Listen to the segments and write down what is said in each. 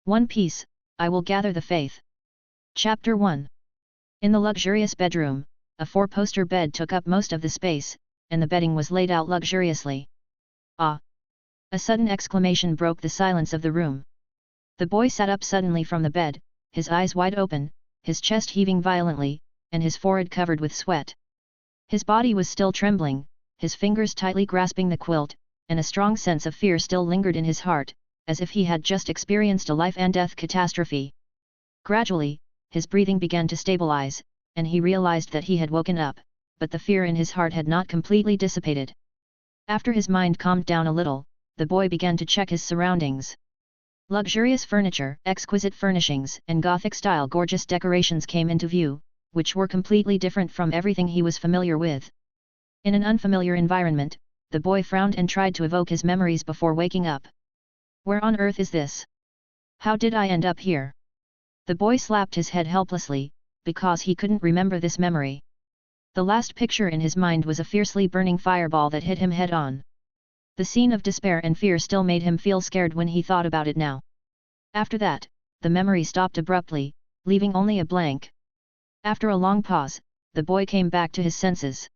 One Piece, I will gather the faith. Chapter 1. In the luxurious bedroom, a 4-poster bed took up most of the space, and the bedding was laid out luxuriously. Ah! A sudden exclamation broke the silence of the room. The boy sat up suddenly from the bed, his eyes wide open, his chest heaving violently, and his forehead covered with sweat. His body was still trembling, his fingers tightly grasping the quilt, and a strong sense of fear still lingered in his heart, as if he had just experienced a life-and-death catastrophe. Gradually, his breathing began to stabilize, and he realized that he had woken up, but the fear in his heart had not completely dissipated. After his mind calmed down a little, the boy began to check his surroundings. Luxurious furniture, exquisite furnishings, and Gothic-style gorgeous decorations came into view, which were completely different from everything he was familiar with. In an unfamiliar environment, the boy frowned and tried to evoke his memories before waking up. Where on earth is this? How did I end up here? The boy slapped his head helplessly, because he couldn't remember this memory. The last picture in his mind was a fiercely burning fireball that hit him head-on. The scene of despair and fear still made him feel scared when he thought about it now. After that, the memory stopped abruptly, leaving only a blank. After a long pause, the boy came back to his senses.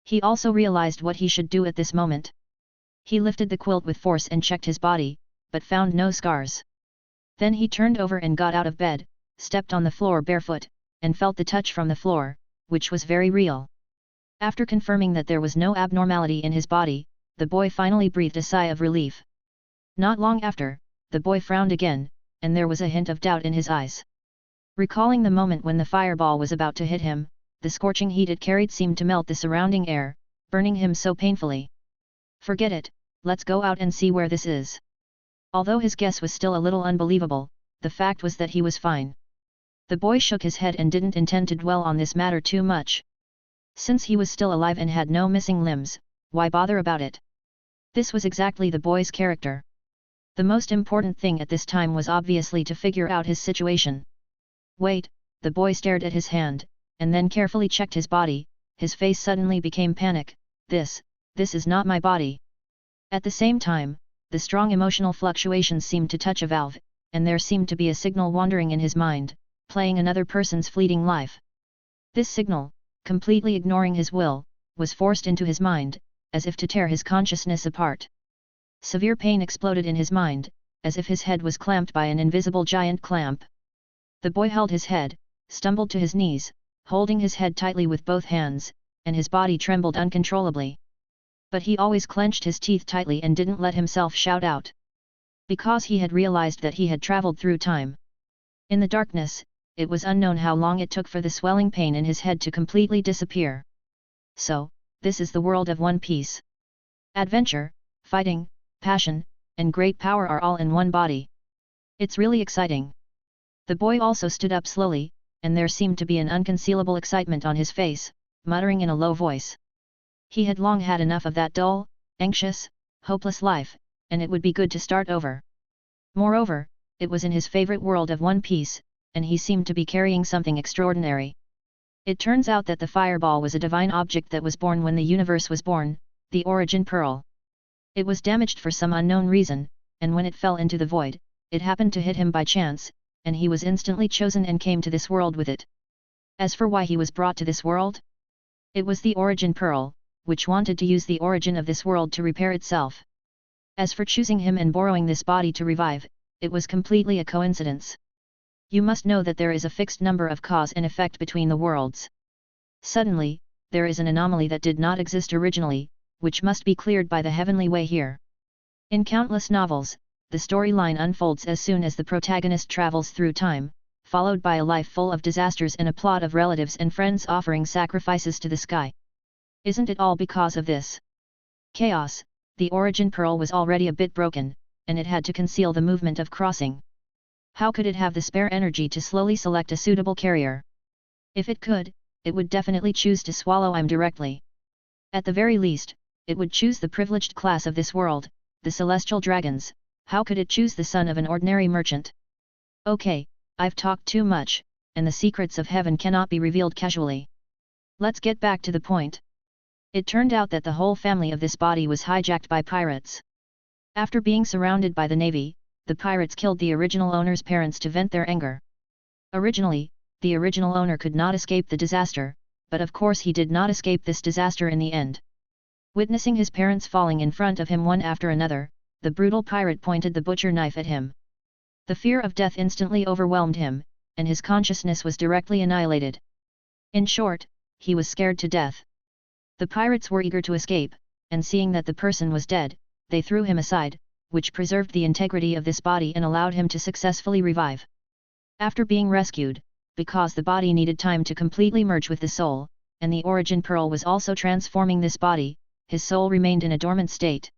He also realized what he should do at this moment. He lifted the quilt with force and checked his body, but found no scars. Then he turned over and got out of bed, stepped on the floor barefoot, and felt the touch from the floor, which was very real. After confirming that there was no abnormality in his body, the boy finally breathed a sigh of relief. Not long after, the boy frowned again, and there was a hint of doubt in his eyes. Recalling the moment when the fireball was about to hit him, the scorching heat it carried seemed to melt the surrounding air, burning him so painfully. Forget it, let's go out and see where this is. Although his guess was still a little unbelievable, the fact was that he was fine. The boy shook his head and didn't intend to dwell on this matter too much. Since he was still alive and had no missing limbs, why bother about it? This was exactly the boy's character. The most important thing at this time was obviously to figure out his situation. Wait, the boy stared at his hand, and then carefully checked his body. His face suddenly became panic. This is not my body. At the same time, the strong emotional fluctuations seemed to touch a valve, and there seemed to be a signal wandering in his mind, playing another person's fleeting life. This signal, completely ignoring his will, was forced into his mind, as if to tear his consciousness apart. Severe pain exploded in his mind, as if his head was clamped by an invisible giant clamp. The boy held his head, stumbled to his knees, holding his head tightly with both hands, and his body trembled uncontrollably. But he always clenched his teeth tightly and didn't let himself shout out. Because he had realized that he had traveled through time. In the darkness, it was unknown how long it took for the swelling pain in his head to completely disappear. So, this is the world of One Piece. Adventure, fighting, passion, and great power are all in one body. It's really exciting. The boy also stood up slowly, and there seemed to be an unconcealable excitement on his face, muttering in a low voice. He had long had enough of that dull, anxious, hopeless life, and it would be good to start over. Moreover, it was in his favorite world of One Piece, and he seemed to be carrying something extraordinary. It turns out that the fireball was a divine object that was born when the universe was born, the origin pearl. It was damaged for some unknown reason, and when it fell into the void, it happened to hit him by chance, and he was instantly chosen and came to this world with it. As for why he was brought to this world? It was the origin pearl, which wanted to use the origin of this world to repair itself. As for choosing him and borrowing this body to revive, it was completely a coincidence. You must know that there is a fixed number of cause and effect between the worlds. Suddenly, there is an anomaly that did not exist originally, which must be cleared by the heavenly way here. In countless novels, the storyline unfolds as soon as the protagonist travels through time, followed by a life full of disasters and a plot of relatives and friends offering sacrifices to the sky. Isn't it all because of this chaos? The origin pearl was already a bit broken, and it had to conceal the movement of crossing. How could it have the spare energy to slowly select a suitable carrier? If it could, it would definitely choose to swallow him directly. At the very least, it would choose the privileged class of this world, the celestial dragons. How could it choose the son of an ordinary merchant? Okay, I've talked too much, and the secrets of heaven cannot be revealed casually. Let's get back to the point. It turned out that the whole family of this body was hijacked by pirates. After being surrounded by the navy, the pirates killed the original owner's parents to vent their anger. Originally, the original owner could not escape the disaster, but of course he did not escape this disaster in the end. Witnessing his parents falling in front of him one after another, the brutal pirate pointed the butcher knife at him. The fear of death instantly overwhelmed him, and his consciousness was directly annihilated. In short, he was scared to death. The pirates were eager to escape, and seeing that the person was dead, they threw him aside, which preserved the integrity of this body and allowed him to successfully revive. After being rescued, because the body needed time to completely merge with the soul, and the origin pearl was also transforming this body, his soul remained in a dormant state.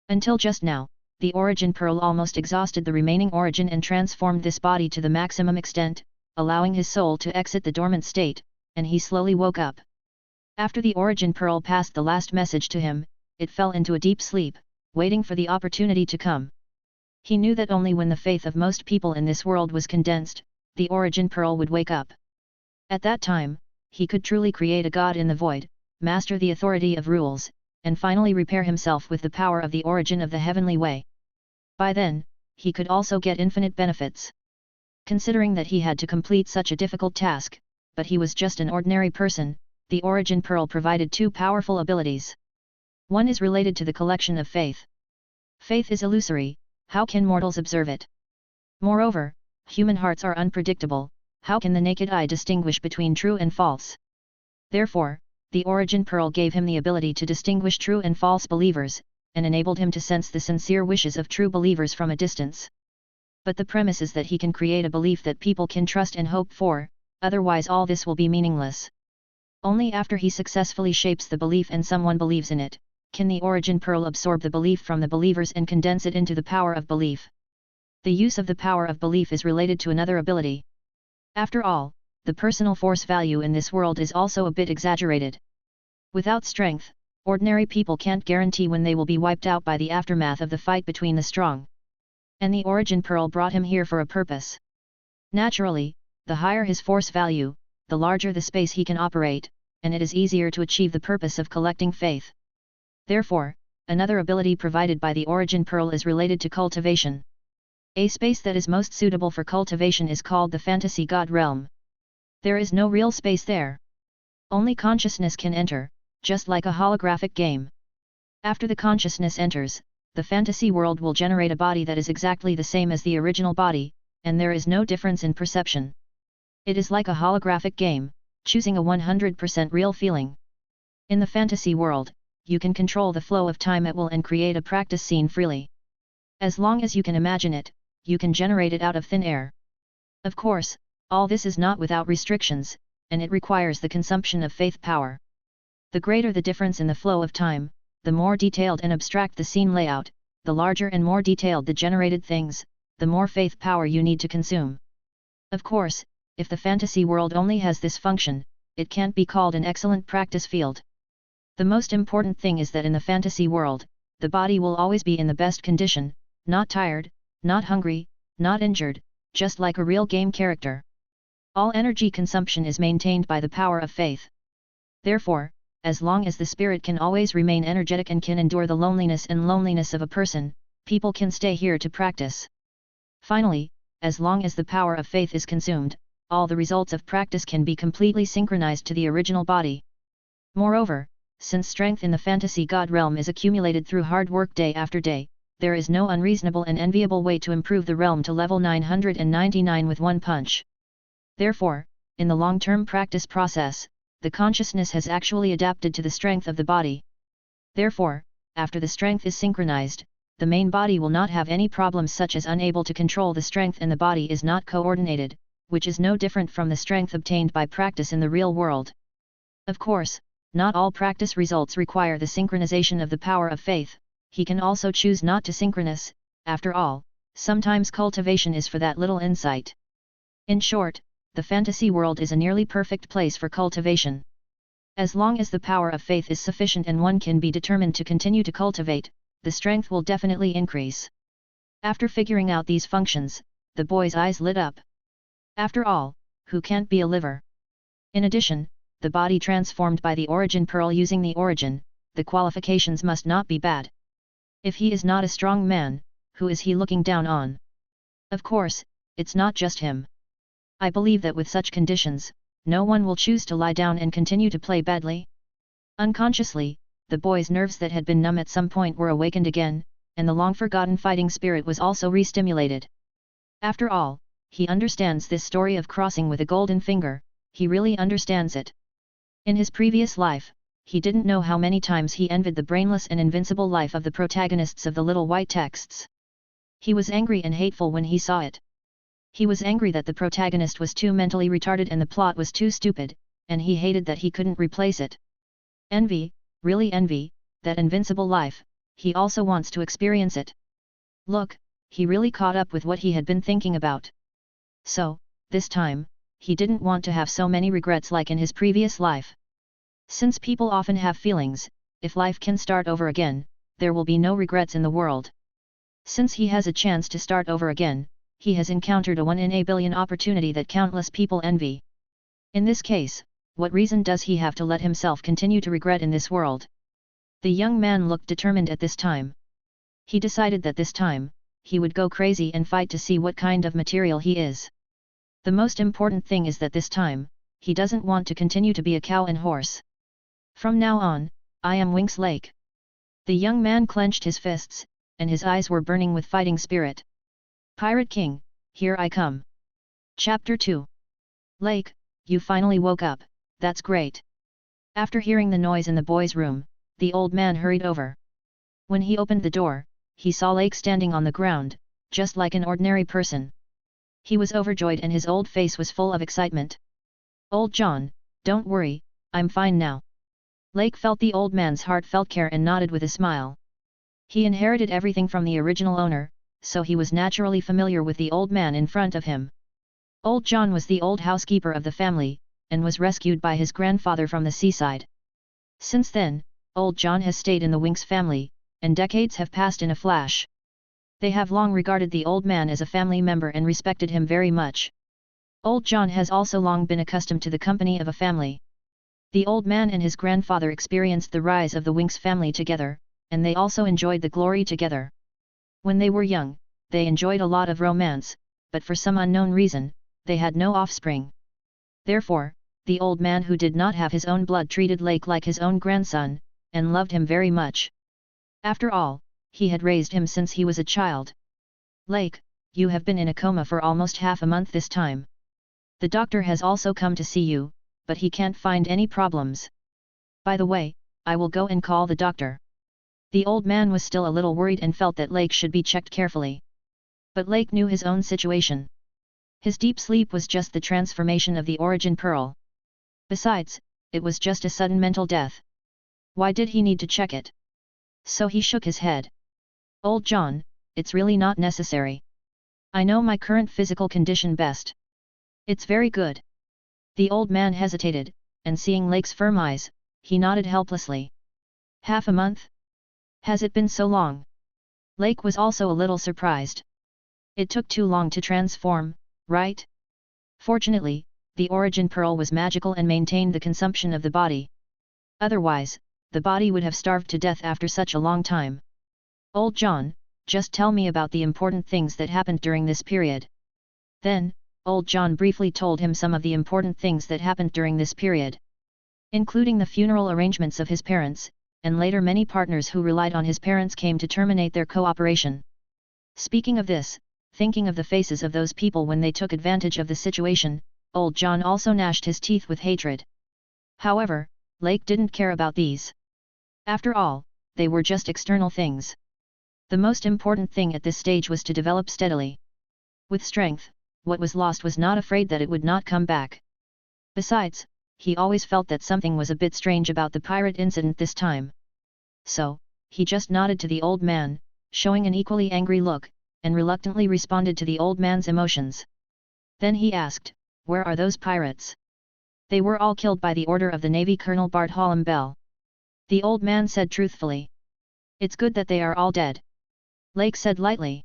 Until just now, the origin pearl almost exhausted the remaining origin and transformed this body to the maximum extent, allowing his soul to exit the dormant state, and he slowly woke up. After the origin pearl passed the last message to him, it fell into a deep sleep, waiting for the opportunity to come. He knew that only when the faith of most people in this world was condensed, the origin pearl would wake up. At that time, he could truly create a god in the void, master the authority of rules, and finally repair himself with the power of the origin of the heavenly way. By then, he could also get infinite benefits. Considering that he had to complete such a difficult task, but he was just an ordinary person, the origin pearl provided two powerful abilities. One is related to the collection of faith. Faith is illusory, how can mortals observe it? Moreover, human hearts are unpredictable, how can the naked eye distinguish between true and false? Therefore, the origin pearl gave him the ability to distinguish true and false believers, and enabled him to sense the sincere wishes of true believers from a distance. But the premise is that he can create a belief that people can trust and hope for, otherwise all this will be meaningless. Only after he successfully shapes the belief and someone believes in it, can the origin pearl absorb the belief from the believers and condense it into the power of belief. The use of the power of belief is related to another ability. After all, the personal force value in this world is also a bit exaggerated. Without strength, ordinary people can't guarantee when they will be wiped out by the aftermath of the fight between the strong. And the origin pearl brought him here for a purpose. Naturally, the higher his force value, the larger the space he can operate, and it is easier to achieve the purpose of collecting faith. Therefore, another ability provided by the origin pearl is related to cultivation. A space that is most suitable for cultivation is called the fantasy god realm. There is no real space there. Only consciousness can enter, just like a holographic game. After the consciousness enters, the fantasy world will generate a body that is exactly the same as the original body, and there is no difference in perception. It is like a holographic game, choosing a 100% real feeling. In the fantasy world, you can control the flow of time at will and create a practice scene freely. As long as you can imagine it, you can generate it out of thin air. Of course, all this is not without restrictions, and it requires the consumption of faith power. The greater the difference in the flow of time, the more detailed and abstract the scene layout, the larger and more detailed the generated things, the more faith power you need to consume. Of course, if the fantasy world only has this function, it can't be called an excellent practice field. The most important thing is that in the fantasy world, the body will always be in the best condition, not tired, not hungry, not injured, just like a real game character. All energy consumption is maintained by the power of faith. Therefore, as long as the spirit can always remain energetic and can endure the loneliness of a person, people can stay here to practice. Finally, as long as the power of faith is consumed, all the results of practice can be completely synchronized to the original body. Moreover, since strength in the fantasy god realm is accumulated through hard work day after day, there is no unreasonable and enviable way to improve the realm to level 999 with one punch. Therefore, in the long-term practice process, the consciousness has actually adapted to the strength of the body. Therefore, after the strength is synchronized, the main body will not have any problems such as unable to control the strength and the body is not coordinated, which is no different from the strength obtained by practice in the real world. Of course, not all practice results require the synchronization of the power of faith, he can also choose not to synchronize, after all, sometimes cultivation is for that little insight. In short, the fantasy world is a nearly perfect place for cultivation. As long as the power of faith is sufficient and one can be determined to continue to cultivate, the strength will definitely increase. After figuring out these functions, the boy's eyes lit up. After all, who can't be a liver? In addition, the body transformed by the origin pearl using the origin, the qualifications must not be bad. If he is not a strong man, who is he looking down on? Of course, it's not just him. I believe that with such conditions, no one will choose to lie down and continue to play badly. Unconsciously, the boy's nerves that had been numb at some point were awakened again, and the long-forgotten fighting spirit was also re-stimulated. After all, he understands this story of crossing with a golden finger, he really understands it. In his previous life, he didn't know how many times he envied the brainless and invincible life of the protagonists of the little white texts. He was angry and hateful when he saw it. He was angry that the protagonist was too mentally retarded and the plot was too stupid, and he hated that he couldn't replace it. Envy, really envy, that invincible life, he also wants to experience it. Look, he really caught up with what he had been thinking about. So, this time, he didn't want to have so many regrets like in his previous life. Since people often have feelings, if life can start over again, there will be no regrets in the world. Since he has a chance to start over again, he has encountered a 1 in a billion opportunity that countless people envy. In this case, what reason does he have to let himself continue to regret in this world? The young man looked determined at this time. He decided that this time, he would go crazy and fight to see what kind of material he is. The most important thing is that this time, he doesn't want to continue to be a cow and horse. From now on, I am Winx Lake. The young man clenched his fists, and his eyes were burning with fighting spirit. Pirate King, here I come. Chapter 2. Lake, you finally woke up, that's great. After hearing the noise in the boys' room, the old man hurried over. When he opened the door, he saw Lake standing on the ground, just like an ordinary person. He was overjoyed and his old face was full of excitement. Old John, don't worry, I'm fine now. Lake felt the old man's heartfelt care and nodded with a smile. He inherited everything from the original owner, so he was naturally familiar with the old man in front of him. Old John was the old housekeeper of the family, and was rescued by his grandfather from the seaside. Since then, Old John has stayed in the Winx family, and decades have passed in a flash. They have long regarded the old man as a family member and respected him very much. Old John has also long been accustomed to the company of a family. The old man and his grandfather experienced the rise of the Winx family together, and they also enjoyed the glory together. When they were young, they enjoyed a lot of romance, but for some unknown reason, they had no offspring. Therefore, the old man who did not have his own blood treated Lake like his own grandson, and loved him very much. After all, he had raised him since he was a child. Lake, you have been in a coma for almost half a month this time. The doctor has also come to see you, but he can't find any problems. By the way, I will go and call the doctor. The old man was still a little worried and felt that Lake should be checked carefully. But Lake knew his own situation. His deep sleep was just the transformation of the origin pearl. Besides, it was just a sudden mental death. Why did he need to check it? So he shook his head. Old John, it's really not necessary. I know my current physical condition best. It's very good. The old man hesitated, and seeing Lake's firm eyes, he nodded helplessly. Half a month? Has it been so long? Lake was also a little surprised. It took too long to transform, right? Fortunately, the origin pearl was magical and maintained the consumption of the body. Otherwise, the body would have starved to death after such a long time. Old John, just tell me about the important things that happened during this period. Then, Old John briefly told him some of the important things that happened during this period, including the funeral arrangements of his parents, and later many partners who relied on his parents came to terminate their cooperation. Speaking of this, thinking of the faces of those people when they took advantage of the situation, Old John also gnashed his teeth with hatred. However, Lake didn't care about these. After all, they were just external things. The most important thing at this stage was to develop steadily. With strength, what was lost was not afraid that it would not come back. Besides, he always felt that something was a bit strange about the pirate incident this time. So, he just nodded to the old man, showing an equally angry look, and reluctantly responded to the old man's emotions. Then he asked, where are those pirates? They were all killed by the order of the Navy Colonel Bartholomew Bell. The old man said truthfully. It's good that they are all dead. Lake said lightly.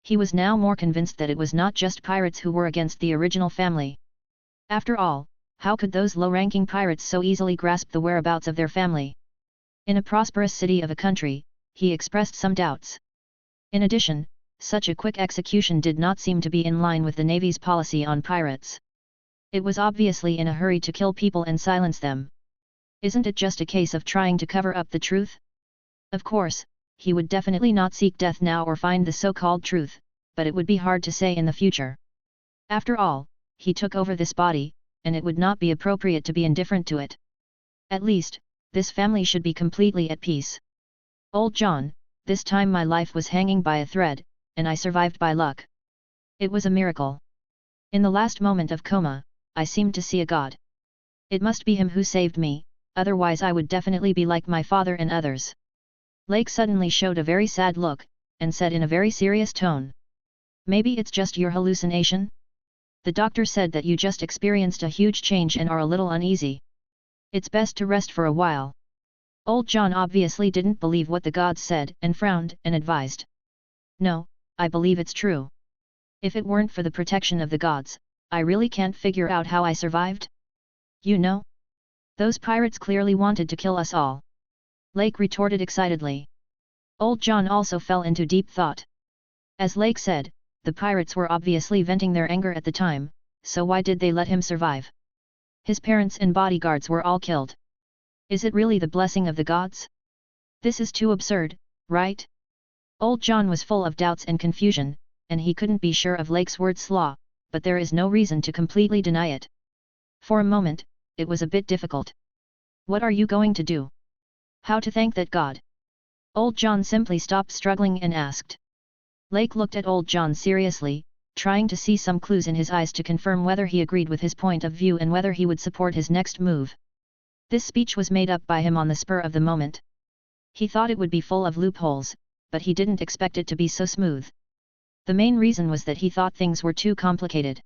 He was now more convinced that it was not just pirates who were against the original family. After all, how could those low-ranking pirates so easily grasp the whereabouts of their family? In a prosperous city of a country, he expressed some doubts. In addition, such a quick execution did not seem to be in line with the Navy's policy on pirates. It was obviously in a hurry to kill people and silence them. Isn't it just a case of trying to cover up the truth? Of course, he would definitely not seek death now or find the so-called truth, but it would be hard to say in the future. After all, he took over this body, and it would not be appropriate to be indifferent to it. At least, this family should be completely at peace. Old John, this time my life was hanging by a thread, and I survived by luck. It was a miracle. In the last moment of coma, I seemed to see a god. It must be him who saved me, otherwise I would definitely be like my father and others. Lake suddenly showed a very sad look, and said in a very serious tone. Maybe it's just your hallucination? The doctor said that you just experienced a huge change and are a little uneasy. It's best to rest for a while. Old John obviously didn't believe what the gods said and frowned and advised. No, I believe it's true. If it weren't for the protection of the gods, I really can't figure out how I survived. You know? Those pirates clearly wanted to kill us all. Lake retorted excitedly. Old John also fell into deep thought. As Lake said, the pirates were obviously venting their anger at the time, so why did they let him survive? His parents and bodyguards were all killed. Is it really the blessing of the gods? This is too absurd, right? Old John was full of doubts and confusion, and he couldn't be sure of Lake's word slaw, but there is no reason to completely deny it. For a moment, it was a bit difficult. What are you going to do? How to thank that god? Old John simply stopped struggling and asked. Lake looked at Old John seriously, trying to see some clues in his eyes to confirm whether he agreed with his point of view and whether he would support his next move. This speech was made up by him on the spur of the moment. He thought it would be full of loopholes, but he didn't expect it to be so smooth. The main reason was that he thought things were too complicated.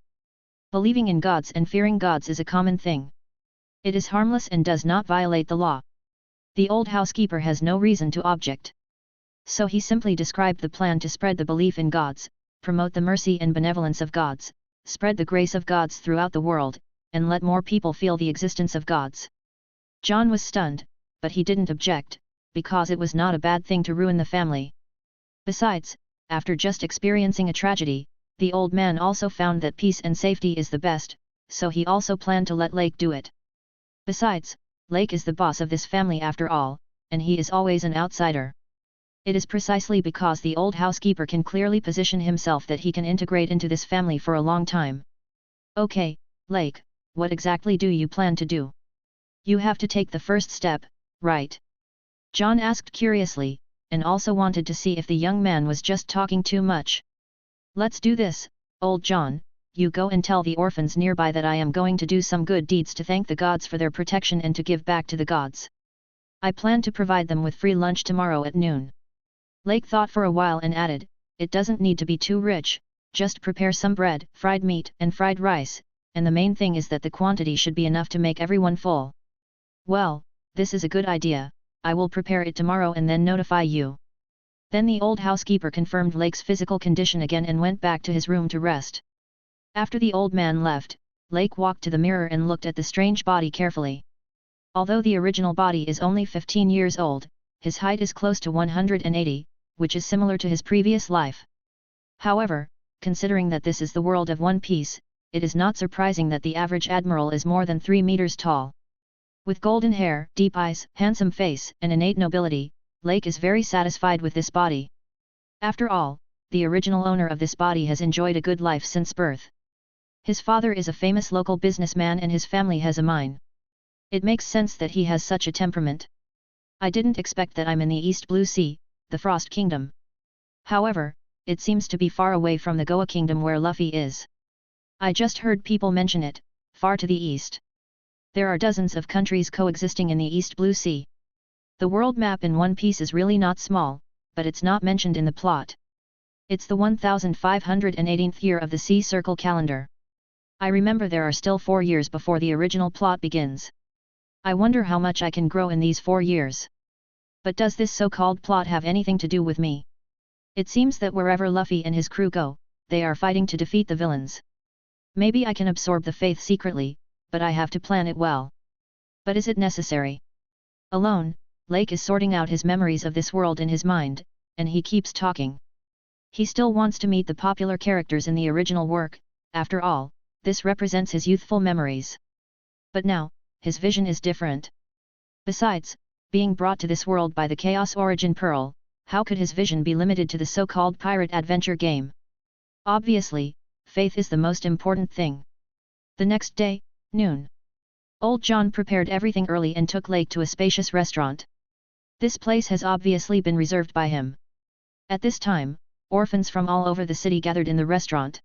Believing in gods and fearing gods is a common thing. It is harmless and does not violate the law. The old housekeeper has no reason to object. So he simply described the plan to spread the belief in gods, promote the mercy and benevolence of gods, spread the grace of gods throughout the world, and let more people feel the existence of gods. John was stunned, but he didn't object, because it was not a bad thing to ruin the family. Besides, after just experiencing a tragedy, the old man also found that peace and safety is the best, so he also planned to let Lake do it. Besides, Lake is the boss of this family after all, and he is always an outsider. It is precisely because the old housekeeper can clearly position himself that he can integrate into this family for a long time. Okay, Lake, what exactly do you plan to do? You have to take the first step, right? John asked curiously, and also wanted to see if the young man was just talking too much. Let's do this, old John, you go and tell the orphans nearby that I am going to do some good deeds to thank the gods for their protection and to give back to the gods. I plan to provide them with free lunch tomorrow at noon. Lake thought for a while and added, it doesn't need to be too rich, just prepare some bread, fried meat and fried rice, and the main thing is that the quantity should be enough to make everyone full. Well, this is a good idea, I will prepare it tomorrow and then notify you. Then the old housekeeper confirmed Lake's physical condition again and went back to his room to rest. After the old man left, Lake walked to the mirror and looked at the strange body carefully. Although the original body is only 15 years old, his height is close to 180, which is similar to his previous life. However, considering that this is the world of One Piece, it is not surprising that the average admiral is more than 3 meters tall. With golden hair, deep eyes, handsome face, and innate nobility, Lake is very satisfied with this body. After all, the original owner of this body has enjoyed a good life since birth. His father is a famous local businessman and his family has a mine. It makes sense that he has such a temperament. I didn't expect that I'm in the East Blue Sea, the Frost Kingdom. However, it seems to be far away from the Goa Kingdom where Luffy is. I just heard people mention it, far to the east. There are dozens of countries coexisting in the East Blue Sea. The world map in One Piece is really not small, but it's not mentioned in the plot. It's the 1518th year of the Sea Circle calendar. I remember there are still 4 years before the original plot begins. I wonder how much I can grow in these 4 years. But does this so-called plot have anything to do with me? It seems that wherever Luffy and his crew go, they are fighting to defeat the villains. Maybe I can absorb the faith secretly, but I have to plan it well. But is it necessary? Alone, Lake is sorting out his memories of this world in his mind, and he keeps talking. He still wants to meet the popular characters in the original work, after all, this represents his youthful memories. But now, his vision is different. Besides, being brought to this world by the Chaos Origin Pearl, how could his vision be limited to the so-called pirate adventure game? Obviously, faith is the most important thing. The next day, noon. Old John prepared everything early and took Lake to a spacious restaurant. This place has obviously been reserved by him. At this time, orphans from all over the city gathered in the restaurant.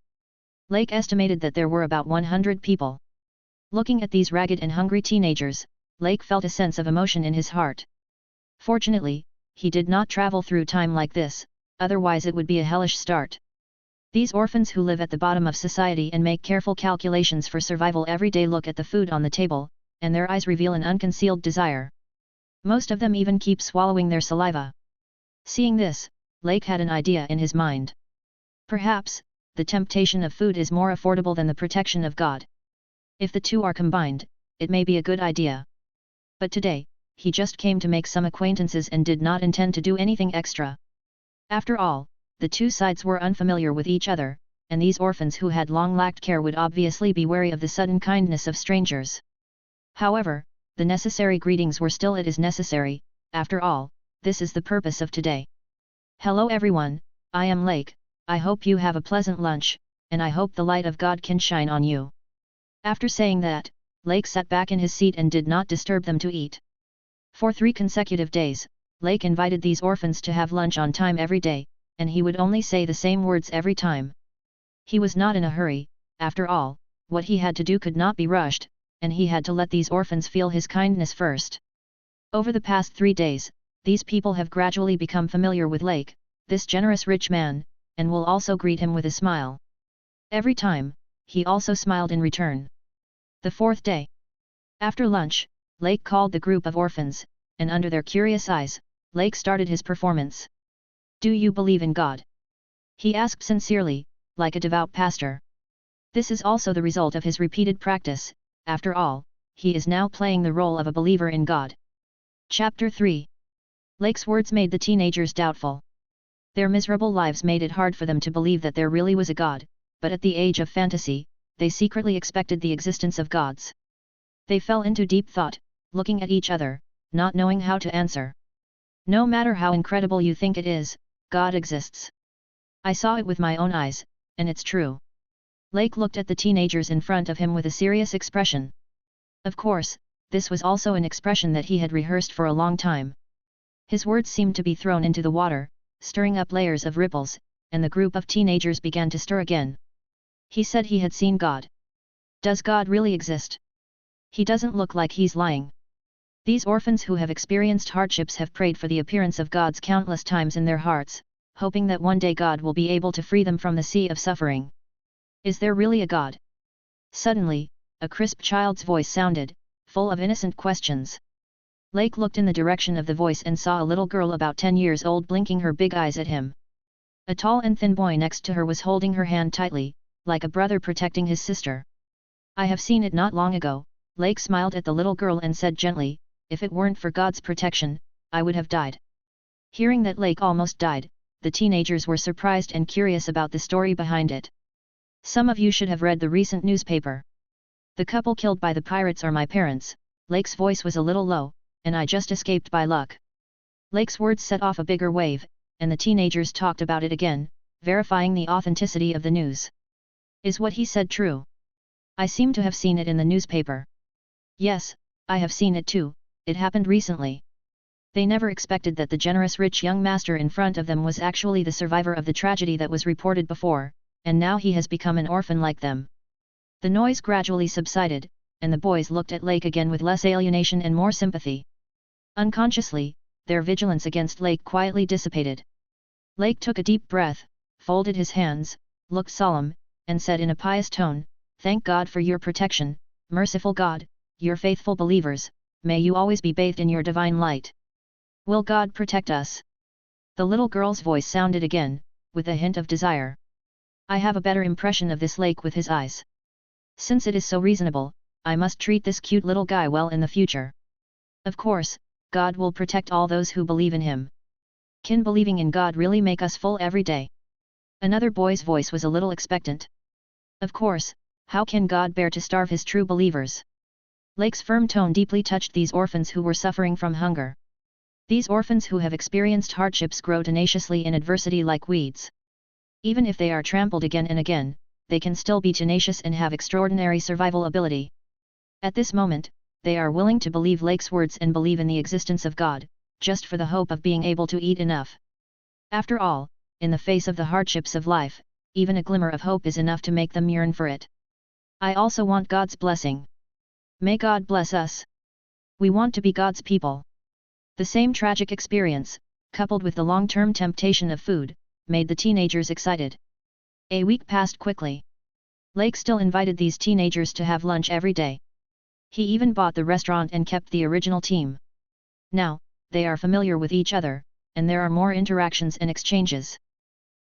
Lake estimated that there were about 100 people. Looking at these ragged and hungry teenagers, Lake felt a sense of emotion in his heart. Fortunately, he did not travel through time like this, otherwise it would be a hellish start. These orphans who live at the bottom of society and make careful calculations for survival every day look at the food on the table, and their eyes reveal an unconcealed desire. Most of them even keep swallowing their saliva. Seeing this, Lake had an idea in his mind. Perhaps, the temptation of food is more affordable than the protection of God. If the two are combined, it may be a good idea. But today, he just came to make some acquaintances and did not intend to do anything extra. After all, the two sides were unfamiliar with each other, and these orphans who had long lacked care would obviously be wary of the sudden kindness of strangers. However, the necessary greetings were still it is necessary, after all, this is the purpose of today. Hello everyone, I am Lake, I hope you have a pleasant lunch, and I hope the light of God can shine on you. After saying that, Lake sat back in his seat and did not disturb them to eat. For 3 consecutive days, Lake invited these orphans to have lunch on time every day, and he would only say the same words every time. He was not in a hurry, after all, what he had to do could not be rushed, and he had to let these orphans feel his kindness first. Over the past 3 days, these people have gradually become familiar with Lake, this generous rich man, and will also greet him with a smile. Every time, he also smiled in return. The 4th day. After lunch, Lake called the group of orphans, and under their curious eyes, Lake started his performance. Do you believe in God? He asked sincerely, like a devout pastor. This is also the result of his repeated practice, after all, he is now playing the role of a believer in God. Chapter 3. Lake's words made the teenagers doubtful. Their miserable lives made it hard for them to believe that there really was a God, but at the age of fantasy, they secretly expected the existence of gods. They fell into deep thought, looking at each other, not knowing how to answer. No matter how incredible you think it is, God exists. I saw it with my own eyes, and it's true. Lake looked at the teenagers in front of him with a serious expression. Of course, this was also an expression that he had rehearsed for a long time. His words seemed to be thrown into the water, stirring up layers of ripples, and the group of teenagers began to stir again. He said he had seen God. Does God really exist? He doesn't look like he's lying. These orphans who have experienced hardships have prayed for the appearance of God's countless times in their hearts, hoping that one day God will be able to free them from the sea of suffering. Is there really a God? Suddenly, a crisp child's voice sounded, full of innocent questions. Lake looked in the direction of the voice and saw a little girl about 10 years old blinking her big eyes at him. A tall and thin boy next to her was holding her hand tightly, like a brother protecting his sister. I have seen it not long ago, Lake smiled at the little girl and said gently, if it weren't for God's protection, I would have died. Hearing that Lake almost died, the teenagers were surprised and curious about the story behind it. Some of you should have read the recent newspaper. The couple killed by the pirates are my parents. Lake's voice was a little low, and I just escaped by luck. Lake's words set off a bigger wave, and the teenagers talked about it again, verifying the authenticity of the news. Is what he said true? I seem to have seen it in the newspaper. Yes, I have seen it too, it happened recently. They never expected that the generous rich young master in front of them was actually the survivor of the tragedy that was reported before, and now he has become an orphan like them. The noise gradually subsided, and the boys looked at Lake again with less alienation and more sympathy. Unconsciously, their vigilance against Lake quietly dissipated. Lake took a deep breath, folded his hands, looked solemn, and said in a pious tone, "Thank God for your protection, merciful God, your faithful believers, may you always be bathed in your divine light. Will God protect us?" The little girl's voice sounded again, with a hint of desire. I have a better impression of this Lake with his eyes. Since it is so reasonable, I must treat this cute little guy well in the future. Of course, God will protect all those who believe in him. Can believing in God really make us full every day? Another boy's voice was a little expectant. Of course, how can God bear to starve his true believers? Lake's firm tone deeply touched these orphans who were suffering from hunger. These orphans who have experienced hardships grow tenaciously in adversity like weeds. Even if they are trampled again and again, they can still be tenacious and have extraordinary survival ability. At this moment, they are willing to believe Lake's words and believe in the existence of God, just for the hope of being able to eat enough. After all, in the face of the hardships of life, even a glimmer of hope is enough to make them yearn for it. I also want God's blessing. May God bless us. We want to be God's people. The same tragic experience, coupled with the long-term temptation of food, made the teenagers excited. A week passed quickly. Lake still invited these teenagers to have lunch every day. He even bought the restaurant and kept the original team. Now, they are familiar with each other, and there are more interactions and exchanges.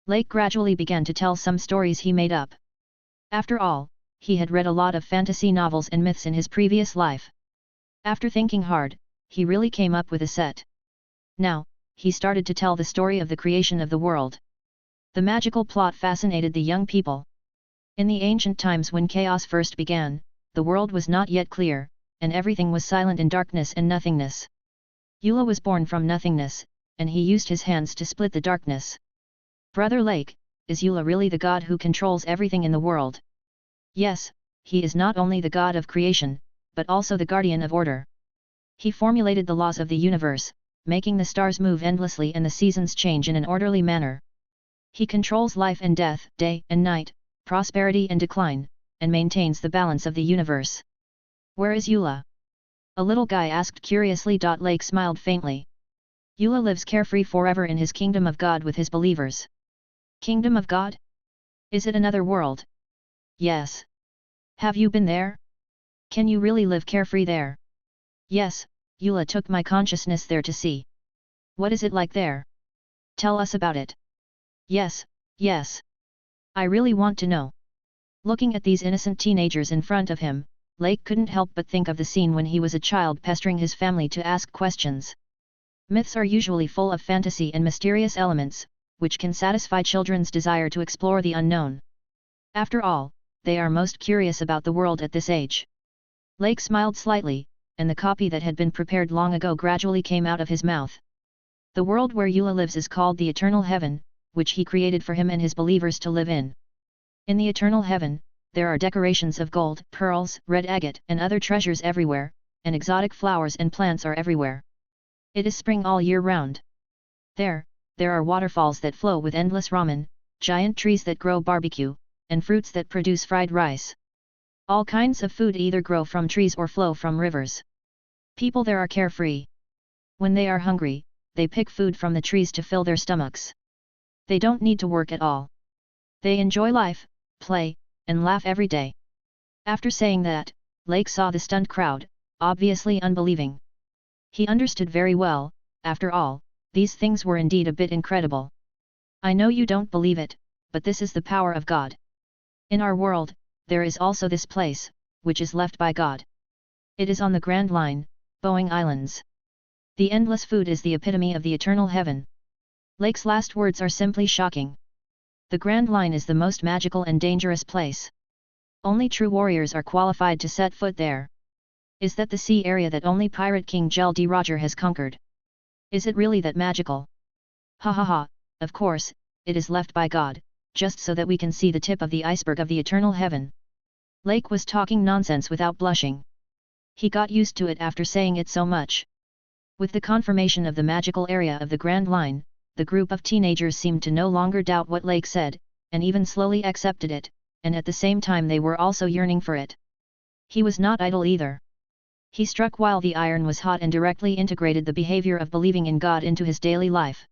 Lake gradually began to tell some stories he made up. After all, he had read a lot of fantasy novels and myths in his previous life. After thinking hard, he really came up with a set. Now, he started to tell the story of the creation of the world. The magical plot fascinated the young people. In the ancient times when chaos first began, the world was not yet clear, and everything was silent in darkness and nothingness. Eula was born from nothingness, and he used his hands to split the darkness. Brother Lake, is Eula really the god who controls everything in the world? Yes, he is not only the god of creation, but also the guardian of order. He formulated the laws of the universe, making the stars move endlessly and the seasons change in an orderly manner. He controls life and death, day and night, prosperity and decline, and maintains the balance of the universe. Where is Eula? A little guy asked curiously. Lake smiled faintly. Eula lives carefree forever in his kingdom of God with his believers. Kingdom of God? Is it another world? Yes. Have you been there? Can you really live carefree there? Yes, Eula took my consciousness there to see. What is it like there? Tell us about it. Yes, yes. I really want to know. Looking at these innocent teenagers in front of him, Lake couldn't help but think of the scene when he was a child pestering his family to ask questions. Myths are usually full of fantasy and mysterious elements, which can satisfy children's desire to explore the unknown. After all, they are most curious about the world at this age. Lake smiled slightly, and the copy that had been prepared long ago gradually came out of his mouth. The world where Eula lives is called the Eternal Heaven, which he created for him and his believers to live in. In the Eternal Heaven, there are decorations of gold, pearls, red agate, and other treasures everywhere, and exotic flowers and plants are everywhere. It is spring all year round. There are waterfalls that flow with endless ramen, giant trees that grow barbecue, and fruits that produce fried rice. All kinds of food either grow from trees or flow from rivers. People there are carefree. When they are hungry, they pick food from the trees to fill their stomachs. They don't need to work at all. They enjoy life, play, and laugh every day. After saying that, Lake saw the stunned crowd, obviously unbelieving. He understood very well, after all, these things were indeed a bit incredible. I know you don't believe it, but this is the power of God. In our world, there is also this place, which is left by God. It is on the Grand Line, Boeing Islands. The endless food is the epitome of the eternal heaven. Lake's last words are simply shocking. The Grand Line is the most magical and dangerous place. Only true warriors are qualified to set foot there. Is that the sea area that only Pirate King Gel D. Roger has conquered? Is it really that magical? Ha ha ha, of course, it is left by God, just so that we can see the tip of the iceberg of the eternal heaven. Lake was talking nonsense without blushing. He got used to it after saying it so much. With the confirmation of the magical area of the Grand Line, the group of teenagers seemed to no longer doubt what Lake said, and even slowly accepted it, and at the same time they were also yearning for it. He was not idle either. He struck while the iron was hot and directly integrated the behavior of believing in God into his daily life.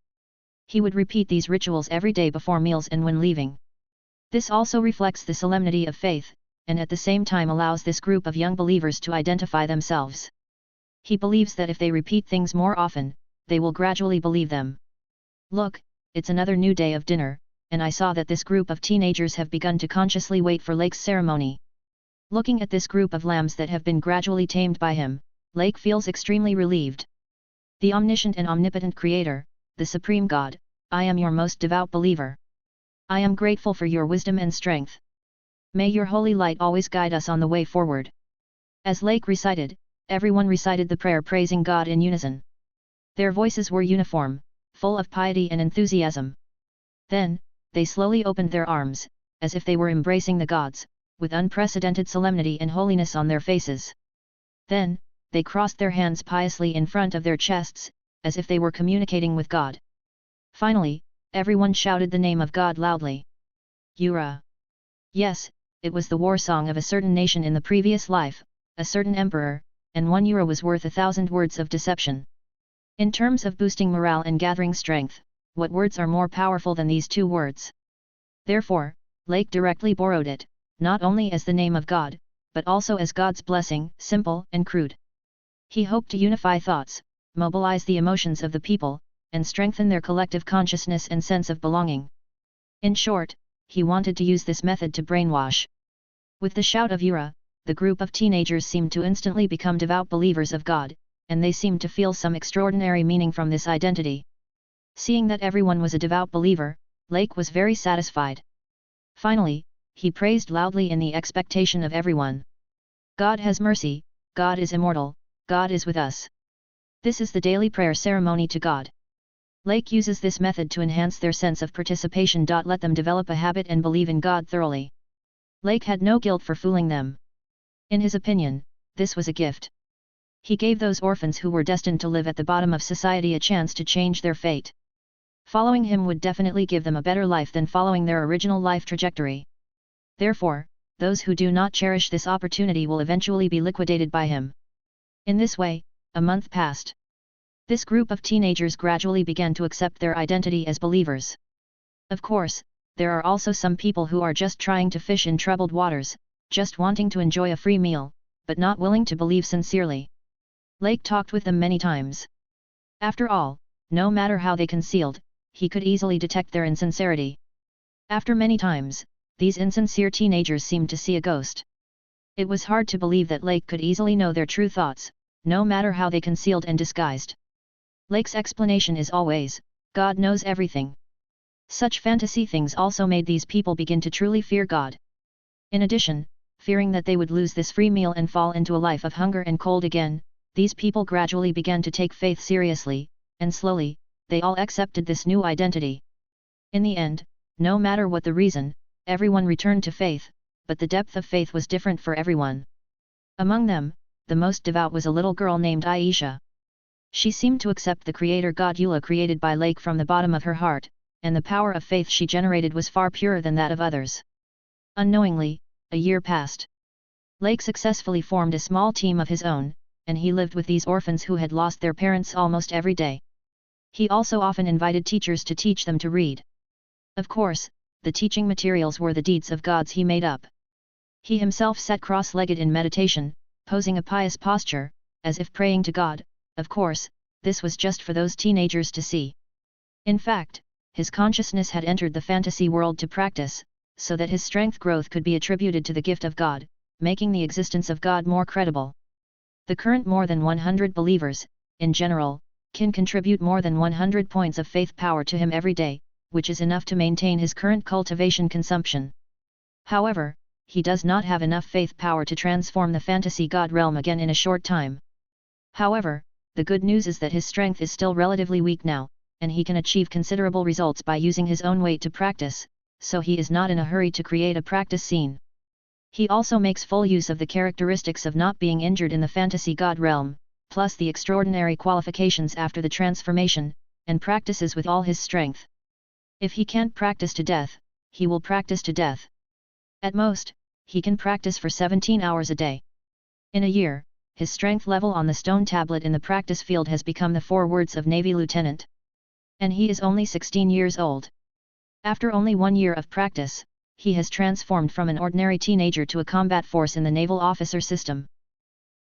He would repeat these rituals every day before meals and when leaving. This also reflects the solemnity of faith, and at the same time allows this group of young believers to identify themselves. He believes that if they repeat things more often, they will gradually believe them. Look, it's another new day of dinner, and I saw that this group of teenagers have begun to consciously wait for Lake's ceremony. Looking at this group of lambs that have been gradually tamed by him, Lake feels extremely relieved. The omniscient and omnipotent Creator, the Supreme God, I am your most devout believer. I am grateful for your wisdom and strength. May your holy light always guide us on the way forward. As Lake recited, everyone recited the prayer praising God in unison. Their voices were uniform, full of piety and enthusiasm. Then, they slowly opened their arms, as if they were embracing the gods, with unprecedented solemnity and holiness on their faces. Then, they crossed their hands piously in front of their chests, as if they were communicating with God. Finally, everyone shouted the name of God loudly. Yura. Yes, it was the war song of a certain nation in the previous life, a certain emperor, and 1 euro was worth 1,000 words of deception. In terms of boosting morale and gathering strength, what words are more powerful than these 2 words? Therefore, Lake directly borrowed it, not only as the name of God, but also as God's blessing, simple and crude. He hoped to unify thoughts, mobilize the emotions of the people, and strengthen their collective consciousness and sense of belonging. In short, he wanted to use this method to brainwash. With the shout of Yura, the group of teenagers seemed to instantly become devout believers of God, and they seemed to feel some extraordinary meaning from this identity. Seeing that everyone was a devout believer, Lake was very satisfied. Finally, he praised loudly in the expectation of everyone. God has mercy, God is immortal, God is with us. This is the daily prayer ceremony to God. Lake uses this method to enhance their sense of participation. Let them develop a habit and believe in God thoroughly. Lake had no guilt for fooling them. In his opinion, this was a gift. He gave those orphans who were destined to live at the bottom of society a chance to change their fate. Following him would definitely give them a better life than following their original life trajectory. Therefore, those who do not cherish this opportunity will eventually be liquidated by him. In this way, a month passed. This group of teenagers gradually began to accept their identity as believers. Of course, there are also some people who are just trying to fish in troubled waters, just wanting to enjoy a free meal, but not willing to believe sincerely. Lake talked with them many times. After all, no matter how they concealed, he could easily detect their insincerity. After many times, these insincere teenagers seemed to see a ghost. It was hard to believe that Lake could easily know their true thoughts, no matter how they concealed and disguised. Lake's explanation is always, God knows everything. Such fantasy things also made these people begin to truly fear God. In addition, fearing that they would lose this free meal and fall into a life of hunger and cold again, these people gradually began to take faith seriously, and slowly, they all accepted this new identity. In the end, no matter what the reason, everyone returned to faith, but the depth of faith was different for everyone. Among them, the most devout was a little girl named Aisha. She seemed to accept the creator God Eula created by Lake from the bottom of her heart, and the power of faith she generated was far purer than that of others. Unknowingly, a year passed. Lake successfully formed a small team of his own, and he lived with these orphans who had lost their parents almost every day. He also often invited teachers to teach them to read. Of course, the teaching materials were the deeds of gods he made up. He himself sat cross-legged in meditation, posing a pious posture, as if praying to God. Of course, this was just for those teenagers to see. In fact, his consciousness had entered the fantasy world to practice, so that his strength growth could be attributed to the gift of God, making the existence of God more credible. The current more than 100 believers, in general, can contribute more than 100 points of faith power to him every day, which is enough to maintain his current cultivation consumption. However, he does not have enough faith power to transform the fantasy god realm again in a short time. However, the good news is that his strength is still relatively weak now, and he can achieve considerable results by using his own weight to practice, so he is not in a hurry to create a practice scene. He also makes full use of the characteristics of not being injured in the fantasy god realm, plus the extraordinary qualifications after the transformation, and practices with all his strength. If he can't practice to death, he will practice to death. At most, he can practice for 17 hours a day. In a year, his strength level on the stone tablet in the practice field has become the 4 words of Navy Lieutenant. And he is only 16 years old. After only 1 year of practice, he has transformed from an ordinary teenager to a combat force in the naval officer system.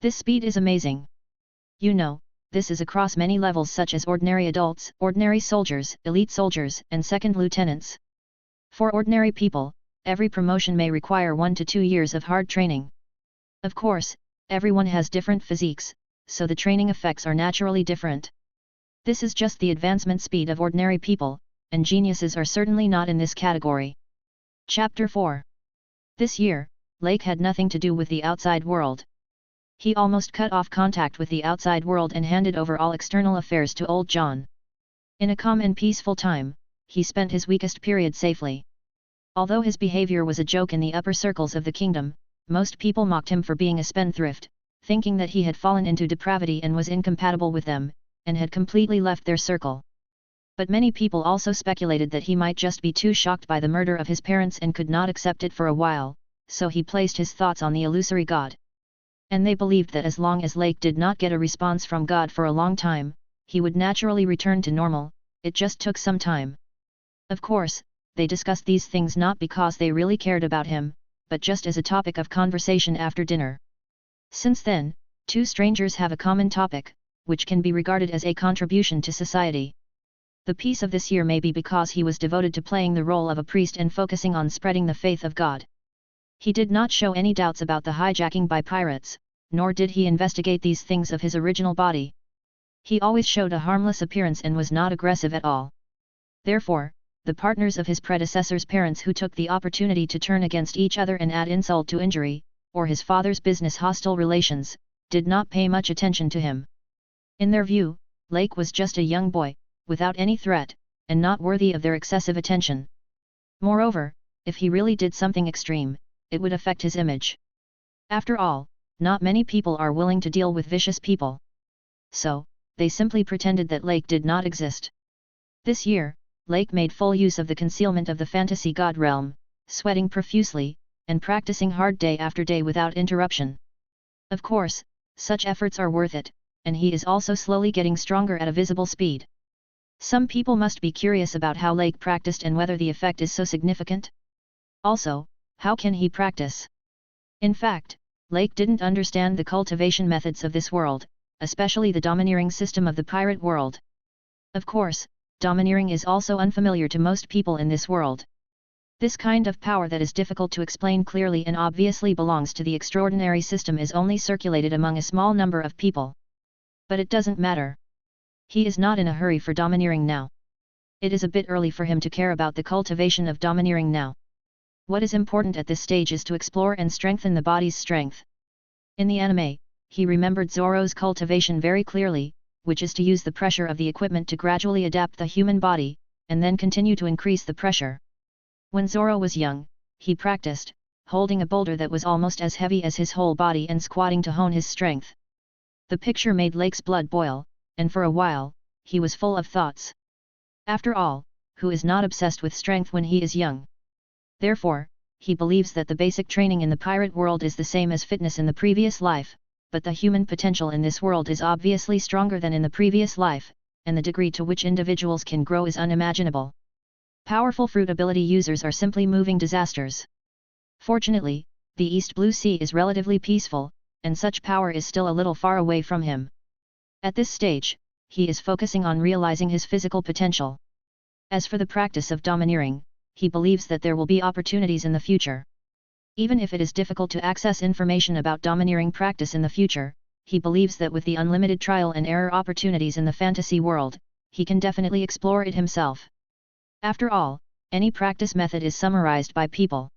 This speed is amazing. You know, this is across many levels such as ordinary adults, ordinary soldiers, elite soldiers, and second lieutenants. For ordinary people, every promotion may require 1 to 2 years of hard training. Of course, everyone has different physiques, so the training effects are naturally different. This is just the advancement speed of ordinary people, and geniuses are certainly not in this category. Chapter 4. This year, Lake had nothing to do with the outside world. He almost cut off contact with the outside world and handed over all external affairs to old John. In a calm and peaceful time, he spent his weakest period safely. Although his behavior was a joke in the upper circles of the kingdom, most people mocked him for being a spendthrift, thinking that he had fallen into depravity and was incompatible with them, and had completely left their circle. But many people also speculated that he might just be too shocked by the murder of his parents and could not accept it for a while, so he placed his thoughts on the illusory God. And they believed that as long as Lake did not get a response from God for a long time, he would naturally return to normal. It just took some time. Of course, they discussed these things not because they really cared about him, but just as a topic of conversation after dinner. Since then, two strangers have a common topic, which can be regarded as a contribution to society. The piece of this year may be because he was devoted to playing the role of a priest and focusing on spreading the faith of God. He did not show any doubts about the hijacking by pirates, nor did he investigate these things of his original body. He always showed a harmless appearance and was not aggressive at all. Therefore, the partners of his predecessor's parents who took the opportunity to turn against each other and add insult to injury, or his father's business hostile relations, did not pay much attention to him. In their view, Lake was just a young boy, without any threat, and not worthy of their excessive attention. Moreover, if he really did something extreme, it would affect his image. After all, not many people are willing to deal with vicious people. So, they simply pretended that Lake did not exist. This year, Lake made full use of the concealment of the fantasy god realm, sweating profusely, and practicing hard day after day without interruption. Of course, such efforts are worth it, and he is also slowly getting stronger at a visible speed. Some people must be curious about how Lake practiced and whether the effect is so significant. Also, how can he practice? In fact, Lake didn't understand the cultivation methods of this world, especially the domineering system of the pirate world. Of course, domineering is also unfamiliar to most people in this world. This kind of power that is difficult to explain clearly and obviously belongs to the extraordinary system is only circulated among a small number of people. But it doesn't matter. He is not in a hurry for domineering now. It is a bit early for him to care about the cultivation of domineering now. What is important at this stage is to explore and strengthen the body's strength. In the anime, he remembered Zoro's cultivation very clearly, which is to use the pressure of the equipment to gradually adapt the human body, and then continue to increase the pressure. When Zoro was young, he practiced, holding a boulder that was almost as heavy as his whole body and squatting to hone his strength. The picture made Lake's blood boil, and for a while, he was full of thoughts. After all, who is not obsessed with strength when he is young? Therefore, he believes that the basic training in the pirate world is the same as fitness in the previous life, but the human potential in this world is obviously stronger than in the previous life, and the degree to which individuals can grow is unimaginable. Powerful fruit ability users are simply moving disasters. Fortunately, the East Blue Sea is relatively peaceful, and such power is still a little far away from him. At this stage, he is focusing on realizing his physical potential. As for the practice of domineering, he believes that there will be opportunities in the future. Even if it is difficult to access information about domineering practice in the future, he believes that with the unlimited trial and error opportunities in the fantasy world, he can definitely explore it himself. After all, any practice method is summarized by people.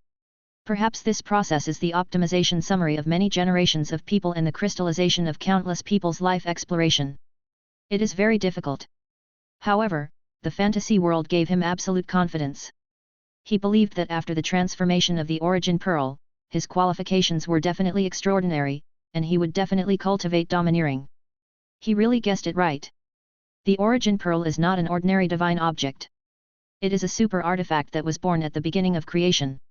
Perhaps this process is the optimization summary of many generations of people and the crystallization of countless people's life exploration. It is very difficult. However, the fantasy world gave him absolute confidence. He believed that after the transformation of the origin pearl, his qualifications were definitely extraordinary, and he would definitely cultivate domineering. He really guessed it right. The origin pearl is not an ordinary divine object. It is a super artifact that was born at the beginning of creation.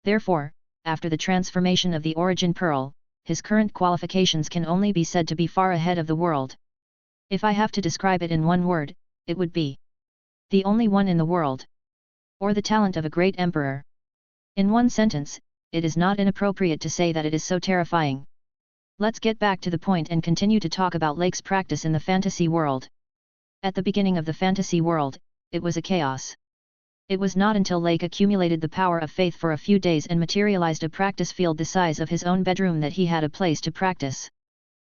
Therefore, after the transformation of the origin pearl, his current qualifications can only be said to be far ahead of the world. If I have to describe it in one word, it would be the only one in the world. Or the talent of a great emperor. In one sentence, it is not inappropriate to say that it is so terrifying. Let's get back to the point and continue to talk about Lake's practice in the fantasy world. At the beginning of the fantasy world, it was a chaos. It was not until Lake accumulated the power of faith for a few days and materialized a practice field the size of his own bedroom that he had a place to practice.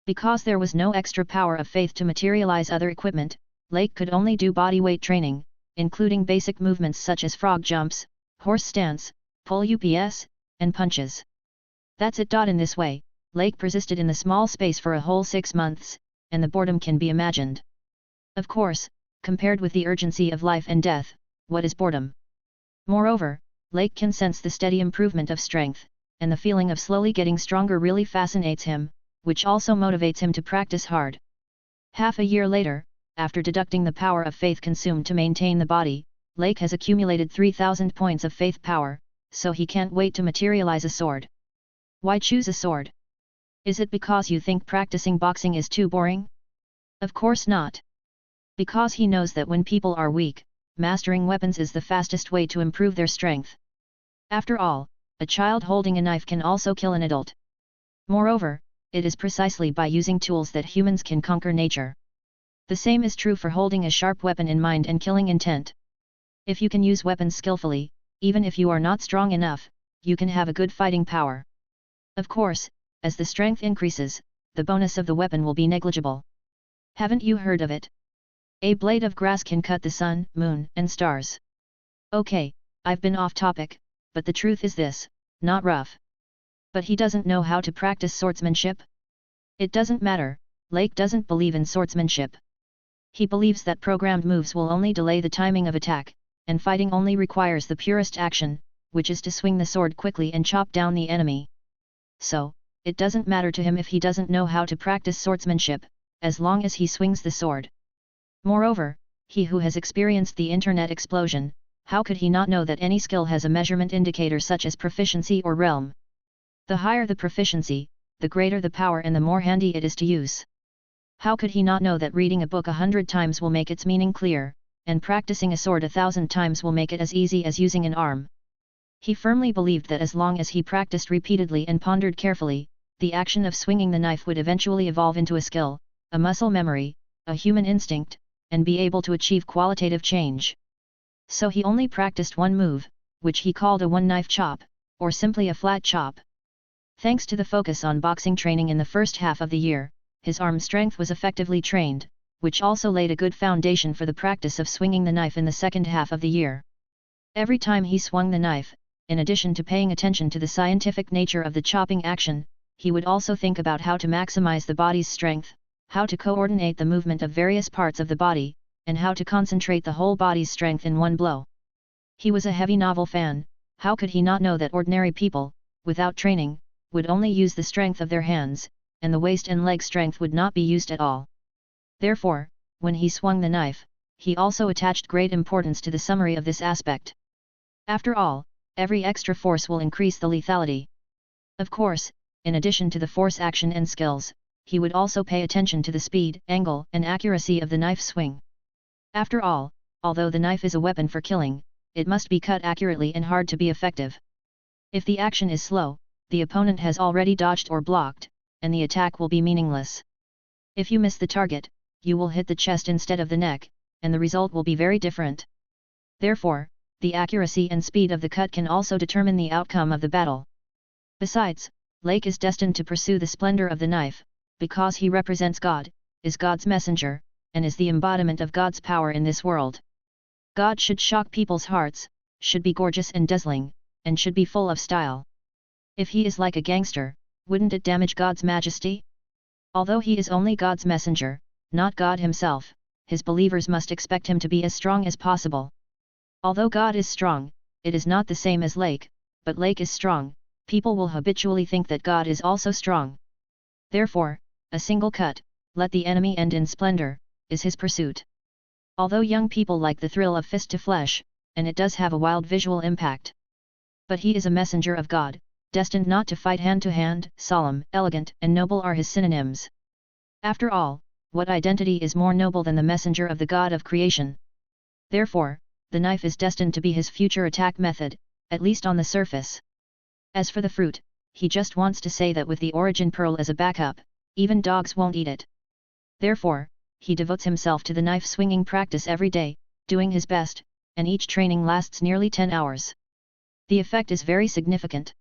Because there was no extra power of faith to materialize other equipment, Lake could only do bodyweight training, including basic movements such as frog jumps, horse stance, pull ups, and punches. That's it. In this way, Lake persisted in the small space for a whole 6 months, and the boredom can be imagined. Of course, compared with the urgency of life and death, what is boredom? Moreover, Lake can sense the steady improvement of strength, and the feeling of slowly getting stronger really fascinates him, which also motivates him to practice hard. Half a year later, after deducting the power of faith consumed to maintain the body, Lake has accumulated 3,000 points of faith power, so he can't wait to materialize a sword. Why choose a sword? Is it because you think practicing boxing is too boring? Of course not. Because he knows that when people are weak, mastering weapons is the fastest way to improve their strength. After all, a child holding a knife can also kill an adult. Moreover, it is precisely by using tools that humans can conquer nature. The same is true for holding a sharp weapon in mind and killing intent. If you can use weapons skillfully, even if you are not strong enough, you can have a good fighting power. Of course, as the strength increases, the bonus of the weapon will be negligible. Haven't you heard of it? A blade of grass can cut the sun, moon, and stars. Okay, I've been off topic, but the truth is this, not rough. But he doesn't know how to practice swordsmanship? It doesn't matter, Lake doesn't believe in swordsmanship. He believes that programmed moves will only delay the timing of attack, and fighting only requires the purest action, which is to swing the sword quickly and chop down the enemy. So, it doesn't matter to him if he doesn't know how to practice swordsmanship, as long as he swings the sword. Moreover, he who has experienced the internet explosion, how could he not know that any skill has a measurement indicator such as proficiency or realm? The higher the proficiency, the greater the power and the more handy it is to use. How could he not know that reading a book 100 times will make its meaning clear, and practicing a sword 1,000 times will make it as easy as using an arm? He firmly believed that as long as he practiced repeatedly and pondered carefully, the action of swinging the knife would eventually evolve into a skill, a muscle memory, a human instinct, and be able to achieve qualitative change. So he only practiced one move, which he called a one-knife chop, or simply a flat chop. Thanks to the focus on boxing training in the first half of the year, his arm strength was effectively trained, which also laid a good foundation for the practice of swinging the knife in the second half of the year. Every time he swung the knife, in addition to paying attention to the scientific nature of the chopping action, he would also think about how to maximize the body's strength, how to coordinate the movement of various parts of the body, and how to concentrate the whole body's strength in one blow. He was a heavy novel fan. How could he not know that ordinary people, without training, would only use the strength of their hands, and the waist and leg strength would not be used at all? Therefore, when he swung the knife, he also attached great importance to the summary of this aspect. After all, every extra force will increase the lethality. Of course, in addition to the force action and skills, he would also pay attention to the speed, angle, and accuracy of the knife swing. After all, although the knife is a weapon for killing, it must be cut accurately and hard to be effective. If the action is slow, the opponent has already dodged or blocked, and the attack will be meaningless. If you miss the target, you will hit the chest instead of the neck, and the result will be very different. Therefore, the accuracy and speed of the cut can also determine the outcome of the battle. Besides, Lake is destined to pursue the splendor of the knife, because he represents God, is God's messenger, and is the embodiment of God's power in this world. God should shock people's hearts, should be gorgeous and dazzling, and should be full of style. If he is like a gangster, wouldn't it damage God's majesty? Although he is only God's messenger, not God himself, his believers must expect him to be as strong as possible. Although God is strong, it is not the same as Lake, but Lake is strong, people will habitually think that God is also strong. Therefore, a single cut, let the enemy end in splendor, is his pursuit. Although young people like the thrill of fist to flesh, and it does have a wild visual impact. But he is a messenger of God, destined not to fight hand to hand. Solemn, elegant, and noble are his synonyms. After all, what identity is more noble than the messenger of the God of creation? Therefore, the knife is destined to be his future attack method, at least on the surface. As for the fruit, he just wants to say that with the origin pearl as a backup, even dogs won't eat it. Therefore, he devotes himself to the knife swinging practice every day, doing his best, and each training lasts nearly 10 hours. The effect is very significant.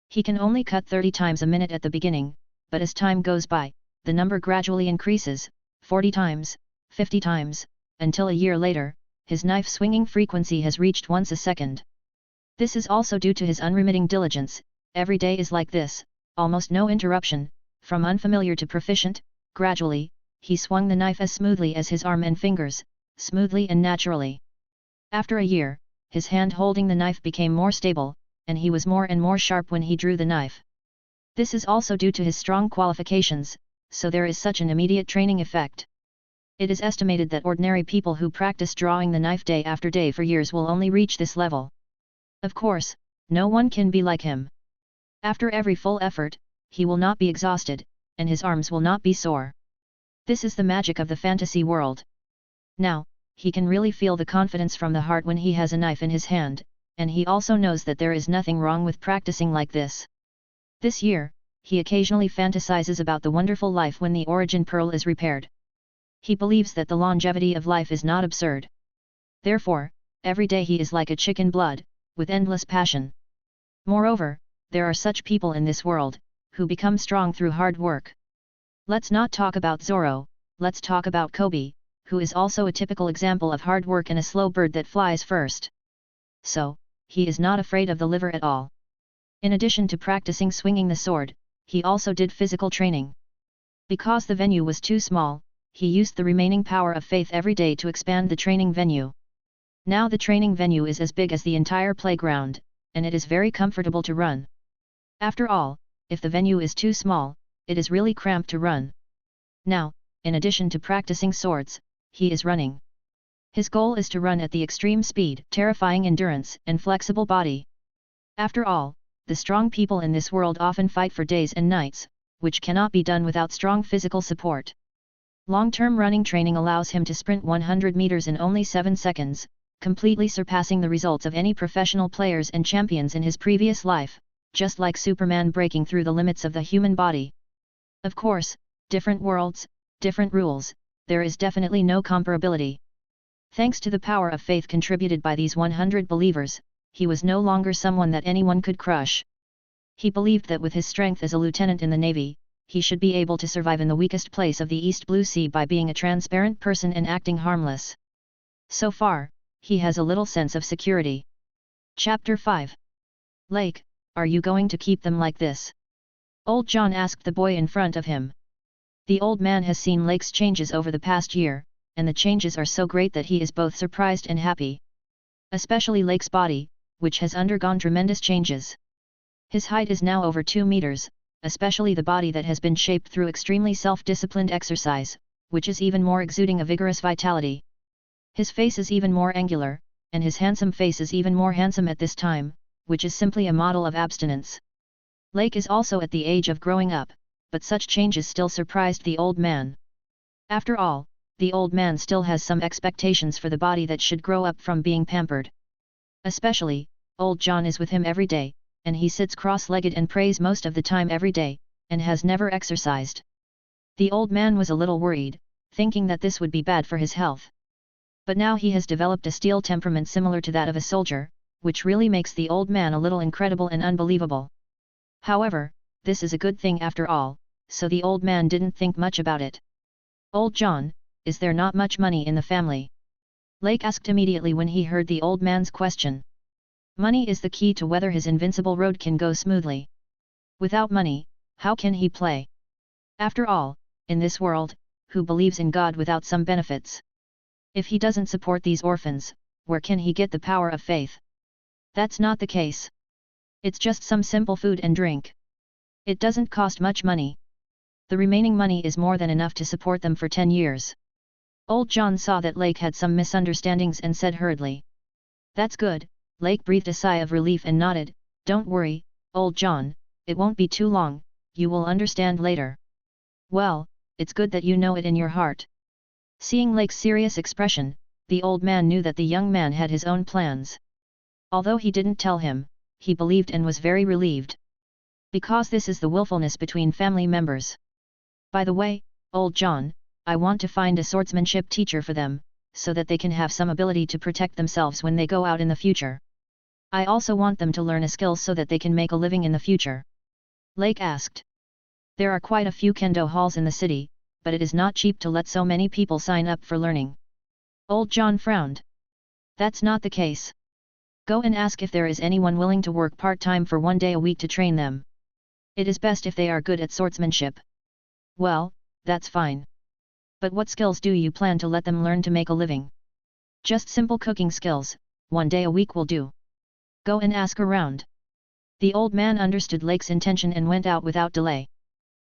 He can only cut 30 times a minute at the beginning, but as time goes by, the number gradually increases, 40 times, 50 times, until a year later, his knife swinging frequency has reached once a second. This is also due to his unremitting diligence. Every day is like this, almost no interruption, from unfamiliar to proficient. Gradually, he swung the knife as smoothly as his arm and fingers, smoothly and naturally. After a year, his hand holding the knife became more stable, and he was more and more sharp when he drew the knife. This is also due to his strong qualifications, so there is such an immediate training effect. It is estimated that ordinary people who practice drawing the knife day after day for years will only reach this level. Of course, no one can be like him. After every full effort, he will not be exhausted, and his arms will not be sore. This is the magic of the fantasy world. Now, he can really feel the confidence from the heart when he has a knife in his hand, and he also knows that there is nothing wrong with practicing like this. This year, he occasionally fantasizes about the wonderful life when the origin pearl is repaired. He believes that the longevity of life is not absurd. Therefore, every day he is like a chicken blood, with endless passion. Moreover, there are such people in this world, who become strong through hard work. Let's not talk about Zorro, let's talk about Kobe, who is also a typical example of hard work and a slow bird that flies first. So, he is not afraid of the liver at all. In addition to practicing swinging the sword, he also did physical training. Because the venue was too small, he used the remaining power of faith every day to expand the training venue. Now the training venue is as big as the entire playground, and it is very comfortable to run. After all, if the venue is too small, it is really cramped to run. Now, in addition to practicing swords, he is running. His goal is to run at the extreme speed, terrifying endurance, and flexible body. After all, the strong people in this world often fight for days and nights, which cannot be done without strong physical support. Long-term running training allows him to sprint 100 meters in only 7 seconds, completely surpassing the results of any professional players and champions in his previous life, just like Superman breaking through the limits of the human body. Of course, different worlds, different rules, there is definitely no comparability. Thanks to the power of faith contributed by these 100 believers, he was no longer someone that anyone could crush. He believed that with his strength as a lieutenant in the Navy, he should be able to survive in the weakest place of the East Blue Sea by being a transparent person and acting harmless. So far, he has a little sense of security. Chapter 5. Lake, are you going to keep them like this? Old John asked the boy in front of him. The old man has seen Lake's changes over the past year, and the changes are so great that he is both surprised and happy. Especially Lake's body, which has undergone tremendous changes. His height is now over 2 meters, especially the body that has been shaped through extremely self-disciplined exercise, which is even more exuding a vigorous vitality. His face is even more angular, and his handsome face is even more handsome at this time, which is simply a model of abstinence. Lake is also at the age of growing up, but such changes still surprised the old man. After all, the old man still has some expectations for the body that should grow up from being pampered. Especially, old John is with him every day, and he sits cross-legged and prays most of the time every day, and has never exercised. The old man was a little worried, thinking that this would be bad for his health. But now he has developed a steel temperament similar to that of a soldier, which really makes the old man a little incredible and unbelievable. However, this is a good thing after all, so the old man didn't think much about it. Old John, is there not much money in the family? Lake asked immediately when he heard the old man's question. Money is the key to whether his invincible road can go smoothly. Without money, how can he play? After all, in this world, who believes in God without some benefits? If he doesn't support these orphans, where can he get the power of faith? That's not the case. It's just some simple food and drink. It doesn't cost much money. The remaining money is more than enough to support them for 10 years. Old John saw that Lake had some misunderstandings and said hurriedly. That's good. Lake breathed a sigh of relief and nodded. Don't worry, old John, it won't be too long, you will understand later. Well, it's good that you know it in your heart. Seeing Lake's serious expression, the old man knew that the young man had his own plans. Although he didn't tell him, he believed and was very relieved. Because this is the willfulness between family members. By the way, old John, I want to find a swordsmanship teacher for them, so that they can have some ability to protect themselves when they go out in the future. I also want them to learn a skill so that they can make a living in the future. Lake asked. There are quite a few kendo halls in the city, but it is not cheap to let so many people sign up for learning. Old John frowned. That's not the case. Go and ask if there is anyone willing to work part-time for 1 day a week to train them. It is best if they are good at swordsmanship. Well, that's fine. But what skills do you plan to let them learn to make a living? Just simple cooking skills, 1 day a week will do. Go and ask around. The old man understood Lake's intention and went out without delay.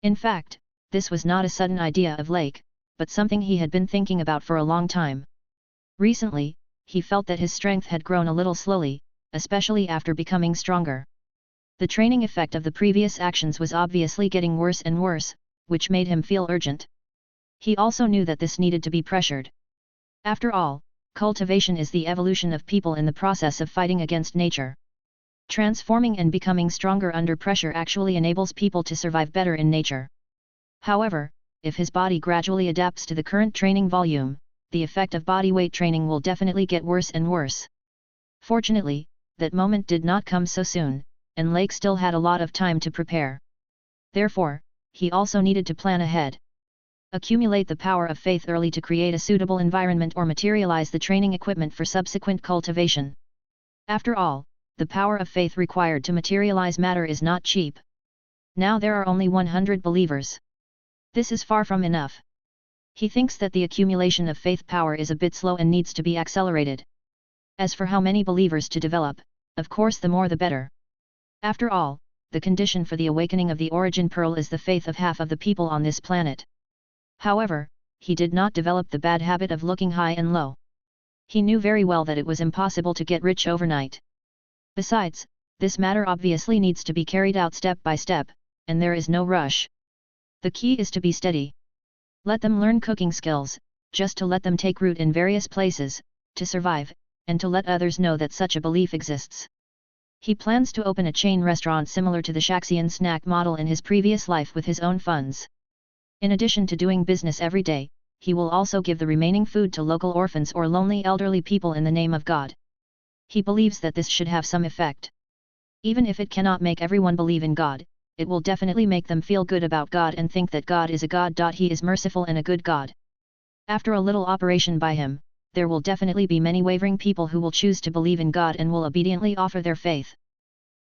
In fact, this was not a sudden idea of Lake, but something he had been thinking about for a long time. Recently, he felt that his strength had grown a little slowly, especially after becoming stronger. The training effect of the previous actions was obviously getting worse and worse, which made him feel urgent. He also knew that this needed to be pressured. After all, cultivation is the evolution of people in the process of fighting against nature. Transforming and becoming stronger under pressure actually enables people to survive better in nature. However, if his body gradually adapts to the current training volume, the effect of body weight training will definitely get worse and worse. Fortunately, that moment did not come so soon, and Lake still had a lot of time to prepare. Therefore, he also needed to plan ahead. Accumulate the power of faith early to create a suitable environment or materialize the training equipment for subsequent cultivation. After all, the power of faith required to materialize matter is not cheap. Now there are only 100 believers. This is far from enough. He thinks that the accumulation of faith power is a bit slow and needs to be accelerated. As for how many believers to develop, of course the more the better. After all, the condition for the awakening of the origin pearl is the faith of half of the people on this planet. However, he did not develop the bad habit of looking high and low. He knew very well that it was impossible to get rich overnight. Besides, this matter obviously needs to be carried out step by step, and there is no rush. The key is to be steady. Let them learn cooking skills, just to let them take root in various places, to survive, and to let others know that such a belief exists. He plans to open a chain restaurant similar to the Shaxian snack model in his previous life with his own funds. In addition to doing business every day, he will also give the remaining food to local orphans or lonely elderly people in the name of God. He believes that this should have some effect. Even if it cannot make everyone believe in God, it will definitely make them feel good about God and think that God is a God. He is merciful and a good God. After a little operation by him, there will definitely be many wavering people who will choose to believe in God and will obediently offer their faith.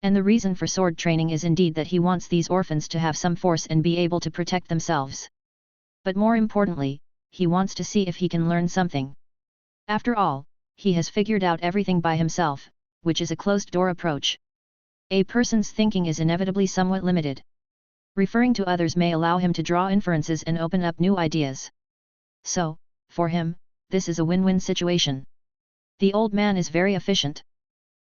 And the reason for sword training is indeed that he wants these orphans to have some force and be able to protect themselves. But more importantly, he wants to see if he can learn something. After all, he has figured out everything by himself, which is a closed-door approach. A person's thinking is inevitably somewhat limited. Referring to others may allow him to draw inferences and open up new ideas. So, for him, this is a win-win situation. The old man is very efficient.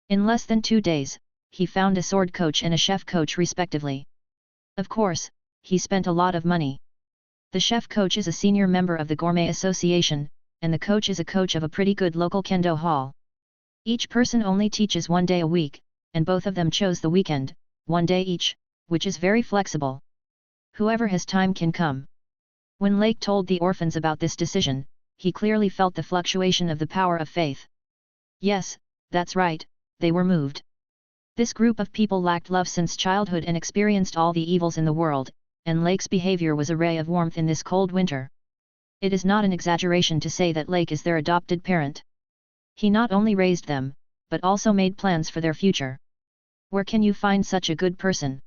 In less than 2 days, he found a sword coach and a chef coach respectively. Of course, he spent a lot of money. The chef coach is a senior member of the Gourmet Association, and the coach is a coach of a pretty good local kendo hall. Each person only teaches 1 day a week, and both of them chose the weekend, 1 day each, which is very flexible. Whoever has time can come. When Lake told the orphans about this decision, he clearly felt the fluctuation of the power of faith. Yes, that's right, they were moved. This group of people lacked love since childhood and experienced all the evils in the world, and Lake's behavior was a ray of warmth in this cold winter. It is not an exaggeration to say that Lake is their adopted parent. He not only raised them, but also made plans for their future. Where can you find such a good person?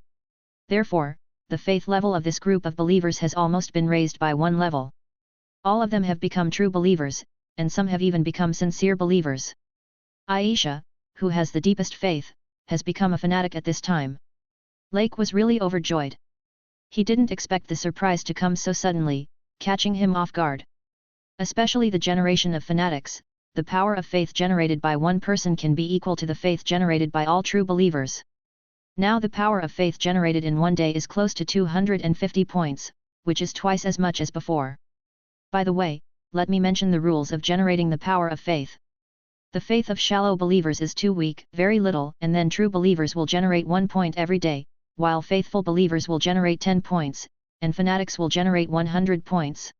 Therefore, the faith level of this group of believers has almost been raised by 1 level. All of them have become true believers, and some have even become sincere believers. Aisha, who has the deepest faith, has become a fanatic at this time. Lake was really overjoyed. He didn't expect the surprise to come so suddenly, catching him off guard. Especially the generation of fanatics, the power of faith generated by one person can be equal to the faith generated by all true believers. Now the power of faith generated in 1 day is close to 250 points, which is twice as much as before. By the way, let me mention the rules of generating the power of faith. The faith of shallow believers is too weak, very little, and then true believers will generate 1 point every day, while faithful believers will generate 10 points, and fanatics will generate 100 points.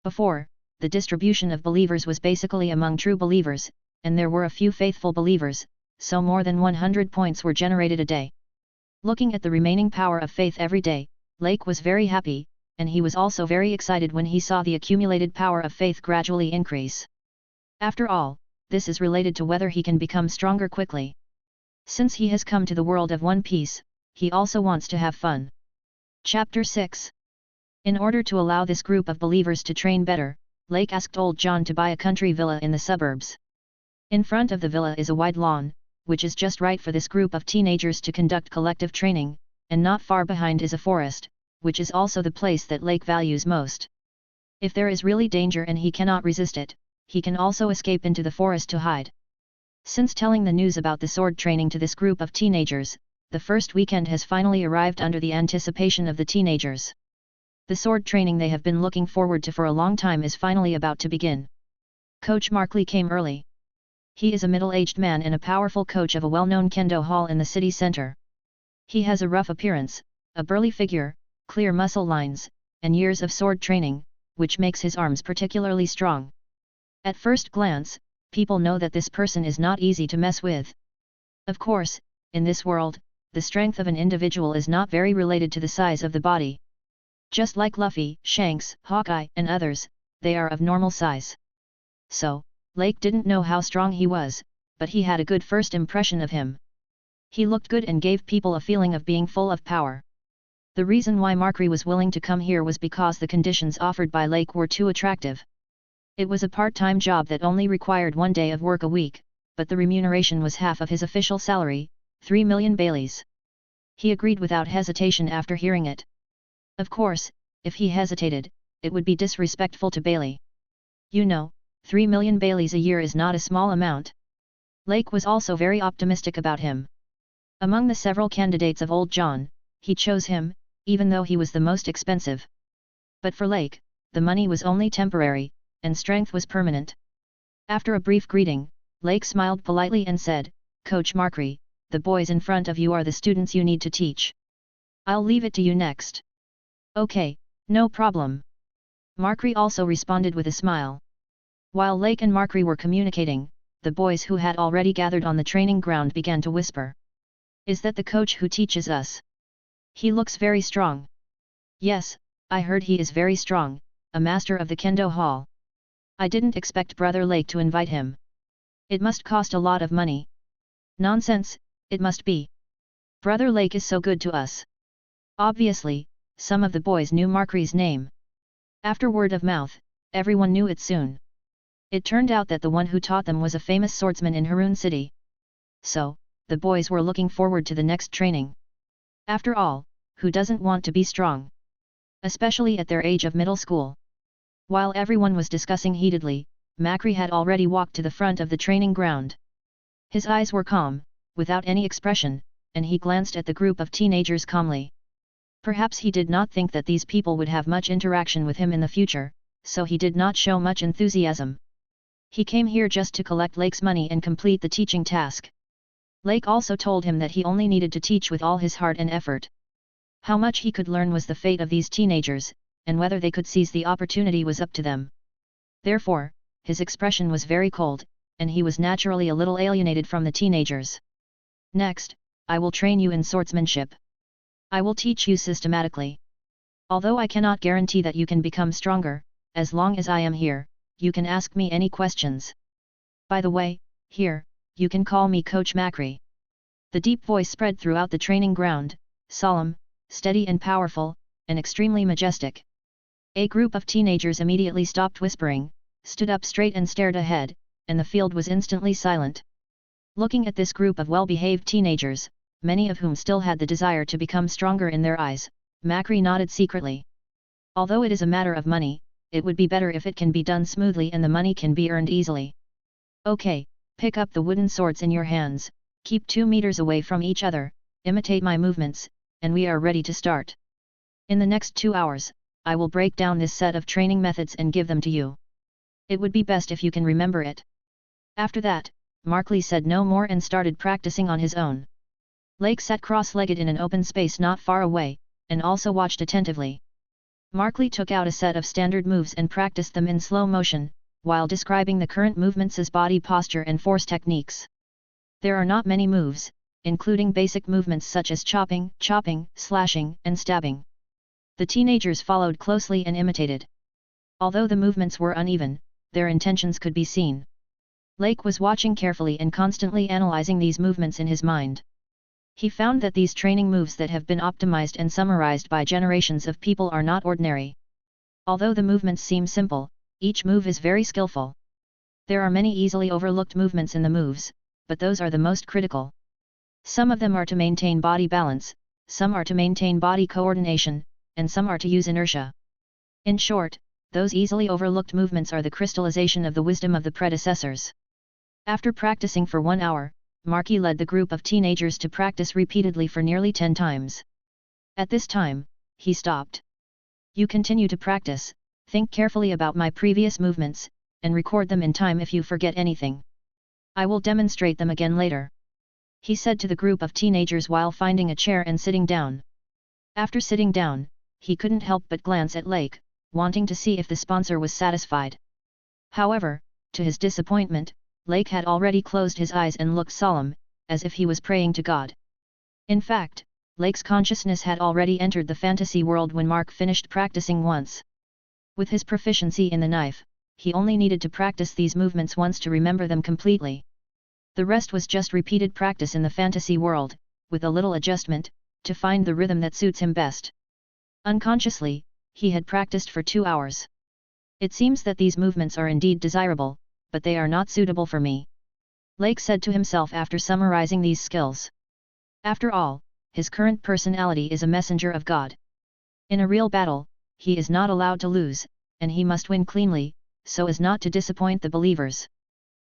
Before, the distribution of believers was basically among true believers, and there were a few faithful believers, so more than 100 points were generated a day. Looking at the remaining power of faith every day, Lake was very happy, and he was also very excited when he saw the accumulated power of faith gradually increase. After all, this is related to whether he can become stronger quickly. Since he has come to the world of One Piece, he also wants to have fun. Chapter 6. In order to allow this group of believers to train better, Lake asked Old John to buy a country villa in the suburbs. In front of the villa is a wide lawn, which is just right for this group of teenagers to conduct collective training, and not far behind is a forest, which is also the place that Lake values most. If there is really danger and he cannot resist it, he can also escape into the forest to hide. Since telling the news about the sword training to this group of teenagers, the first weekend has finally arrived under the anticipation of the teenagers. The sword training they have been looking forward to for a long time is finally about to begin. Coach Markley came early. He is a middle-aged man and a powerful coach of a well-known kendo hall in the city center. He has a rough appearance, a burly figure, clear muscle lines, and years of sword training, which makes his arms particularly strong. At first glance, people know that this person is not easy to mess with. Of course, in this world, the strength of an individual is not very related to the size of the body. Just like Luffy, Shanks, Hawkeye, and others, they are of normal size. So, Lake didn't know how strong he was, but he had a good first impression of him. He looked good and gave people a feeling of being full of power. The reason why Markley was willing to come here was because the conditions offered by Lake were too attractive. It was a part-time job that only required 1 day of work a week, but the remuneration was half of his official salary, 3 million Baileys. He agreed without hesitation after hearing it. Of course, if he hesitated, it would be disrespectful to Bailey. You know, 3 million Baileys a year is not a small amount. Lake was also very optimistic about him. Among the several candidates of Old John, he chose him, even though he was the most expensive. But for Lake, the money was only temporary, and strength was permanent. After a brief greeting, Lake smiled politely and said, "Coach Markley, the boys in front of you are the students you need to teach. I'll leave it to you next." "Okay, no problem." Markley also responded with a smile. While Lake and Markley were communicating, the boys who had already gathered on the training ground began to whisper. "Is that the coach who teaches us? He looks very strong." "Yes, I heard he is very strong, a master of the kendo hall. I didn't expect Brother Lake to invite him. It must cost a lot of money." "Nonsense, it must be. Brother Lake is so good to us." Obviously, some of the boys knew Markley's name. After word of mouth, everyone knew it soon. It turned out that the one who taught them was a famous swordsman in Haroon City. So, the boys were looking forward to the next training. After all, who doesn't want to be strong? Especially at their age of middle school. While everyone was discussing heatedly, Markley had already walked to the front of the training ground. His eyes were calm, without any expression, and he glanced at the group of teenagers calmly. Perhaps he did not think that these people would have much interaction with him in the future, so he did not show much enthusiasm. He came here just to collect Lake's money and complete the teaching task. Lake also told him that he only needed to teach with all his heart and effort. How much he could learn was the fate of these teenagers, and whether they could seize the opportunity was up to them. Therefore, his expression was very cold, and he was naturally a little alienated from the teenagers. "Next, I will train you in swordsmanship. I will teach you systematically. Although I cannot guarantee that you can become stronger, as long as I am here, you can ask me any questions. By the way, here, you can call me Coach Markley." The deep voice spread throughout the training ground, solemn, steady and powerful, and extremely majestic. A group of teenagers immediately stopped whispering, stood up straight and stared ahead, and the field was instantly silent. Looking at this group of well-behaved teenagers, many of whom still had the desire to become stronger in their eyes, Markley nodded secretly. Although it is a matter of money, it would be better if it can be done smoothly and the money can be earned easily. "Okay, pick up the wooden swords in your hands, keep 2 meters away from each other, imitate my movements, and we are ready to start. In the next 2 hours, I will break down this set of training methods and give them to you. It would be best if you can remember it." After that, Markley said no more and started practicing on his own. Lake sat cross-legged in an open space not far away, and also watched attentively. Markley took out a set of standard moves and practiced them in slow motion, while describing the current movements as body posture and force techniques. There are not many moves, including basic movements such as chopping, slashing, and stabbing. The teenagers followed closely and imitated. Although the movements were uneven, their intentions could be seen. Lake was watching carefully and constantly analyzing these movements in his mind. He found that these training moves that have been optimized and summarized by generations of people are not ordinary. Although the movements seem simple, each move is very skillful. There are many easily overlooked movements in the moves, but those are the most critical. Some of them are to maintain body balance, some are to maintain body coordination, and some are to use inertia. In short, those easily overlooked movements are the crystallization of the wisdom of the predecessors. After practicing for 1 hour, Marky led the group of teenagers to practice repeatedly for nearly 10 times. At this time, he stopped. You continue to practice, think carefully about my previous movements, and record them in time if you forget anything. I will demonstrate them again later. He said to the group of teenagers while finding a chair and sitting down. After sitting down, he couldn't help but glance at Lake, wanting to see if the sponsor was satisfied. However, to his disappointment, Lake had already closed his eyes and looked solemn, as if he was praying to God. In fact, Lake's consciousness had already entered the fantasy world when Mark finished practicing once. With his proficiency in the knife, he only needed to practice these movements once to remember them completely. The rest was just repeated practice in the fantasy world, with a little adjustment, to find the rhythm that suits him best. Unconsciously, he had practiced for 2 hours. It seems that these movements are indeed desirable, but they are not suitable for me. Lake said to himself after summarizing these skills. After all, his current personality is a messenger of God. In a real battle, he is not allowed to lose, and he must win cleanly, so as not to disappoint the believers.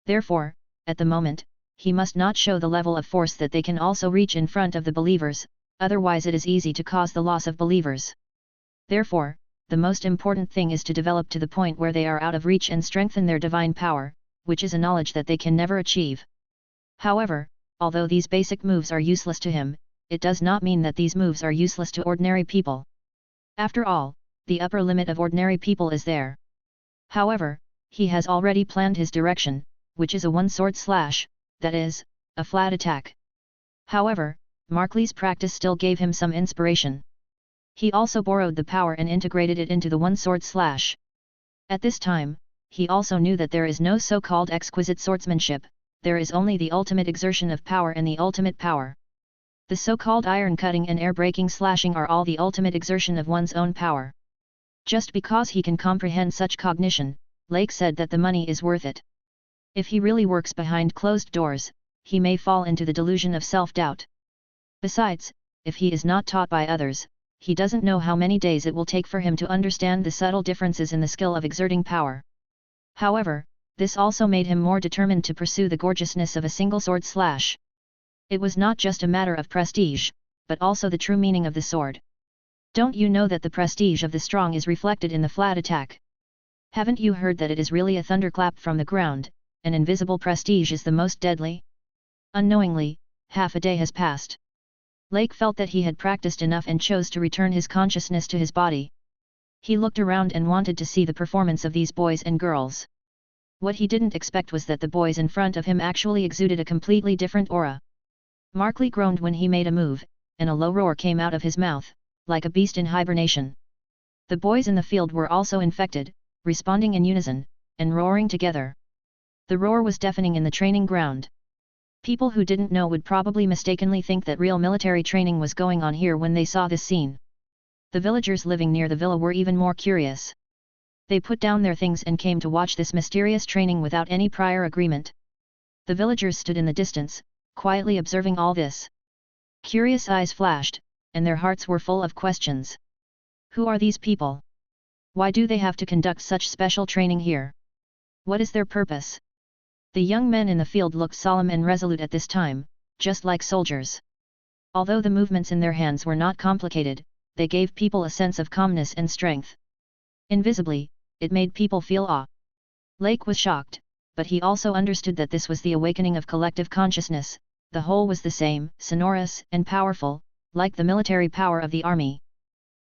Therefore, at the moment, he must not show the level of force that they can also reach in front of the believers, otherwise it is easy to cause the loss of believers. Therefore, the most important thing is to develop to the point where they are out of reach and strengthen their divine power, which is a knowledge that they can never achieve. However, although these basic moves are useless to him, it does not mean that these moves are useless to ordinary people. After all, the upper limit of ordinary people is there. However, he has already planned his direction, which is a one-sword slash, that is, a flat attack. However, Markley's practice still gave him some inspiration. He also borrowed the power and integrated it into the one-sword slash. At this time, he also knew that there is no so-called exquisite swordsmanship, there is only the ultimate exertion of power and the ultimate power. The so-called iron-cutting and air-breaking slashing are all the ultimate exertion of one's own power. Just because he can comprehend such cognition, Lake said that the money is worth it. If he really works behind closed doors, he may fall into the delusion of self-doubt. Besides, if he is not taught by others, he doesn't know how many days it will take for him to understand the subtle differences in the skill of exerting power. However, this also made him more determined to pursue the gorgeousness of a single sword slash. It was not just a matter of prestige, but also the true meaning of the sword. Don't you know that the prestige of the strong is reflected in the flat attack? Haven't you heard that it is really a thunderclap from the ground, and invisible prestige is the most deadly? Unknowingly, half a day has passed. Lake felt that he had practiced enough and chose to return his consciousness to his body. He looked around and wanted to see the performance of these boys and girls. What he didn't expect was that the boys in front of him actually exuded a completely different aura. Markley groaned when he made a move, and a low roar came out of his mouth, like a beast in hibernation. The boys in the field were also infected, responding in unison, and roaring together. The roar was deafening in the training ground. People who didn't know would probably mistakenly think that real military training was going on here when they saw this scene. The villagers living near the villa were even more curious. They put down their things and came to watch this mysterious training without any prior agreement. The villagers stood in the distance, quietly observing all this. Curious eyes flashed, and their hearts were full of questions. Who are these people? Why do they have to conduct such special training here? What is their purpose? The young men in the field looked solemn and resolute at this time, just like soldiers. Although the movements in their hands were not complicated, they gave people a sense of calmness and strength. Invisibly, it made people feel awe. Lake was shocked, but he also understood that this was the awakening of collective consciousness. The whole was the same, sonorous and powerful, like the military power of the army.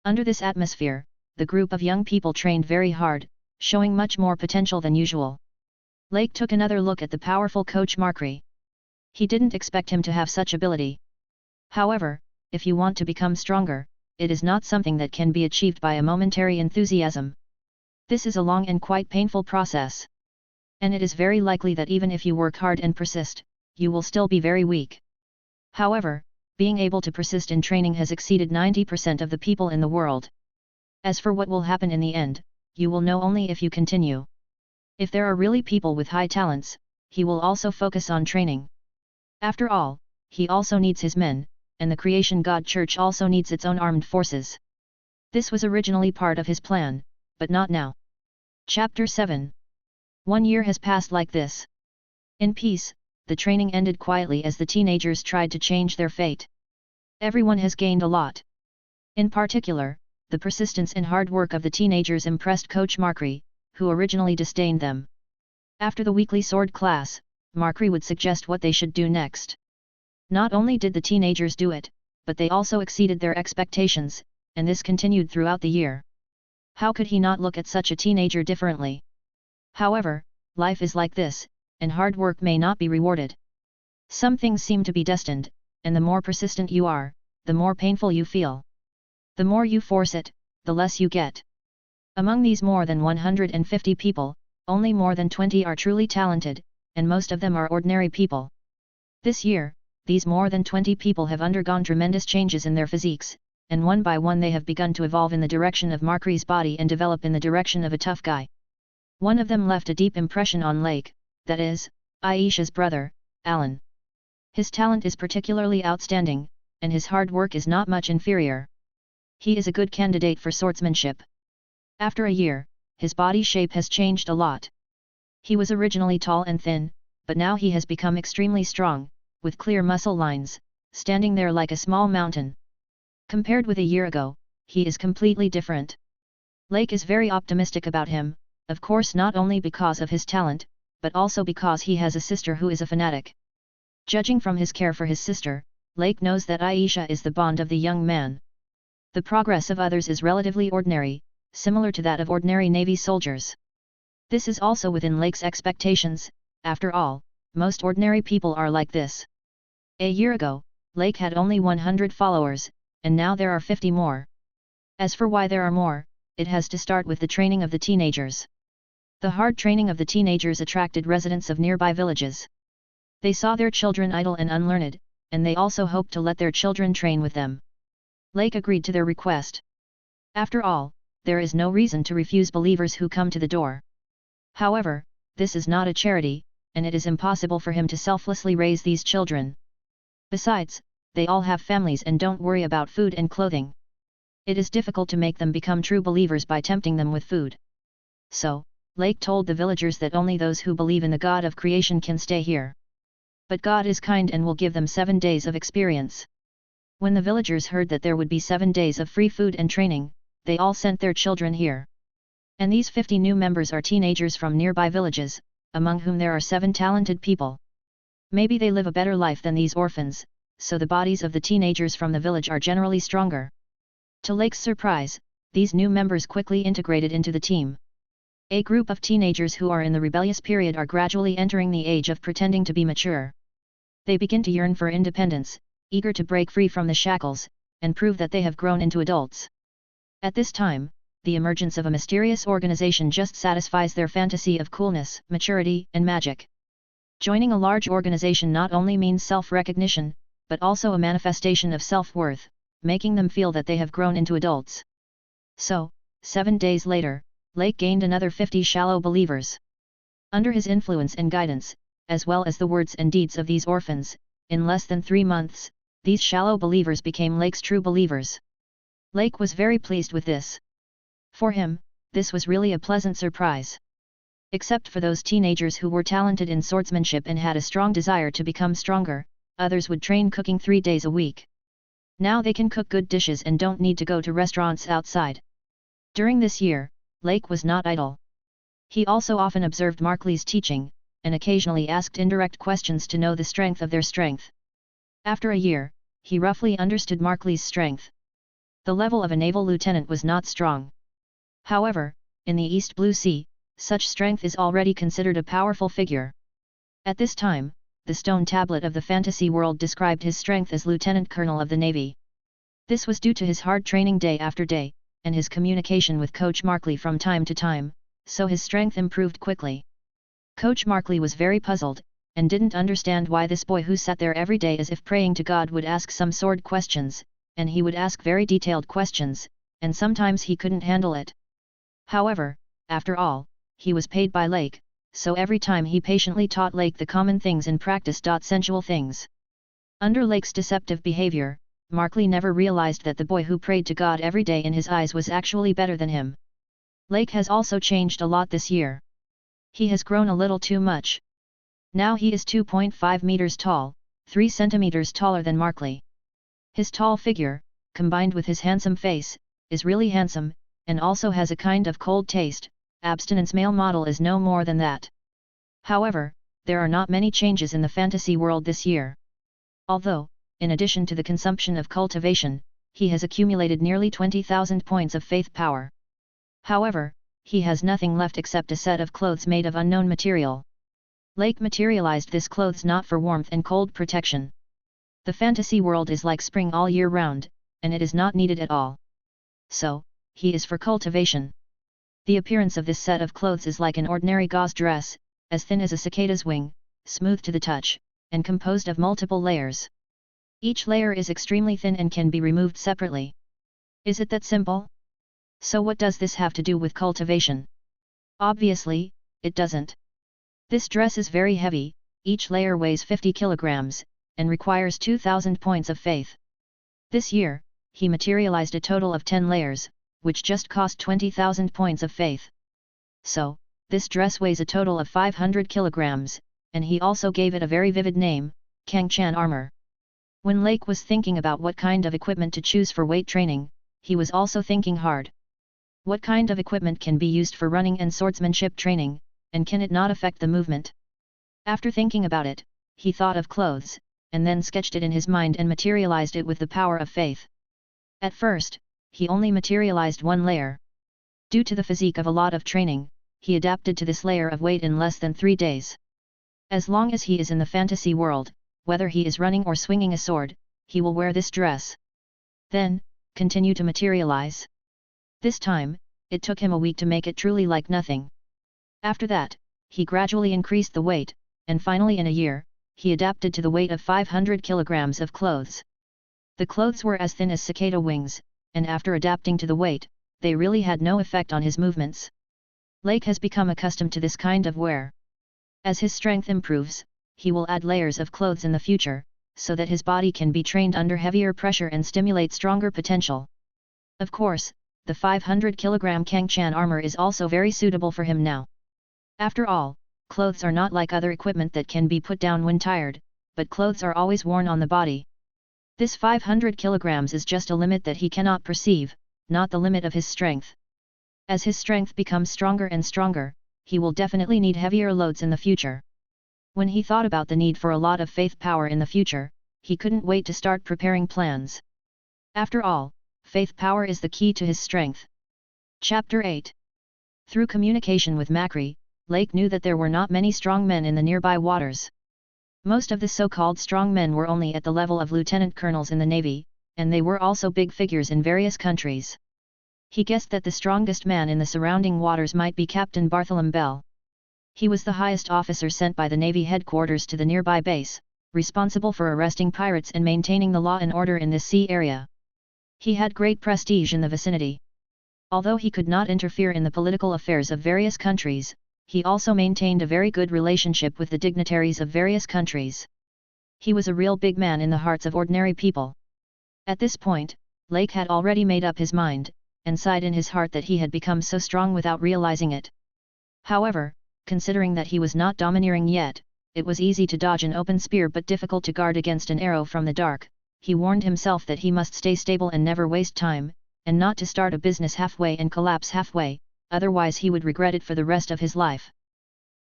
Under this atmosphere, the group of young people trained very hard, showing much more potential than usual. Lake took another look at the powerful coach Markley. He didn't expect him to have such ability. However, if you want to become stronger, it is not something that can be achieved by a momentary enthusiasm. This is a long and quite painful process. And it is very likely that even if you work hard and persist, you will still be very weak. However, being able to persist in training has exceeded 90% of the people in the world. As for what will happen in the end, you will know only if you continue. If there are really people with high talents, he will also focus on training. After all, he also needs his men, and the Creation God Church also needs its own armed forces. This was originally part of his plan, but not now. Chapter 7. 1 year has passed like this. In peace, the training ended quietly as the teenagers tried to change their fate. Everyone has gained a lot. In particular, the persistence and hard work of the teenagers impressed Coach Markry, who originally disdained them. After the weekly sword class, Markry would suggest what they should do next. Not only did the teenagers do it, but they also exceeded their expectations, and this continued throughout the year. How could he not look at such a teenager differently? However, life is like this, and hard work may not be rewarded. Some things seem to be destined, and the more persistent you are, the more painful you feel. The more you force it, the less you get. Among these more than 150 people, only more than 20 are truly talented, and most of them are ordinary people. This year, these more than 20 people have undergone tremendous changes in their physiques, and one by one they have begun to evolve in the direction of Markry's body and develop in the direction of a tough guy. One of them left a deep impression on Lake, that is, Aisha's brother, Alan. His talent is particularly outstanding, and his hard work is not much inferior. He is a good candidate for swordsmanship. After a year, his body shape has changed a lot. He was originally tall and thin, but now he has become extremely strong, with clear muscle lines, standing there like a small mountain. Compared with a year ago, he is completely different. Lake is very optimistic about him, of course not only because of his talent, but also because he has a sister who is a fanatic. Judging from his care for his sister, Lake knows that Aisha is the bond of the young man. The progress of others is relatively ordinary, similar to that of ordinary Navy soldiers. This is also within Lake's expectations, after all, most ordinary people are like this. A year ago, Lake had only 100 followers, and now there are 50 more. As for why there are more, it has to start with the training of the teenagers. The hard training of the teenagers attracted residents of nearby villages. They saw their children idle and unlearned, and they also hoped to let their children train with them. Lake agreed to their request. After all, there is no reason to refuse believers who come to the door. However, this is not a charity, and it is impossible for him to selflessly raise these children. Besides, they all have families and don't worry about food and clothing. It is difficult to make them become true believers by tempting them with food. So, Lake told the villagers that only those who believe in the God of creation can stay here. But God is kind and will give them 7 days of experience. When the villagers heard that there would be 7 days of free food and training, they all sent their children here. And these 50 new members are teenagers from nearby villages, among whom there are 7 talented people. Maybe they live a better life than these orphans, so the bodies of the teenagers from the village are generally stronger. To Lake's surprise, these new members quickly integrated into the team. A group of teenagers who are in the rebellious period are gradually entering the age of pretending to be mature. They begin to yearn for independence, eager to break free from the shackles, and prove that they have grown into adults. At this time, the emergence of a mysterious organization just satisfies their fantasy of coolness, maturity, and magic. Joining a large organization not only means self-recognition, but also a manifestation of self-worth, making them feel that they have grown into adults. So, 7 days later, Lake gained another 50 shallow believers. Under his influence and guidance, as well as the words and deeds of these orphans, in less than 3 months, these shallow believers became Lake's true believers. Lake was very pleased with this. For him, this was really a pleasant surprise. Except for those teenagers who were talented in swordsmanship and had a strong desire to become stronger, others would train cooking 3 days a week. Now they can cook good dishes and don't need to go to restaurants outside. During this year, Lake was not idle. He also often observed Markly's teaching, and occasionally asked indirect questions to know the strength of their strength. After a year, he roughly understood Markly's strength. The level of a naval lieutenant was not strong. However, in the East Blue Sea, such strength is already considered a powerful figure. At this time, the stone tablet of the fantasy world described his strength as Lieutenant Colonel of the Navy. This was due to his hard training day after day, and his communication with Coach Markly from time to time, so his strength improved quickly. Coach Markley was very puzzled, and didn't understand why this boy who sat there every day as if praying to God would ask some sword questions, and he would ask very detailed questions, and sometimes he couldn't handle it. However, after all, he was paid by Lake, so every time he patiently taught Lake the common things and practiced sensual things. Under Lake's deceptive behavior, Markley never realized that the boy who prayed to God every day in his eyes was actually better than him. Lake has also changed a lot this year. He has grown a little too much. Now he is 2.5 meters tall, 3 centimeters taller than Markley. His tall figure, combined with his handsome face, is really handsome, and also has a kind of cold taste. Abstinence male model is no more than that. However, there are not many changes in the fantasy world this year. Although, in addition to the consumption of cultivation, he has accumulated nearly 20,000 points of faith power. However, he has nothing left except a set of clothes made of unknown material. Lake materialized this clothes not for warmth and cold protection. The fantasy world is like spring all year round, and it is not needed at all. So, he is for cultivation. The appearance of this set of clothes is like an ordinary gauze dress, as thin as a cicada's wing, smooth to the touch, and composed of multiple layers. Each layer is extremely thin and can be removed separately. Is it that simple? So what does this have to do with cultivation? Obviously, it doesn't. This dress is very heavy, each layer weighs 50 kilograms, and requires 2,000 points of faith. This year, he materialized a total of 10 layers, which just cost 20,000 points of faith. So, this dress weighs a total of 500 kilograms, and he also gave it a very vivid name, Kangchan armor. When Lake was thinking about what kind of equipment to choose for weight training, he was also thinking hard. What kind of equipment can be used for running and swordsmanship training, and can it not affect the movement? After thinking about it, he thought of clothes, and then sketched it in his mind and materialized it with the power of faith. At first, he only materialized one layer. Due to the physique of a lot of training, he adapted to this layer of weight in less than 3 days. As long as he is in the fantasy world, whether he is running or swinging a sword, he will wear this dress. Then, continue to materialize. This time, it took him a week to make it truly like nothing. After that, he gradually increased the weight, and finally in a year, he adapted to the weight of 500 kilograms of clothes. The clothes were as thin as cicada wings, and after adapting to the weight, they really had no effect on his movements. Lake has become accustomed to this kind of wear. As his strength improves, he will add layers of clothes in the future, so that his body can be trained under heavier pressure and stimulate stronger potential. Of course, the 500 kilogram Kangchan armor is also very suitable for him now. After all, clothes are not like other equipment that can be put down when tired, but clothes are always worn on the body. This 500 kilograms is just a limit that he cannot perceive, not the limit of his strength. As his strength becomes stronger and stronger, he will definitely need heavier loads in the future. When he thought about the need for a lot of faith power in the future, he couldn't wait to start preparing plans. After all, faith power is the key to his strength. Chapter 8. Through communication with Macri, Lake knew that there were not many strong men in the nearby waters. Most of the so-called strong men were only at the level of lieutenant colonels in the navy, and they were also big figures in various countries. He guessed that the strongest man in the surrounding waters might be Captain Bartholomew Bell. He was the highest officer sent by the Navy headquarters to the nearby base, responsible for arresting pirates and maintaining the law and order in this sea area. He had great prestige in the vicinity. Although he could not interfere in the political affairs of various countries, he also maintained a very good relationship with the dignitaries of various countries. He was a real big man in the hearts of ordinary people. At this point, Lake had already made up his mind, and sighed in his heart that he had become so strong without realizing it. However, considering that he was not domineering yet, it was easy to dodge an open spear but difficult to guard against an arrow from the dark. He warned himself that he must stay stable and never waste time, and not to start a business halfway and collapse halfway, otherwise he would regret it for the rest of his life.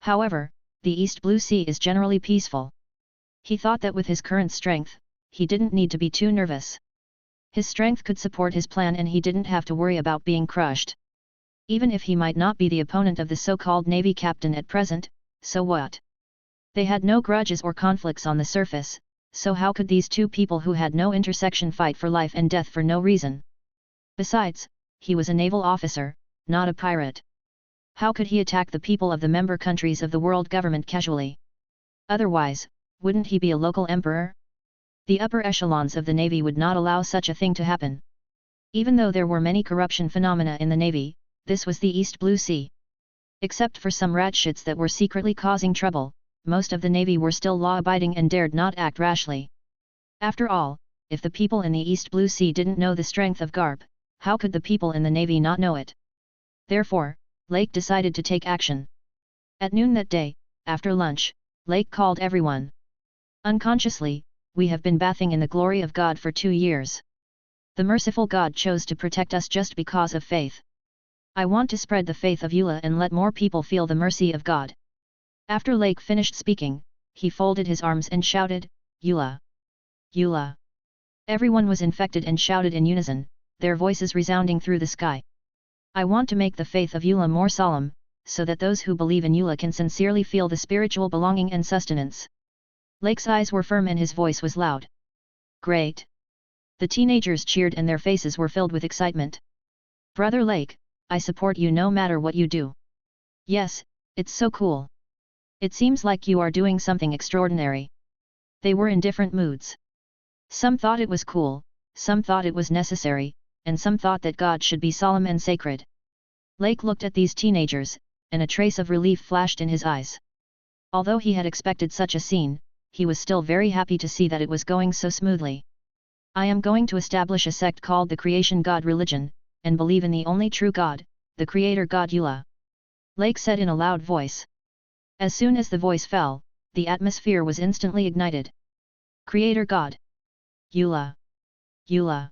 However, the East Blue Sea is generally peaceful. He thought that with his current strength, he didn't need to be too nervous. His strength could support his plan and he didn't have to worry about being crushed. Even if he might not be the opponent of the so-called Navy captain at present, so what? They had no grudges or conflicts on the surface, so how could these two people who had no intersection fight for life and death for no reason? Besides, he was a naval officer, not a pirate. How could he attack the people of the member countries of the world government casually? Otherwise, wouldn't he be a local emperor? The upper echelons of the navy would not allow such a thing to happen. Even though there were many corruption phenomena in the navy, this was the East Blue Sea. Except for some ratshits that were secretly causing trouble, most of the navy were still law-abiding and dared not act rashly. After all, if the people in the East Blue Sea didn't know the strength of Garp, how could the people in the navy not know it? Therefore, Lake decided to take action. At noon that day, after lunch, Lake called everyone. Unconsciously, we have been bathing in the glory of God for 2 years. The merciful God chose to protect us just because of faith. I want to spread the faith of Eula and let more people feel the mercy of God. After Lake finished speaking, he folded his arms and shouted, Eula! Eula! Everyone was infected and shouted in unison, their voices resounding through the sky. I want to make the faith of Eula more solemn, so that those who believe in Eula can sincerely feel the spiritual belonging and sustenance. Lake's eyes were firm and his voice was loud. Great! The teenagers cheered and their faces were filled with excitement. Brother Lake, I support you no matter what you do. Yes, it's so cool. It seems like you are doing something extraordinary. They were in different moods. Some thought it was cool, some thought it was necessary, and some thought that God should be solemn and sacred. Lake looked at these teenagers, and a trace of relief flashed in his eyes. Although he had expected such a scene, he was still very happy to see that it was going so smoothly. I am going to establish a sect called the Creation God Religion, and believe in the only true God, the Creator God Eula. Lake said in a loud voice. As soon as the voice fell, the atmosphere was instantly ignited. Creator God! Eula! Eula!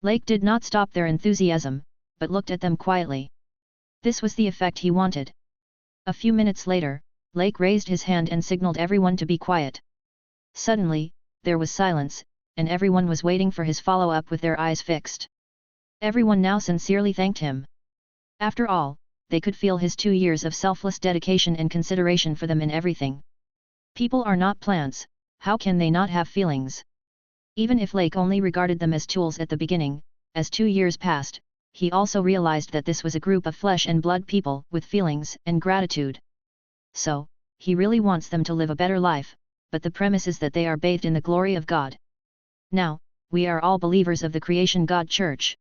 Lake did not stop their enthusiasm, but looked at them quietly. This was the effect he wanted. A few minutes later, Lake raised his hand and signaled everyone to be quiet. Suddenly, there was silence, and everyone was waiting for his follow-up with their eyes fixed. Everyone now sincerely thanked him. After all, they could feel his 2 years of selfless dedication and consideration for them in everything. People are not plants, how can they not have feelings? Even if Lake only regarded them as tools at the beginning, as 2 years passed, he also realized that this was a group of flesh and blood people with feelings and gratitude. So, he really wants them to live a better life, but the premise is that they are bathed in the glory of God. Now, we are all believers of the Creation God Church.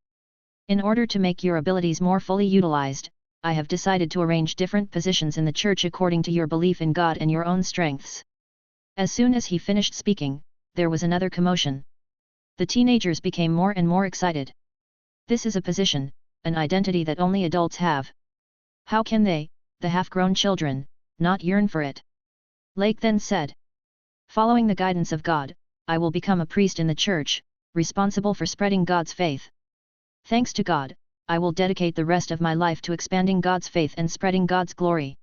In order to make your abilities more fully utilized, I have decided to arrange different positions in the church according to your belief in God and your own strengths. As soon as he finished speaking, there was another commotion. The teenagers became more and more excited. This is a position, an identity that only adults have. How can they, the half-grown children, not yearn for it? Lake then said. Following the guidance of God, I will become a priest in the church, responsible for spreading God's faith. Thanks to God, I will dedicate the rest of my life to expanding God's faith and spreading God's glory.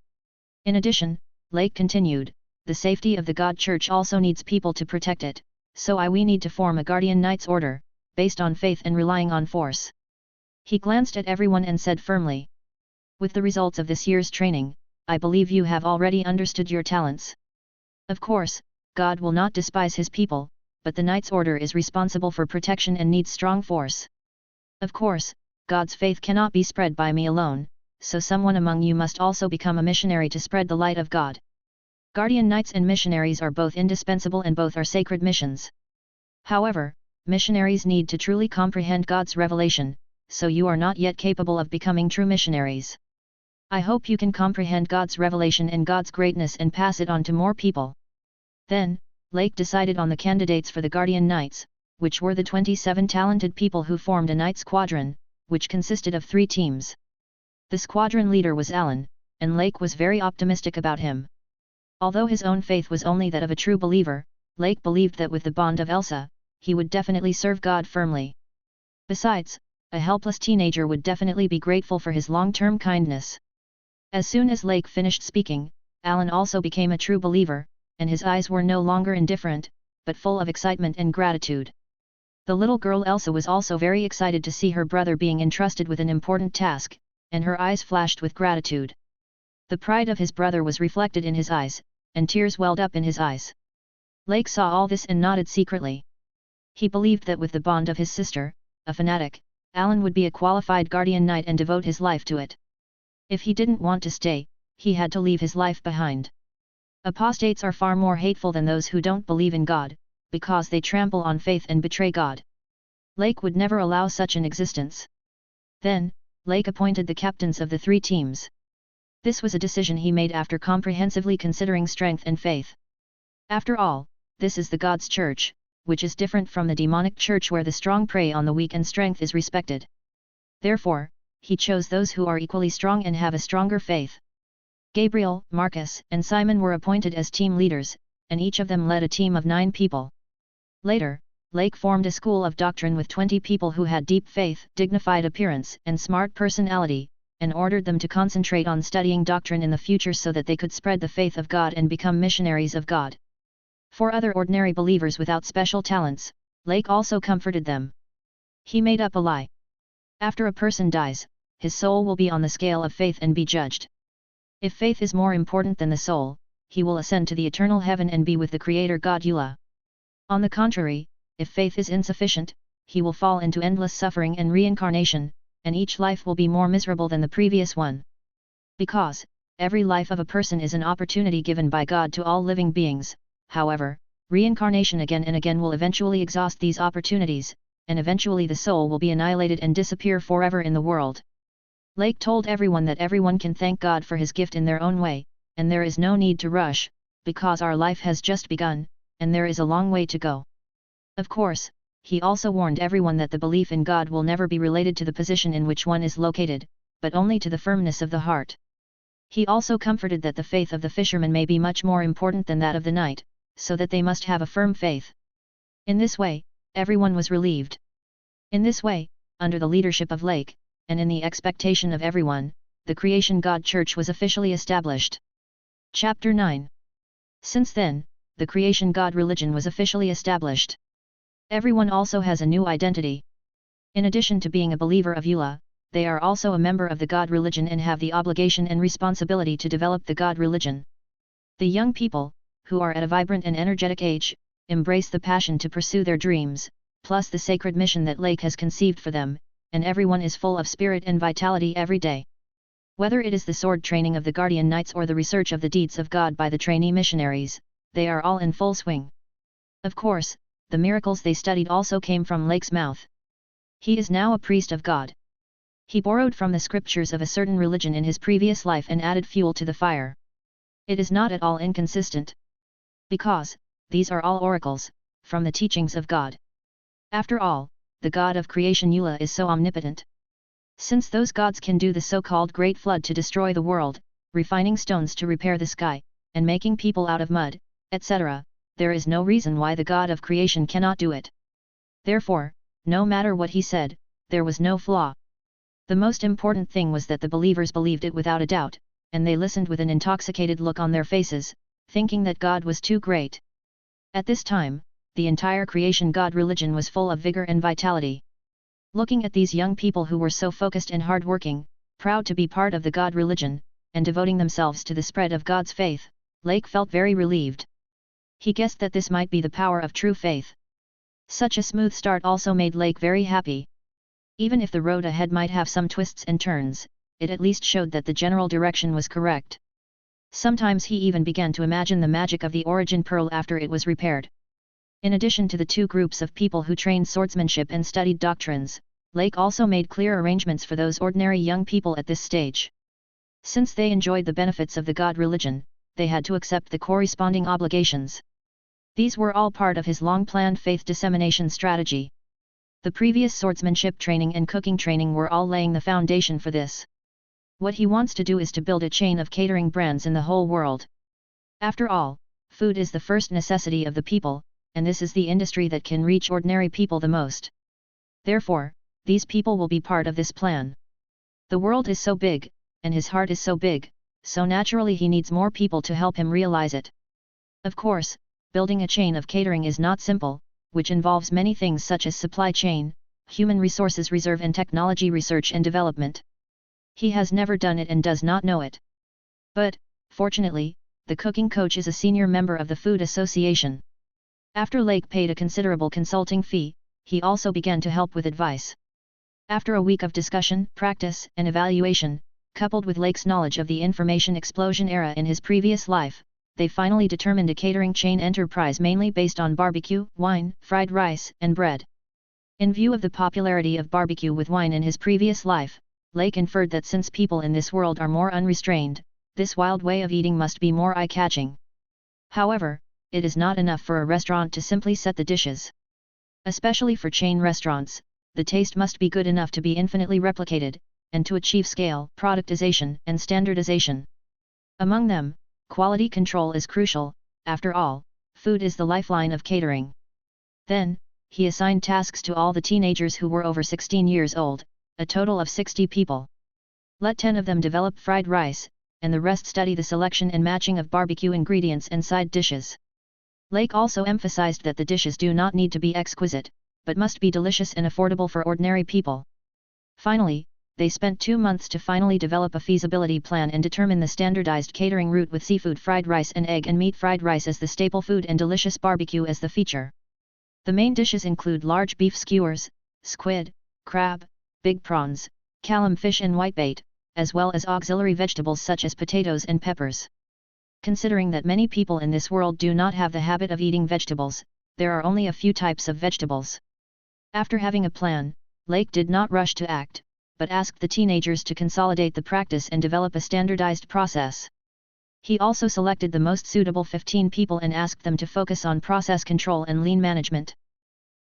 In addition, Lake continued, the safety of the God Church also needs people to protect it, so we need to form a Guardian Knights Order, based on faith and relying on force. He glanced at everyone and said firmly. With the results of this year's training, I believe you have already understood your talents. Of course, God will not despise his people, but the Knights Order is responsible for protection and needs strong force. Of course, God's faith cannot be spread by me alone, so someone among you must also become a missionary to spread the light of God. Guardian Knights and missionaries are both indispensable and both are sacred missions. However, missionaries need to truly comprehend God's revelation, so you are not yet capable of becoming true missionaries. I hope you can comprehend God's revelation and God's greatness and pass it on to more people. Then, Lake decided on the candidates for the Guardian Knights, which were the 27 talented people who formed a Knight Squadron, which consisted of 3 teams. The squadron leader was Alan, and Lake was very optimistic about him. Although his own faith was only that of a true believer, Lake believed that with the bond of Elsa, he would definitely serve God firmly. Besides, a helpless teenager would definitely be grateful for his long-term kindness. As soon as Lake finished speaking, Alan also became a true believer, and his eyes were no longer indifferent, but full of excitement and gratitude. The little girl Elsa was also very excited to see her brother being entrusted with an important task, and her eyes flashed with gratitude. The pride of his brother was reflected in his eyes, and tears welled up in his eyes. Lake saw all this and nodded secretly. He believed that with the bond of his sister, a fanatic, Alan would be a qualified guardian knight and devote his life to it. If he didn't want to stay, he had to leave his life behind. Apostates are far more hateful than those who don't believe in God, because they trample on faith and betray God. Lake would never allow such an existence. Then, Lake appointed the captains of the 3 teams. This was a decision he made after comprehensively considering strength and faith. After all, this is the God's church, which is different from the demonic church where the strong prey on the weak and strength is respected. Therefore, he chose those who are equally strong and have a stronger faith. Gabriel, Marcus, and Simon were appointed as team leaders, and each of them led a team of 9 people. Later, Lake formed a school of doctrine with 20 people who had deep faith, dignified appearance, and smart personality, and ordered them to concentrate on studying doctrine in the future so that they could spread the faith of God and become missionaries of God. For other ordinary believers without special talents, Lake also comforted them. He made up a lie. After a person dies, his soul will be on the scale of faith and be judged. If faith is more important than the soul, he will ascend to the eternal heaven and be with the Creator God Eula. On the contrary, if faith is insufficient, he will fall into endless suffering and reincarnation, and each life will be more miserable than the previous one. Because, every life of a person is an opportunity given by God to all living beings, however, reincarnation again and again will eventually exhaust these opportunities, and eventually the soul will be annihilated and disappear forever in the world. Lake told everyone that everyone can thank God for his gift in their own way, and there is no need to rush, because our life has just begun, and there is a long way to go. Of course, he also warned everyone that the belief in God will never be related to the position in which one is located, but only to the firmness of the heart. He also comforted that the faith of the fishermen may be much more important than that of the knight, so that they must have a firm faith. In this way, everyone was relieved. In this way, under the leadership of Lake, and in the expectation of everyone, the Creation God Church was officially established. Chapter 9. Since then, the Creation God religion was officially established. Everyone also has a new identity. In addition to being a believer of Eula, they are also a member of the God religion and have the obligation and responsibility to develop the God religion. The young people, who are at a vibrant and energetic age, embrace the passion to pursue their dreams, plus the sacred mission that Lake has conceived for them, and everyone is full of spirit and vitality every day. Whether it is the sword training of the guardian knights or the research of the deeds of God by the trainee missionaries, they are all in full swing. Of course, the miracles they studied also came from Lake's mouth. He is now a priest of God. He borrowed from the scriptures of a certain religion in his previous life and added fuel to the fire. It is not at all inconsistent. Because, these are all oracles, from the teachings of God. After all, the God of creation Eula is so omnipotent. Since those gods can do the so-called Great Flood to destroy the world, refining stones to repair the sky, and making people out of mud, etc., there is no reason why the God of creation cannot do it. Therefore, no matter what he said, there was no flaw. The most important thing was that the believers believed it without a doubt, and they listened with an intoxicated look on their faces, thinking that God was too great. At this time, the entire Creation God religion was full of vigor and vitality. Looking at these young people who were so focused and hard-working, proud to be part of the God religion, and devoting themselves to the spread of God's faith, Lake felt very relieved. He guessed that this might be the power of true faith. Such a smooth start also made Lake very happy. Even if the road ahead might have some twists and turns, it at least showed that the general direction was correct. Sometimes he even began to imagine the magic of the origin pearl after it was repaired. In addition to the 2 groups of people who trained swordsmanship and studied doctrines, Lake also made clear arrangements for those ordinary young people at this stage. Since they enjoyed the benefits of the God religion, they had to accept the corresponding obligations. These were all part of his long-planned faith dissemination strategy. The previous swordsmanship training and cooking training were all laying the foundation for this. What he wants to do is to build a chain of catering brands in the whole world. After all, food is the first necessity of the people, and this is the industry that can reach ordinary people the most. Therefore, these people will be part of this plan. The world is so big, and his heart is so big, so naturally he needs more people to help him realize it. Of course, building a chain of catering is not simple, which involves many things such as supply chain, human resources reserve and technology research and development. He has never done it and does not know it. But, fortunately, the cooking coach is a senior member of the Food Association. After Lake paid a considerable consulting fee, he also began to help with advice. After a week of discussion, practice, and evaluation, coupled with Lake's knowledge of the information explosion era in his previous life, they finally determined a catering chain enterprise mainly based on barbecue, wine, fried rice, and bread. In view of the popularity of barbecue with wine in his previous life, Lake inferred that since people in this world are more unrestrained, this wild way of eating must be more eye-catching. However, it is not enough for a restaurant to simply set the dishes. Especially for chain restaurants, the taste must be good enough to be infinitely replicated, and to achieve scale, productization, and standardization. Among them, quality control is crucial. After all, food is the lifeline of catering. Then, he assigned tasks to all the teenagers who were over 16 years old, a total of 60 people. Let 10 of them develop fried rice, and the rest study the selection and matching of barbecue ingredients and side dishes. Lake also emphasized that the dishes do not need to be exquisite, but must be delicious and affordable for ordinary people. Finally, they spent 2 months to finally develop a feasibility plan and determine the standardized catering route with seafood fried rice and egg and meat fried rice as the staple food and delicious barbecue as the feature. The main dishes include large beef skewers, squid, crab, big prawns, clam fish and whitebait, as well as auxiliary vegetables such as potatoes and peppers. Considering that many people in this world do not have the habit of eating vegetables, there are only a few types of vegetables. After having a plan, Lake did not rush to act, but asked the teenagers to consolidate the practice and develop a standardized process. He also selected the most suitable 15 people and asked them to focus on process control and lean management.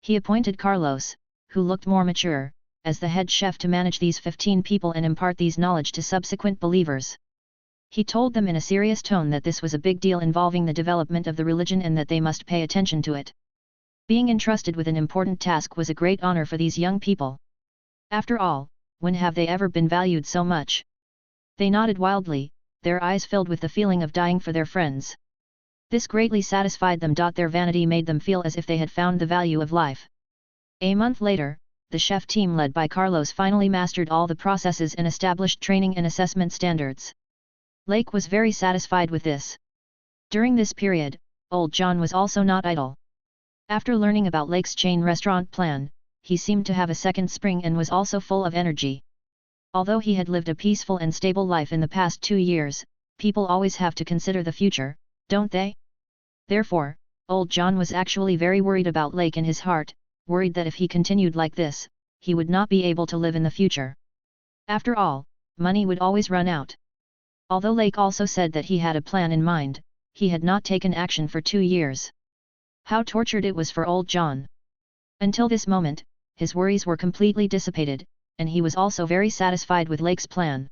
He appointed Carlos, who looked more mature, as the head chef to manage these 15 people and impart these knowledge to subsequent believers. He told them in a serious tone that this was a big deal involving the development of the religion and that they must pay attention to it. Being entrusted with an important task was a great honor for these young people. After all, when have they ever been valued so much? They nodded wildly, their eyes filled with the feeling of dying for their friends. This greatly satisfied them. Their vanity made them feel as if they had found the value of life. A month later, the chef team led by Carlos finally mastered all the processes and established training and assessment standards. Lake was very satisfied with this. During this period, old John was also not idle. After learning about Lake's chain restaurant plan, he seemed to have a second spring and was also full of energy. Although he had lived a peaceful and stable life in the past 2 years, people always have to consider the future, don't they? Therefore, old John was actually very worried about Lake in his heart, worried that if he continued like this, he would not be able to live in the future. After all, money would always run out. Although Lake also said that he had a plan in mind, he had not taken action for 2 years. How tortured it was for old John. Until this moment, his worries were completely dissipated, and he was also very satisfied with Lake's plan.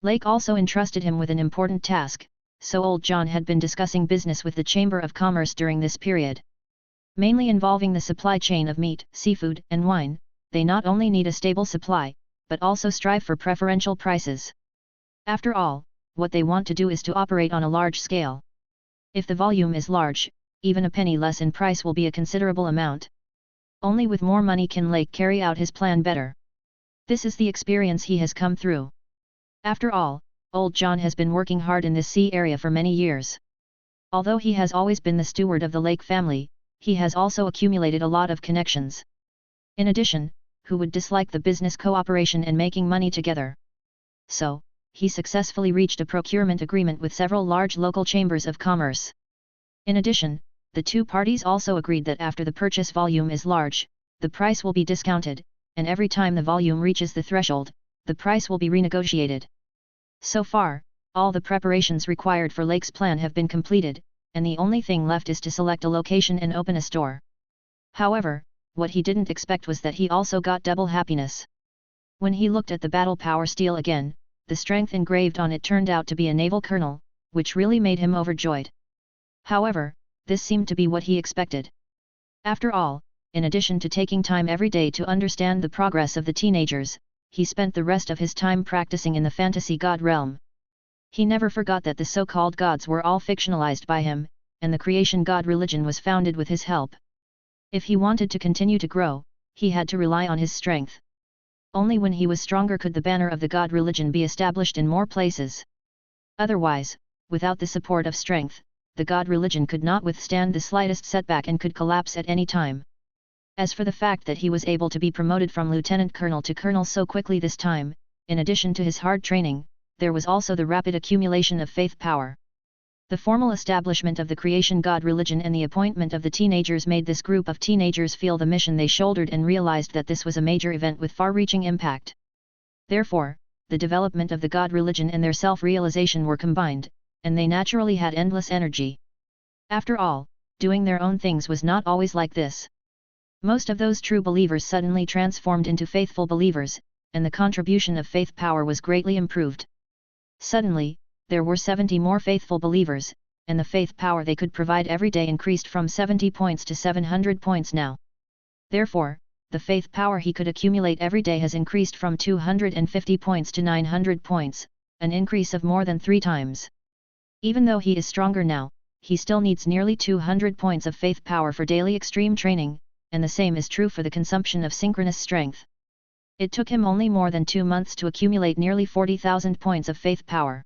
Lake also entrusted him with an important task, so old John had been discussing business with the Chamber of Commerce during this period. Mainly involving the supply chain of meat, seafood, and wine, they not only need a stable supply, but also strive for preferential prices. After all, what they want to do is to operate on a large scale. If the volume is large, even a penny less in price will be a considerable amount. Only with more money can Lake carry out his plan better. This is the experience he has come through. After all, old John has been working hard in this sea area for many years. Although he has always been the steward of the Lake family, he has also accumulated a lot of connections. In addition, who would dislike the business cooperation and making money together? So, he successfully reached a procurement agreement with several large local chambers of commerce. In addition, the two parties also agreed that after the purchase volume is large, the price will be discounted, and every time the volume reaches the threshold, the price will be renegotiated. So far, all the preparations required for Lake's plan have been completed, and the only thing left is to select a location and open a store. However, what he didn't expect was that he also got double happiness. When he looked at the battle power steel again, the strength engraved on it turned out to be a naval colonel, which really made him overjoyed. However, this seemed to be what he expected. After all, in addition to taking time every day to understand the progress of the teenagers, he spent the rest of his time practicing in the fantasy god realm. He never forgot that the so-called gods were all fictionalized by him, and the creation god religion was founded with his help. If he wanted to continue to grow, he had to rely on his strength. Only when he was stronger could the banner of the god religion be established in more places. Otherwise, without the support of strength, the god religion could not withstand the slightest setback and could collapse at any time. As for the fact that he was able to be promoted from lieutenant colonel to colonel so quickly this time, in addition to his hard training, there was also the rapid accumulation of faith power. The formal establishment of the creation god religion and the appointment of the teenagers made this group of teenagers feel the mission they shouldered and realized that this was a major event with far-reaching impact. Therefore, the development of the god religion and their self-realization were combined, and they naturally had endless energy. After all, doing their own things was not always like this. Most of those true believers suddenly transformed into faithful believers, and the contribution of faith power was greatly improved. Suddenly, there were 70 more faithful believers, and the faith power they could provide every day increased from 70 points to 700 points now. Therefore, the faith power he could accumulate every day has increased from 250 points to 900 points, an increase of more than 3 times. Even though he is stronger now, he still needs nearly 200 points of faith power for daily extreme training, and the same is true for the consumption of synchronous strength. It took him only more than 2 months to accumulate nearly 40,000 points of faith power.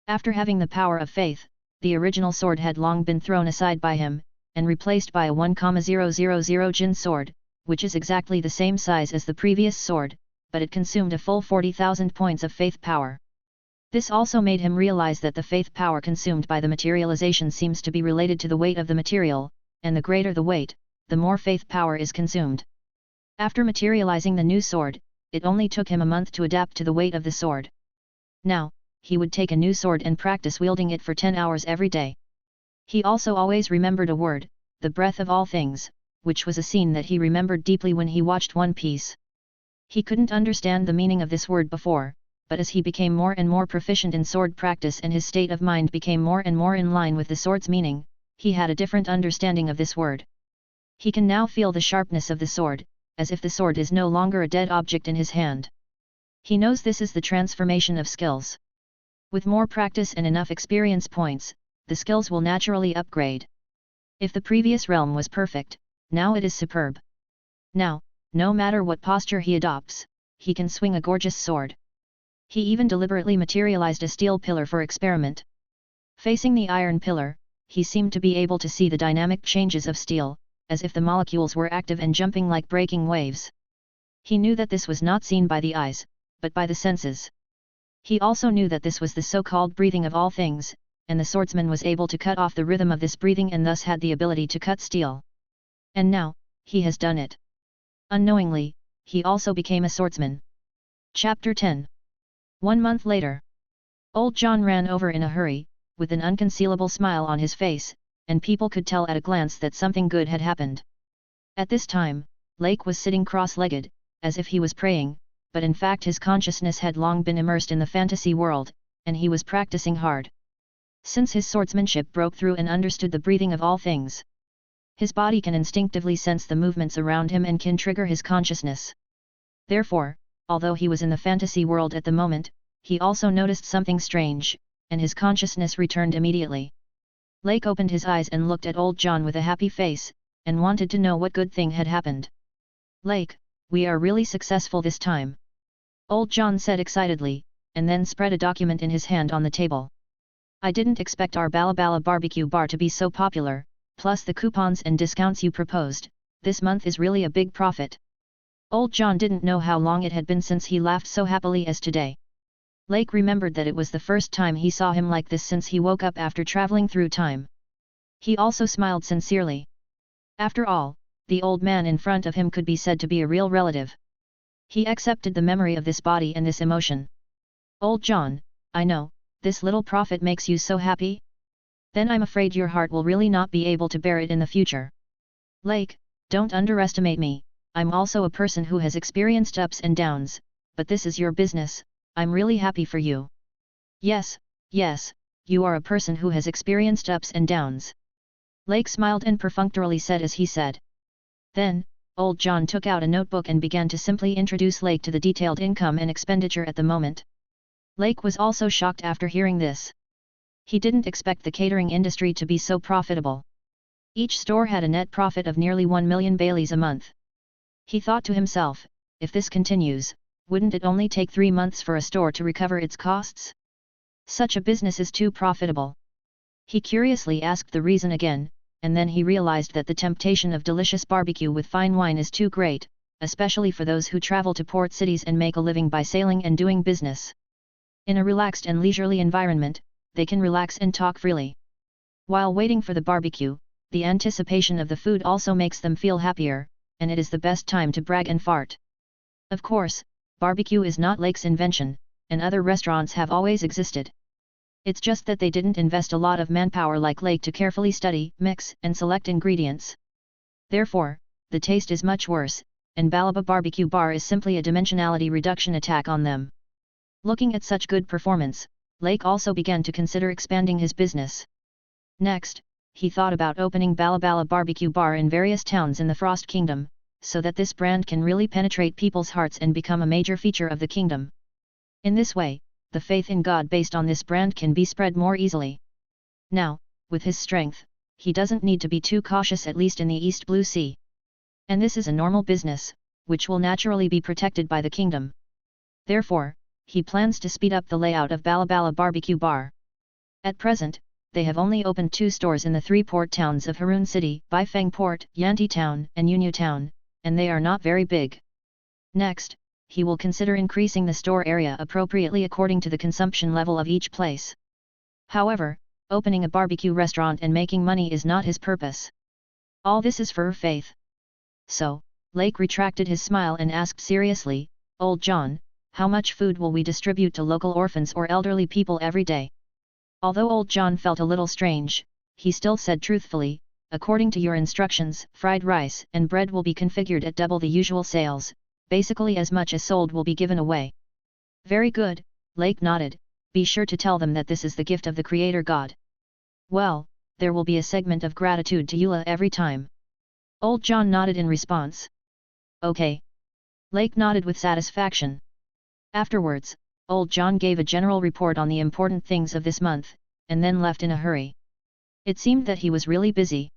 After having the power of faith, the original sword had long been thrown aside by him, and replaced by a 1,000 Jin sword, which is exactly the same size as the previous sword, but it consumed a full 40,000 points of faith power. This also made him realize that the faith power consumed by the materialization seems to be related to the weight of the material, and the greater the weight, the more faith power is consumed. After materializing the new sword, it only took him a month to adapt to the weight of the sword. Now, he would take a new sword and practice wielding it for 10 hours every day. He also always remembered a word, the breath of all things, which was a scene that he remembered deeply when he watched One Piece. He couldn't understand the meaning of this word before, but as he became more and more proficient in sword practice and his state of mind became more and more in line with the sword's meaning, he had a different understanding of this word. He can now feel the sharpness of the sword, as if the sword is no longer a dead object in his hand. He knows this is the transformation of skills. With more practice and enough experience points, the skills will naturally upgrade. If the previous realm was perfect, now it is superb. Now, no matter what posture he adopts, he can swing a gorgeous sword. He even deliberately materialized a steel pillar for experiment. Facing the iron pillar, he seemed to be able to see the dynamic changes of steel, as if the molecules were active and jumping like breaking waves. He knew that this was not seen by the eyes, but by the senses. He also knew that this was the so-called breathing of all things, and the swordsman was able to cut off the rhythm of this breathing and thus had the ability to cut steel. And now, he has done it. Unknowingly, he also became a swordsman. Chapter 10. 1 month later. Old John ran over in a hurry, with an unconcealable smile on his face, and people could tell at a glance that something good had happened. At this time, Lake was sitting cross-legged, as if he was praying, but in fact his consciousness had long been immersed in the fantasy world, and he was practicing hard. Since his swordsmanship broke through and understood the breathing of all things, his body can instinctively sense the movements around him and can trigger his consciousness. Therefore, although he was in the fantasy world at the moment, he also noticed something strange, and his consciousness returned immediately. Lake opened his eyes and looked at old John with a happy face, and wanted to know what good thing had happened. "Lake, we are really successful this time," old John said excitedly, and then spread a document in his hand on the table. "I didn't expect our Balabala barbecue bar to be so popular, plus the coupons and discounts you proposed, this month is really a big profit." Old John didn't know how long it had been since he laughed so happily as today. Lake remembered that it was the first time he saw him like this since he woke up after traveling through time. He also smiled sincerely. After all, the old man in front of him could be said to be a real relative. He accepted the memory of this body and this emotion. "Old John, I know, this little profit makes you so happy? Then I'm afraid your heart will really not be able to bear it in the future. Lake, don't underestimate me, I'm also a person who has experienced ups and downs, but this is your business, I'm really happy for you." Yes, you are a person who has experienced ups and downs," Lake smiled and perfunctorily said as he said. Then, old John took out a notebook and began to simply introduce Lake to the detailed income and expenditure at the moment. Lake was also shocked after hearing this. He didn't expect the catering industry to be so profitable. Each store had a net profit of nearly 1 million Baileys a month. He thought to himself, if this continues, wouldn't it only take 3 months for a store to recover its costs? Such a business is too profitable. He curiously asked the reason again, and then he realized that the temptation of delicious barbecue with fine wine is too great, especially for those who travel to port cities and make a living by sailing and doing business. In a relaxed and leisurely environment, they can relax and talk freely. While waiting for the barbecue, the anticipation of the food also makes them feel happier, and it is the best time to brag and fart. Of course, barbecue is not Lake's invention, and other restaurants have always existed. It's just that they didn't invest a lot of manpower like Lake to carefully study, mix, and select ingredients. Therefore, the taste is much worse, and Balaba Barbecue Bar is simply a dimensionality reduction attack on them. Looking at such good performance, Lake also began to consider expanding his business. Next, he thought about opening Balabala Barbecue Bar in various towns in the Frost Kingdom, so that this brand can really penetrate people's hearts and become a major feature of the kingdom. In this way, the faith in God based on this brand can be spread more easily. Now, with his strength, he doesn't need to be too cautious, at least in the East Blue Sea. And this is a normal business, which will naturally be protected by the kingdom. Therefore, he plans to speed up the layout of Balabala Barbecue Bar. At present, they have only opened 2 stores in the 3 port towns of Haroon City, Baifeng Port, Yanti Town, and Yunyu Town, and they are not very big. Next, he will consider increasing the store area appropriately according to the consumption level of each place. However, opening a barbecue restaurant and making money is not his purpose. All this is for faith. So, Lake retracted his smile and asked seriously, "Old John, how much food will we distribute to local orphans or elderly people every day?" Although Old John felt a little strange, he still said truthfully, "According to your instructions, fried rice and bread will be configured at double the usual sales, basically as much as sold will be given away." "Very good," Lake nodded, "be sure to tell them that this is the gift of the Creator God." "Well, there will be a segment of gratitude to Eula every time." Old John nodded in response. "Okay." Lake nodded with satisfaction. Afterwards, Old John gave a general report on the important things of this month, and then left in a hurry. It seemed that he was really busy.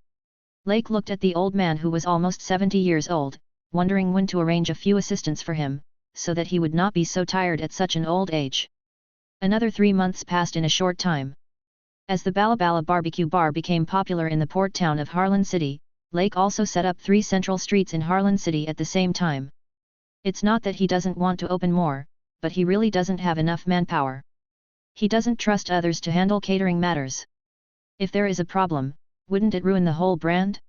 Lake looked at the old man who was almost 70 years old, wondering when to arrange a few assistants for him, so that he would not be so tired at such an old age. Another 3 months passed in a short time. As the Balabala Barbecue Bar became popular in the port town of Harlan City, Lake also set up 3 central streets in Harlan City at the same time. It's not that he doesn't want to open more, but he really doesn't have enough manpower. He doesn't trust others to handle catering matters. If there is a problem, wouldn't it ruin the whole brand?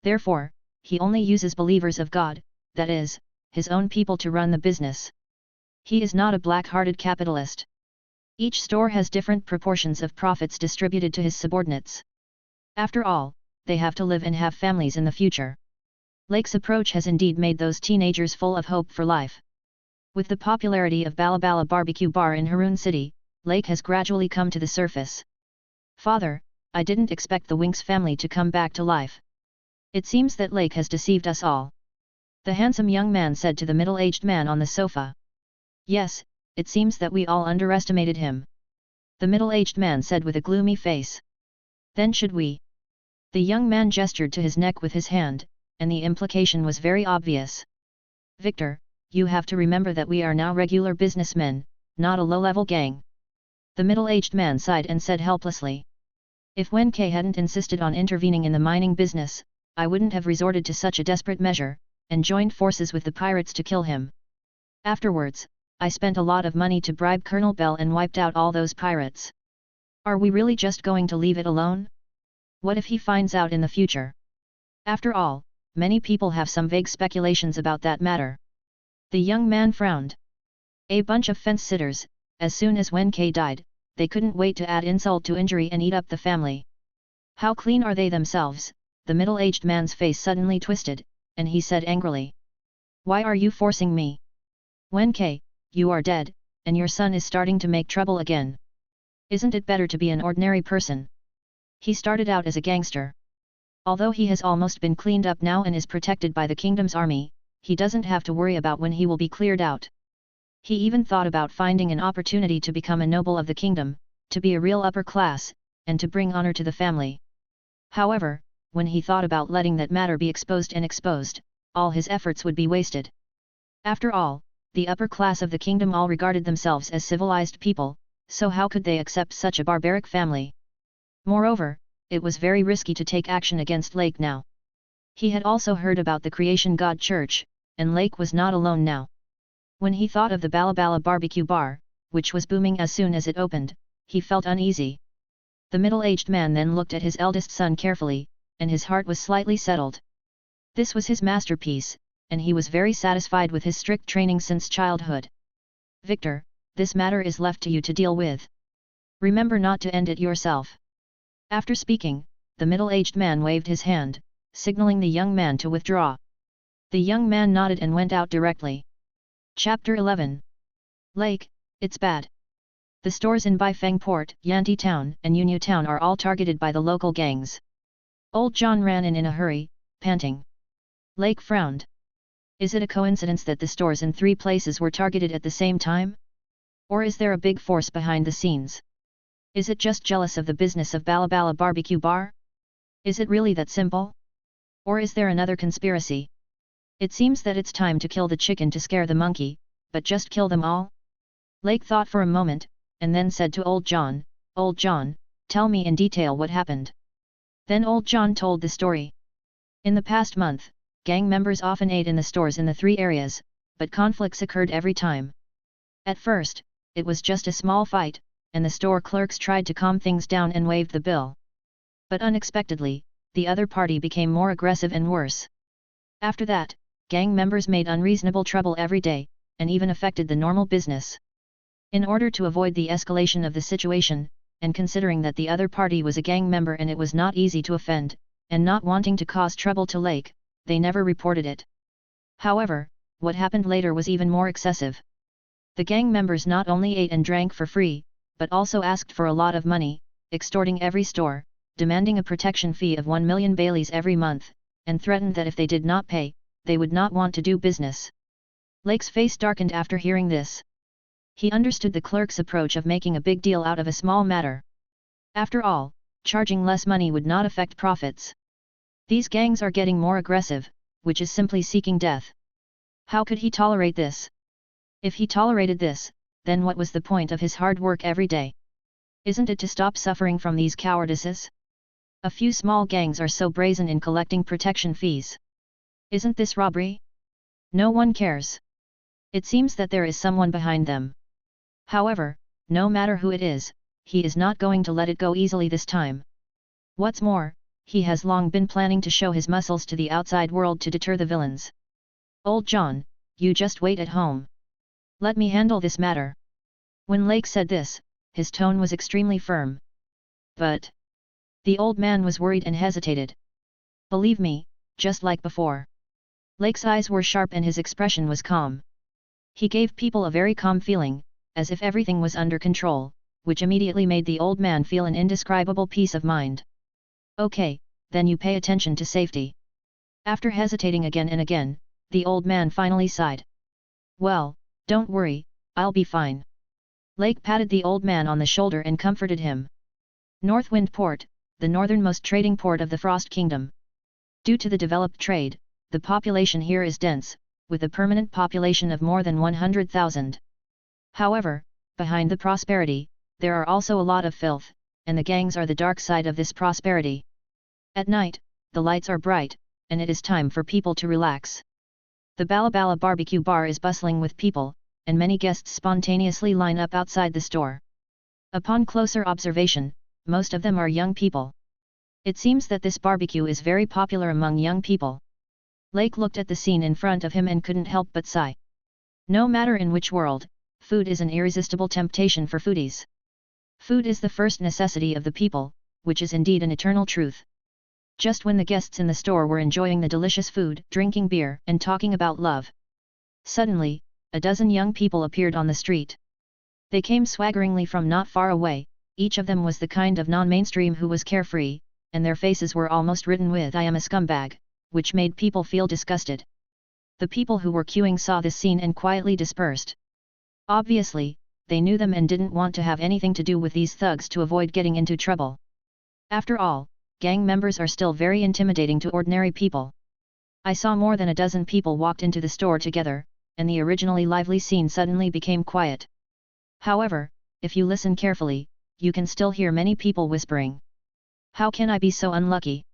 Therefore, he only uses believers of God, that is, his own people, to run the business. He is not a black-hearted capitalist. Each store has different proportions of profits distributed to his subordinates. After all, they have to live and have families in the future. Lake's approach has indeed made those teenagers full of hope for life. With the popularity of Balabala Barbecue Bar in Haroon City, Lake has gradually come to the surface. "Father, I didn't expect the Winks family to come back to life. It seems that Lake has deceived us all," the handsome young man said to the middle-aged man on the sofa. "Yes, it seems that we all underestimated him," the middle-aged man said with a gloomy face. "Then should we?" The young man gestured to his neck with his hand, and the implication was very obvious. "Victor, you have to remember that we are now regular businessmen, not a low-level gang." The middle-aged man sighed and said helplessly, "If Wen Ke hadn't insisted on intervening in the mining business, I wouldn't have resorted to such a desperate measure, and joined forces with the pirates to kill him. Afterwards, I spent a lot of money to bribe Colonel Bell and wiped out all those pirates. Are we really just going to leave it alone? What if he finds out in the future? After all, many people have some vague speculations about that matter." The young man frowned. "A bunch of fence-sitters, as soon as Wen Ke died, they couldn't wait to add insult to injury and eat up the family. How clean are they themselves?" The middle-aged man's face suddenly twisted, and he said angrily, "Why are you forcing me? Wen Ke, you are dead, and your son is starting to make trouble again. Isn't it better to be an ordinary person? He started out as a gangster. Although he has almost been cleaned up now and is protected by the kingdom's army, he doesn't have to worry about when he will be cleared out. He even thought about finding an opportunity to become a noble of the kingdom, to be a real upper class, and to bring honor to the family. However, when he thought about letting that matter be exposed, all his efforts would be wasted. After all, the upper class of the kingdom all regarded themselves as civilized people, so how could they accept such a barbaric family? Moreover, it was very risky to take action against Lake now. He had also heard about the Creation God Church, and Lake was not alone now. When he thought of the Balabala Barbecue Bar, which was booming as soon as it opened, he felt uneasy. The middle-aged man then looked at his eldest son carefully, and his heart was slightly settled. This was his masterpiece, and he was very satisfied with his strict training since childhood. Victor, this matter is left to you to deal with. Remember not to end it yourself. After speaking, the middle-aged man waved his hand, signaling the young man to withdraw. The young man nodded and went out directly. Chapter 11. Lake, it's bad. The stores in Baifeng Port, Yanti Town, and Yunyu Town are all targeted by the local gangs. Old John ran in a hurry, panting. Lake frowned. Is it a coincidence that the stores in 3 places were targeted at the same time? Or is there a big force behind the scenes? Is it just jealous of the business of Balabala Barbecue Bar? Is it really that simple? Or is there another conspiracy? It seems that it's time to kill the chicken to scare the monkey, but just kill them all? Lake thought for a moment, and then said to Old John, "Old John, tell me in detail what happened." Then Old John told the story. In the past month, gang members often ate in the stores in the 3 areas, but conflicts occurred every time. At first, it was just a small fight, and the store clerks tried to calm things down and waived the bill. But unexpectedly, the other party became more aggressive and worse. After that, gang members made unreasonable trouble every day, and even affected the normal business. In order to avoid the escalation of the situation, and considering that the other party was a gang member and it was not easy to offend, and not wanting to cause trouble to Lake, they never reported it. However, what happened later was even more excessive. The gang members not only ate and drank for free, but also asked for a lot of money, extorting every store, demanding a protection fee of 1 million Baileys every month, and threatened that if they did not pay, they would not want to do business. Lake's face darkened after hearing this. He understood the clerk's approach of making a big deal out of a small matter. After all, charging less money would not affect profits. These gangs are getting more aggressive, which is simply seeking death. How could he tolerate this? If he tolerated this, then what was the point of his hard work every day? Isn't it to stop suffering from these cowardices? A few small gangs are so brazen in collecting protection fees. Isn't this robbery? No one cares. It seems that there is someone behind them. However, no matter who it is, he is not going to let it go easily this time. What's more, he has long been planning to show his muscles to the outside world to deter the villains. Old John, you just wait at home. Let me handle this matter. When Lake said this, his tone was extremely firm. But the old man was worried and hesitated. Believe me, just like before. Lake's eyes were sharp and his expression was calm. He gave people a very calm feeling, as if everything was under control, which immediately made the old man feel an indescribable peace of mind. Okay, then you pay attention to safety. After hesitating again and again, the old man finally sighed. Well, don't worry, I'll be fine. Lake patted the old man on the shoulder and comforted him. Northwind Port, the northernmost trading port of the Frost Kingdom. Due to the developed trade, the population here is dense, with a permanent population of more than 100,000. However, behind the prosperity, there are also a lot of filth, and the gangs are the dark side of this prosperity. At night, the lights are bright, and it is time for people to relax. The Balabala Barbecue Bar is bustling with people, and many guests spontaneously line up outside the store. Upon closer observation, most of them are young people. It seems that this barbecue is very popular among young people. Lake looked at the scene in front of him and couldn't help but sigh. No matter in which world, food is an irresistible temptation for foodies. Food is the first necessity of the people, which is indeed an eternal truth. Just when the guests in the store were enjoying the delicious food, drinking beer, and talking about love, suddenly, a dozen young people appeared on the street. They came swaggeringly from not far away, each of them was the kind of non-mainstream who was carefree, and their faces were almost written with "I am a scumbag," which made people feel disgusted. The people who were queuing saw this scene and quietly dispersed. Obviously, they knew them and didn't want to have anything to do with these thugs to avoid getting into trouble. After all, gang members are still very intimidating to ordinary people. I saw more than a dozen people walked into the store together, and the originally lively scene suddenly became quiet. However, if you listen carefully, you can still hear many people whispering. How can I be so unlucky?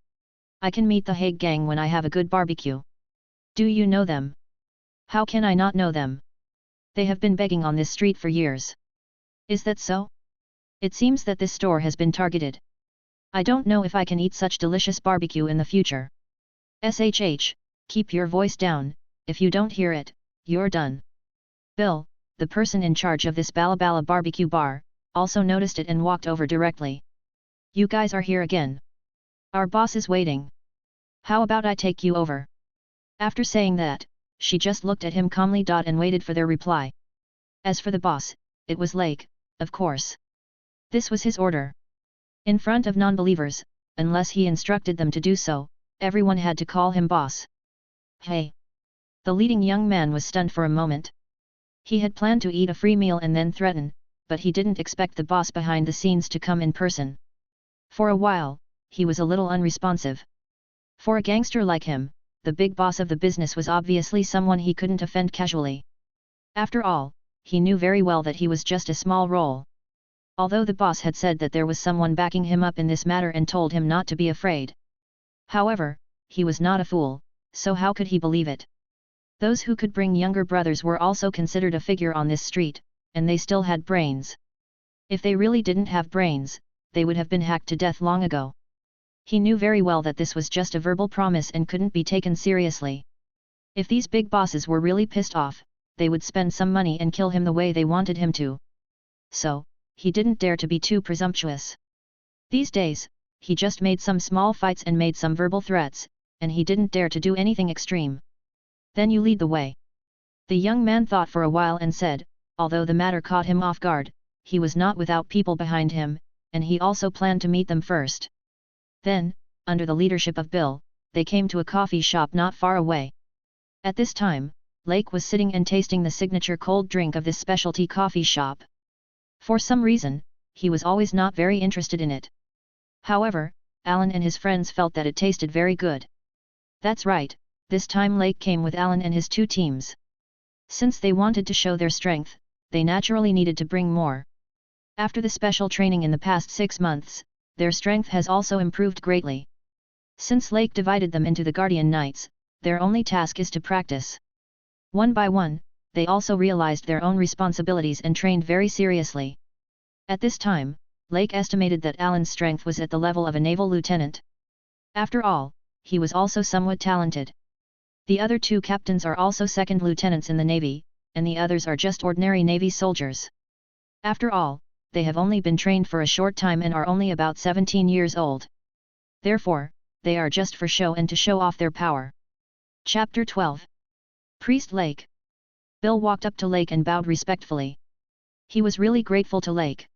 I can meet the Hague gang when I have a good barbecue. Do you know them? How can I not know them? They have been begging on this street for years. Is that so? It seems that this store has been targeted. I don't know if I can eat such delicious barbecue in the future. SHH, keep your voice down, if you don't hear it, you're done. Bill, the person in charge of this Balabala barbecue bar, also noticed it and walked over directly. You guys are here again. Our boss is waiting. How about I take you over? After saying that, she just looked at him calmly and waited for their reply. As for the boss, it was Lake, of course. This was his order. In front of non-believers, unless he instructed them to do so, everyone had to call him boss. Hey! The leading young man was stunned for a moment. He had planned to eat a free meal and then threaten, but he didn't expect the boss behind the scenes to come in person. For a while, he was a little unresponsive. For a gangster like him, the big boss of the business was obviously someone he couldn't offend casually. After all, he knew very well that he was just a small role. Although the boss had said that there was someone backing him up in this matter and told him not to be afraid. However, he was not a fool, so how could he believe it? Those who could bring younger brothers were also considered a figure on this street, and they still had brains. If they really didn't have brains, they would have been hacked to death long ago. He knew very well that this was just a verbal promise and couldn't be taken seriously. If these big bosses were really pissed off, they would spend some money and kill him the way they wanted him to. So, he didn't dare to be too presumptuous. These days, he just made some small fights and made some verbal threats, and he didn't dare to do anything extreme. Then you lead the way. The young man thought for a while and said, although the matter caught him off guard, he was not without people behind him, and he also planned to meet them first. Then, under the leadership of Bill, they came to a coffee shop not far away. At this time, Lake was sitting and tasting the signature cold drink of this specialty coffee shop. For some reason, he was always not very interested in it. However, Alan and his friends felt that it tasted very good. That's right, this time Lake came with Alan and his two teams. Since they wanted to show their strength, they naturally needed to bring more. After the special training in the past 6 months, their strength has also improved greatly. Since Lake divided them into the Guardian Knights, their only task is to practice. One by one, they also realized their own responsibilities and trained very seriously. At this time, Lake estimated that Alan's strength was at the level of a naval lieutenant. After all, he was also somewhat talented. The other two captains are also second lieutenants in the Navy, and the others are just ordinary Navy soldiers. After all, they have only been trained for a short time and are only about 17 years old. Therefore, they are just for show and to show off their power. Chapter 12. Priest Lake. Bill walked up to Lake and bowed respectfully. He was really grateful to Lake.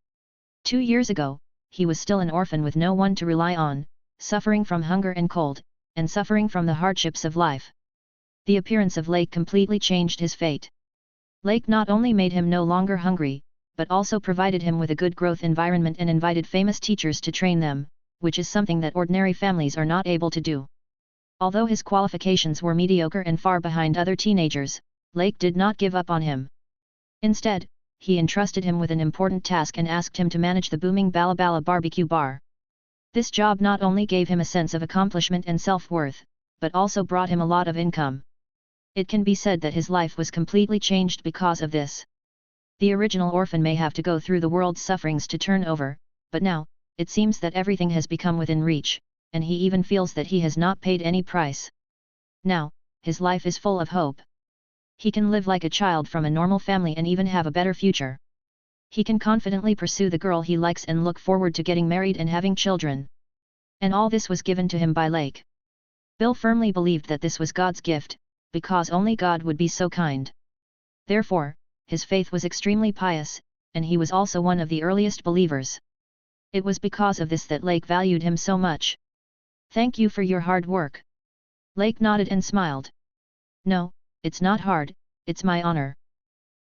2 years ago, he was still an orphan with no one to rely on, suffering from hunger and cold, and suffering from the hardships of life. The appearance of Lake completely changed his fate. Lake not only made him no longer hungry, but also provided him with a good growth environment and invited famous teachers to train them, which is something that ordinary families are not able to do. Although his qualifications were mediocre and far behind other teenagers, Lake did not give up on him. Instead, he entrusted him with an important task and asked him to manage the booming Balabala barbecue bar. This job not only gave him a sense of accomplishment and self-worth, but also brought him a lot of income. It can be said that his life was completely changed because of this. The original orphan may have to go through the world's sufferings to turn over, but now, it seems that everything has become within reach, and he even feels that he has not paid any price. Now, his life is full of hope. He can live like a child from a normal family and even have a better future. He can confidently pursue the girl he likes and look forward to getting married and having children. And all this was given to him by Lake. Bill firmly believed that this was God's gift, because only God would be so kind. Therefore, his faith was extremely pious, and he was also one of the earliest believers. It was because of this that Lake valued him so much. Thank you for your hard work. Lake nodded and smiled. No, it's not hard, it's my honor.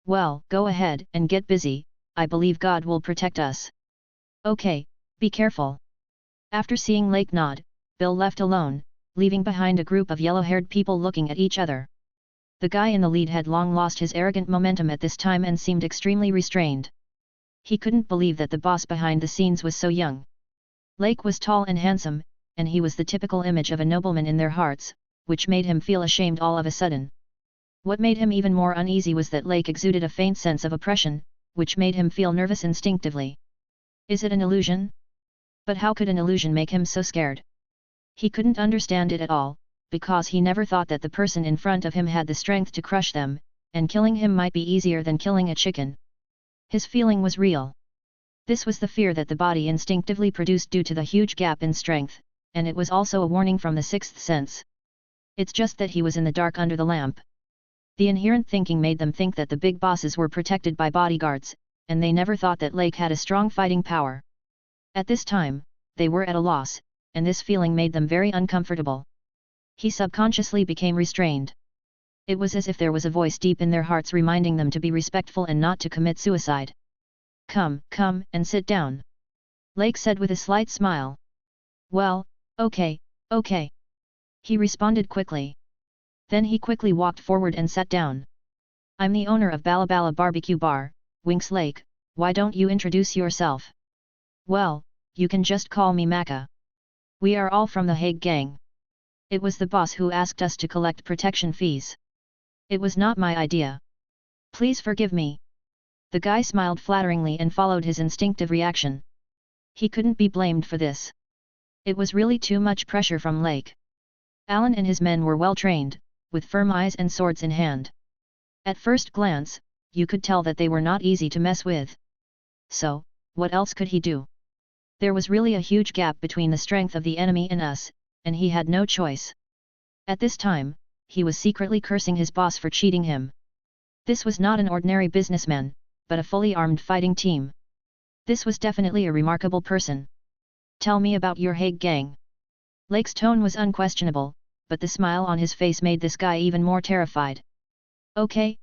Well, go ahead and get busy, I believe God will protect us. Okay, be careful. After seeing Lake nod, Bill left alone, leaving behind a group of yellow-haired people looking at each other. The guy in the lead had long lost his arrogant momentum at this time and seemed extremely restrained. He couldn't believe that the boss behind the scenes was so young. Lake was tall and handsome, and he was the typical image of a nobleman in their hearts, which made him feel ashamed all of a sudden. What made him even more uneasy was that Lake exuded a faint sense of oppression, which made him feel nervous instinctively. Is it an illusion? But how could an illusion make him so scared? He couldn't understand it at all, because he never thought that the person in front of him had the strength to crush them, and killing him might be easier than killing a chicken. His feeling was real. This was the fear that the body instinctively produced due to the huge gap in strength, and it was also a warning from the sixth sense. It's just that he was in the dark under the lamp. The inherent thinking made them think that the big bosses were protected by bodyguards, and they never thought that Lake had a strong fighting power. At this time, they were at a loss, and this feeling made them very uncomfortable. He subconsciously became restrained. It was as if there was a voice deep in their hearts reminding them to be respectful and not to commit suicide. Come, and sit down," Lake said with a slight smile. "Well, okay. He responded quickly. Then he quickly walked forward and sat down. "I'm the owner of Balabala Barbecue Bar, Winks Lake. Why don't you introduce yourself?" "Well, you can just call me Maka. We are all from the Hague gang. It was the boss who asked us to collect protection fees. It was not my idea. Please forgive me." The guy smiled flatteringly and followed his instinctive reaction. He couldn't be blamed for this. It was really too much pressure from Lake. Alan and his men were well trained, with firm eyes and swords in hand. At first glance, you could tell that they were not easy to mess with. So, what else could he do? There was really a huge gap between the strength of the enemy and us, and he had no choice. At this time, he was secretly cursing his boss for cheating him. This was not an ordinary businessman, but a fully armed fighting team. This was definitely a remarkable person. "Tell me about your Hague gang." Lake's tone was unquestionable, but the smile on his face made this guy even more terrified. Okay.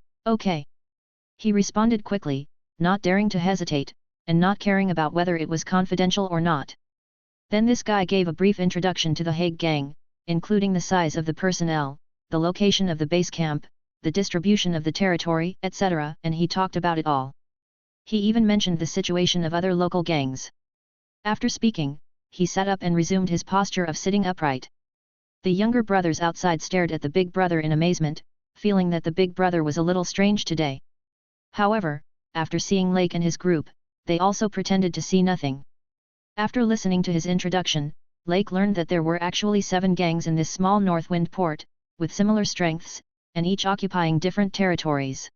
He responded quickly, not daring to hesitate, and not caring about whether it was confidential or not. Then this guy gave a brief introduction to the Hague gang, including the size of the personnel, the location of the base camp, the distribution of the territory, etc., and he talked about it all. He even mentioned the situation of other local gangs. After speaking, he sat up and resumed his posture of sitting upright. The younger brothers outside stared at the big brother in amazement, feeling that the big brother was a little strange today. However, after seeing Lake and his group, they also pretended to see nothing. After listening to his introduction, Lake learned that there were actually 7 gangs in this small Northwind port, with similar strengths, and each occupying different territories.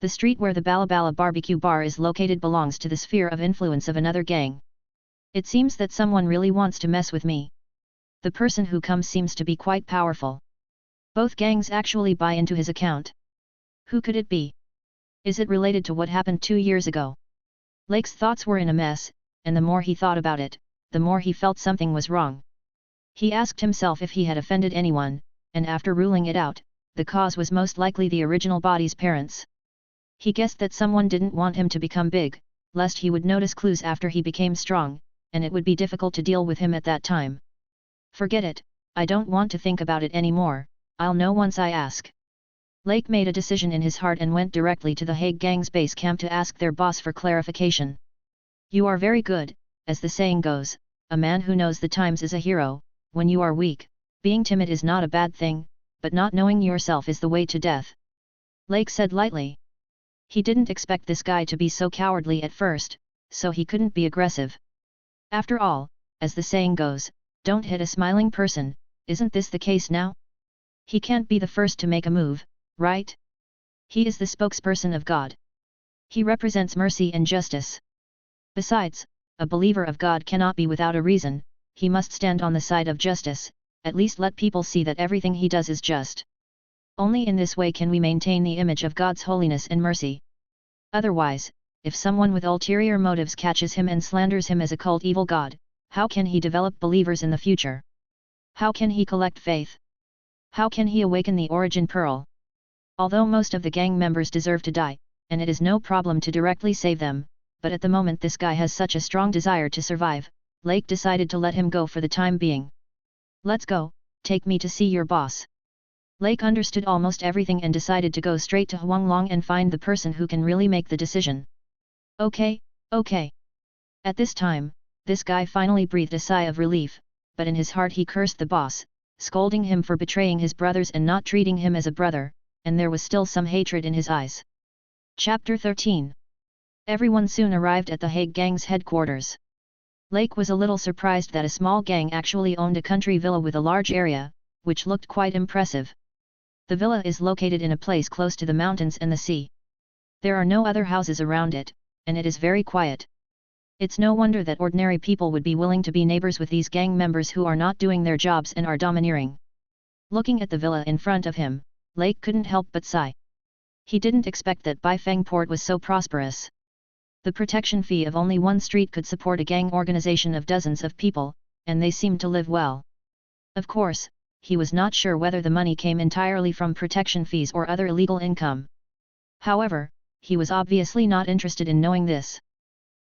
The street where the Balabala Barbecue Bar is located belongs to the sphere of influence of another gang. It seems that someone really wants to mess with me. The person who comes seems to be quite powerful. Both gangs actually buy into his account. Who could it be? Is it related to what happened 2 years ago? Lake's thoughts were in a mess, and the more he thought about it, the more he felt something was wrong. He asked himself if he had offended anyone, and after ruling it out, the cause was most likely the original body's parents. He guessed that someone didn't want him to become big, lest he would notice clues after he became strong, and it would be difficult to deal with him at that time. Forget it, I don't want to think about it anymore, I'll know once I ask. Lake made a decision in his heart and went directly to the Hague gang's base camp to ask their boss for clarification. You are very good, as the saying goes, a man who knows the times is a hero. When you are weak, being timid is not a bad thing, but not knowing yourself is the way to death. Lake said lightly. He didn't expect this guy to be so cowardly at first, so he couldn't be aggressive. After all, as the saying goes, don't hit a smiling person, isn't this the case now? He can't be the first to make a move, right? He is the spokesperson of God. He represents mercy and justice. Besides, a believer of God cannot be without a reason, he must stand on the side of justice, at least let people see that everything he does is just. Only in this way can we maintain the image of God's holiness and mercy. Otherwise, if someone with ulterior motives catches him and slanders him as a cult evil god, how can he develop believers in the future? How can he collect faith? How can he awaken the origin pearl? Although most of the gang members deserve to die, and it is no problem to directly save them, but at the moment this guy has such a strong desire to survive, Lake decided to let him go for the time being. Let's go, take me to see your boss. Lake understood almost everything and decided to go straight to Huanglong and find the person who can really make the decision. Okay. At this time, this guy finally breathed a sigh of relief, but in his heart he cursed the boss, scolding him for betraying his brothers and not treating him as a brother, and there was still some hatred in his eyes. Chapter 13. Everyone soon arrived at the Hague gang's headquarters. Lake was a little surprised that a small gang actually owned a country villa with a large area, which looked quite impressive. The villa is located in a place close to the mountains and the sea. There are no other houses around it, and it is very quiet. It's no wonder that ordinary people would be willing to be neighbors with these gang members who are not doing their jobs and are domineering. Looking at the villa in front of him, Lake couldn't help but sigh. He didn't expect that Port was so prosperous. The protection fee of only one street could support a gang organization of dozens of people, and they seemed to live well. Of course, he was not sure whether the money came entirely from protection fees or other illegal income. However, he was obviously not interested in knowing this.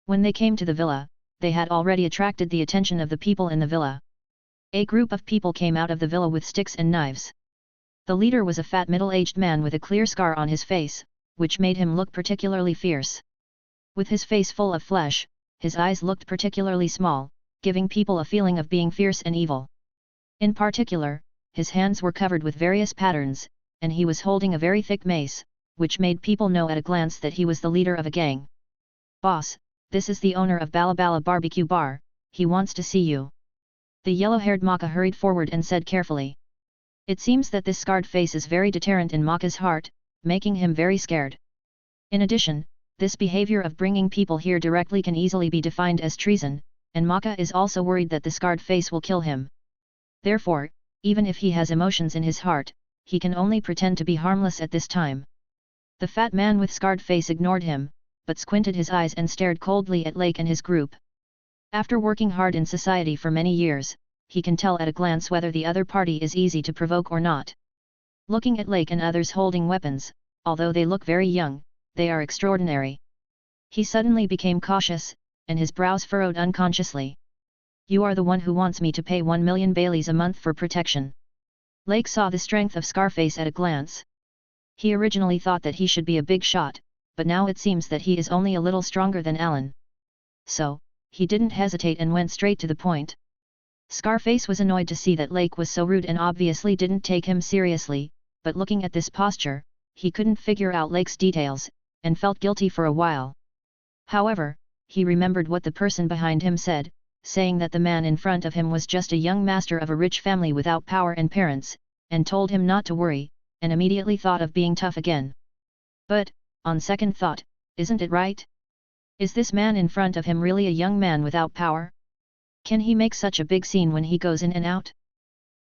When they came to the villa, they had already attracted the attention of the people in the villa. A group of people came out of the villa with sticks and knives. The leader was a fat middle-aged man with a clear scar on his face, which made him look particularly fierce. With his face full of flesh, his eyes looked particularly small, giving people a feeling of being fierce and evil. In particular, his hands were covered with various patterns, and he was holding a very thick mace, which made people know at a glance that he was the leader of a gang. "Boss, this is the owner of Balabala Barbecue Bar, he wants to see you." The yellow-haired Maka hurried forward and said carefully. It seems that this scarred face is very deterrent in Maka's heart, making him very scared. In addition, this behavior of bringing people here directly can easily be defined as treason, and Maka is also worried that the scarred face will kill him. Therefore, even if he has emotions in his heart, he can only pretend to be harmless at this time. The fat man with scarred face ignored him, but squinted his eyes and stared coldly at Lake and his group. After working hard in society for many years, he can tell at a glance whether the other party is easy to provoke or not. Looking at Lake and others holding weapons, although they look very young, they are extraordinary. He suddenly became cautious, and his brows furrowed unconsciously. "You are the one who wants me to pay 1 million Baileys a month for protection." Lake saw the strength of Scarface at a glance. He originally thought that he should be a big shot, but now it seems that he is only a little stronger than Alan. So, he didn't hesitate and went straight to the point. Scarface was annoyed to see that Lake was so rude and obviously didn't take him seriously, but looking at this posture, he couldn't figure out Lake's details, and felt guilty for a while. However, he remembered what the person behind him said, saying that the man in front of him was just a young master of a rich family without power and parents, and told him not to worry, and immediately thought of being tough again. But, on second thought, isn't it right? Is this man in front of him really a young man without power? Can he make such a big scene when he goes in and out?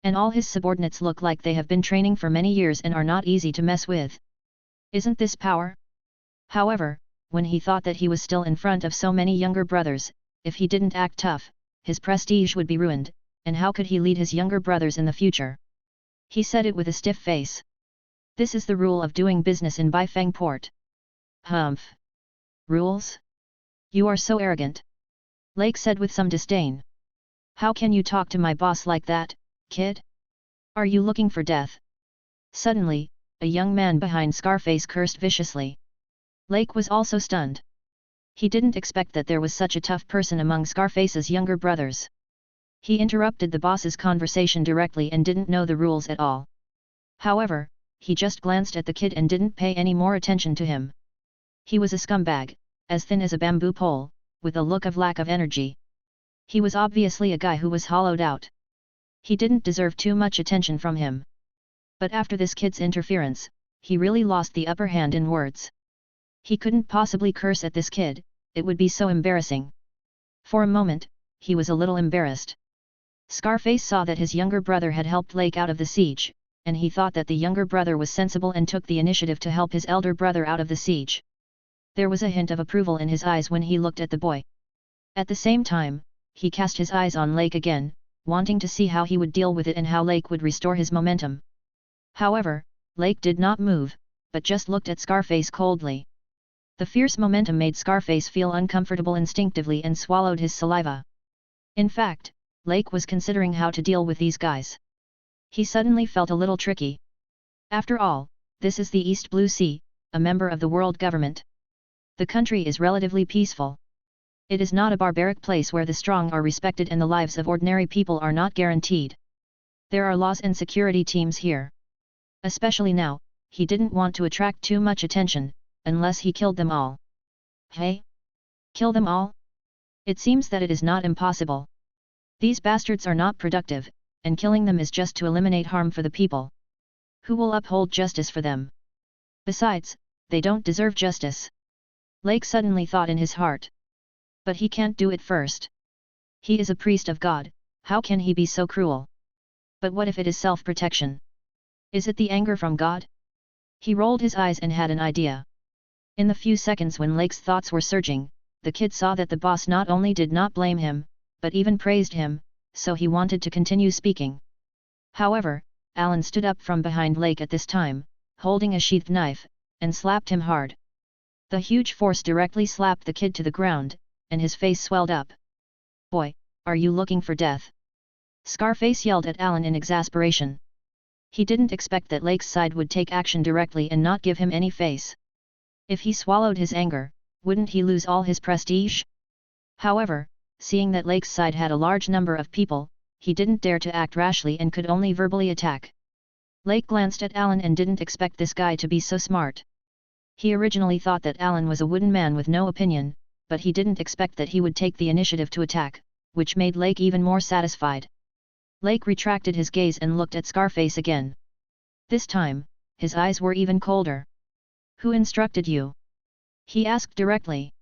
And all his subordinates look like they have been training for many years and are not easy to mess with. Isn't this power? However, when he thought that he was still in front of so many younger brothers, if he didn't act tough, his prestige would be ruined, and how could he lead his younger brothers in the future? He said it with a stiff face. This is the rule of doing business in Port. Humph! Rules? You are so arrogant. Lake said with some disdain. How can you talk to my boss like that, kid? Are you looking for death? Suddenly, a young man behind Scarface cursed viciously. Lake was also stunned. He didn't expect that there was such a tough person among Scarface's younger brothers. He interrupted the boss's conversation directly and didn't know the rules at all. However, he just glanced at the kid and didn't pay any more attention to him. He was a scumbag, as thin as a bamboo pole, with a look of lack of energy. He was obviously a guy who was hollowed out. He didn't deserve too much attention from him. But after this kid's interference, he really lost the upper hand in words. He couldn't possibly curse at this kid, it would be so embarrassing. For a moment, he was a little embarrassed. Scarface saw that his younger brother had helped Lake out of the siege, and he thought that the younger brother was sensible and took the initiative to help his elder brother out of the siege. There was a hint of approval in his eyes when he looked at the boy. At the same time, he cast his eyes on Lake again, wanting to see how he would deal with it and how Lake would restore his momentum. However, Lake did not move, but just looked at Scarface coldly. The fierce momentum made Scarface feel uncomfortable instinctively and swallowed his saliva. In fact, Lake was considering how to deal with these guys. He suddenly felt a little tricky. After all, this is the East Blue Sea, a member of the world government. The country is relatively peaceful. It is not a barbaric place where the strong are respected and the lives of ordinary people are not guaranteed. There are laws and security teams here. Especially now, he didn't want to attract too much attention, unless he killed them all. "Hey, Kill them all? It seems that it is not impossible. These bastards are not productive, and killing them is just to eliminate harm for the people. Who will uphold justice for them? Besides, they don't deserve justice. Lake suddenly thought in his heart. But he can't do it first. He is a priest of God, how can he be so cruel? But what if it is self-protection? Is it the anger from God? He rolled his eyes and had an idea. In the few seconds when Lake's thoughts were surging, the kid saw that the boss not only did not blame him, but even praised him, so he wanted to continue speaking. However, Alan stood up from behind Lake at this time, holding a sheathed knife, and slapped him hard. The huge force directly slapped the kid to the ground, and his face swelled up. "Boy, are you looking for death?" Scarface yelled at Alan in exasperation. He didn't expect that Lake's side would take action directly and not give him any face. If he swallowed his anger, wouldn't he lose all his prestige? However, seeing that Lake's side had a large number of people, he didn't dare to act rashly and could only verbally attack. Lake glanced at Alan and didn't expect this guy to be so smart. He originally thought that Alan was a wooden man with no opinion, but he didn't expect that he would take the initiative to attack, which made Lake even more satisfied. Lake retracted his gaze and looked at Scarface again. This time, his eyes were even colder. "Who instructed you?" he asked directly.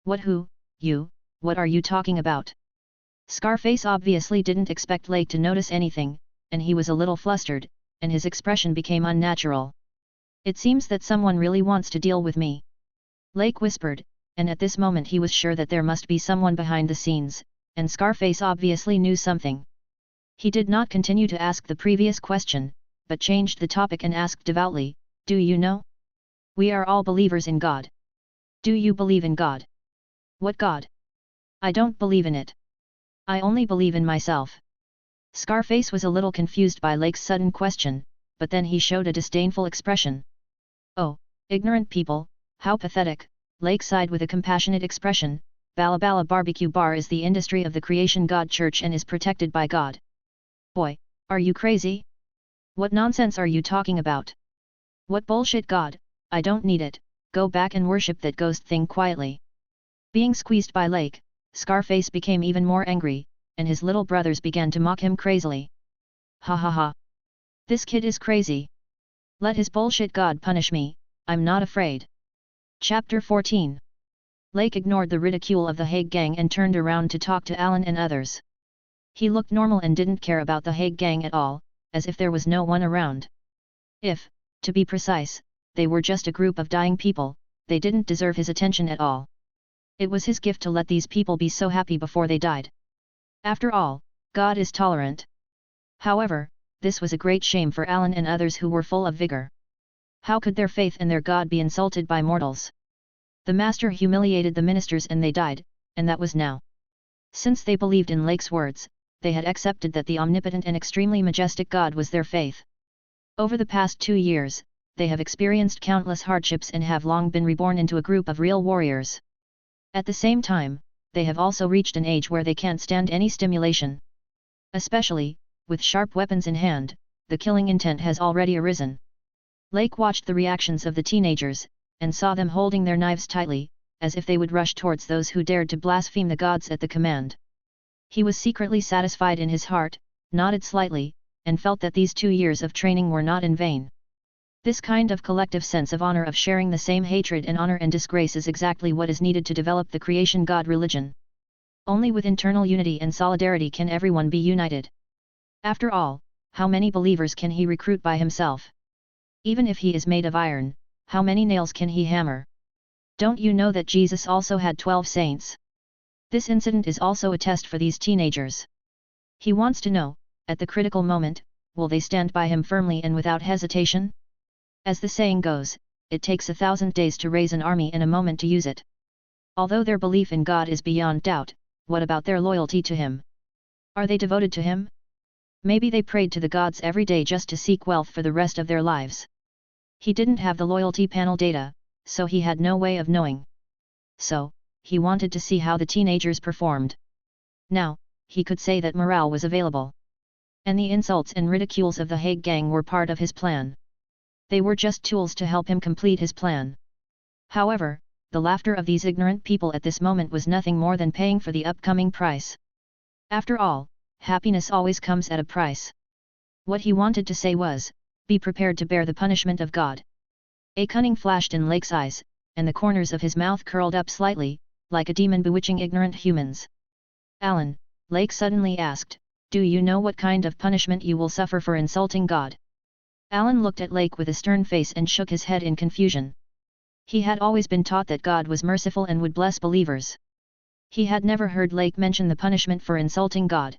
"What who, you, what are you talking about?" Scarface obviously didn't expect Lake to notice anything, and he was a little flustered, and his expression became unnatural. "It seems that someone really wants to deal with me," Lake whispered, and at this moment he was sure that there must be someone behind the scenes, and Scarface obviously knew something. He did not continue to ask the previous question, but changed the topic and asked devoutly, "Do you know? We are all believers in God. Do you believe in God?" "What God? I don't believe in it. I only believe in myself." Scarface was a little confused by Lake's sudden question, but then he showed a disdainful expression. "Oh, ignorant people, how pathetic," Lake sighed with a compassionate expression. "Bala Bala Barbecue Bar is the industry of the Creation God Church and is protected by God." "Boy, are you crazy? What nonsense are you talking about? What bullshit God, I don't need it, go back and worship that ghost thing quietly." Being squeezed by Lake, Scarface became even more angry, and his little brothers began to mock him crazily. "Ha ha ha! This kid is crazy. Let his bullshit God punish me, I'm not afraid." Chapter 14. Lake ignored the ridicule of the Hague gang and turned around to talk to Alan and others. He looked normal and didn't care about the Hague gang at all, as if there was no one around. If, to be precise, they were just a group of dying people, they didn't deserve his attention at all. It was his gift to let these people be so happy before they died. After all, God is tolerant. However, this was a great shame for Alan and others who were full of vigor. How could their faith in their God be insulted by mortals? The master humiliated the ministers and they died, and that was now. Since they believed in Lake's words, they had accepted that the omnipotent and extremely majestic God was their faith. Over the past 2 years, they have experienced countless hardships and have long been reborn into a group of real warriors. At the same time, they have also reached an age where they can't stand any stimulation. Especially, with sharp weapons in hand, the killing intent has already arisen. Lake watched the reactions of the teenagers, and saw them holding their knives tightly, as if they would rush towards those who dared to blaspheme the gods at the command. He was secretly satisfied in his heart, nodded slightly, and felt that these 2 years of training were not in vain. This kind of collective sense of honor of sharing the same hatred and honor and disgrace is exactly what is needed to develop the Creation God religion. Only with internal unity and solidarity can everyone be united. After all, how many believers can he recruit by himself? Even if he is made of iron, how many nails can he hammer? Don't you know that Jesus also had 12 saints? This incident is also a test for these teenagers. He wants to know, at the critical moment, will they stand by him firmly and without hesitation? As the saying goes, it takes 1,000 days to raise an army and a moment to use it. Although their belief in God is beyond doubt, what about their loyalty to Him? Are they devoted to Him? Maybe they prayed to the gods every day just to seek wealth for the rest of their lives. He didn't have the loyalty panel data, so he had no way of knowing. So, he wanted to see how the teenagers performed. Now, he could say that morale was available. And the insults and ridicules of the Hague gang were part of his plan. They were just tools to help him complete his plan. However, the laughter of these ignorant people at this moment was nothing more than paying for the upcoming price. After all, happiness always comes at a price. What he wanted to say was, be prepared to bear the punishment of God. A cunning flashed in Lake's eyes, and the corners of his mouth curled up slightly, like a demon bewitching ignorant humans. Alan, Lake suddenly asked, do you know what kind of punishment you will suffer for insulting God? Alan looked at Lake with a stern face and shook his head in confusion. He had always been taught that God was merciful and would bless believers. He had never heard Lake mention the punishment for insulting God.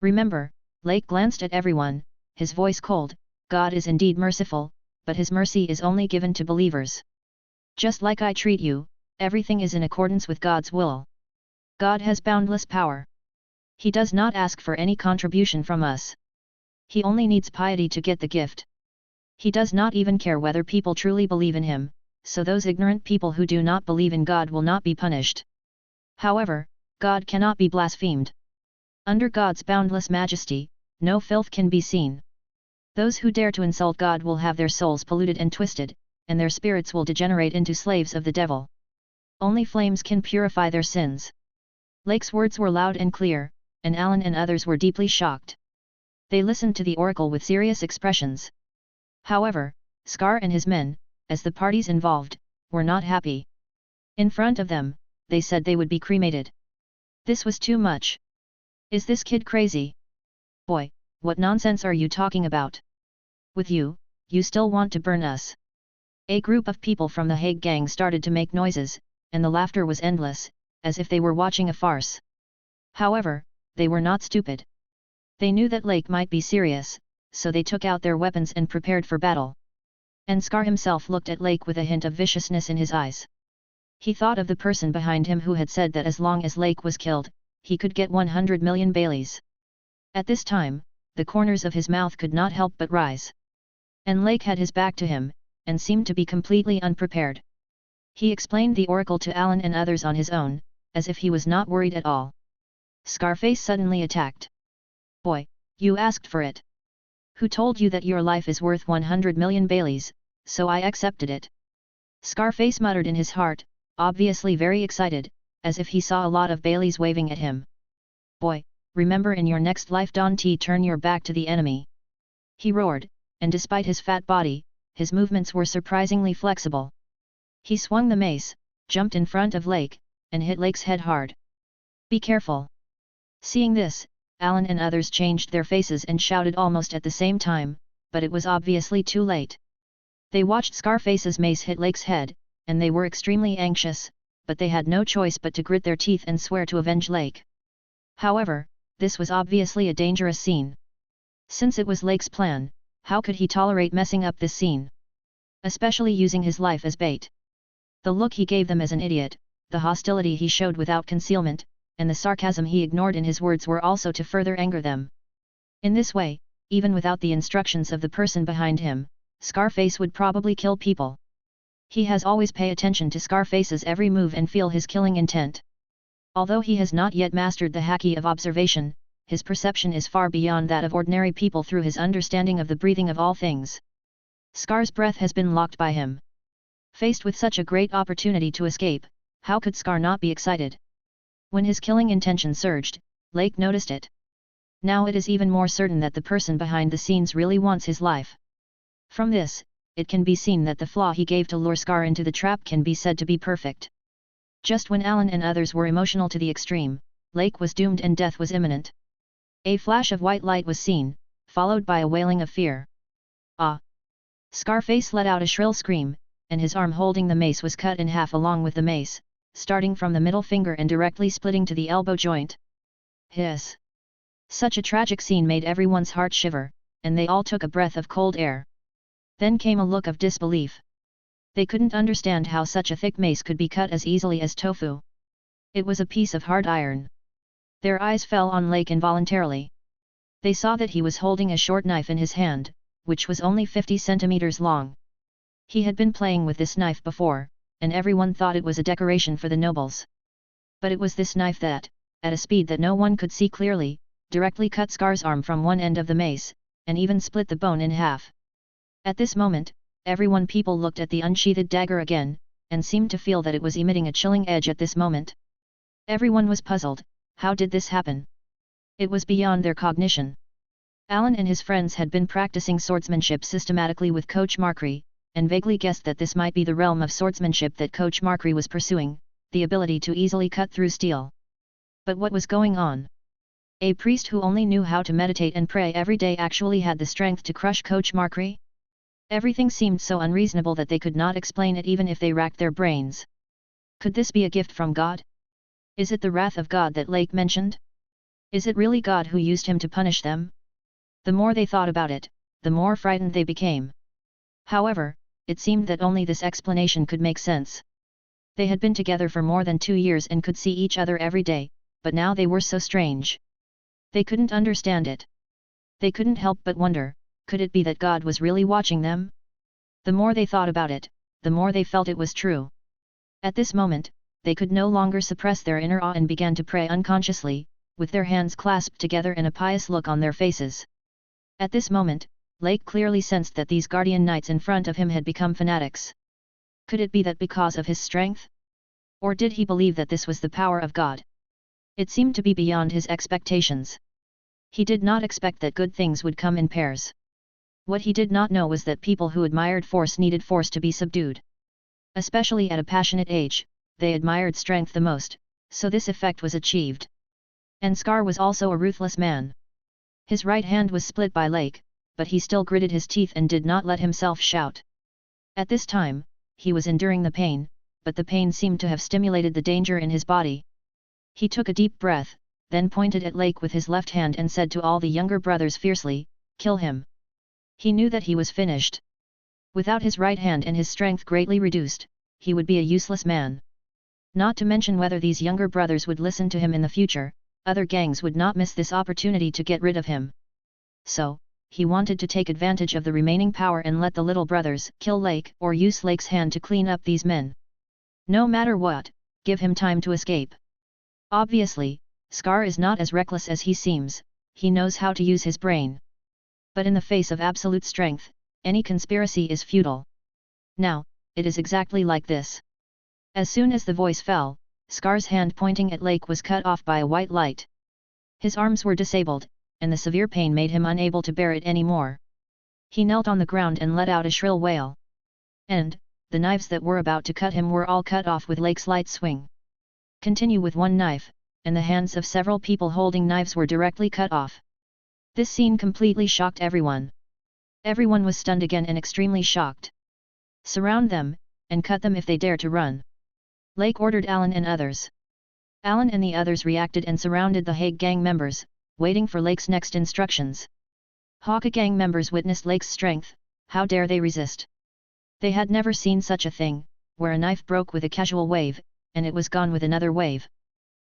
Remember, Lake glanced at everyone, his voice cold, God is indeed merciful, but his mercy is only given to believers. Just like I treat you, everything is in accordance with God's will. God has boundless power. He does not ask for any contribution from us. He only needs piety to get the gift. He does not even care whether people truly believe in him, so those ignorant people who do not believe in God will not be punished. However, God cannot be blasphemed. Under God's boundless majesty, no filth can be seen. Those who dare to insult God will have their souls polluted and twisted, and their spirits will degenerate into slaves of the devil. Only flames can purify their sins. Lake's words were loud and clear, and Alan and others were deeply shocked. They listened to the oracle with serious expressions. However, Scar and his men, as the parties involved, were not happy. In front of them, they said they would be cremated. This was too much. Is this kid crazy? Boy, what nonsense are you talking about? With you, you still want to burn us? A group of people from the Hague gang started to make noises, and the laughter was endless, as if they were watching a farce. However, they were not stupid. They knew that Lake might be serious, so they took out their weapons and prepared for battle. And Scar himself looked at Lake with a hint of viciousness in his eyes. He thought of the person behind him who had said that as long as Lake was killed, he could get 100 million Baileys. At this time, the corners of his mouth could not help but rise. And Lake had his back to him, and seemed to be completely unprepared. He explained the oracle to Alan and others on his own, as if he was not worried at all. Scarface suddenly attacked. Boy, you asked for it. Who told you that your life is worth 100 million Baileys, so I accepted it. Scarface muttered in his heart, obviously very excited, as if he saw a lot of Baileys waving at him. Boy, remember in your next life don't turn your back to the enemy. He roared, and despite his fat body, his movements were surprisingly flexible. He swung the mace, jumped in front of Lake, and hit Lake's head hard. Be careful. Seeing this, Alan and others changed their faces and shouted almost at the same time, but it was obviously too late. They watched Scarface's mace hit Lake's head, and they were extremely anxious, but they had no choice but to grit their teeth and swear to avenge Lake. However, this was obviously a dangerous scene. Since it was Lake's plan, how could he tolerate messing up this scene? Especially using his life as bait. The look he gave them as an idiot, the hostility he showed without concealment, and the sarcasm he ignored in his words were also to further anger them. In this way, even without the instructions of the person behind him, Scarface would probably kill people. He has always paid attention to Scarface's every move and feel his killing intent. Although he has not yet mastered the haki of observation, his perception is far beyond that of ordinary people through his understanding of the breathing of all things. Scar's breath has been locked by him. Faced with such a great opportunity to escape, how could Scar not be excited? When his killing intention surged, Lake noticed it. Now it is even more certain that the person behind the scenes really wants his life. From this, it can be seen that the flaw he gave to lure Scar into the trap can be said to be perfect. Just when Alan and others were emotional to the extreme, Lake was doomed and death was imminent. A flash of white light was seen, followed by a wailing of fear. Ah! Scarface let out a shrill scream, and his arm holding the mace was cut in half along with the mace, starting from the middle finger and directly splitting to the elbow joint. Hiss! Such a tragic scene made everyone's heart shiver, and they all took a breath of cold air. Then came a look of disbelief. They couldn't understand how such a thick mace could be cut as easily as tofu. It was a piece of hard iron. Their eyes fell on Lake involuntarily. They saw that he was holding a short knife in his hand, which was only 50 centimeters long. He had been playing with this knife before, and everyone thought it was a decoration for the nobles. But it was this knife that, at a speed that no one could see clearly, directly cut Scar's arm from one end of the mace, and even split the bone in half. At this moment, people looked at the unsheathed dagger again, and seemed to feel that it was emitting a chilling edge at this moment. Everyone was puzzled. How did this happen? It was beyond their cognition. Alan and his friends had been practicing swordsmanship systematically with Coach Markry, and vaguely guessed that this might be the realm of swordsmanship that Coach Markry was pursuing, the ability to easily cut through steel. But what was going on? A priest who only knew how to meditate and pray every day actually had the strength to crush Coach Markry? Everything seemed so unreasonable that they could not explain it even if they racked their brains. Could this be a gift from God? Is it the wrath of God that Lake mentioned? Is it really God who used him to punish them? The more they thought about it, the more frightened they became. However, it seemed that only this explanation could make sense. They had been together for more than 2 years and could see each other every day, but now they were so strange. They couldn't understand it. They couldn't help but wonder, could it be that God was really watching them? The more they thought about it, the more they felt it was true. At this moment, they could no longer suppress their inner awe and began to pray unconsciously, with their hands clasped together and a pious look on their faces. At this moment, Lake clearly sensed that these guardian knights in front of him had become fanatics. Could it be that because of his strength? Or did he believe that this was the power of God? It seemed to be beyond his expectations. He did not expect that good things would come in pairs. What he did not know was that people who admired force needed force to be subdued. Especially at a passionate age, they admired strength the most, so this effect was achieved. And Scar was also a ruthless man. His right hand was split by Lake, but he still gritted his teeth and did not let himself shout. At this time, he was enduring the pain, but the pain seemed to have stimulated the danger in his body. He took a deep breath, then pointed at Lake with his left hand and said to all the younger brothers fiercely, "Kill him." He knew that he was finished. Without his right hand and his strength greatly reduced, he would be a useless man. Not to mention whether these younger brothers would listen to him in the future, other gangs would not miss this opportunity to get rid of him. So, he wanted to take advantage of the remaining power and let the little brothers kill Lake or use Lake's hand to clean up these men. No matter what, give him time to escape. Obviously, Scar is not as reckless as he seems, he knows how to use his brain. But in the face of absolute strength, any conspiracy is futile. Now, it is exactly like this. As soon as the voice fell, Scar's hand pointing at Lake was cut off by a white light. His arms were disabled, and the severe pain made him unable to bear it anymore. He knelt on the ground and let out a shrill wail. And, the knives that were about to cut him were all cut off with Lake's light swing. Continue with one knife, and the hands of several people holding knives were directly cut off. This scene completely shocked everyone. Everyone was stunned again and extremely shocked. Surround them, and cut them if they dare to run. Lake ordered Alan and others. Alan and the others reacted and surrounded the Hague gang members, waiting for Lake's next instructions. Hawke gang members witnessed Lake's strength, how dare they resist? They had never seen such a thing, where a knife broke with a casual wave, and it was gone with another wave.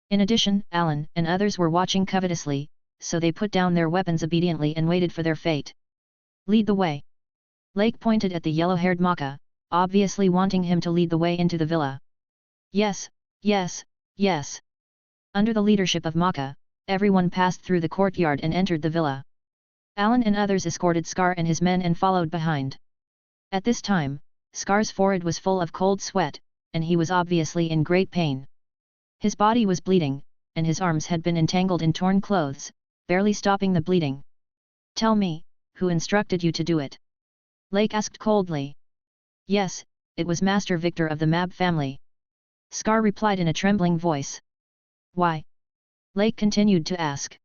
In addition, Alan and others were watching covetously, so they put down their weapons obediently and waited for their fate. Lead the way. Lake pointed at the yellow-haired Maka, obviously wanting him to lead the way into the villa. Yes, yes, yes. Under the leadership of Maka, everyone passed through the courtyard and entered the villa. Alan and others escorted Scar and his men and followed behind. At this time, Scar's forehead was full of cold sweat, and he was obviously in great pain. His body was bleeding, and his arms had been entangled in torn clothes, barely stopping the bleeding. Tell me, who instructed you to do it? Lake asked coldly. Yes, it was Master Victor of the Mab family. Scar replied in a trembling voice. Why? Lake continued to ask.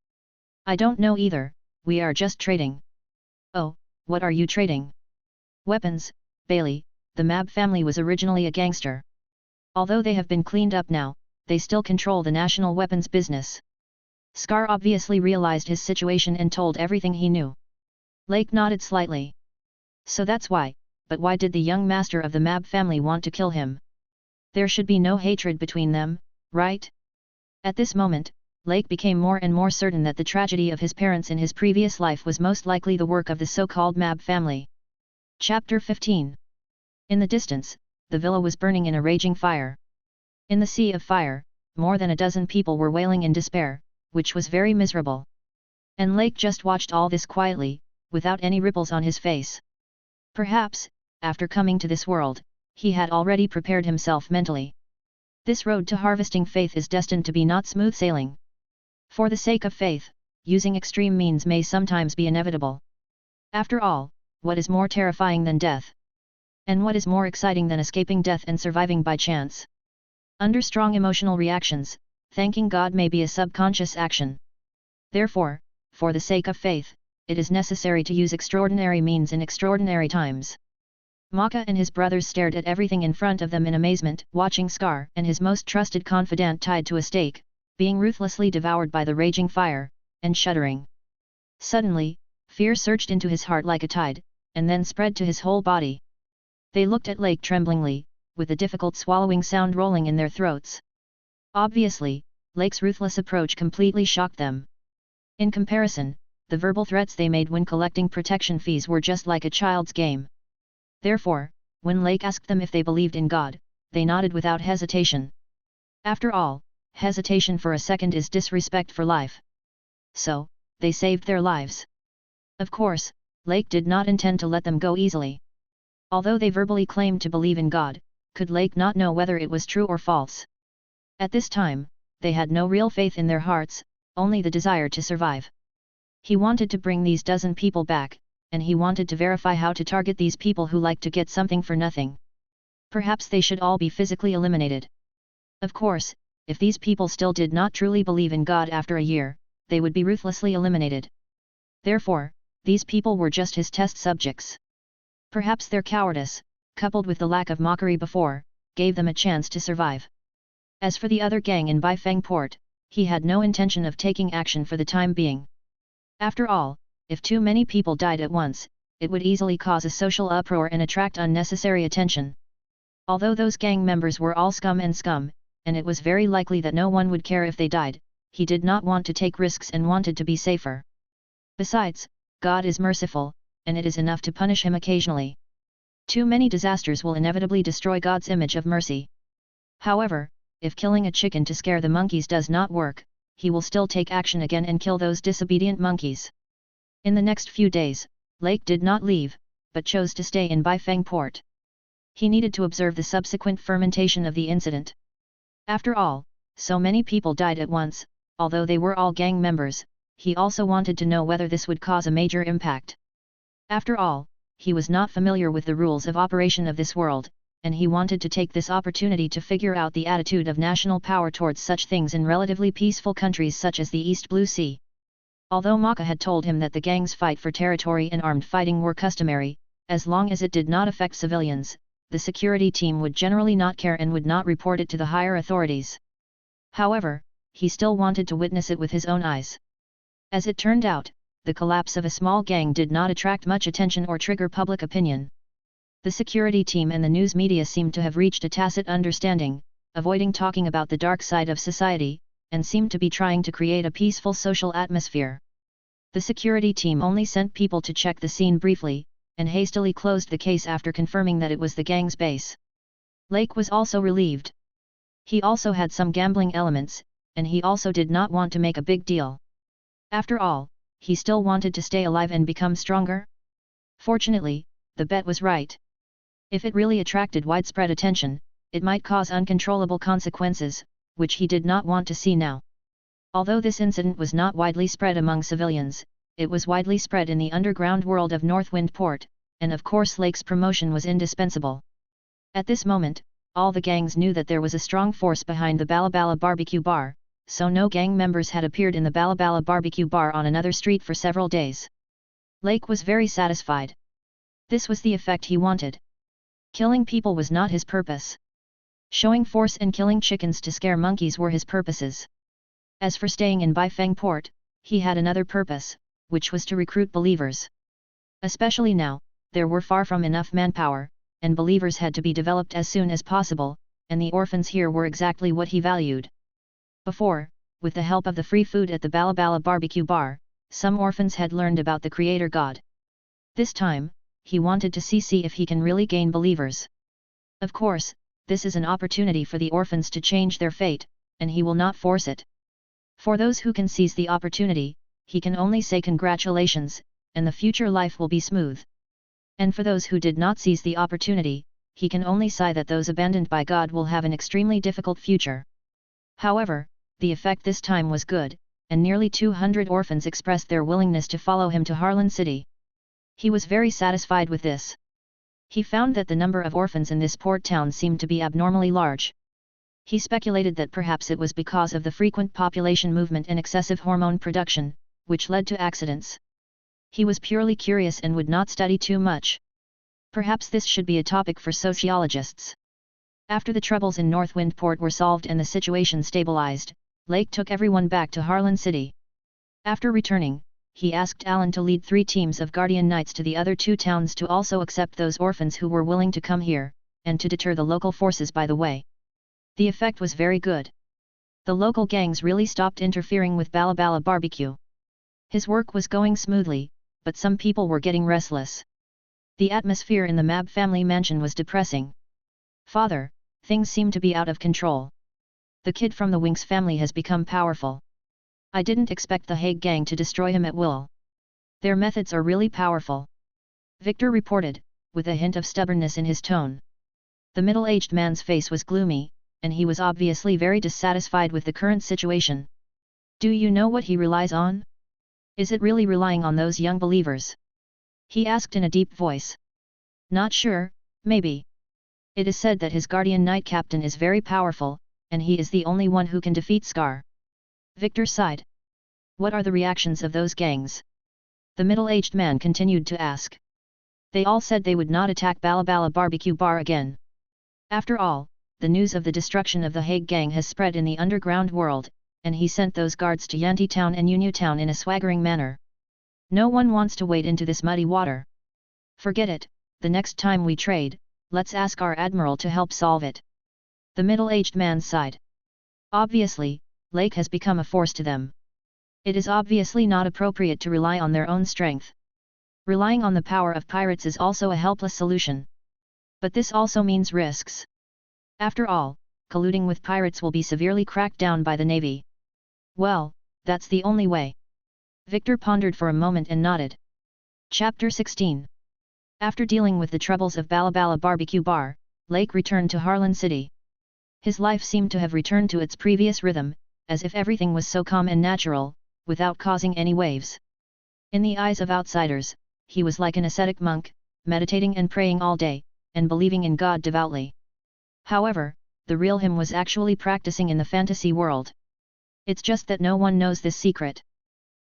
I don't know either, we are just trading. Oh, what are you trading? Weapons, Bailey. The Mab family was originally a gangster. Although they have been cleaned up now, they still control the national weapons business. Scar obviously realized his situation and told everything he knew. Lake nodded slightly. So that's why, but why did the young master of the Mab family want to kill him? There should be no hatred between them, right? At this moment, Lake became more and more certain that the tragedy of his parents in his previous life was most likely the work of the so-called Mab family. Chapter 15. In the distance, the villa was burning in a raging fire. In the sea of fire, more than a dozen people were wailing in despair, which was very miserable. And Lake just watched all this quietly, without any ripples on his face. Perhaps, after coming to this world, he had already prepared himself mentally. This road to harvesting faith is destined to be not smooth sailing. For the sake of faith, using extreme means may sometimes be inevitable. After all, what is more terrifying than death? And what is more exciting than escaping death and surviving by chance? Under strong emotional reactions, thanking God may be a subconscious action. Therefore, for the sake of faith, it is necessary to use extraordinary means in extraordinary times. Maka and his brothers stared at everything in front of them in amazement, watching Scar and his most trusted confidant tied to a stake, being ruthlessly devoured by the raging fire, and shuddering. Suddenly, fear surged into his heart like a tide, and then spread to his whole body. They looked at Lake tremblingly, with a difficult swallowing sound rolling in their throats. Obviously, Lake's ruthless approach completely shocked them. In comparison, the verbal threats they made when collecting protection fees were just like a child's game. Therefore, when Lake asked them if they believed in God, they nodded without hesitation. After all, hesitation for a second is disrespect for life. So, they saved their lives. Of course, Lake did not intend to let them go easily. Although they verbally claimed to believe in God, could Lake not know whether it was true or false? At this time, they had no real faith in their hearts, only the desire to survive. He wanted to bring these dozen people back, and he wanted to verify how to target these people who like to get something for nothing. Perhaps they should all be physically eliminated. Of course, if these people still did not truly believe in God after a year, they would be ruthlessly eliminated. Therefore, these people were just his test subjects. Perhaps their cowardice, coupled with the lack of mockery before, gave them a chance to survive. As for the other gang in Baifeng Port, he had no intention of taking action for the time being. After all, if too many people died at once, it would easily cause a social uproar and attract unnecessary attention. Although those gang members were all scum, and it was very likely that no one would care if they died, he did not want to take risks and wanted to be safer. Besides, God is merciful, and it is enough to punish him occasionally. Too many disasters will inevitably destroy God's image of mercy. However, if killing a chicken to scare the monkeys does not work, he will still take action again and kill those disobedient monkeys. In the next few days, Lake did not leave, but chose to stay in Baifeng Port. He needed to observe the subsequent fermentation of the incident. After all, so many people died at once, although they were all gang members, he also wanted to know whether this would cause a major impact. After all, he was not familiar with the rules of operation of this world, and he wanted to take this opportunity to figure out the attitude of national power towards such things in relatively peaceful countries such as the East Blue Sea. Although Maka had told him that the gangs fight for territory and armed fighting were customary, as long as it did not affect civilians, the security team would generally not care and would not report it to the higher authorities. However, he still wanted to witness it with his own eyes. As it turned out, the collapse of a small gang did not attract much attention or trigger public opinion. The security team and the news media seemed to have reached a tacit understanding, avoiding talking about the dark side of society, and seemed to be trying to create a peaceful social atmosphere. The security team only sent people to check the scene briefly, and hastily closed the case after confirming that it was the gang's base. Lake was also relieved. He also had some gambling elements, and he also did not want to make a big deal. After all, he still wanted to stay alive and become stronger. Fortunately, the bet was right. If it really attracted widespread attention, it might cause uncontrollable consequences, which he did not want to see now. Although this incident was not widely spread among civilians, it was widely spread in the underground world of Northwind Port, and of course Lake's promotion was indispensable. At this moment, all the gangs knew that there was a strong force behind the Balabala barbecue bar, so no gang members had appeared in the Balabala barbecue bar on another street for several days. Lake was very satisfied. This was the effect he wanted. Killing people was not his purpose. Showing force and killing chickens to scare monkeys were his purposes. As for staying in Baifeng Port, he had another purpose, which was to recruit believers. Especially now, there were far from enough manpower, and believers had to be developed as soon as possible, and the orphans here were exactly what he valued. Before, with the help of the free food at the Balabala barbecue bar, some orphans had learned about the Creator God. This time, he wanted to see if he can really gain believers. Of course, this is an opportunity for the orphans to change their fate, and he will not force it. For those who can seize the opportunity, he can only say congratulations, and the future life will be smooth. And for those who did not seize the opportunity, he can only sigh that those abandoned by God will have an extremely difficult future. However, the effect this time was good, and nearly 200 orphans expressed their willingness to follow him to Harlan City. He was very satisfied with this. He found that the number of orphans in this port town seemed to be abnormally large. He speculated that perhaps it was because of the frequent population movement and excessive hormone production, which led to accidents. He was purely curious and would not study too much. Perhaps this should be a topic for sociologists. After the troubles in Northwind Port were solved and the situation stabilized, Lake took everyone back to Harlan City. After returning, he asked Alan to lead 3 teams of Guardian Knights to the other 2 towns to also accept those orphans who were willing to come here, and to deter the local forces by the way. The effect was very good. The local gangs really stopped interfering with Bala Bala Barbecue. His work was going smoothly, but some people were getting restless. The atmosphere in the Mab family mansion was depressing. "Father, things seem to be out of control. The kid from the Winks family has become powerful. I didn't expect the Hague gang to destroy him at will. Their methods are really powerful," Victor reported, with a hint of stubbornness in his tone. The middle-aged man's face was gloomy, and he was obviously very dissatisfied with the current situation. "Do you know what he relies on? Is it really relying on those young believers?" he asked in a deep voice. "Not sure, maybe. It is said that his Guardian Knight captain is very powerful, and he is the only one who can defeat Scar." Victor sighed. "What are the reactions of those gangs?" the middle-aged man continued to ask. "They all said they would not attack Bala Bala Barbecue Bar again. After all, the news of the destruction of the Hague gang has spread in the underground world, and he sent those guards to Yanti Town and Unyu Town in a swaggering manner. No one wants to wade into this muddy water. Forget it, the next time we trade, let's ask our admiral to help solve it." The middle-aged man sighed. Obviously, Lake has become a force to them. It is obviously not appropriate to rely on their own strength. Relying on the power of pirates is also a helpless solution. But this also means risks. After all, colluding with pirates will be severely cracked down by the Navy. "Well, that's the only way." Victor pondered for a moment and nodded. Chapter 16. After dealing with the troubles of Bala Bala Barbecue Bar, Lake returned to Harlan City. His life seemed to have returned to its previous rhythm, as if everything was so calm and natural, without causing any waves. In the eyes of outsiders, he was like an ascetic monk, meditating and praying all day, and believing in God devoutly. However, the real him was actually practicing in the fantasy world. It's just that no one knows this secret.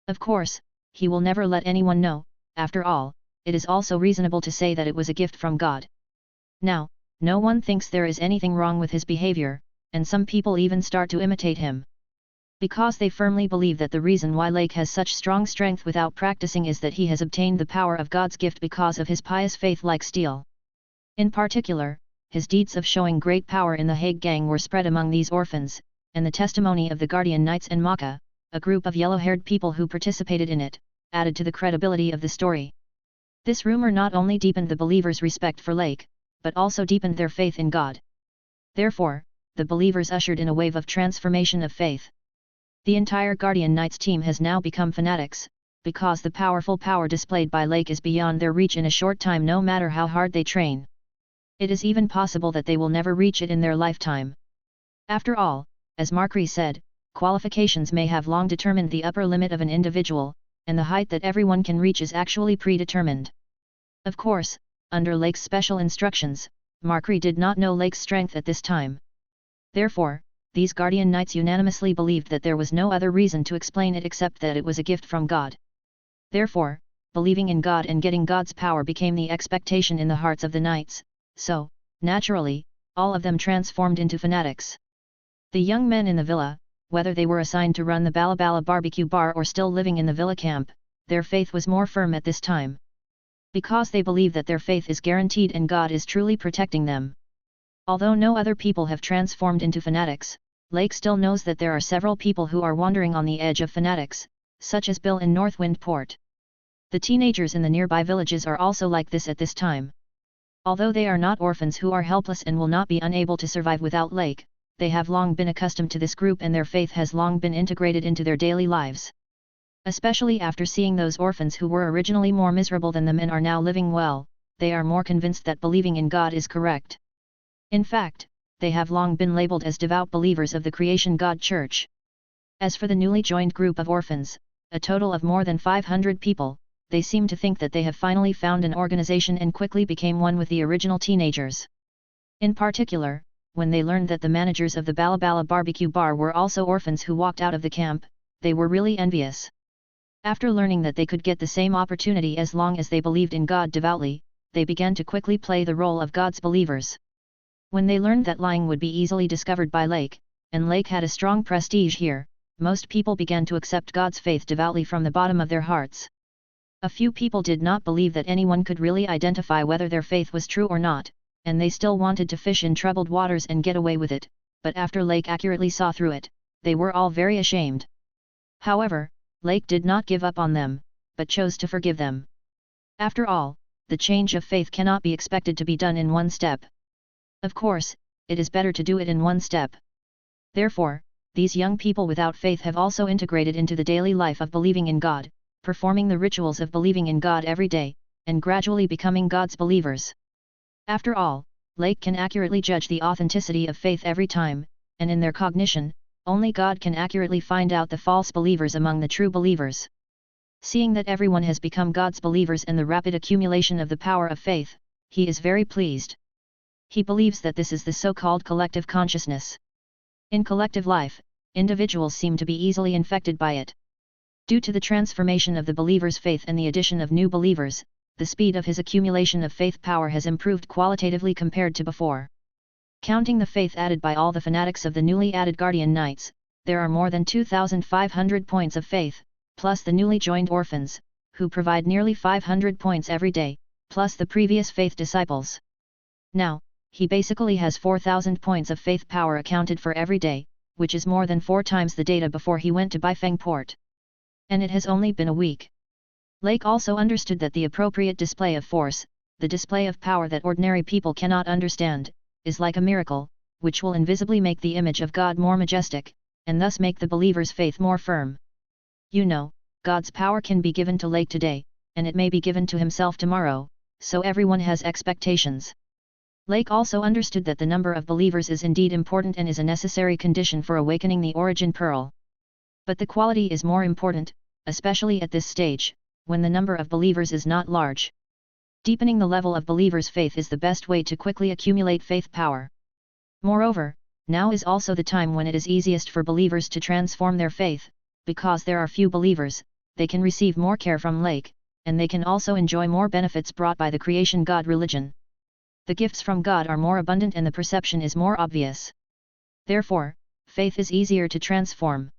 Of course, he will never let anyone know. After all, it is also reasonable to say that it was a gift from God. Now, no one thinks there is anything wrong with his behavior, and some people even start to imitate him. Because they firmly believe that the reason why Lake has such strong strength without practicing is that he has obtained the power of God's gift because of his pious faith like steel. In particular, his deeds of showing great power in the Hague gang were spread among these orphans, and the testimony of the Guardian Knights and Maka, a group of yellow-haired people who participated in it, added to the credibility of the story. This rumor not only deepened the believers' respect for Lake, but also deepened their faith in God. Therefore, the believers ushered in a wave of transformation of faith. The entire Guardian Knights team has now become fanatics, because the powerful power displayed by Lake is beyond their reach in a short time no matter how hard they train. It is even possible that they will never reach it in their lifetime. After all, as Markree said, qualifications may have long determined the upper limit of an individual, and the height that everyone can reach is actually predetermined. Of course, under Lake's special instructions, Markree did not know Lake's strength at this time. Therefore, these Guardian Knights unanimously believed that there was no other reason to explain it except that it was a gift from God. Therefore, believing in God and getting God's power became the expectation in the hearts of the Knights, so, naturally, all of them transformed into fanatics. The young men in the villa, whether they were assigned to run the Bala Bala Barbecue Bar or still living in the villa camp, their faith was more firm at this time. Because they believe that their faith is guaranteed and God is truly protecting them. Although no other people have transformed into fanatics, Lake still knows that there are several people who are wandering on the edge of fanatics, such as Bill in Northwind Port. The teenagers in the nearby villages are also like this at this time. Although they are not orphans who are helpless and will not be unable to survive without Lake, they have long been accustomed to this group and their faith has long been integrated into their daily lives. Especially after seeing those orphans who were originally more miserable than them and are now living well, they are more convinced that believing in God is correct. In fact, they have long been labeled as devout believers of the Creation God Church. As for the newly joined group of orphans, a total of more than 500 people, they seem to think that they have finally found an organization and quickly became one with the original teenagers. In particular, when they learned that the managers of the Bala Bala barbecue bar were also orphans who walked out of the camp, they were really envious. After learning that they could get the same opportunity as long as they believed in God devoutly, they began to quickly play the role of God's believers. When they learned that lying would be easily discovered by Lake, and Lake had a strong prestige here, most people began to accept God's faith devoutly from the bottom of their hearts. A few people did not believe that anyone could really identify whether their faith was true or not, and they still wanted to fish in troubled waters and get away with it, but after Lake accurately saw through it, they were all very ashamed. However, Lake did not give up on them, but chose to forgive them. After all, the change of faith cannot be expected to be done in one step. Of course, it is better to do it in one step. Therefore, these young people without faith have also integrated into the daily life of believing in God, performing the rituals of believing in God every day, and gradually becoming God's believers. After all, Lake can accurately judge the authenticity of faith every time, and in their cognition, only God can accurately find out the false believers among the true believers. Seeing that everyone has become God's believers and the rapid accumulation of the power of faith, he is very pleased. He believes that this is the so-called collective consciousness. In collective life, individuals seem to be easily infected by it. Due to the transformation of the believer's faith and the addition of new believers, the speed of his accumulation of faith power has improved qualitatively compared to before. Counting the faith added by all the fanatics of the newly added Guardian Knights, there are more than 2,500 points of faith, plus the newly joined orphans, who provide nearly 500 points every day, plus the previous faith disciples. Now, he basically has 4,000 points of faith power accounted for every day, which is more than 4 times the data before he went to Baifeng Port. And it has only been a week. Lake also understood that the appropriate display of force, the display of power that ordinary people cannot understand, is like a miracle, which will invisibly make the image of God more majestic, and thus make the believer's faith more firm. You know, God's power can be given to Lake today, and it may be given to himself tomorrow, so everyone has expectations. Lake also understood that the number of believers is indeed important and is a necessary condition for awakening the origin pearl. But the quality is more important, especially at this stage, when the number of believers is not large. Deepening the level of believers' faith is the best way to quickly accumulate faith power. Moreover, now is also the time when it is easiest for believers to transform their faith, because there are few believers, they can receive more care from Lake, and they can also enjoy more benefits brought by the Creation God religion. The gifts from God are more abundant and the perception is more obvious. Therefore, faith is easier to transform.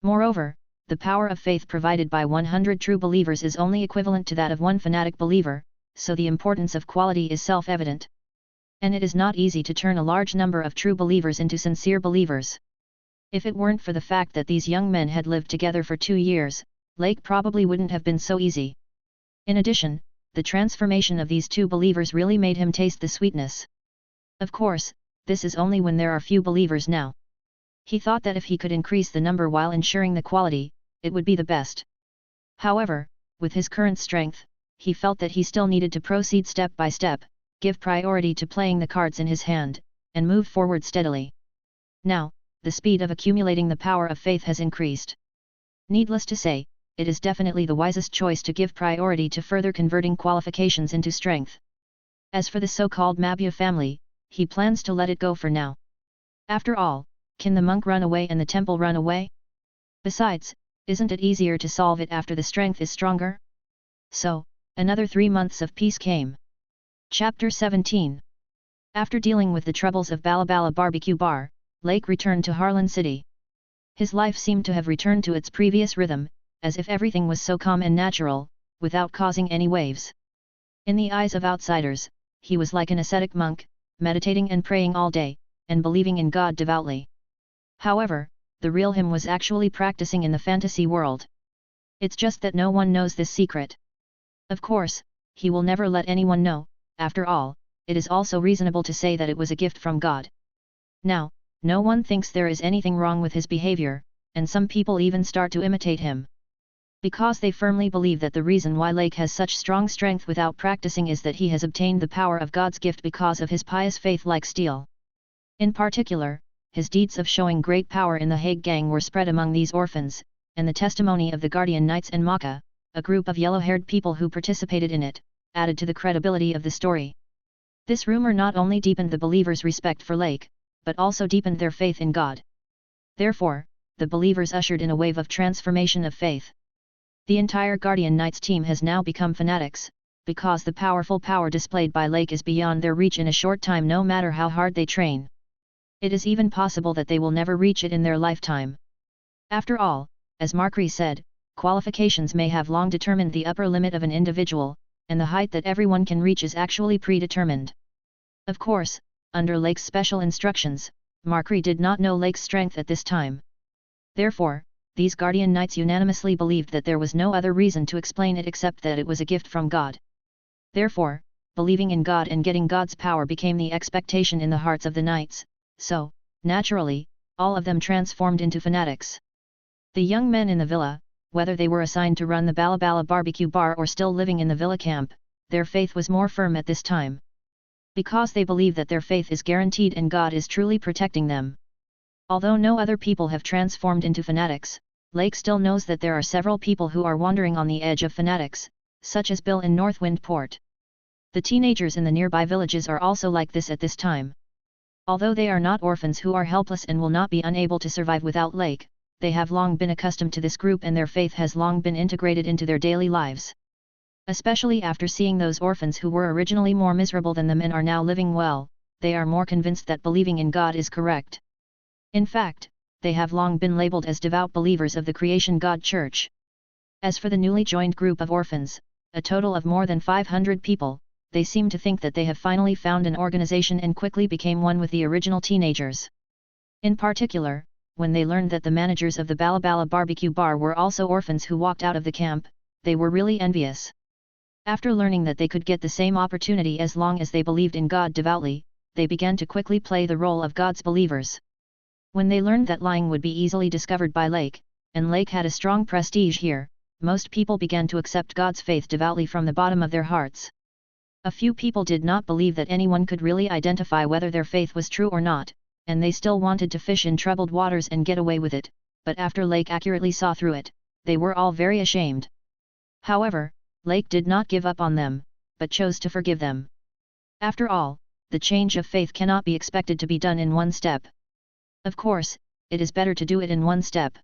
Moreover, the power of faith provided by 100 true believers is only equivalent to that of one fanatic believer, so the importance of quality is self-evident. And it is not easy to turn a large number of true believers into sincere believers. If it weren't for the fact that these young men had lived together for 2 years, Lake probably wouldn't have been so easy. In addition, the transformation of these 2 believers really made him taste the sweetness. Of course, this is only when there are few believers now. He thought that if he could increase the number while ensuring the quality, it would be the best. However, with his current strength, he felt that he still needed to proceed step by step, give priority to playing the cards in his hand, and move forward steadily. Now, the speed of accumulating the power of faith has increased. Needless to say, it is definitely the wisest choice to give priority to further converting qualifications into strength. As for the so-called Mabya family, he plans to let it go for now. After all, can the monk run away and the temple run away? Besides, isn't it easier to solve it after the strength is stronger? So, another 3 months of peace came. Chapter 17. After dealing with the troubles of Bala Bala barbecue bar, Lake returned to Harlan City. His life seemed to have returned to its previous rhythm, as if everything was so calm and natural, without causing any waves. In the eyes of outsiders, he was like an ascetic monk, meditating and praying all day, and believing in God devoutly. However, the real him was actually practicing in the fantasy world. It's just that no one knows this secret. Of course, he will never let anyone know. After all, it is also reasonable to say that it was a gift from God. Now, no one thinks there is anything wrong with his behavior, and some people even start to imitate him. Because they firmly believe that the reason why Lake has such strong strength without practicing is that he has obtained the power of God's gift because of his pious faith like steel. In particular, his deeds of showing great power in the Hague gang were spread among these orphans, and the testimony of the Guardian Knights and Maka, a group of yellow-haired people who participated in it, added to the credibility of the story. This rumor not only deepened the believers' respect for Lake, but also deepened their faith in God. Therefore, the believers ushered in a wave of transformation of faith. The entire Guardian Knights team has now become fanatics, because the powerful power displayed by Lake is beyond their reach in a short time no matter how hard they train. It is even possible that they will never reach it in their lifetime. After all, as Markree said, qualifications may have long determined the upper limit of an individual, and the height that everyone can reach is actually predetermined. Of course, under Lake's special instructions, Markree did not know Lake's strength at this time. Therefore, these Guardian Knights unanimously believed that there was no other reason to explain it except that it was a gift from God. Therefore, believing in God and getting God's power became the expectation in the hearts of the knights, so, naturally, all of them transformed into fanatics. The young men in the villa, whether they were assigned to run the Balabala barbecue bar or still living in the villa camp, their faith was more firm at this time. Because they believe that their faith is guaranteed and God is truly protecting them. Although no other people have transformed into fanatics, Lake still knows that there are several people who are wandering on the edge of fanatics, such as Bill in Northwind Port. The teenagers in the nearby villages are also like this at this time. Although they are not orphans who are helpless and will not be unable to survive without Lake, they have long been accustomed to this group and their faith has long been integrated into their daily lives. Especially after seeing those orphans who were originally more miserable than the men are now living well, they are more convinced that believing in God is correct. In fact, they have long been labeled as devout believers of the Creation God Church. As for the newly joined group of orphans, a total of more than 500 people, they seem to think that they have finally found an organization and quickly became one with the original teenagers. In particular, when they learned that the managers of the Balabala barbecue bar were also orphans who walked out of the camp, they were really envious. After learning that they could get the same opportunity as long as they believed in God devoutly, they began to quickly play the role of God's believers. When they learned that lying would be easily discovered by Lake, and Lake had a strong prestige here, most people began to accept God's faith devoutly from the bottom of their hearts. A few people did not believe that anyone could really identify whether their faith was true or not, and they still wanted to fish in troubled waters and get away with it, but after Lake accurately saw through it, they were all very ashamed. However, Lake did not give up on them, but chose to forgive them. After all, the change of faith cannot be expected to be done in one step. Of course, it is better to do it in one step.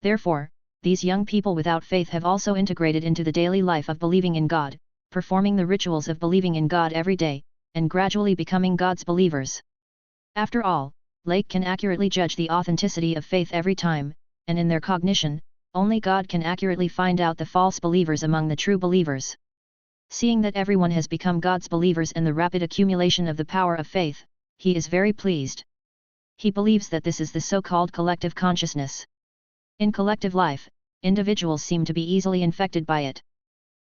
Therefore, these young people without faith have also integrated into the daily life of believing in God, performing the rituals of believing in God every day, and gradually becoming God's believers. After all, Lake can accurately judge the authenticity of faith every time, and in their cognition, only God can accurately find out the false believers among the true believers. Seeing that everyone has become God's believers and the rapid accumulation of the power of faith, he is very pleased. He believes that this is the so-called collective consciousness. In collective life, individuals seem to be easily infected by it.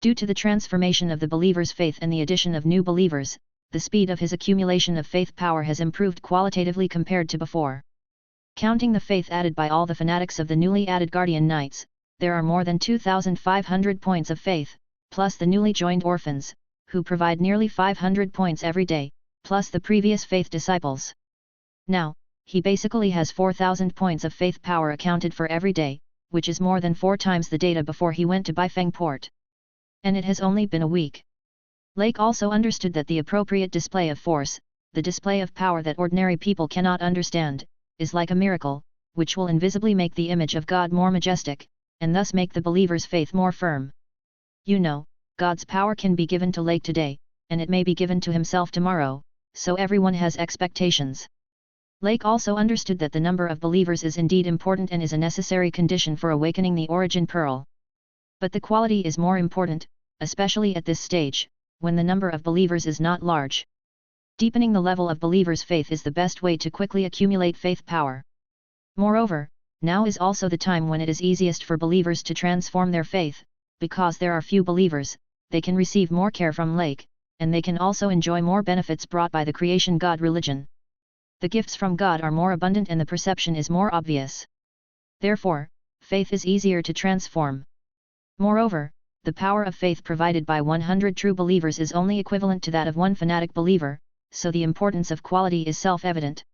Due to the transformation of the believer's faith and the addition of new believers, the speed of his accumulation of faith power has improved qualitatively compared to before. Counting the faith added by all the fanatics of the newly added Guardian Knights, there are more than 2,500 points of faith, plus the newly joined orphans, who provide nearly 500 points every day, plus the previous faith disciples. Now, he basically has 4,000 points of faith power accounted for every day, which is more than 4 times the data before he went to Baifeng Port. And it has only been a week. Lake also understood that the appropriate display of force, the display of power that ordinary people cannot understand, is like a miracle, which will invisibly make the image of God more majestic, and thus make the believer's faith more firm. You know, God's power can be given to Lake today, and it may be given to himself tomorrow, so everyone has expectations. Lake also understood that the number of believers is indeed important and is a necessary condition for awakening the origin pearl. But the quality is more important, especially at this stage, when the number of believers is not large. Deepening the level of believers' faith is the best way to quickly accumulate faith power. Moreover, now is also the time when it is easiest for believers to transform their faith, because there are few believers, they can receive more care from Lake, and they can also enjoy more benefits brought by the Creation God religion. The gifts from God are more abundant and the perception is more obvious. Therefore, faith is easier to transform. Moreover, the power of faith provided by 100 true believers is only equivalent to that of one fanatic believer, so the importance of quality is self-evident.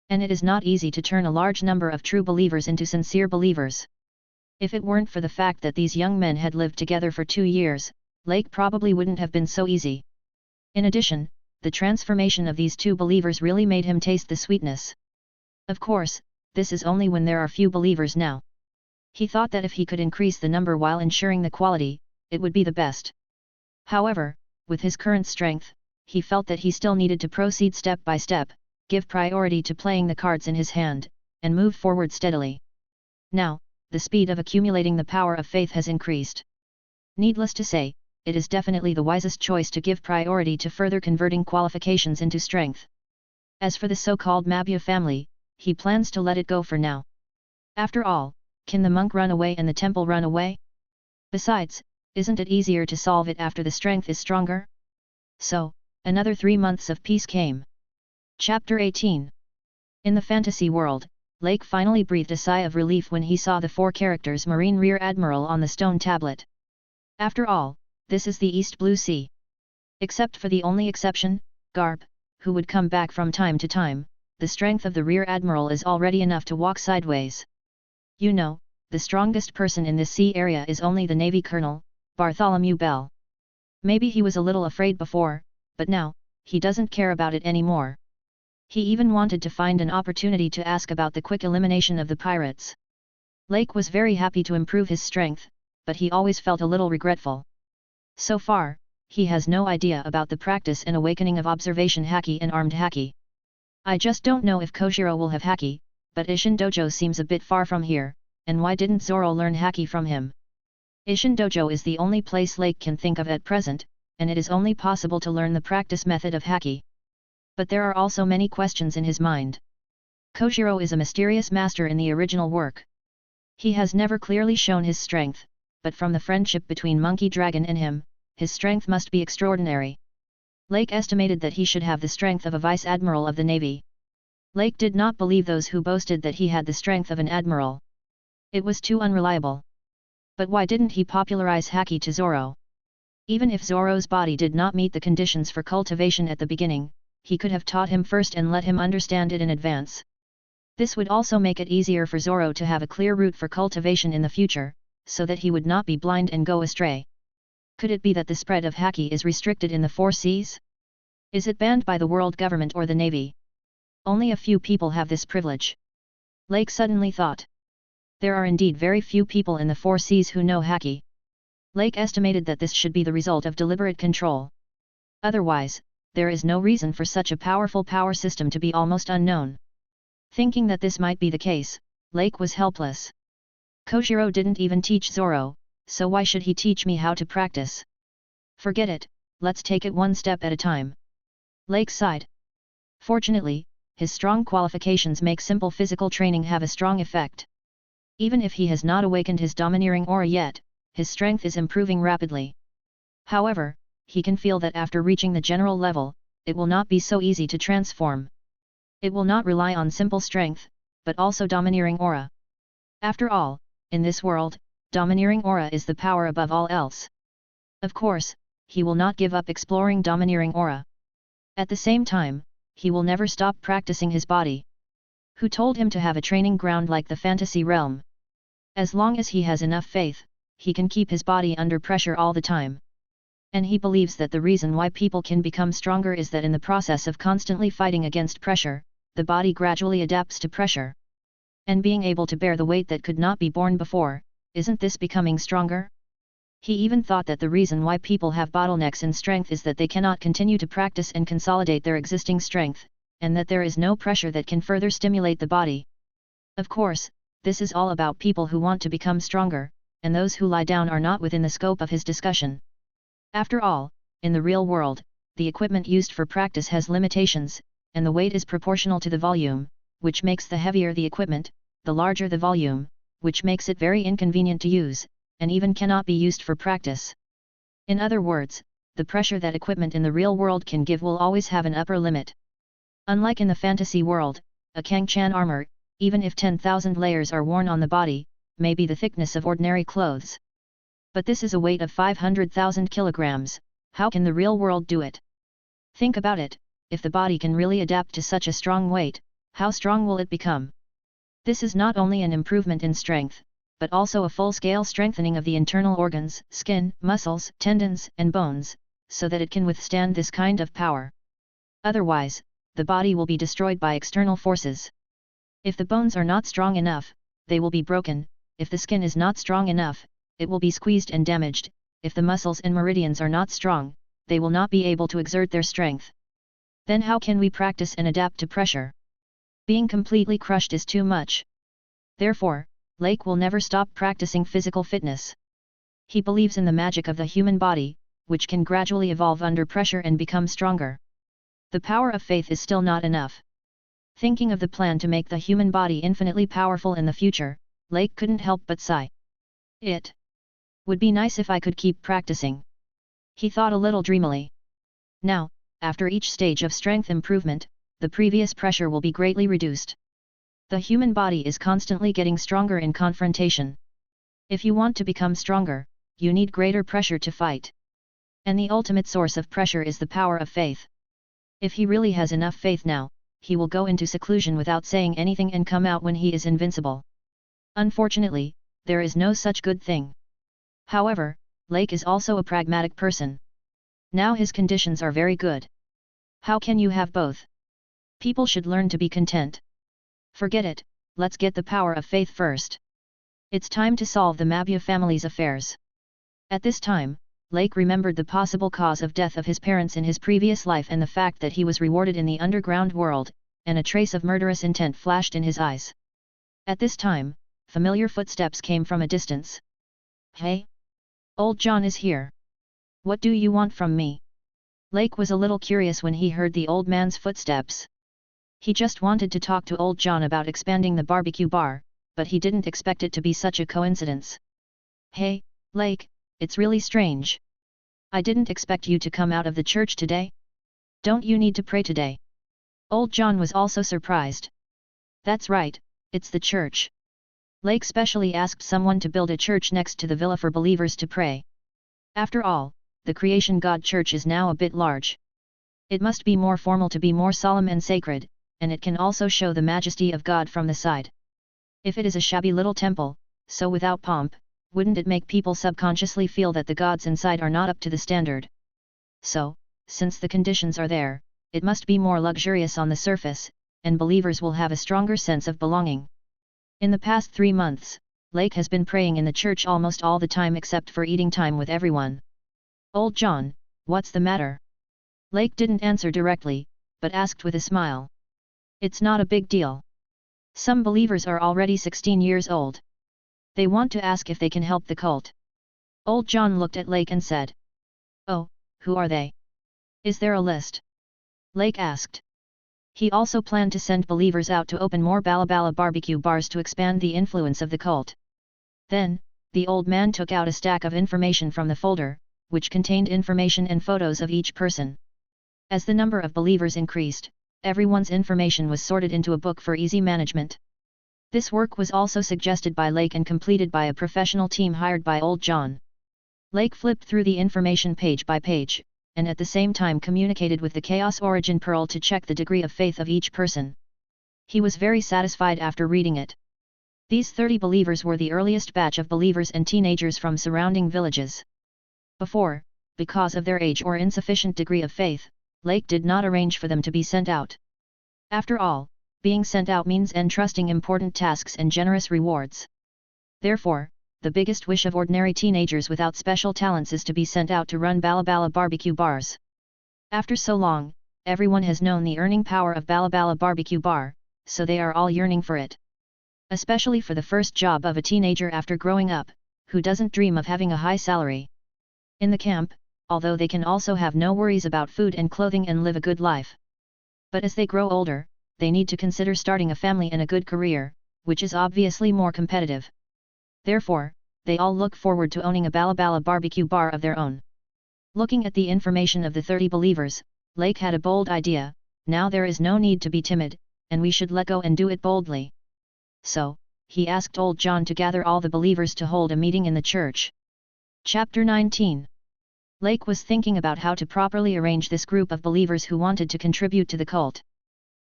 And it is not easy to turn a large number of true believers into sincere believers. If it weren't for the fact that these young men had lived together for 2 years, Lake probably wouldn't have been so easy. In addition, the transformation of these 2 believers really made him taste the sweetness. Of course, this is only when there are few believers now. He thought that if he could increase the number while ensuring the quality, it would be the best. However, with his current strength, he felt that he still needed to proceed step by step, give priority to playing the cards in his hand, and move forward steadily. Now, the speed of accumulating the power of faith has increased. Needless to say, it is definitely the wisest choice to give priority to further converting qualifications into strength. As for the so-called Mabya family, he plans to let it go for now. After all, can the monk run away and the temple run away? Besides, isn't it easier to solve it after the strength is stronger? So, another 3 months of peace came. Chapter 18. In the fantasy world, Lake finally breathed a sigh of relief when he saw the 4 characters Marine Rear Admiral on the stone tablet. After all, this is the East Blue Sea. Except for the only exception, Garp, who would come back from time to time, the strength of the Rear Admiral is already enough to walk sideways. You know, the strongest person in this sea area is only the Navy Colonel, Bartholomew Bell. Maybe he was a little afraid before, but now, he doesn't care about it anymore. He even wanted to find an opportunity to ask about the quick elimination of the pirates. Lake was very happy to improve his strength, but he always felt a little regretful. So far, he has no idea about the practice and awakening of observation haki and armed haki. I just don't know if Kojiro will have haki, but Ishin Dojo seems a bit far from here, and why didn't Zoro learn haki from him? Ishin Dojo is the only place Lake can think of at present, and it is only possible to learn the practice method of haki. But there are also many questions in his mind. Kojiro is a mysterious master in the original work. He has never clearly shown his strength, but from the friendship between Monkey Dragon and him, his strength must be extraordinary. Lake estimated that he should have the strength of a vice admiral of the Navy. Lake did not believe those who boasted that he had the strength of an admiral. It was too unreliable. But why didn't he popularize haki to Zoro? Even if Zoro's body did not meet the conditions for cultivation at the beginning, he could have taught him first and let him understand it in advance. This would also make it easier for Zoro to have a clear route for cultivation in the future, so that he would not be blind and go astray. Could it be that the spread of haki is restricted in the 4 seas? Is it banned by the world government or the Navy? Only a few people have this privilege. Lake suddenly thought. There are indeed very few people in the 4 seas who know haki. Lake estimated that this should be the result of deliberate control. Otherwise, there is no reason for such a powerful power system to be almost unknown. Thinking that this might be the case, Lake was helpless. Kojiro didn't even teach Zoro, so why should he teach me how to practice? Forget it, let's take it one step at a time. Lake sighed. Fortunately, his strong qualifications make simple physical training have a strong effect. Even if he has not awakened his domineering aura yet, his strength is improving rapidly. However, he can feel that after reaching the general level, it will not be so easy to transform. It will not rely on simple strength, but also domineering aura. After all, in this world, domineering aura is the power above all else. Of course, he will not give up exploring domineering aura. At the same time, he will never stop practicing his body. Who told him to have a training ground like the fantasy realm? As long as he has enough faith, he can keep his body under pressure all the time. And he believes that the reason why people can become stronger is that in the process of constantly fighting against pressure, the body gradually adapts to pressure. And being able to bear the weight that could not be borne before, isn't this becoming stronger? He even thought that the reason why people have bottlenecks in strength is that they cannot continue to practice and consolidate their existing strength, and that there is no pressure that can further stimulate the body. Of course, this is all about people who want to become stronger, and those who lie down are not within the scope of his discussion. After all, in the real world, the equipment used for practice has limitations, and the weight is proportional to the volume, which makes the heavier the equipment, the larger the volume, which makes it very inconvenient to use, and even cannot be used for practice. In other words, the pressure that equipment in the real world can give will always have an upper limit. Unlike in the fantasy world, a Kang-chan armor, even if 10,000 layers are worn on the body, may be the thickness of ordinary clothes. But this is a weight of 500,000 kilograms, how can the real world do it? Think about it, if the body can really adapt to such a strong weight, how strong will it become? This is not only an improvement in strength, but also a full-scale strengthening of the internal organs, skin, muscles, tendons, and bones, so that it can withstand this kind of power. Otherwise, the body will be destroyed by external forces. If the bones are not strong enough, they will be broken. If the skin is not strong enough, it will be squeezed and damaged. If the muscles and meridians are not strong, they will not be able to exert their strength. Then how can we practice and adapt to pressure? Being completely crushed is too much. Therefore, Lake will never stop practicing physical fitness. He believes in the magic of the human body, which can gradually evolve under pressure and become stronger. The power of faith is still not enough. Thinking of the plan to make the human body infinitely powerful in the future, Lake couldn't help but sigh. It would be nice if I could keep practicing. He thought a little dreamily. Now, after each stage of strength improvement, the previous pressure will be greatly reduced. The human body is constantly getting stronger in confrontation. If you want to become stronger, you need greater pressure to fight. And the ultimate source of pressure is the power of faith. If he really has enough faith now, he will go into seclusion without saying anything and come out when he is invincible. Unfortunately, there is no such good thing. However, Lake is also a pragmatic person. Now his conditions are very good. How can you have both? People should learn to be content. Forget it, let's get the power of faith first. It's time to solve the Mabua family's affairs. At this time, Lake remembered the possible cause of death of his parents in his previous life and the fact that he was rewarded in the underground world, and a trace of murderous intent flashed in his eyes. At this time, familiar footsteps came from a distance. Hey? Old John is here. What do you want from me? Lake was a little curious when he heard the old man's footsteps. He just wanted to talk to old John about expanding the barbecue bar, but he didn't expect it to be such a coincidence. Hey, Lake, it's really strange. I didn't expect you to come out of the church today. Don't you need to pray today? Old John was also surprised. That's right, it's the church. Lake specially asked someone to build a church next to the villa for believers to pray. After all, the Creation God Church is now a bit large. It must be more formal to be more solemn and sacred, and it can also show the majesty of God from the side. If it is a shabby little temple, so without pomp, wouldn't it make people subconsciously feel that the gods inside are not up to the standard? So, since the conditions are there, it must be more luxurious on the surface, and believers will have a stronger sense of belonging. In the past 3 months, Lake has been praying in the church almost all the time except for eating time with everyone. Old John, what's the matter? Lake didn't answer directly, but asked with a smile. It's not a big deal. Some believers are already 16 years old. They want to ask if they can help the cult. Old John looked at Lake and said. Oh, who are they? Is there a list? Lake asked. He also planned to send believers out to open more Balabala barbecue bars to expand the influence of the cult. Then, the old man took out a stack of information from the folder, which contained information and photos of each person. As the number of believers increased, everyone's information was sorted into a book for easy management. This work was also suggested by Lake and completed by a professional team hired by Old John. Lake flipped through the information page by page, and at the same time communicated with the Chaos Origin Pearl to check the degree of faith of each person. He was very satisfied after reading it. These 30 believers were the earliest batch of believers and teenagers from surrounding villages. Before, because of their age or insufficient degree of faith, Lake did not arrange for them to be sent out. After all, being sent out means entrusting important tasks and generous rewards. Therefore, the biggest wish of ordinary teenagers without special talents is to be sent out to run Balabala barbecue bars. After so long, everyone has known the earning power of Balabala barbecue bar, so they are all yearning for it. Especially for the first job of a teenager after growing up, who doesn't dream of having a high salary. In the camp, although they can also have no worries about food and clothing and live a good life. But as they grow older, they need to consider starting a family and a good career, which is obviously more competitive. Therefore, they all look forward to owning a Balabala barbecue bar of their own. Looking at the information of the 30 believers, Lake had a bold idea. Now there is no need to be timid, and we should let go and do it boldly. So, he asked Old John to gather all the believers to hold a meeting in the church. Chapter 19. Lake was thinking about how to properly arrange this group of believers who wanted to contribute to the cult.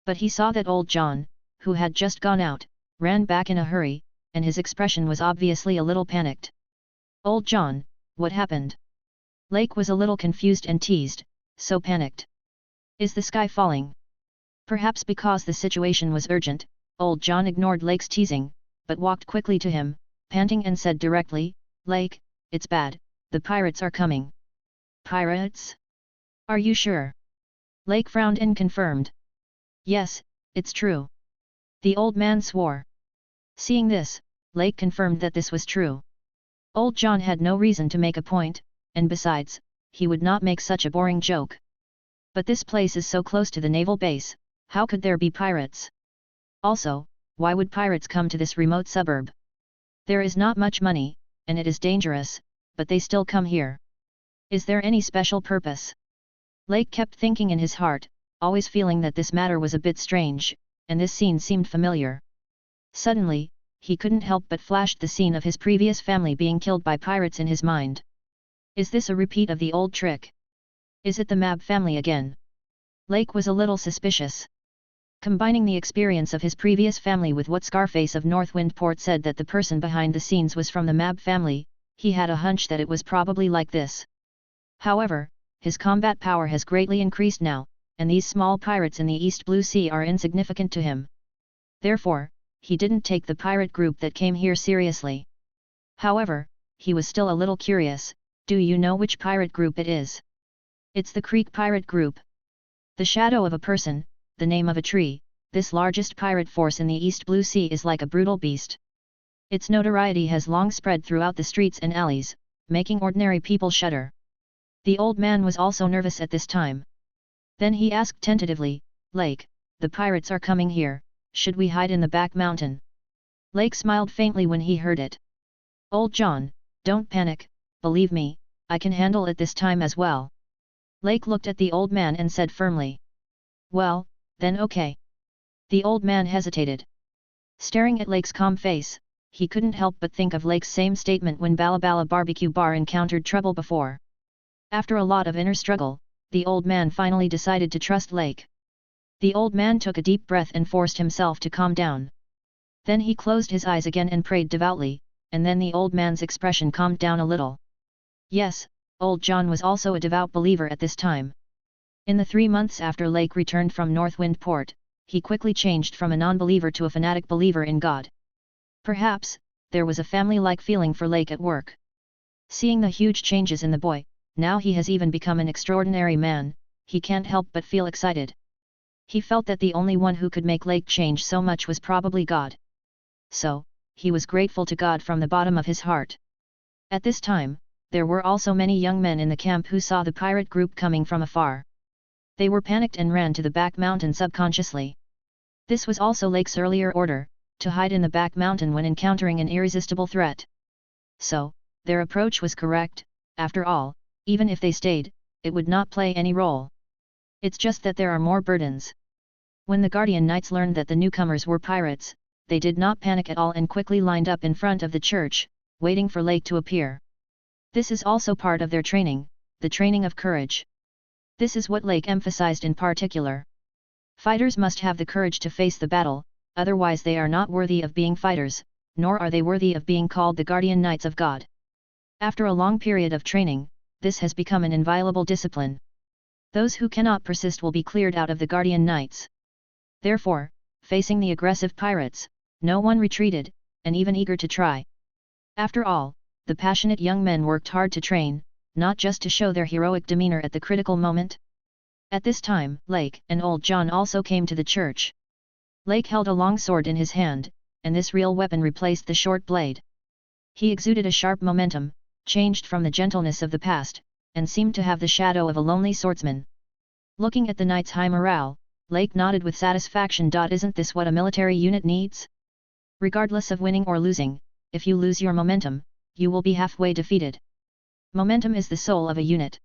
But he saw that old John, who had just gone out, ran back in a hurry, and his expression was obviously a little panicked. "Old John, what happened?" Lake was a little confused and teased, "So panicked? Is the sky falling?" Perhaps because the situation was urgent, old John ignored Lake's teasing, but walked quickly to him, panting, and said directly, "Lake, it's bad, the pirates are coming." "Pirates? Are you sure?" Lake frowned and confirmed. "Yes, it's true." The old man swore. Seeing this, Lake confirmed that this was true. Old John had no reason to make a point, and besides, he would not make such a boring joke. But this place is so close to the naval base, how could there be pirates? Also, why would pirates come to this remote suburb? There is not much money, and it is dangerous, but they still come here. Is there any special purpose? Lake kept thinking in his heart, always feeling that this matter was a bit strange, and this scene seemed familiar. Suddenly, he couldn't help but flashed the scene of his previous family being killed by pirates in his mind. Is this a repeat of the old trick? Is it the Mab family again? Lake was a little suspicious. Combining the experience of his previous family with what Scarface of Northwind Port said that the person behind the scenes was from the Mab family, he had a hunch that it was probably like this. However, his combat power has greatly increased now, and these small pirates in the East Blue Sea are insignificant to him. Therefore, he didn't take the pirate group that came here seriously. However, he was still a little curious. "Do you know which pirate group it is?" "It's the Creek Pirate Group." The shadow of a person, the name of a tree, this largest pirate force in the East Blue Sea is like a brutal beast. Its notoriety has long spread throughout the streets and alleys, making ordinary people shudder. The old man was also nervous at this time. Then he asked tentatively, "Lake, the pirates are coming here, should we hide in the back mountain?" Lake smiled faintly when he heard it. "Old John, don't panic, believe me, I can handle it this time as well." Lake looked at the old man and said firmly. "Well, then okay." The old man hesitated. Staring at Lake's calm face, he couldn't help but think of Lake's same statement when Balabala Barbecue Bar encountered trouble before. After a lot of inner struggle, the old man finally decided to trust Lake. The old man took a deep breath and forced himself to calm down. Then he closed his eyes again and prayed devoutly, and then the old man's expression calmed down a little. Yes, old John was also a devout believer at this time. In the 3 months after Lake returned from Northwind Port, he quickly changed from a non-believer to a fanatic believer in God. Perhaps, there was a family-like feeling for Lake at work. Seeing the huge changes in the boy, now he has even become an extraordinary man, he can't help but feel excited. He felt that the only one who could make Lake change so much was probably God. So, he was grateful to God from the bottom of his heart. At this time, there were also many young men in the camp who saw the pirate group coming from afar. They were panicked and ran to the back mountain subconsciously. This was also Lake's earlier order, to hide in the back mountain when encountering an irresistible threat. So, their approach was correct. After all, even if they stayed, it would not play any role. It's just that there are more burdens. When the Guardian Knights learned that the newcomers were pirates, they did not panic at all and quickly lined up in front of the church, waiting for Lake to appear. This is also part of their training, the training of courage. This is what Lake emphasized in particular. Fighters must have the courage to face the battle, otherwise they are not worthy of being fighters, nor are they worthy of being called the Guardian Knights of God. After a long period of training, this has become an inviolable discipline. Those who cannot persist will be cleared out of the Guardian Knights. Therefore, facing the aggressive pirates, no one retreated, and even eager to try. After all, the passionate young men worked hard to train, not just to show their heroic demeanor at the critical moment. At this time, Lake and old John also came to the church. Lake held a long sword in his hand, and this real weapon replaced the short blade. He exuded a sharp momentum, changed from the gentleness of the past, and seemed to have the shadow of a lonely swordsman. Looking at the knight's high morale, Lake nodded with satisfaction. Isn't this what a military unit needs? Regardless of winning or losing, if you lose your momentum, you will be halfway defeated. Momentum is the soul of a unit.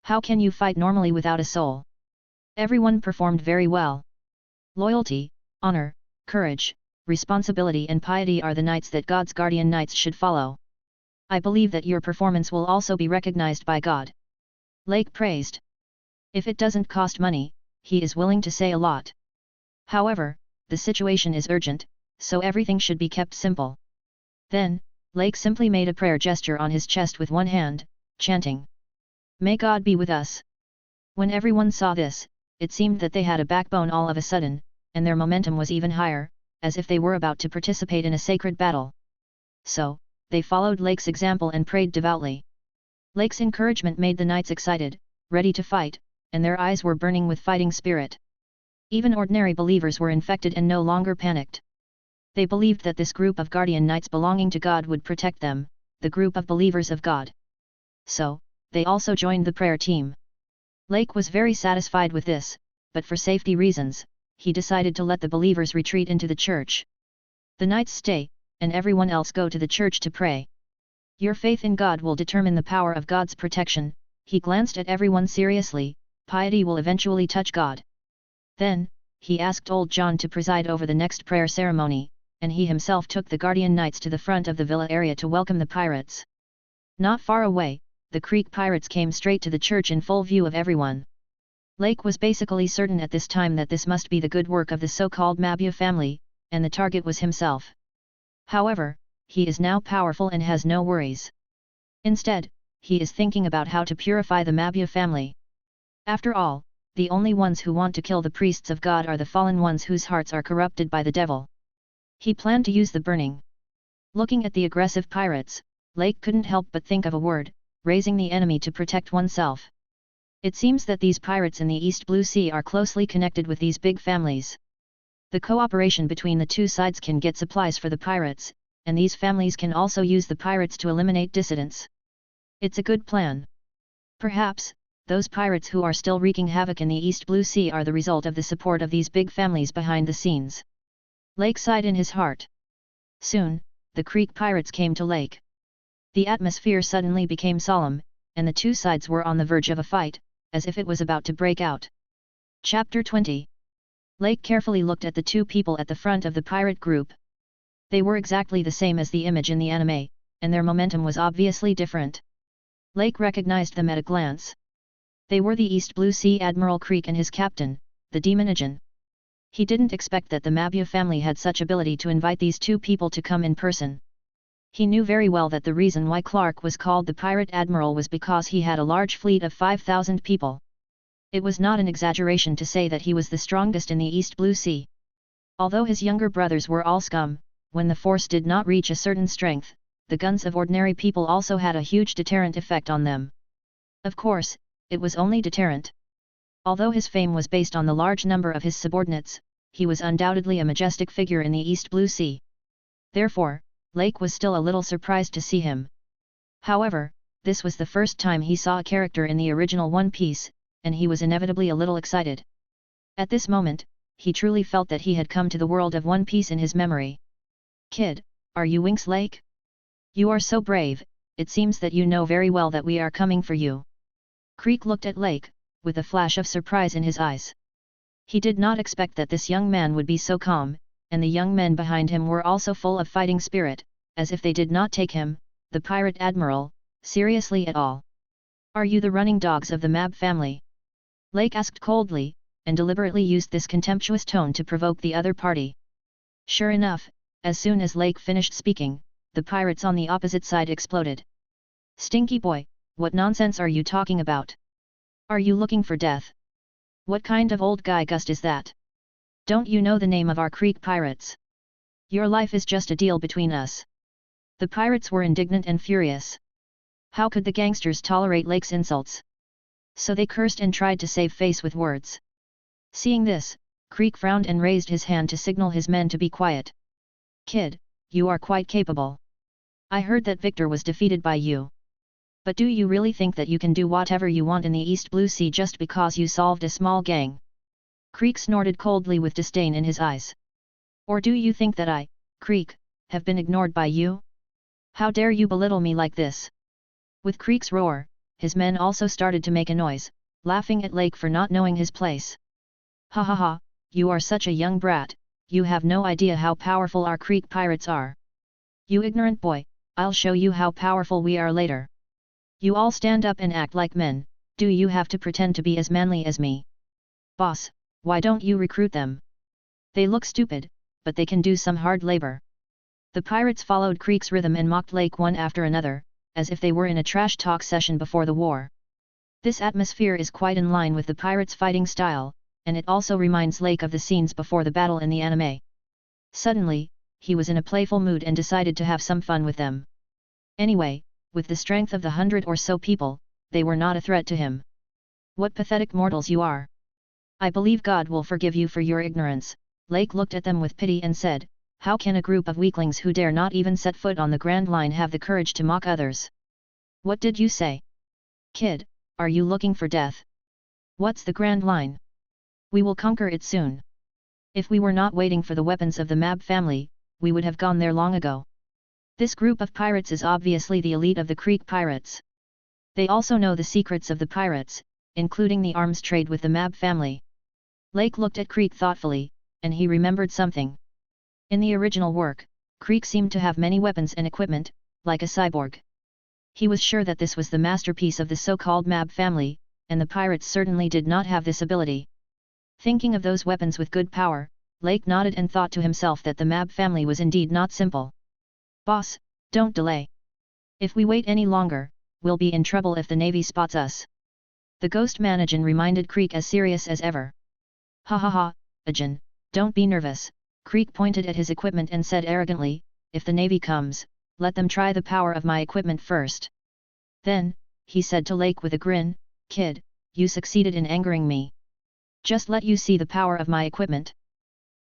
How can you fight normally without a soul? Everyone performed very well. Loyalty, honor, courage, responsibility and piety are the knights that God's Guardian Knights should follow. I believe that your performance will also be recognized by God. Lake praised. If it doesn't cost money, he is willing to say a lot. However, the situation is urgent, so everything should be kept simple. Then, Lake simply made a prayer gesture on his chest with one hand, chanting, "May God be with us." When everyone saw this, it seemed that they had a backbone all of a sudden, and their momentum was even higher, as if they were about to participate in a sacred battle. So, they followed Lake's example and prayed devoutly. Lake's encouragement made the knights excited, ready to fight, and their eyes were burning with fighting spirit. Even ordinary believers were infected and no longer panicked. They believed that this group of guardian knights belonging to God would protect them, the group of believers of God. So, they also joined the prayer team. Lake was very satisfied with this, but for safety reasons, he decided to let the believers retreat into the church. The knights stay, and everyone else go to the church to pray. Your faith in God will determine the power of God's protection. He glanced at everyone seriously. Piety will eventually touch God. Then, he asked old John to preside over the next prayer ceremony, and he himself took the guardian knights to the front of the villa area to welcome the pirates. Not far away, the Creek pirates came straight to the church in full view of everyone. Lake was basically certain at this time that this must be the good work of the so-called Mabua family, and the target was himself. However, he is now powerful and has no worries. Instead, he is thinking about how to purify the Mabua family. After all, the only ones who want to kill the priests of God are the fallen ones whose hearts are corrupted by the devil. He planned to use the burning. Looking at the aggressive pirates, Lake couldn't help but think of a word, raising the enemy to protect oneself. It seems that these pirates in the East Blue Sea are closely connected with these big families. The cooperation between the two sides can get supplies for the pirates, and these families can also use the pirates to eliminate dissidents. It's a good plan. Perhaps, those pirates who are still wreaking havoc in the East Blue Sea are the result of the support of these big families behind the scenes. Lake sighed in his heart. Soon, the Creek pirates came to Lake. The atmosphere suddenly became solemn, and the two sides were on the verge of a fight, as if it was about to break out. Chapter 20. Lake carefully looked at the two people at the front of the pirate group. They were exactly the same as the image in the anime, and their momentum was obviously different. Lake recognized them at a glance. They were the East Blue Sea Admiral Creek and his captain, the demon Ajin. He didn't expect that the Mabua family had such ability to invite these two people to come in person. He knew very well that the reason why Clark was called the Pirate Admiral was because he had a large fleet of 5,000 people. It was not an exaggeration to say that he was the strongest in the East Blue Sea. Although his younger brothers were all scum, when the force did not reach a certain strength, the guns of ordinary people also had a huge deterrent effect on them. Of course, it was only deterrent. Although his fame was based on the large number of his subordinates, he was undoubtedly a majestic figure in the East Blue Sea. Therefore, Lake was still a little surprised to see him. However, this was the first time he saw a character in the original One Piece, and he was inevitably a little excited. At this moment, he truly felt that he had come to the world of One Piece in his memory. "Kid, are you Winx Lake? You are so brave, it seems that you know very well that we are coming for you." Creek looked at Lake, with a flash of surprise in his eyes. He did not expect that this young man would be so calm, and the young men behind him were also full of fighting spirit, as if they did not take him, the Pirate Admiral, seriously at all. "Are you the running dogs of the Mab family?" Lake asked coldly, and deliberately used this contemptuous tone to provoke the other party. Sure enough, as soon as Lake finished speaking, the pirates on the opposite side exploded. "Stinky boy, what nonsense are you talking about? Are you looking for death? What kind of old guy gust is that? Don't you know the name of our Creek pirates? Your life is just a deal between us." The pirates were indignant and furious. How could the gangsters tolerate Lake's insults? So they cursed and tried to save face with words. Seeing this, Creek frowned and raised his hand to signal his men to be quiet. "Kid, you are quite capable. I heard that Victor was defeated by you. But do you really think that you can do whatever you want in the East Blue Sea just because you solved a small gang?" Creek snorted coldly with disdain in his eyes. "Or do you think that I, Creek, have been ignored by you? How dare you belittle me like this?" With Creek's roar, his men also started to make a noise, laughing at Lake for not knowing his place. "Ha ha ha, you are such a young brat, you have no idea how powerful our Creek pirates are. You ignorant boy, I'll show you how powerful we are later. You all stand up and act like men. Do you have to pretend to be as manly as me? Boss, why don't you recruit them? They look stupid, but they can do some hard labor. The pirates followed Creek's rhythm and mocked Lake one after another, as if they were in a trash talk session before the war. This atmosphere is quite in line with the pirates' fighting style, and it also reminds Lake of the scenes before the battle in the anime. Suddenly, he was in a playful mood and decided to have some fun with them. Anyway, with the strength of the 100 or so people, they were not a threat to him. What pathetic mortals you are! I believe God will forgive you for your ignorance. Lake looked at them with pity and said, how can a group of weaklings who dare not even set foot on the Grand Line have the courage to mock others? What did you say? Kid, are you looking for death? What's the Grand Line? We will conquer it soon. If we were not waiting for the weapons of the Mab family, we would have gone there long ago. This group of pirates is obviously the elite of the Creek pirates. They also know the secrets of the pirates, including the arms trade with the Mab family. Lake looked at Creek thoughtfully, and he remembered something. In the original work, Creek seemed to have many weapons and equipment, like a cyborg. He was sure that this was the masterpiece of the so-called Mab family, and the pirates certainly did not have this ability. Thinking of those weapons with good power, Lake nodded and thought to himself that the Mab family was indeed not simple. Boss, don't delay. If we wait any longer, we'll be in trouble if the Navy spots us. The ghost managin reminded Creek as serious as ever. Ha ha ha, Ajin, don't be nervous. Creek pointed at his equipment and said arrogantly, if the Navy comes, let them try the power of my equipment first. Then, he said to Lake with a grin, kid, you succeeded in angering me. Just let you see the power of my equipment.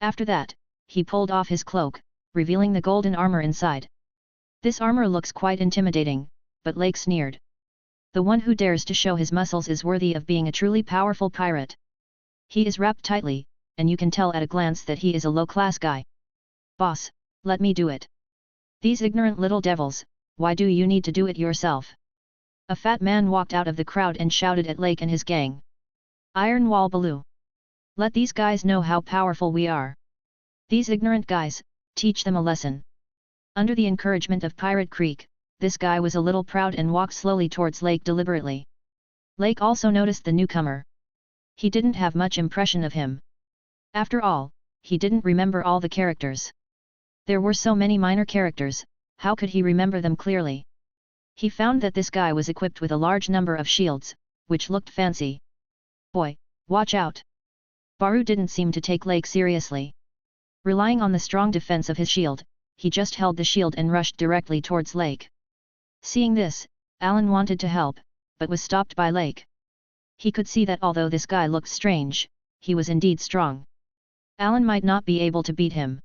After that, he pulled off his cloak, revealing the golden armor inside. This armor looks quite intimidating, but Lake sneered. The one who dares to show his muscles is worthy of being a truly powerful pirate. He is wrapped tightly, and you can tell at a glance that he is a low-class guy. Boss, let me do it. These ignorant little devils, why do you need to do it yourself? A fat man walked out of the crowd and shouted at Lake and his gang. Iron Wall Baloo. Let these guys know how powerful we are. These ignorant guys, teach them a lesson. Under the encouragement of Pirate Creek, this guy was a little proud and walked slowly towards Lake deliberately. Lake also noticed the newcomer. He didn't have much impression of him. After all, he didn't remember all the characters. There were so many minor characters, how could he remember them clearly? He found that this guy was equipped with a large number of shields, which looked fancy. Boy, watch out! Baru didn't seem to take Lake seriously. Relying on the strong defense of his shield, he just held the shield and rushed directly towards Lake. Seeing this, Alan wanted to help, but was stopped by Lake. He could see that although this guy looked strange, he was indeed strong. Alan might not be able to beat him.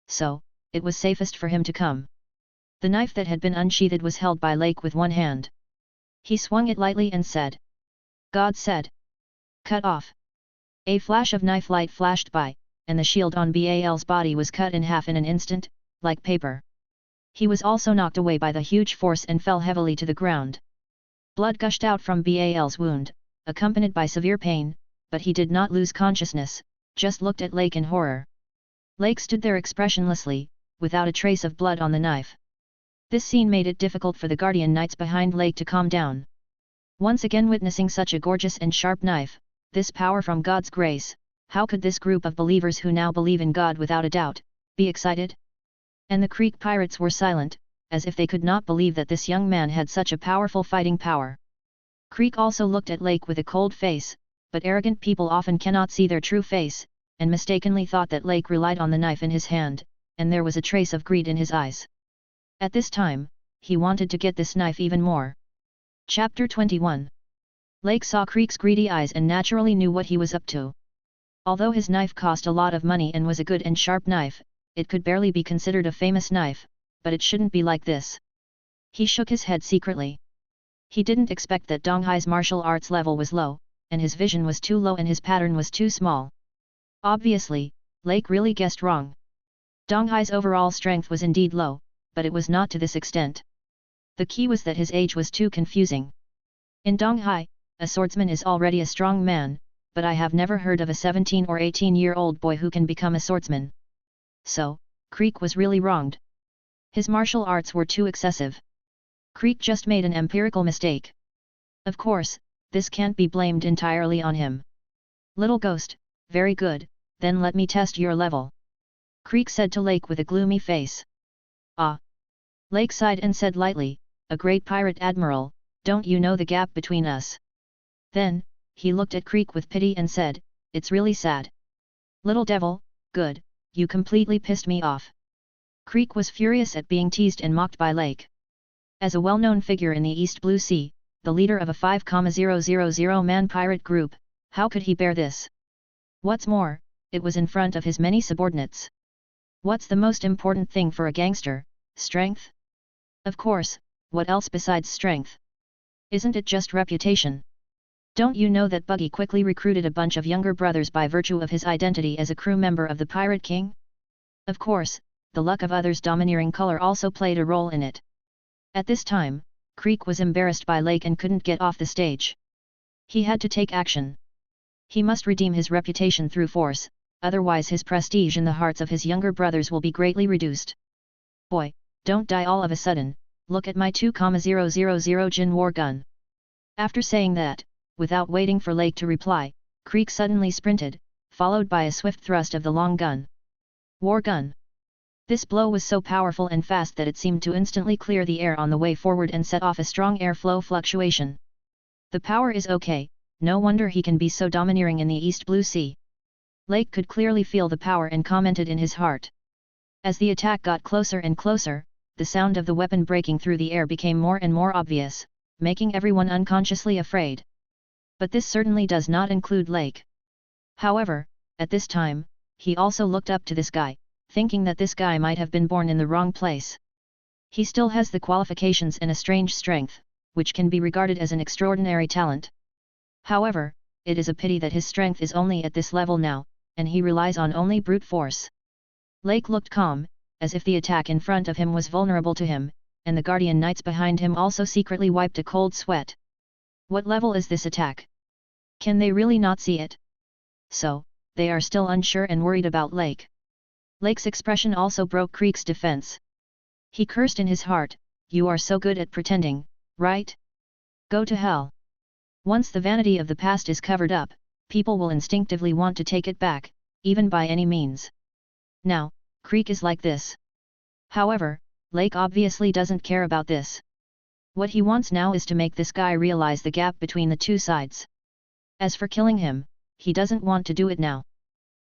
So, it was safest for him to come. The knife that had been unsheathed was held by Lake with one hand. He swung it lightly and said. God said. Cut off. A flash of knife light flashed by, and the shield on Bal's body was cut in half in an instant, like paper. He was also knocked away by the huge force and fell heavily to the ground. Blood gushed out from Bal's wound, accompanied by severe pain, but he did not lose consciousness, just looked at Lake in horror. Lake stood there expressionlessly, without a trace of blood on the knife. This scene made it difficult for the guardian knights behind Lake to calm down. Once again witnessing such a gorgeous and sharp knife, this power from God's grace, how could this group of believers who now believe in God without a doubt, be excited? And the Creek pirates were silent, as if they could not believe that this young man had such a powerful fighting power. Creek also looked at Lake with a cold face, but arrogant people often cannot see their true face, and mistakenly thought that Lake relied on the knife in his hand, and there was a trace of greed in his eyes. At this time, he wanted to get this knife even more. Chapter 21. Lake saw Creek's greedy eyes and naturally knew what he was up to. Although his knife cost a lot of money and was a good and sharp knife, it could barely be considered a famous knife, but it shouldn't be like this. He shook his head secretly. He didn't expect that Donghai's martial arts level was low, and his vision was too low and his pattern was too small. Obviously, Lake really guessed wrong. Donghai's overall strength was indeed low, but it was not to this extent. The key was that his age was too confusing. In Donghai, a swordsman is already a strong man, but I have never heard of a 17 or 18-year-old boy who can become a swordsman. So, Creek was really wronged. His martial arts were too excessive. Creek just made an empirical mistake. Of course, this can't be blamed entirely on him. Little ghost, very good, then let me test your level. Creek said to Lake with a gloomy face. Ah! Lake sighed and said lightly, a great pirate admiral, don't you know the gap between us? Then, he looked at Creek with pity and said, it's really sad. Little devil, good, you completely pissed me off. Creek was furious at being teased and mocked by Lake. As a well-known figure in the East Blue Sea, the leader of a 5,000-man pirate group, how could he bear this? What's more, it was in front of his many subordinates. What's the most important thing for a gangster? Strength? Of course, what else besides strength? Isn't it just reputation? Don't you know that Buggy quickly recruited a bunch of younger brothers by virtue of his identity as a crew member of the Pirate King? Of course, the luck of others' domineering color also played a role in it. At this time, Creek was embarrassed by Lake and couldn't get off the stage. He had to take action. He must redeem his reputation through force, otherwise his prestige in the hearts of his younger brothers will be greatly reduced. Boy, don't die all of a sudden, look at my 2,000 gin war gun. After saying that, without waiting for Lake to reply, Creek suddenly sprinted, followed by a swift thrust of the long gun. War gun. This blow was so powerful and fast that it seemed to instantly clear the air on the way forward and set off a strong airflow fluctuation. The power is okay, no wonder he can be so domineering in the East Blue Sea. Lake could clearly feel the power and commented in his heart. As the attack got closer and closer, the sound of the weapon breaking through the air became more and more obvious, making everyone unconsciously afraid. But this certainly does not include Lake. However, at this time, he also looked up to this guy, thinking that this guy might have been born in the wrong place. He still has the qualifications and a strange strength, which can be regarded as an extraordinary talent. However, it is a pity that his strength is only at this level now, and he relies on only brute force. Lake looked calm, as if the attack in front of him was vulnerable to him, and the Guardian Knights behind him also secretly wiped a cold sweat. What level is this attack? Can they really not see it? So, they are still unsure and worried about Lake. Lake's expression also broke Creek's defense. He cursed in his heart, you are so good at pretending, right? Go to hell. Once the vanity of the past is covered up, people will instinctively want to take it back, even by any means. Now, Creek is like this. However, Lake obviously doesn't care about this. What he wants now is to make this guy realize the gap between the two sides. As for killing him, he doesn't want to do it now.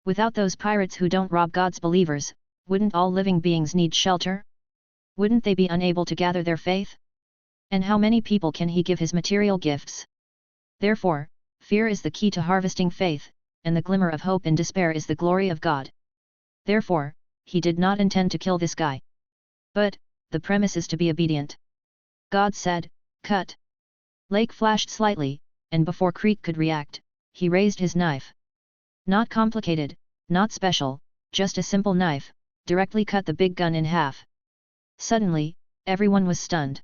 Without those pirates who don't rob God's believers, wouldn't all living beings need shelter? Wouldn't they be unable to gather their faith? And how many people can he give his material gifts? Therefore, fear is the key to harvesting faith, and the glimmer of hope in despair is the glory of God. Therefore, he did not intend to kill this guy. But, the premise is to be obedient. God said, cut. Lake flashed slightly, and before Creek could react, he raised his knife. Not complicated, not special, just a simple knife, directly cut the big gun in half. Suddenly, everyone was stunned.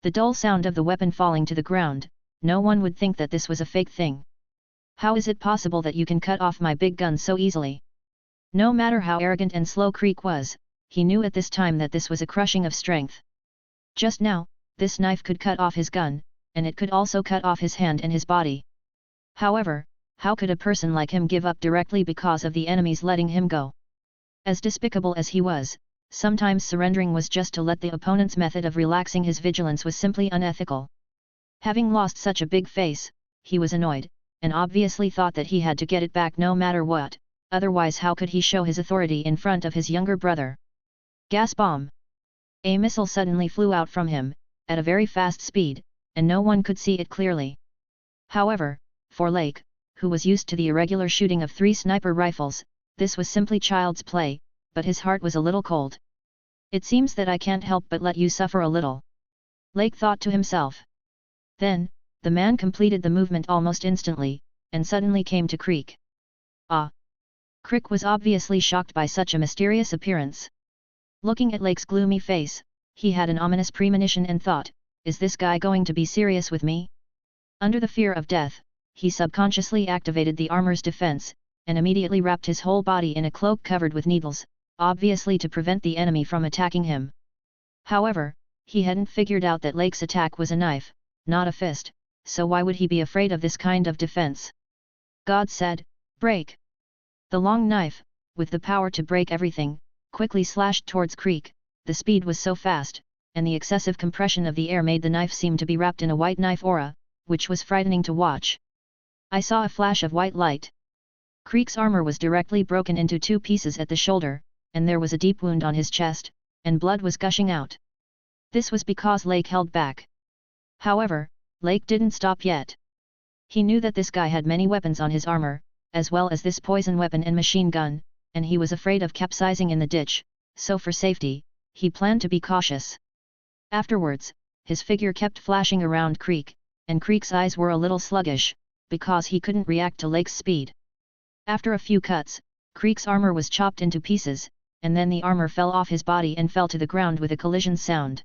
The dull sound of the weapon falling to the ground, no one would think that this was a fake thing. How is it possible that you can cut off my big gun so easily? No matter how arrogant and slow Creek was, he knew at this time that this was a crushing of strength. Just now, this knife could cut off his gun, and it could also cut off his hand and his body. However, how could a person like him give up directly because of the enemies letting him go? As despicable as he was, sometimes surrendering was just to let the opponent's method of relaxing his vigilance was simply unethical. Having lost such a big face, he was annoyed, and obviously thought that he had to get it back no matter what, otherwise how could he show his authority in front of his younger brother? Gas bomb! A missile suddenly flew out from him, at a very fast speed, and no one could see it clearly. However, for Lake, who was used to the irregular shooting of 3 sniper rifles, this was simply child's play, but his heart was a little cold. It seems that I can't help but let you suffer a little. Lake thought to himself. Then, the man completed the movement almost instantly, and suddenly came to Creek. Ah! Creek was obviously shocked by such a mysterious appearance. Looking at Lake's gloomy face, he had an ominous premonition and thought, is this guy going to be serious with me? Under the fear of death, he subconsciously activated the armor's defense, and immediately wrapped his whole body in a cloak covered with needles, obviously to prevent the enemy from attacking him. However, he hadn't figured out that Lake's attack was a knife, not a fist, so why would he be afraid of this kind of defense? God said, "Break!" The long knife, with the power to break everything, quickly slashed towards Creek. The speed was so fast, and the excessive compression of the air made the knife seem to be wrapped in a white knife aura, which was frightening to watch. I saw a flash of white light. Creek's armor was directly broken into 2 pieces at the shoulder, and there was a deep wound on his chest, and blood was gushing out. This was because Lake held back. However, Lake didn't stop yet. He knew that this guy had many weapons on his armor, as well as this poison weapon and machine gun, and he was afraid of capsizing in the ditch, so for safety, he planned to be cautious. Afterwards, his figure kept flashing around Creek, and Creek's eyes were a little sluggish, because he couldn't react to Lake's speed. After a few cuts, Creek's armor was chopped into pieces, and then the armor fell off his body and fell to the ground with a collision sound.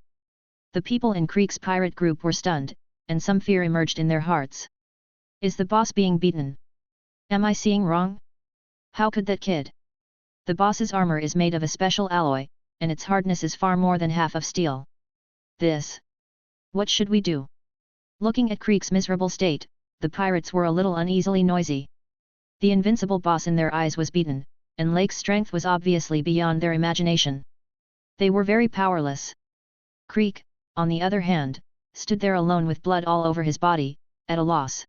The people in Creek's pirate group were stunned, and some fear emerged in their hearts. Is the boss being beaten? Am I seeing wrong? How could that kid? The boss's armor is made of a special alloy, and its hardness is far more than half of steel. What should we do? Looking at Creek's miserable state, the pirates were a little uneasily noisy. The invincible boss in their eyes was beaten, and Lake's strength was obviously beyond their imagination. They were very powerless. Creek, on the other hand, stood there alone with blood all over his body, at a loss.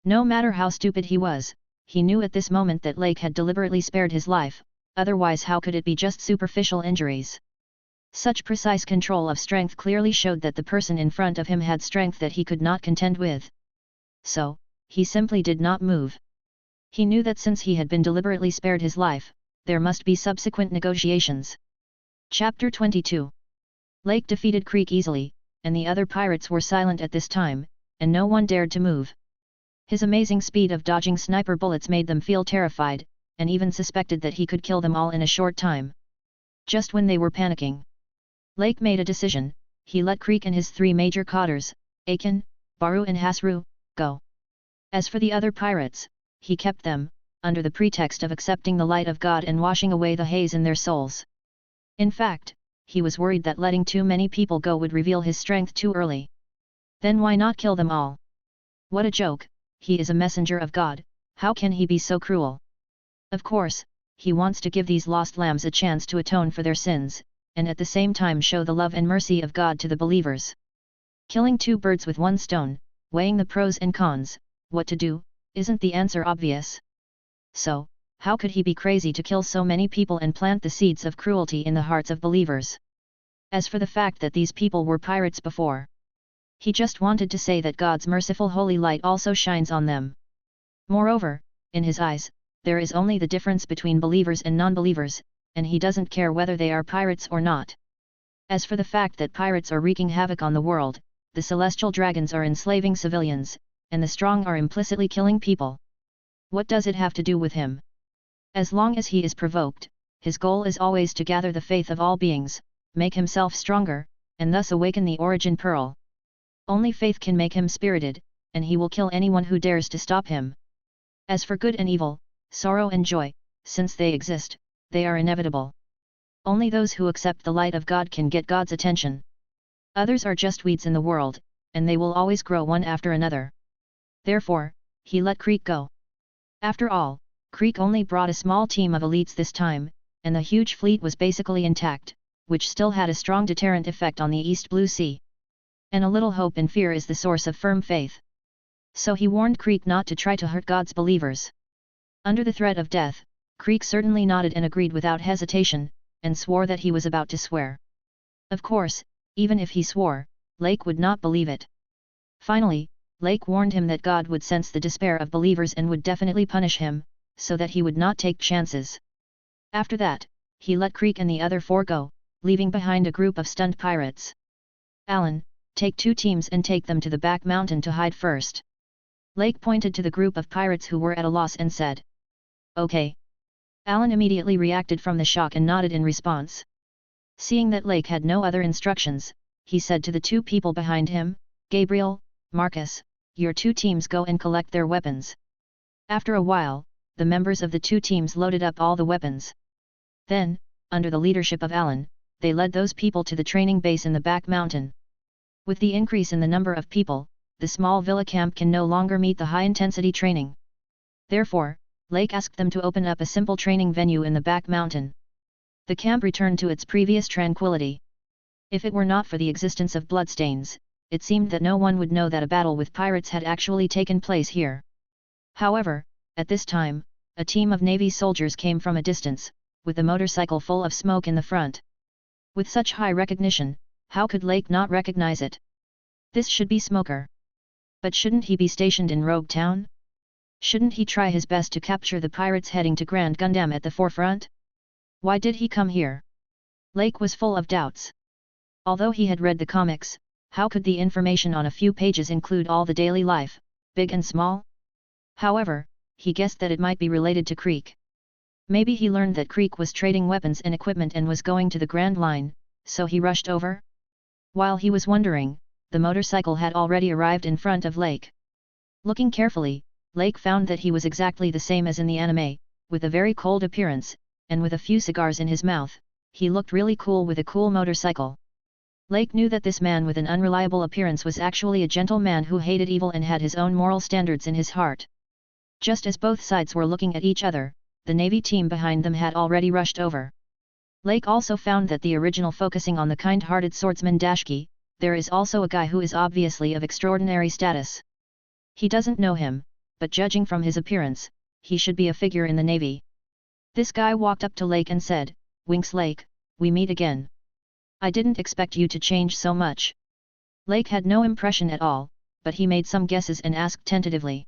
No matter how stupid he was, he knew at this moment that Lake had deliberately spared his life, otherwise how could it be just superficial injuries? Such precise control of strength clearly showed that the person in front of him had strength that he could not contend with. So, he simply did not move. He knew that since he had been deliberately spared his life, there must be subsequent negotiations. Chapter 22. Lake defeated Creek easily, and the other pirates were silent at this time, and no one dared to move. His amazing speed of dodging sniper bullets made them feel terrified, and even suspected that he could kill them all in a short time. Just when they were panicking, Lake made a decision. He let Creek and his 3 major cotters, Akin, Baru and Hasru, go. As for the other pirates, he kept them, under the pretext of accepting the light of God and washing away the haze in their souls. In fact, he was worried that letting too many people go would reveal his strength too early. Then why not kill them all? What a joke! He is a messenger of God, how can he be so cruel? Of course, he wants to give these lost lambs a chance to atone for their sins, and at the same time show the love and mercy of God to the believers. Killing 2 birds with 1 stone, weighing the pros and cons, what to do, isn't the answer obvious? So, how could he be crazy to kill so many people and plant the seeds of cruelty in the hearts of believers? As for the fact that these people were pirates before, he just wanted to say that God's merciful holy light also shines on them. Moreover, in his eyes, there is only the difference between believers and non-believers, and he doesn't care whether they are pirates or not. As for the fact that pirates are wreaking havoc on the world, the celestial dragons are enslaving civilians, and the strong are implicitly killing people. What does it have to do with him? As long as he is provoked, his goal is always to gather the faith of all beings, make himself stronger, and thus awaken the origin pearl. Only faith can make him spirited, and he will kill anyone who dares to stop him. As for good and evil, sorrow and joy, since they exist, they are inevitable. Only those who accept the light of God can get God's attention. Others are just weeds in the world, and they will always grow one after another. Therefore, he let Creek go. After all, Creek only brought a small team of elites this time, and the huge fleet was basically intact, which still had a strong deterrent effect on the East Blue Sea. And a little hope and fear is the source of firm faith. So he warned Creek not to try to hurt God's believers. Under the threat of death, Creek certainly nodded and agreed without hesitation, and swore that he was about to swear. Of course, even if he swore, Lake would not believe it. Finally, Lake warned him that God would sense the despair of believers and would definitely punish him, so that he would not take chances. After that, he let Creek and the other 4 go, leaving behind a group of stunned pirates. Alan, take 2 teams and take them to the back mountain to hide first. Lake pointed to the group of pirates who were at a loss and said, "Okay." Alan immediately reacted from the shock and nodded in response. Seeing that Lake had no other instructions, he said to the 2 people behind him, "Gabriel, Marcus, your 2 teams go and collect their weapons." After a while, the members of the 2 teams loaded up all the weapons. Then, under the leadership of Alan, they led those people to the training base in the back mountain. With the increase in the number of people, the small villa camp can no longer meet the high-intensity training. Therefore, Lake asked them to open up a simple training venue in the back mountain. The camp returned to its previous tranquility. If it were not for the existence of bloodstains, it seemed that no one would know that a battle with pirates had actually taken place here. However, at this time, a team of Navy soldiers came from a distance, with a motorcycle full of smoke in the front. With such high recognition, how could Lake not recognize it? This should be Smoker. But shouldn't he be stationed in Rogue Town? Shouldn't he try his best to capture the pirates heading to Grand Gundam at the forefront? Why did he come here? Lake was full of doubts. Although he had read the comics, how could the information on a few pages include all the daily life, big and small? However, he guessed that it might be related to Creek. Maybe he learned that Creek was trading weapons and equipment and was going to the Grand Line, so he rushed over? While he was wondering, the motorcycle had already arrived in front of Lake. Looking carefully, Lake found that he was exactly the same as in the anime, with a very cold appearance, and with a few cigars in his mouth. He looked really cool with a cool motorcycle. Lake knew that this man with an unreliable appearance was actually a gentleman who hated evil and had his own moral standards in his heart. Just as both sides were looking at each other, the Navy team behind them had already rushed over. Lake also found that the original focusing on the kind-hearted swordsman Dashki, there is also a guy who is obviously of extraordinary status. He doesn't know him, but judging from his appearance, he should be a figure in the Navy. This guy walked up to Lake and said, "Winks Lake, we meet again. I didn't expect you to change so much." Lake had no impression at all, but he made some guesses and asked tentatively.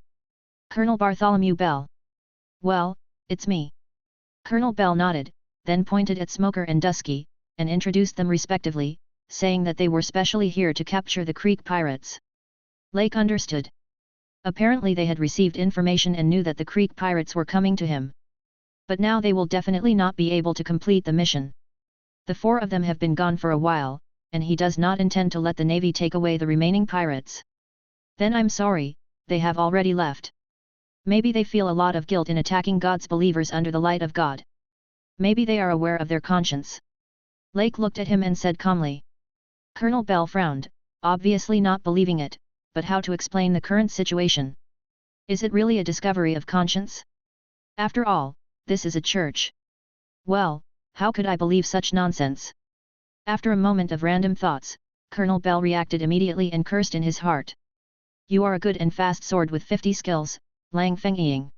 "Colonel Bartholomew Bell." "Well, it's me." Colonel Bell nodded, then pointed at Smoker and Dusky, and introduced them respectively, saying that they were specially here to capture the Creek pirates. Lake understood. Apparently they had received information and knew that the Creek pirates were coming to him. But now they will definitely not be able to complete the mission. The four of them have been gone for a while, and he does not intend to let the Navy take away the remaining pirates. Then I'm sorry, they have already left. Maybe they feel a lot of guilt in attacking God's believers under the light of God. Maybe they are aware of their conscience. Lake looked at him and said calmly. Colonel Bell frowned, obviously not believing it, but how to explain the current situation? Is it really a discovery of conscience? After all, this is a church. Well, how could I believe such nonsense? After a moment of random thoughts, Colonel Bell reacted immediately and cursed in his heart. You are a good and fast sword with 50 skills, Lang Fengying.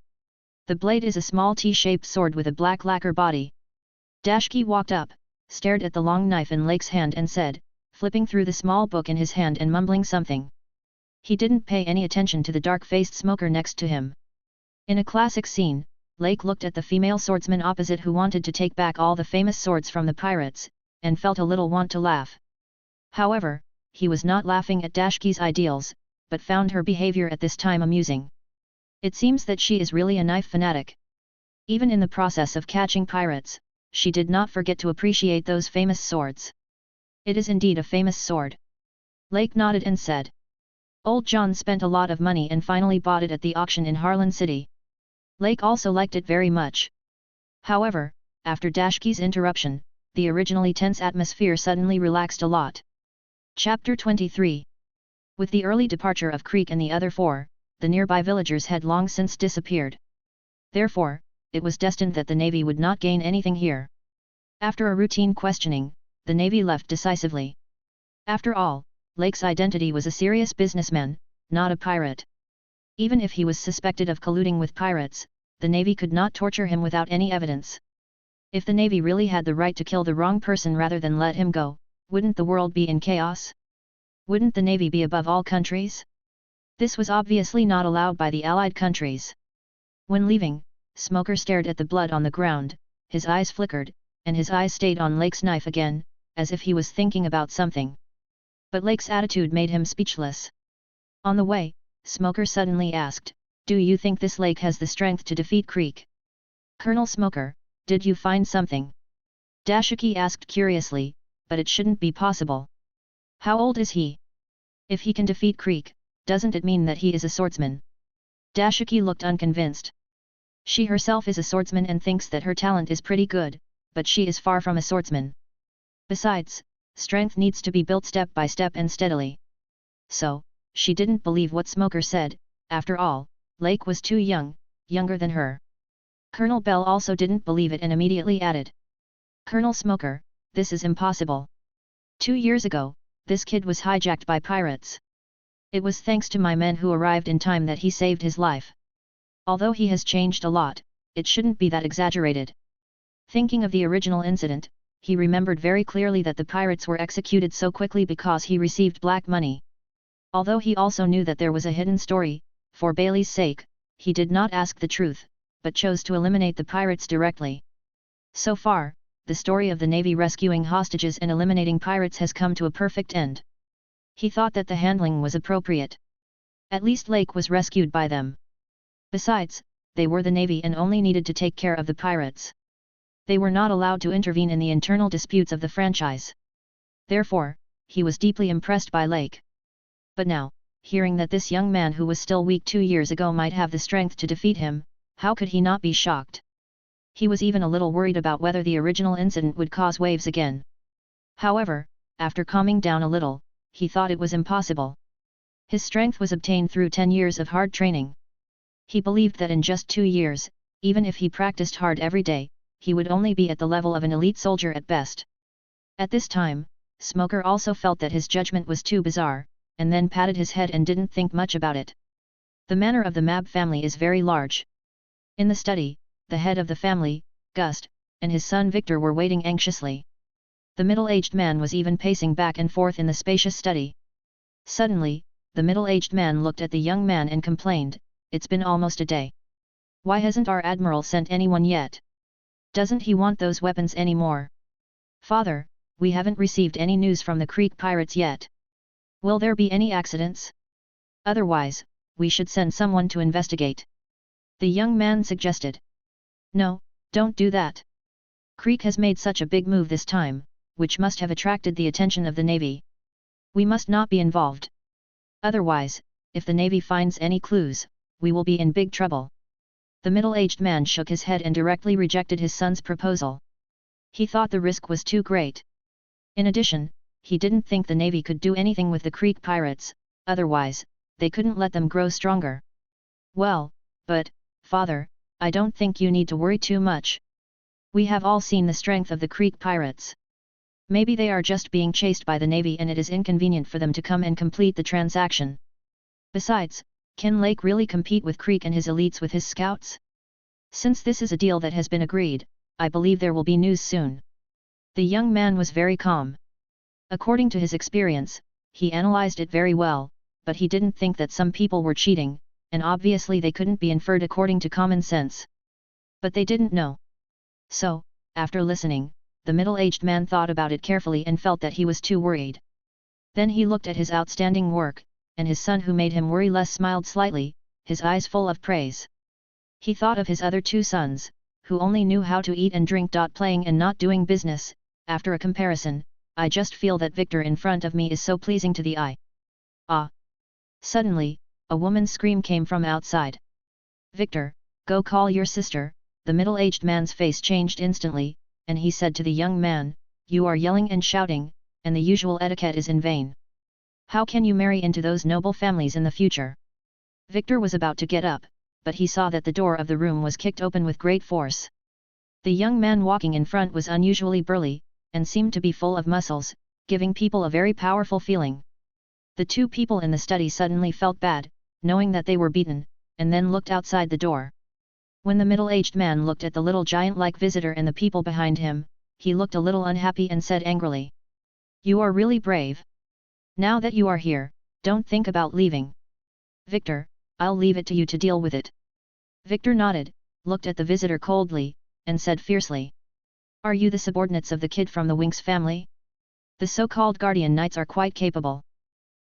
The blade is a small T-shaped sword with a black lacquer body. Dashki walked up, stared at the long knife in Lake's hand and said, flipping through the small book in his hand and mumbling something. He didn't pay any attention to the dark-faced Smoker next to him. In a classic scene, Lake looked at the female swordsman opposite who wanted to take back all the famous swords from the pirates, and felt a little want to laugh. However, he was not laughing at Dashki's ideals, but found her behavior at this time amusing. It seems that she is really a knife fanatic. Even in the process of catching pirates, she did not forget to appreciate those famous swords. It is indeed a famous sword. Lake nodded and said. Old John spent a lot of money and finally bought it at the auction in Harlan City. Lake also liked it very much. However, after Dashki's interruption, the originally tense atmosphere suddenly relaxed a lot. Chapter 23. With the early departure of Creek and the other four, the nearby villagers had long since disappeared. Therefore, it was destined that the Navy would not gain anything here. After a routine questioning, the Navy left decisively. After all, Lake's identity was a serious businessman, not a pirate. Even if he was suspected of colluding with pirates, the Navy could not torture him without any evidence. If the Navy really had the right to kill the wrong person rather than let him go, wouldn't the world be in chaos? Wouldn't the Navy be above all countries? This was obviously not allowed by the Allied countries. When leaving, Smoker stared at the blood on the ground, his eyes flickered, and his eyes stayed on Lake's knife again, as if he was thinking about something. But Lake's attitude made him speechless. On the way, Smoker suddenly asked, "Do you think this Lake has the strength to defeat Creek?" "Colonel Smoker, did you find something?" Dashiki asked curiously, "But it shouldn't be possible. How old is he? If he can defeat Creek, doesn't it mean that he is a swordsman?" Dashiki looked unconvinced. She herself is a swordsman and thinks that her talent is pretty good, but she is far from a swordsman. Besides, strength needs to be built step by step and steadily. So, she didn't believe what Smoker said. After all, Lake was too young, younger than her. Colonel Bell also didn't believe it and immediately added, "Colonel Smoker, this is impossible. 2 years ago, this kid was hijacked by pirates. It was thanks to my men who arrived in time that he saved his life. Although he has changed a lot, it shouldn't be that exaggerated." Thinking of the original incident, he remembered very clearly that the pirates were executed so quickly because he received black money. Although he also knew that there was a hidden story, for Bailey's sake, he did not ask the truth, but chose to eliminate the pirates directly. So far, the story of the Navy rescuing hostages and eliminating pirates has come to a perfect end. He thought that the handling was appropriate. At least Lake was rescued by them. Besides, they were the Navy and only needed to take care of the pirates. They were not allowed to intervene in the internal disputes of the franchise. Therefore, he was deeply impressed by Lake. But now, hearing that this young man who was still weak 2 years ago might have the strength to defeat him, how could he not be shocked? He was even a little worried about whether the original incident would cause waves again. However, after calming down a little, he thought it was impossible. His strength was obtained through 10 years of hard training. He believed that in just 2 years, even if he practiced hard every day, he would only be at the level of an elite soldier at best. At this time, Smoker also felt that his judgment was too bizarre, and then patted his head and didn't think much about it. The manor of the Mab family is very large. In the study, the head of the family, Gust, and his son Victor were waiting anxiously. The middle-aged man was even pacing back and forth in the spacious study. Suddenly, the middle-aged man looked at the young man and complained, "It's been almost a day. Why hasn't our admiral sent anyone yet? Doesn't he want those weapons anymore? Father, we haven't received any news from the Creek pirates yet. Will there be any accidents? Otherwise, we should send someone to investigate," the young man suggested. "No, don't do that. Creek has made such a big move this time, which must have attracted the attention of the Navy. We must not be involved. Otherwise, if the Navy finds any clues, we will be in big trouble." The middle-aged man shook his head and directly rejected his son's proposal. He thought the risk was too great. In addition, he didn't think the Navy could do anything with the Creek pirates, otherwise, they couldn't let them grow stronger. "Well, but, Father, I don't think you need to worry too much. We have all seen the strength of the Creek pirates. Maybe they are just being chased by the Navy and it is inconvenient for them to come and complete the transaction. Besides, can Lake really compete with Creek and his elites with his scouts? Since this is a deal that has been agreed, I believe there will be news soon." The young man was very calm. According to his experience, he analyzed it very well, but he didn't think that some people were cheating, and obviously they couldn't be inferred according to common sense. But they didn't know. So, after listening, the middle-aged man thought about it carefully and felt that he was too worried. Then he looked at his outstanding work, and his son who made him worry less smiled slightly, his eyes full of praise. He thought of his other 2 sons, who only knew how to eat and drink. Playing and not doing business. After a comparison, I just feel that Victor in front of me is so pleasing to the eye. Ah! Suddenly, a woman's scream came from outside. "Victor, go call your sister." The middle-aged man's face changed instantly, and he said to the young man, "You are yelling and shouting, and the usual etiquette is in vain. How can you marry into those noble families in the future?" Victor was about to get up, but he saw that the door of the room was kicked open with great force. The young man walking in front was unusually burly, and seemed to be full of muscles, giving people a very powerful feeling. The 2 people in the study suddenly felt bad, knowing that they were beaten, and then looked outside the door. When the middle-aged man looked at the little giant-like visitor and the people behind him, he looked a little unhappy and said angrily, "You are really brave. Now that you are here, don't think about leaving. Victor, I'll leave it to you to deal with it." Victor nodded, looked at the visitor coldly, and said fiercely, "Are you the subordinates of the kid from the Winks family? The so-called Guardian Knights are quite capable.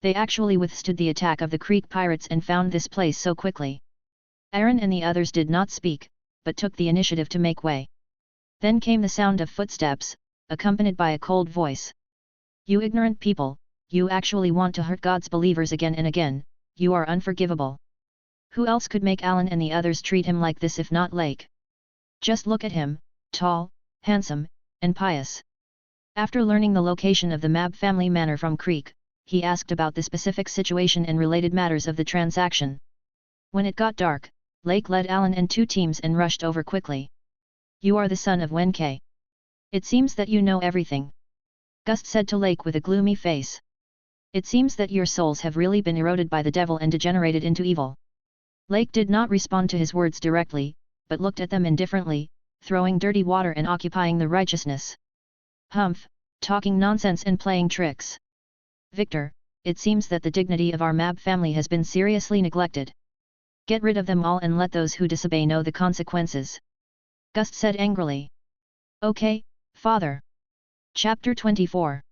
They actually withstood the attack of the Creek pirates and found this place so quickly." Aaron and the others did not speak, but took the initiative to make way. Then came the sound of footsteps, accompanied by a cold voice. "You ignorant people, you actually want to hurt God's believers again and again, you are unforgivable. Who else could make Alan and the others treat him like this if not Lake? Just look at him, tall, handsome, and pious. After learning the location of the Mab family manor from Creek, he asked about the specific situation and related matters of the transaction. When it got dark, Lake led Alan and 2 teams and rushed over quickly. "You are the son of Wen Ke. It seems that you know everything," Gust said to Lake with a gloomy face. "It seems that your souls have really been eroded by the devil and degenerated into evil." Lake did not respond to his words directly, but looked at them indifferently, throwing dirty water and occupying the righteousness. "Humph, talking nonsense and playing tricks. Victor, it seems that the dignity of our Mab family has been seriously neglected. Get rid of them all and let those who disobey know the consequences," Gust said angrily. "Okay, father." Chapter 24.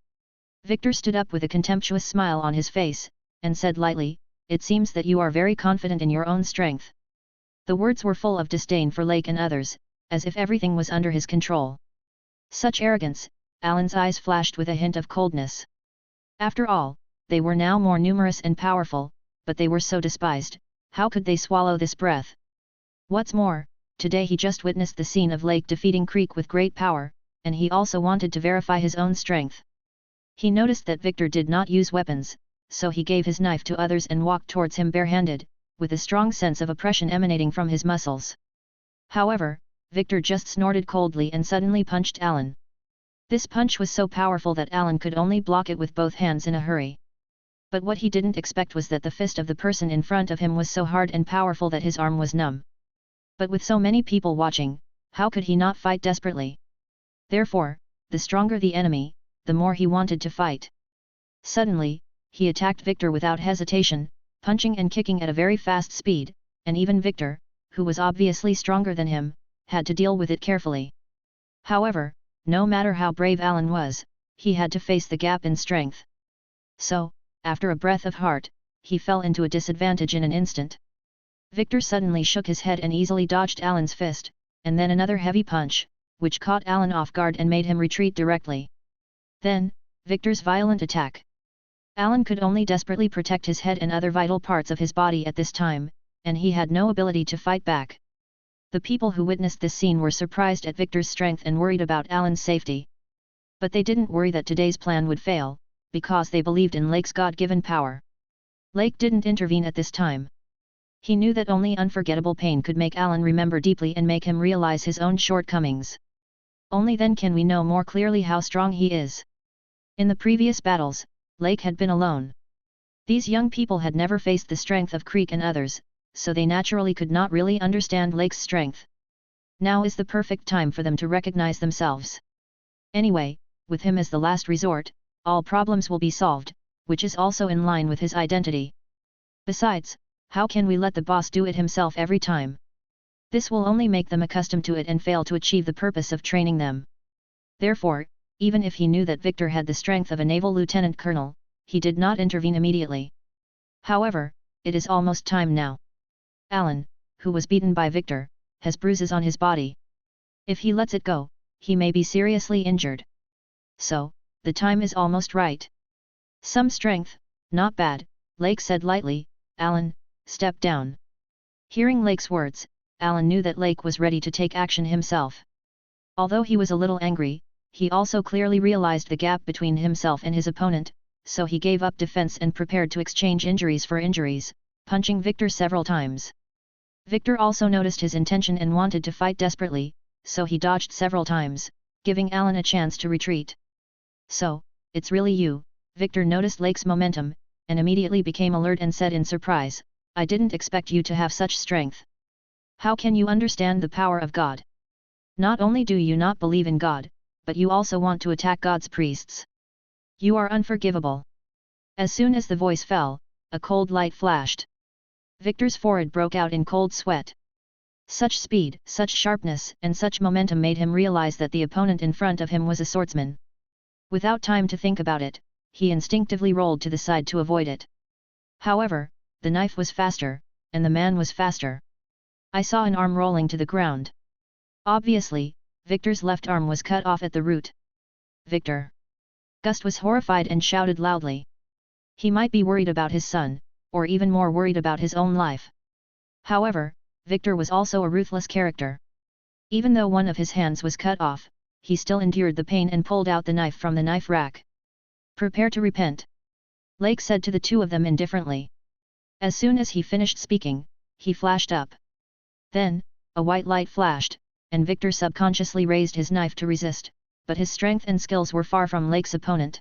Victor stood up with a contemptuous smile on his face, and said lightly, "It seems that you are very confident in your own strength." The words were full of disdain for Lake and others, as if everything was under his control. Such arrogance, Alan's eyes flashed with a hint of coldness. After all, they were now more numerous and powerful, but they were so despised, how could they swallow this breath? What's more, today he just witnessed the scene of Lake defeating Creek with great power, and he also wanted to verify his own strength. He noticed that Victor did not use weapons, so he gave his knife to others and walked towards him barehanded, with a strong sense of oppression emanating from his muscles. However, Victor just snorted coldly and suddenly punched Alan. This punch was so powerful that Alan could only block it with both hands in a hurry. But what he didn't expect was that the fist of the person in front of him was so hard and powerful that his arm was numb. But with so many people watching, how could he not fight desperately? Therefore, the stronger the enemy, the more he wanted to fight. Suddenly, he attacked Victor without hesitation, punching and kicking at a very fast speed, and even Victor, who was obviously stronger than him, had to deal with it carefully. However, no matter how brave Alan was, he had to face the gap in strength. So, after a breath of heart, he fell into a disadvantage in an instant. Victor suddenly shook his head and easily dodged Alan's fist, and then another heavy punch, which caught Alan off guard and made him retreat directly. Then, Victor's violent attack. Alan could only desperately protect his head and other vital parts of his body at this time, and he had no ability to fight back. The people who witnessed this scene were surprised at Victor's strength and worried about Alan's safety. But they didn't worry that today's plan would fail, because they believed in Lake's God-given power. Lake didn't intervene at this time. He knew that only unforgettable pain could make Alan remember deeply and make him realize his own shortcomings. Only then can we know more clearly how strong he is. In the previous battles, Lake had been alone. These young people had never faced the strength of Creek and others, so they naturally could not really understand Lake's strength. Now is the perfect time for them to recognize themselves. Anyway, with him as the last resort, all problems will be solved, which is also in line with his identity. Besides, how can we let the boss do it himself every time? This will only make them accustomed to it and fail to achieve the purpose of training them. Therefore, even if he knew that Victor had the strength of a naval lieutenant colonel, he did not intervene immediately. However, it is almost time now. Alan, who was beaten by Victor, has bruises on his body. If he lets it go, he may be seriously injured. So, the time is almost right. Some strength, not bad, Lake said lightly. Alan, step down. Hearing Lake's words, Alan knew that Lake was ready to take action himself. Although he was a little angry, he also clearly realized the gap between himself and his opponent, so he gave up defense and prepared to exchange injuries for injuries, punching Victor several times. Victor also noticed his intention and wanted to fight desperately, so he dodged several times, giving Alan a chance to retreat. So, it's really you, Victor noticed Lake's momentum, and immediately became alert and said in surprise, I didn't expect you to have such strength. How can you understand the power of God? Not only do you not believe in God, but you also want to attack God's priests. You are unforgivable. As soon as the voice fell, a cold light flashed. Victor's forehead broke out in cold sweat. Such speed, such sharpness, and such momentum made him realize that the opponent in front of him was a swordsman. Without time to think about it, he instinctively rolled to the side to avoid it. However, the knife was faster, and the man was faster. I saw an arm rolling to the ground. Obviously, Victor's left arm was cut off at the root. Victor! Gust was horrified and shouted loudly. He might be worried about his son, or even more worried about his own life. However, Victor was also a ruthless character. Even though one of his hands was cut off, he still endured the pain and pulled out the knife from the knife rack. "Prepare to repent," Lake said to the two of them indifferently. As soon as he finished speaking, he flashed up. Then, a white light flashed, and Victor subconsciously raised his knife to resist, but his strength and skills were far from Lake's opponent.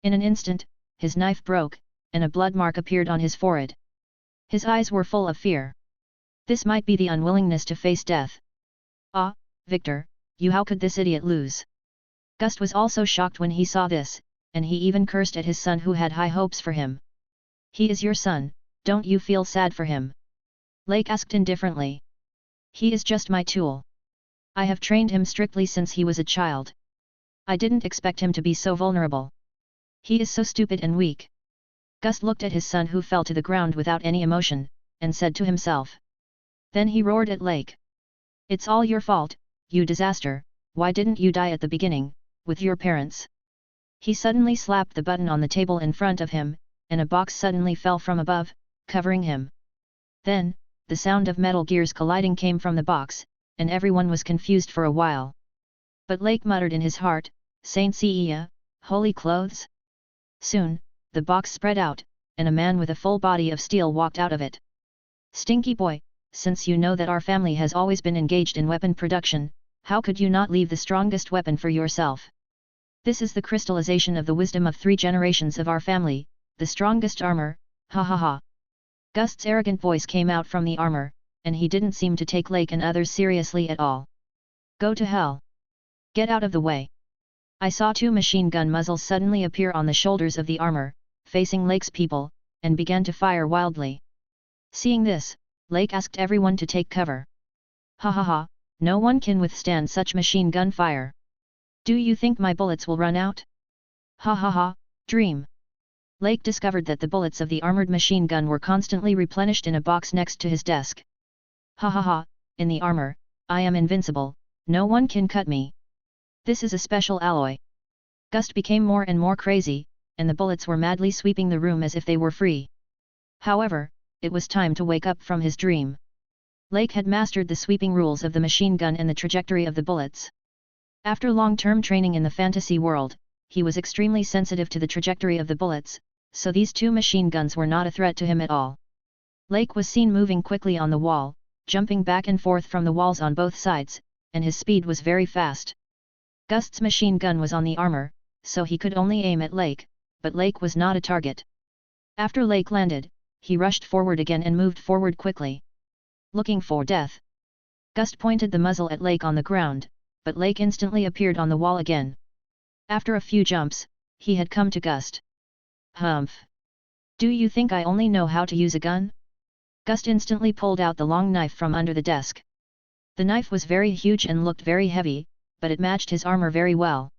In an instant, his knife broke, and a blood mark appeared on his forehead. His eyes were full of fear. This might be the unwillingness to face death. "Ah, Victor, how could this idiot lose?" Gust was also shocked when he saw this, and he even cursed at his son who had high hopes for him. "He is your son, don't you feel sad for him?" Lake asked indifferently. "He is just my tool. I have trained him strictly since he was a child. I didn't expect him to be so vulnerable. He is so stupid and weak." Gust looked at his son who fell to the ground without any emotion, and said to himself. Then he roared at Lake. "It's all your fault, you disaster, why didn't you die at the beginning, with your parents?" He suddenly slapped the button on the table in front of him, and a box suddenly fell from above, covering him. Then, the sound of metal gears colliding came from the box, and everyone was confused for a while. But Lake muttered in his heart, "Saint Seiya, holy clothes?" Soon, the box spread out, and a man with a full body of steel walked out of it. "Stinky boy, since you know that our family has always been engaged in weapon production, how could you not leave the strongest weapon for yourself? This is the crystallization of the wisdom of 3 generations of our family, the strongest armor, ha ha ha." Gust's arrogant voice came out from the armor, and he didn't seem to take Lake and others seriously at all. "Go to hell! Get out of the way!" I saw 2 machine gun muzzles suddenly appear on the shoulders of the armor, facing Lake's people, and began to fire wildly. Seeing this, Lake asked everyone to take cover. "Ha ha ha, no one can withstand such machine gun fire. Do you think my bullets will run out? Ha ha ha, dream." Lake discovered that the bullets of the armored machine gun were constantly replenished in a box next to his desk. "Ha ha ha, in the armor, I am invincible, no one can cut me. This is a special alloy." Gust became more and more crazy, and the bullets were madly sweeping the room as if they were free. However, it was time to wake up from his dream. Lake had mastered the sweeping rules of the machine gun and the trajectory of the bullets. After long-term training in the fantasy world, he was extremely sensitive to the trajectory of the bullets, so these 2 machine guns were not a threat to him at all. Lake was seen moving quickly on the wall, jumping back and forth from the walls on both sides, and his speed was very fast. Gust's machine gun was on the armor, so he could only aim at Lake, but Lake was not a target. After Lake landed, he rushed forward again and moved forward quickly. "Looking for death?" Gust pointed the muzzle at Lake on the ground, but Lake instantly appeared on the wall again. After a few jumps, he had come to Gust. "Humph! Do you think I only know how to use a gun?" Gust instantly pulled out the long knife from under the desk. The knife was very huge and looked very heavy, but it matched his armor very well.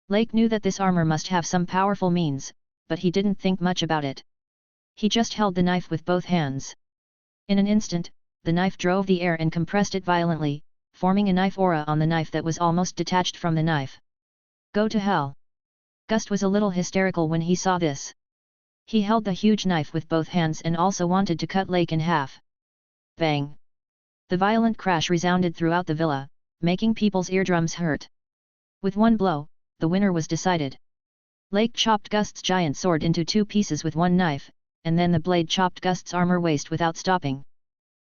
Lake knew that this armor must have some powerful means, but he didn't think much about it. He just held the knife with both hands. In an instant, the knife drove the air and compressed it violently, forming a knife aura on the knife that was almost detached from the knife. "Go to hell!" Gust was a little hysterical when he saw this. He held the huge knife with both hands and also wanted to cut Lake in half. Bang! The violent crash resounded throughout the villa, making people's eardrums hurt. With one blow, the winner was decided. Lake chopped Gust's giant sword into 2 pieces with one knife, and then the blade chopped Gust's armor waist without stopping.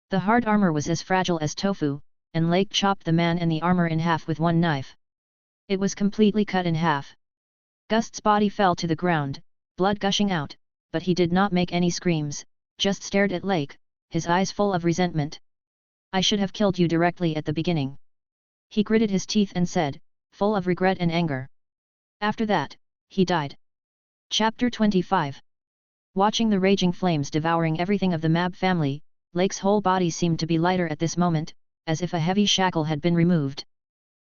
The hard armor was as fragile as tofu, and Lake chopped the man and the armor in half with one knife. It was completely cut in half. Gust's body fell to the ground, blood gushing out, but he did not make any screams, just stared at Lake, his eyes full of resentment. "I should have killed you directly at the beginning." He gritted his teeth and said, full of regret and anger. After that, he died. Chapter 25. Watching the raging flames devouring everything of the Mab family, Lake's whole body seemed to be lighter at this moment, as if a heavy shackle had been removed.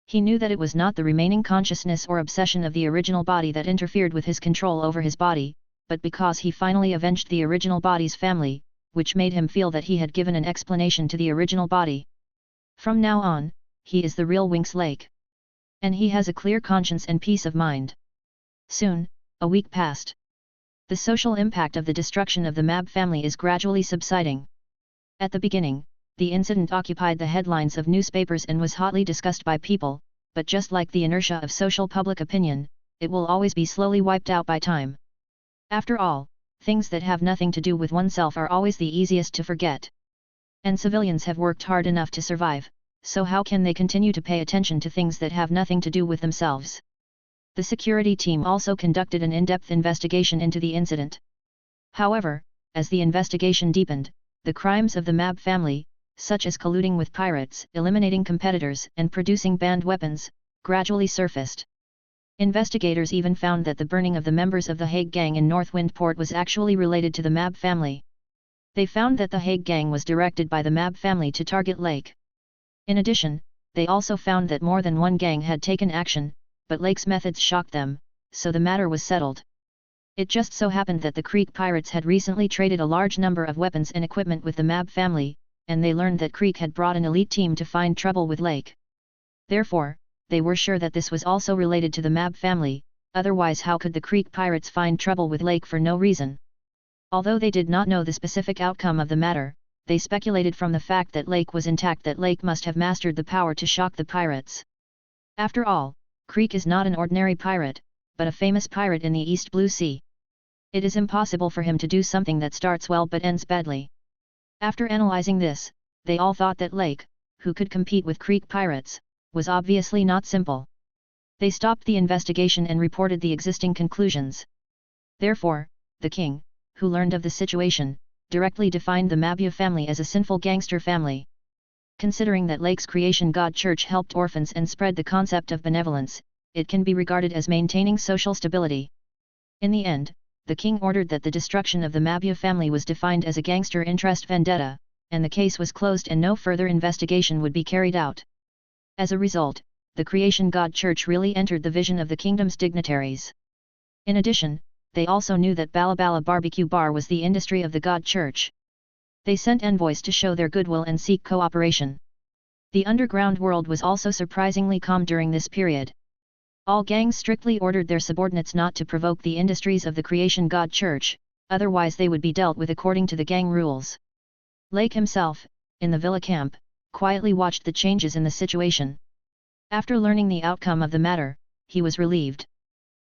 He knew that it was not the remaining consciousness or obsession of the original body that interfered with his control over his body, but because he finally avenged the original body's family, which made him feel that he had given an explanation to the original body. From now on, he is the real Winx Lake. And he has a clear conscience and peace of mind. Soon, a week passed. The social impact of the destruction of the Mab family is gradually subsiding. At the beginning, the incident occupied the headlines of newspapers and was hotly discussed by people, but just like the inertia of social public opinion, it will always be slowly wiped out by time. After all, things that have nothing to do with oneself are always the easiest to forget. And civilians have worked hard enough to survive, so how can they continue to pay attention to things that have nothing to do with themselves? The security team also conducted an in-depth investigation into the incident. However, as the investigation deepened, the crimes of the Mab family, such as colluding with pirates, eliminating competitors, and producing banned weapons, gradually surfaced. Investigators even found that the burning of the members of the Hague Gang in Northwind Port was actually related to the Mab family. They found that the Hague Gang was directed by the Mab family to target Lake. In addition, they also found that more than one gang had taken action, but Lake's methods shocked them, so the matter was settled. It just so happened that the Creek pirates had recently traded a large number of weapons and equipment with the Mab family, and they learned that Creek had brought an elite team to find trouble with Lake. Therefore, they were sure that this was also related to the Mab family, otherwise how could the Creek pirates find trouble with Lake for no reason? Although they did not know the specific outcome of the matter, they speculated from the fact that Lake was intact that Lake must have mastered the power to shock the pirates. After all, Creek is not an ordinary pirate, but a famous pirate in the East Blue Sea. It is impossible for him to do something that starts well but ends badly. After analyzing this, they all thought that Lake, who could compete with Creek pirates, was obviously not simple. They stopped the investigation and reported the existing conclusions. Therefore, the king, who learned of the situation, directly defined the Mabia family as a sinful gangster family. Considering that Lake's creation God Church helped orphans and spread the concept of benevolence, it can be regarded as maintaining social stability. In the end, the king ordered that the destruction of the Mabia family was defined as a gangster interest vendetta, and the case was closed and no further investigation would be carried out. As a result, the Creation God Church really entered the vision of the kingdom's dignitaries. In addition, they also knew that Balabala Barbecue Bar was the industry of the God Church. They sent envoys to show their goodwill and seek cooperation. The underground world was also surprisingly calm during this period. All gangs strictly ordered their subordinates not to provoke the industries of the Creation God Church, otherwise they would be dealt with according to the gang rules. Lake himself, in the villa camp, quietly watched the changes in the situation. After learning the outcome of the matter, he was relieved.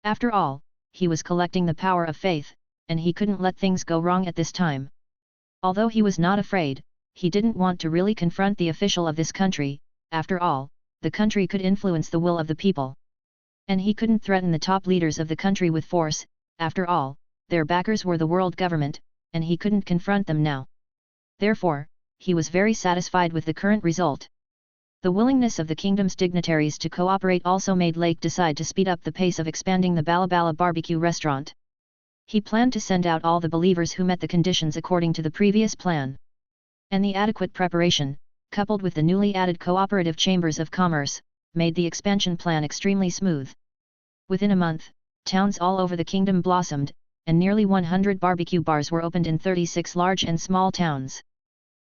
After all, he was collecting the power of faith, and he couldn't let things go wrong at this time. Although he was not afraid, he didn't want to really confront the official of this country. After all, the country could influence the will of the people. And he couldn't threaten the top leaders of the country with force. After all, their backers were the world government, and he couldn't confront them now. Therefore, he was very satisfied with the current result. The willingness of the kingdom's dignitaries to cooperate also made Lake decide to speed up the pace of expanding the Balabala barbecue restaurant. He planned to send out all the believers who met the conditions according to the previous plan. And the adequate preparation, coupled with the newly added cooperative chambers of commerce, made the expansion plan extremely smooth. Within a month, towns all over the kingdom blossomed, and nearly 100 barbecue bars were opened in 36 large and small towns.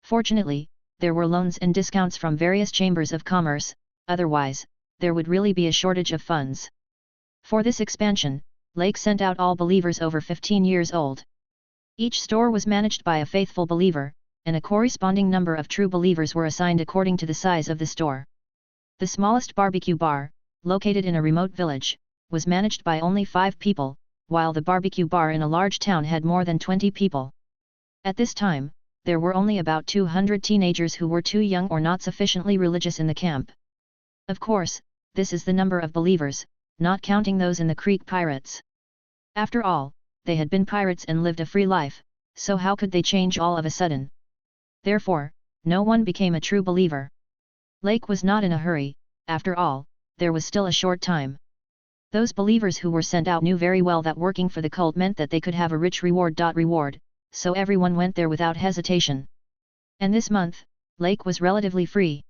Fortunately, there were loans and discounts from various chambers of commerce, otherwise, there would really be a shortage of funds. For this expansion, Lake sent out all believers over 15 years old. Each store was managed by a faithful believer, and a corresponding number of true believers were assigned according to the size of the store. The smallest barbecue bar, located in a remote village, was managed by only 5 people, while the barbecue bar in a large town had more than 20 people. At this time, there were only about 200 teenagers who were too young or not sufficiently religious in the camp. Of course, this is the number of believers, not counting those in the Creek pirates. After all, they had been pirates and lived a free life, so how could they change all of a sudden? Therefore, no one became a true believer. Lake was not in a hurry. After all, there was still a short time. Those believers who were sent out knew very well that working for the cult meant that they could have a rich reward. So everyone went there without hesitation. And this month, Lake was relatively free.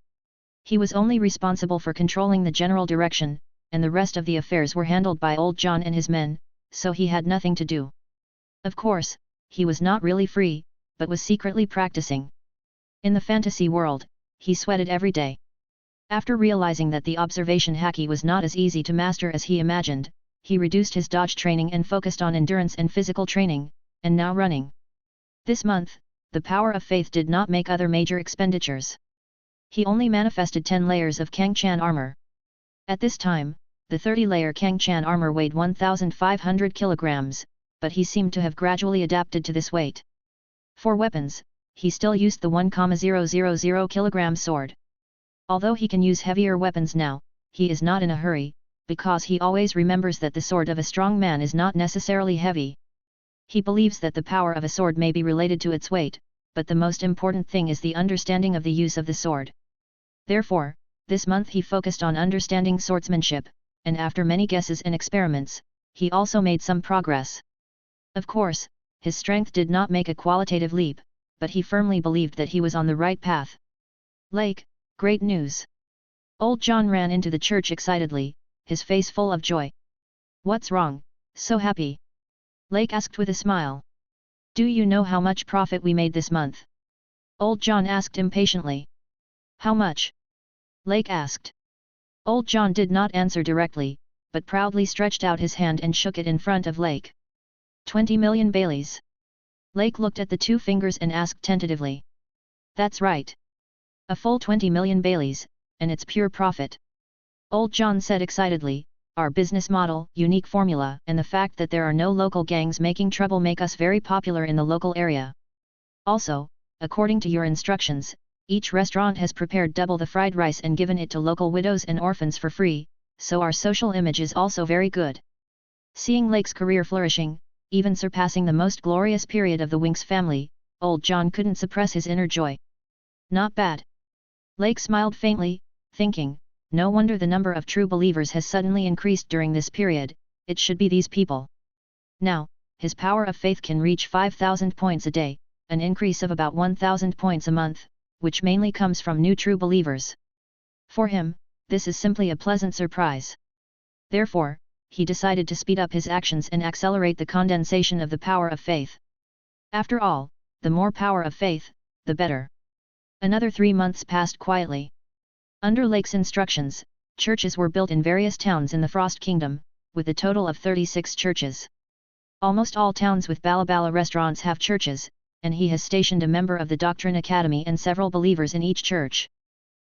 He was only responsible for controlling the general direction, and the rest of the affairs were handled by old John and his men, so he had nothing to do. Of course, he was not really free, but was secretly practicing. In the fantasy world, he sweated every day. After realizing that the observation haki was not as easy to master as he imagined, he reduced his dodge training and focused on endurance and physical training, and now running. This month, the power of faith did not make other major expenditures. He only manifested 10 layers of Kangchan armor. At this time, the 30-layer Kangchan armor weighed 1,500 kilograms, but he seemed to have gradually adapted to this weight. For weapons, he still used the 1,000 kilogram sword. Although he can use heavier weapons now, he is not in a hurry, because he always remembers that the sword of a strong man is not necessarily heavy. He believes that the power of a sword may be related to its weight, but the most important thing is the understanding of the use of the sword. Therefore, this month he focused on understanding swordsmanship, and after many guesses and experiments, he also made some progress. Of course, his strength did not make a qualitative leap, but he firmly believed that he was on the right path. Lake, great news! Old John ran into the church excitedly, his face full of joy. What's wrong, so happy? Lake asked with a smile. Do you know how much profit we made this month? Old John asked impatiently. How much? Lake asked. Old John did not answer directly, but proudly stretched out his hand and shook it in front of Lake. 20 million Baileys. Lake looked at the two fingers and asked tentatively. That's right. A full 20 million Baileys, and it's pure profit. Old John said excitedly, our business model, unique formula, and the fact that there are no local gangs making trouble make us very popular in the local area. Also, according to your instructions, each restaurant has prepared double the fried rice and given it to local widows and orphans for free, so our social image is also very good. Seeing Lake's career flourishing, even surpassing the most glorious period of the Winks family, Old John couldn't suppress his inner joy. Not bad. Lake smiled faintly, thinking, no wonder the number of true believers has suddenly increased during this period, it should be these people. Now, his power of faith can reach 5,000 points a day, an increase of about 1,000 points a month, which mainly comes from new true believers. For him, this is simply a pleasant surprise. Therefore, he decided to speed up his actions and accelerate the condensation of the power of faith. After all, the more power of faith, the better. Another 3 months passed quietly. Under Lake's instructions, churches were built in various towns in the Frost Kingdom, with a total of 36 churches. Almost all towns with Balabala restaurants have churches, and he has stationed a member of the Doctrine Academy and several believers in each church.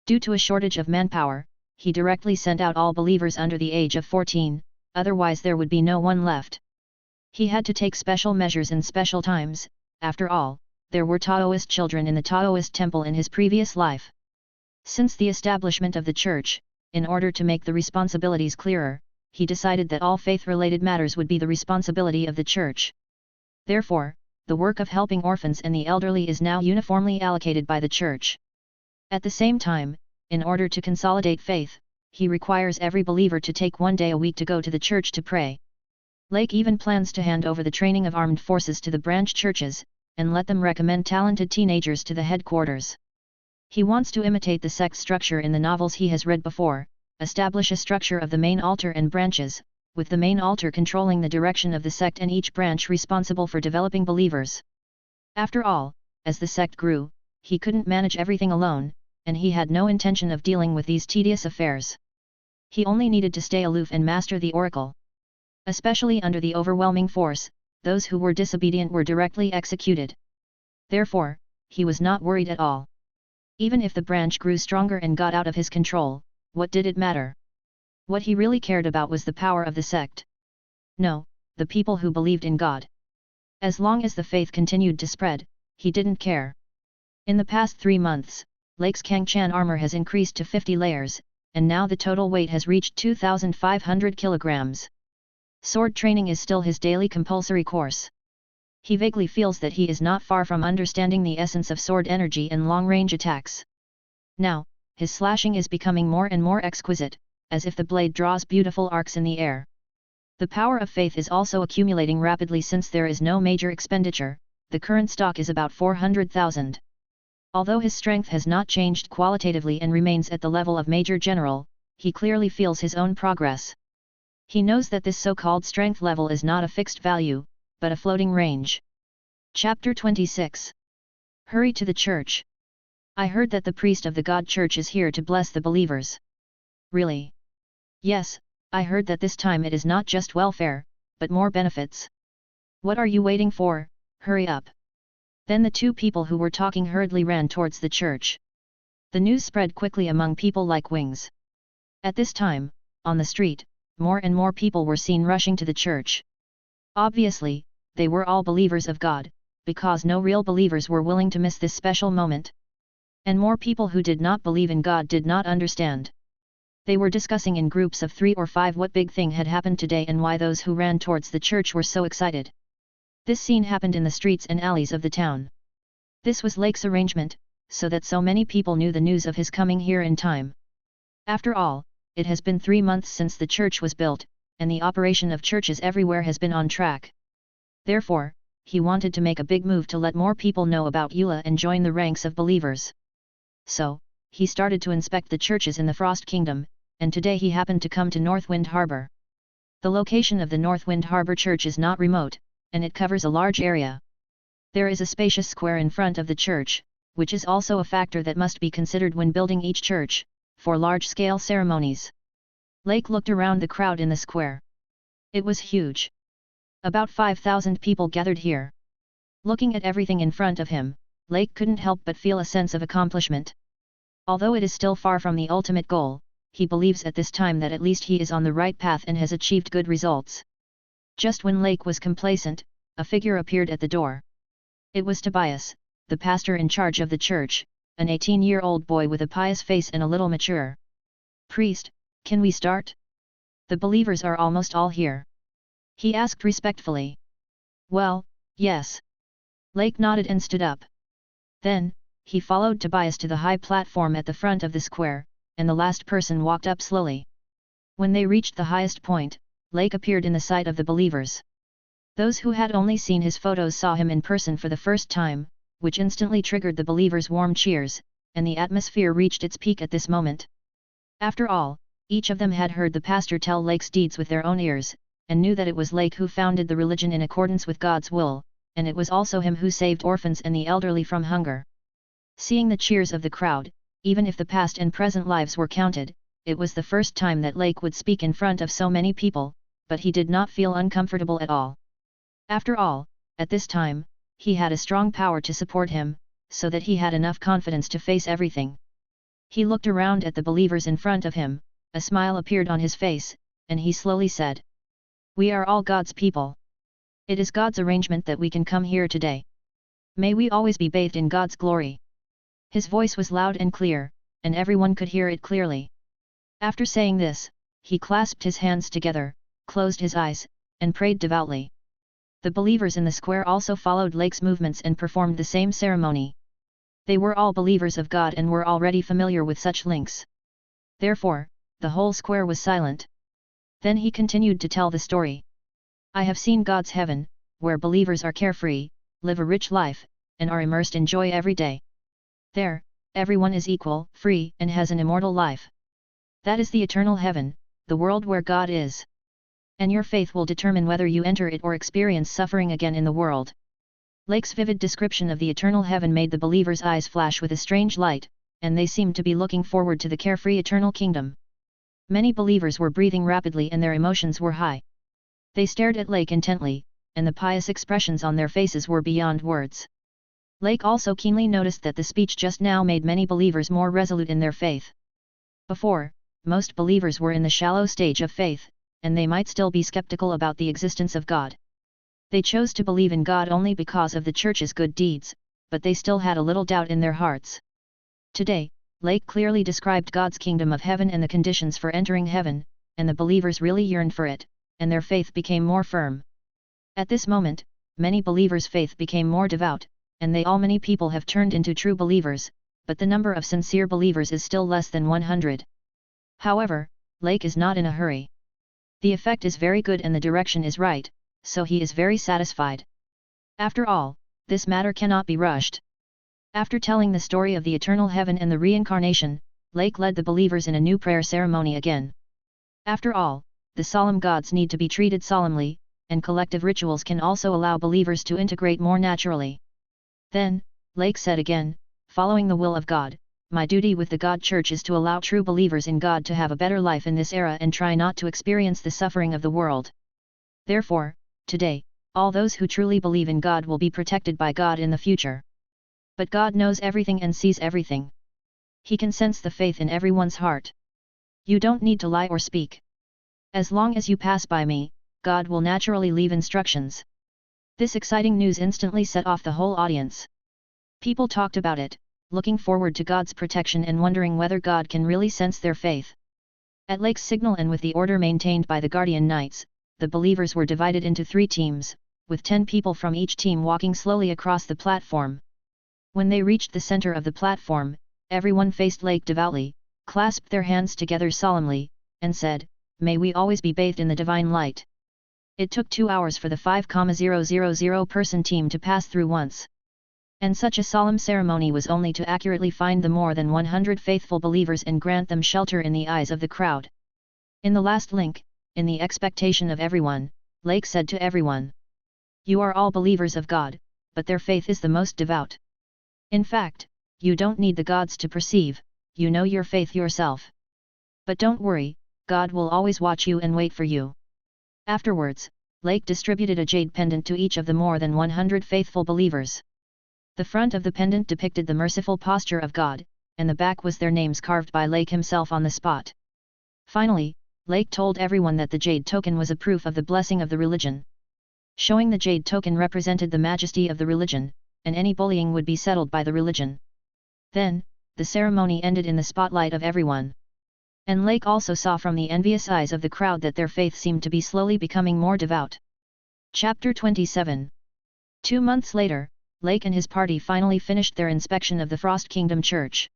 Due to a shortage of manpower, he directly sent out all believers under the age of 14, otherwise there would be no one left. He had to take special measures in special times, after all, there were Taoist children in the Taoist temple in his previous life. Since the establishment of the church, in order to make the responsibilities clearer, he decided that all faith-related matters would be the responsibility of the church. Therefore, the work of helping orphans and the elderly is now uniformly allocated by the church. At the same time, in order to consolidate faith, he requires every believer to take 1 day a week to go to the church to pray. Lake even plans to hand over the training of armed forces to the branch churches, and let them recommend talented teenagers to the headquarters. He wants to imitate the sect structure in the novels he has read before, establish a structure of the main altar and branches, with the main altar controlling the direction of the sect and each branch responsible for developing believers. After all, as the sect grew, he couldn't manage everything alone, and he had no intention of dealing with these tedious affairs. He only needed to stay aloof and master the oracle. Especially under the overwhelming force, those who were disobedient were directly executed. Therefore, he was not worried at all. Even if the branch grew stronger and got out of his control, what did it matter? What he really cared about was the power of the sect. No, the people who believed in God. As long as the faith continued to spread, he didn't care. In the past 3 months, Lake's Kangchan armor has increased to 50 layers, and now the total weight has reached 2,500 kilograms. Sword training is still his daily compulsory course. He vaguely feels that he is not far from understanding the essence of sword energy and long-range attacks. Now, his slashing is becoming more and more exquisite, as if the blade draws beautiful arcs in the air. The power of faith is also accumulating rapidly since there is no major expenditure, the current stock is about 400,000. Although his strength has not changed qualitatively and remains at the level of Major General, he clearly feels his own progress. He knows that this so-called strength level is not a fixed value, but a floating range. Chapter 26. Hurry to the church. I heard that the priest of the God Church is here to bless the believers. Really? Yes, I heard that this time it is not just welfare, but more benefits. What are you waiting for? Hurry up. Then the two people who were talking hurriedly ran towards the church. The news spread quickly among people like wings. At this time, on the street, more and more people were seen rushing to the church. Obviously, they were all believers of God, because no real believers were willing to miss this special moment. And more people who did not believe in God did not understand. They were discussing in groups of 3 or 5 what big thing had happened today and why those who ran towards the church were so excited. This scene happened in the streets and alleys of the town. This was Lake's arrangement, so that so many people knew the news of his coming here in time. After all, it has been 3 months since the church was built, and the operation of churches everywhere has been on track. Therefore, he wanted to make a big move to let more people know about Eula and join the ranks of believers. So, he started to inspect the churches in the Frost Kingdom, and today he happened to come to Northwind Harbor. The location of the Northwind Harbor Church is not remote, and it covers a large area. There is a spacious square in front of the church, which is also a factor that must be considered when building each church, for large-scale ceremonies. Lake looked around the crowd in the square. It was huge. About 5,000 people gathered here. Looking at everything in front of him, Lake couldn't help but feel a sense of accomplishment. Although it is still far from the ultimate goal, he believes at this time that at least he is on the right path and has achieved good results. Just when Lake was complacent, a figure appeared at the door. It was Tobias, the pastor in charge of the church, an 18-year-old boy with a pious face and a little mature. "Priest, can we start? The believers are almost all here," he asked respectfully. "Well, yes." Lake nodded and stood up. Then, he followed Tobias to the high platform at the front of the square, and the last person walked up slowly. When they reached the highest point, Lake appeared in the sight of the believers. Those who had only seen his photos saw him in person for the first time, which instantly triggered the believers' warm cheers, and the atmosphere reached its peak at this moment. After all, each of them had heard the pastor tell Lake's deeds with their own ears, and knew that it was Lake who founded the religion in accordance with God's will, and it was also him who saved orphans and the elderly from hunger. Seeing the cheers of the crowd, even if the past and present lives were counted, it was the first time that Lake would speak in front of so many people, but he did not feel uncomfortable at all. After all, at this time, he had a strong power to support him, so that he had enough confidence to face everything. He looked around at the believers in front of him, a smile appeared on his face, and he slowly said, "We are all God's people. It is God's arrangement that we can come here today. May we always be bathed in God's glory." His voice was loud and clear, and everyone could hear it clearly. After saying this, he clasped his hands together, closed his eyes, and prayed devoutly. The believers in the square also followed Lake's movements and performed the same ceremony. They were all believers of God and were already familiar with such links. Therefore, the whole square was silent. Then he continued to tell the story. "I have seen God's heaven, where believers are carefree, live a rich life, and are immersed in joy every day. There, everyone is equal, free, and has an immortal life. That is the eternal heaven, the world where God is. And your faith will determine whether you enter it or experience suffering again in the world." Lake's vivid description of the eternal heaven made the believers' eyes flash with a strange light, and they seemed to be looking forward to the carefree eternal kingdom. Many believers were breathing rapidly and their emotions were high. They stared at Lake intently, and the pious expressions on their faces were beyond words. Lake also keenly noticed that the speech just now made many believers more resolute in their faith. Before, most believers were in the shallow stage of faith, and they might still be skeptical about the existence of God. They chose to believe in God only because of the church's good deeds, but they still had a little doubt in their hearts. Today, Lake clearly described God's kingdom of heaven and the conditions for entering heaven, and the believers really yearned for it, and their faith became more firm. At this moment, many believers' faith became more devout, and many people have turned into true believers, but the number of sincere believers is still less than 100. However, Lake is not in a hurry. The effect is very good and the direction is right, so he is very satisfied. After all, this matter cannot be rushed. After telling the story of the eternal heaven and the reincarnation, Lake led the believers in a new prayer ceremony again. After all, the solemn gods need to be treated solemnly, and collective rituals can also allow believers to integrate more naturally. Then, Lake said again, "Following the will of God, my duty with the God Church is to allow true believers in God to have a better life in this era and try not to experience the suffering of the world. Therefore, today, all those who truly believe in God will be protected by God in the future. But God knows everything and sees everything. He can sense the faith in everyone's heart. You don't need to lie or speak. As long as you pass by me, God will naturally leave instructions. This exciting news instantly set off the whole audience. People talked about it, looking forward to God's protection and wondering whether God can really sense their faith. At Lake's signal and with the order maintained by the Guardian Knights, the believers were divided into 3 teams, with 10 people from each team walking slowly across the platform. When they reached the center of the platform, everyone faced Lake devoutly, clasped their hands together solemnly, and said, "May we always be bathed in the divine light." It took 2 hours for the 5,000 person team to pass through once. And such a solemn ceremony was only to accurately find the more than 100 faithful believers and grant them shelter in the eyes of the crowd. In the last link, in the expectation of everyone, Lake said to everyone, "You are all believers of God, but their faith is the most devout. In fact, you don't need the gods to perceive, you know your faith yourself. But don't worry, God will always watch you and wait for you." Afterwards, Lake distributed a jade pendant to each of the more than 100 faithful believers. The front of the pendant depicted the merciful posture of God, and the back was their names carved by Lake himself on the spot. Finally, Lake told everyone that the jade token was a proof of the blessing of the religion. Showing the jade token represented the majesty of the religion, and any bullying would be settled by the religion. Then, the ceremony ended in the spotlight of everyone. And Lake also saw from the envious eyes of the crowd that their faith seemed to be slowly becoming more devout. Chapter 27. 2 months later, Lake and his party finally finished their inspection of the Frost Kingdom Church.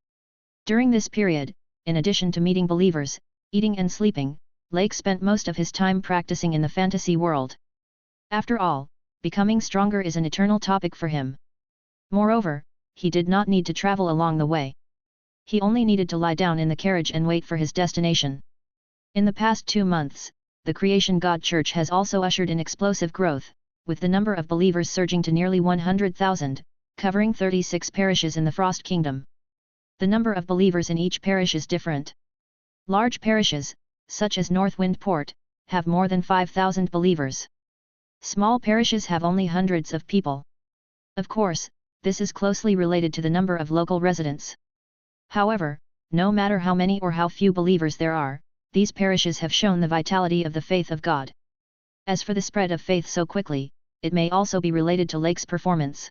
During this period, in addition to meeting believers, eating and sleeping, Lake spent most of his time practicing in the fantasy world. After all, becoming stronger is an eternal topic for him. Moreover, he did not need to travel along the way. He only needed to lie down in the carriage and wait for his destination. In the past 2 months, the Creation God Church has also ushered in explosive growth, with the number of believers surging to nearly 100,000, covering 36 parishes in the Frost Kingdom. The number of believers in each parish is different. Large parishes, such as Northwind Port, have more than 5,000 believers. Small parishes have only hundreds of people. Of course, this is closely related to the number of local residents. However, no matter how many or how few believers there are, these parishes have shown the vitality of the faith of God. As for the spread of faith so quickly, it may also be related to Lake's performance.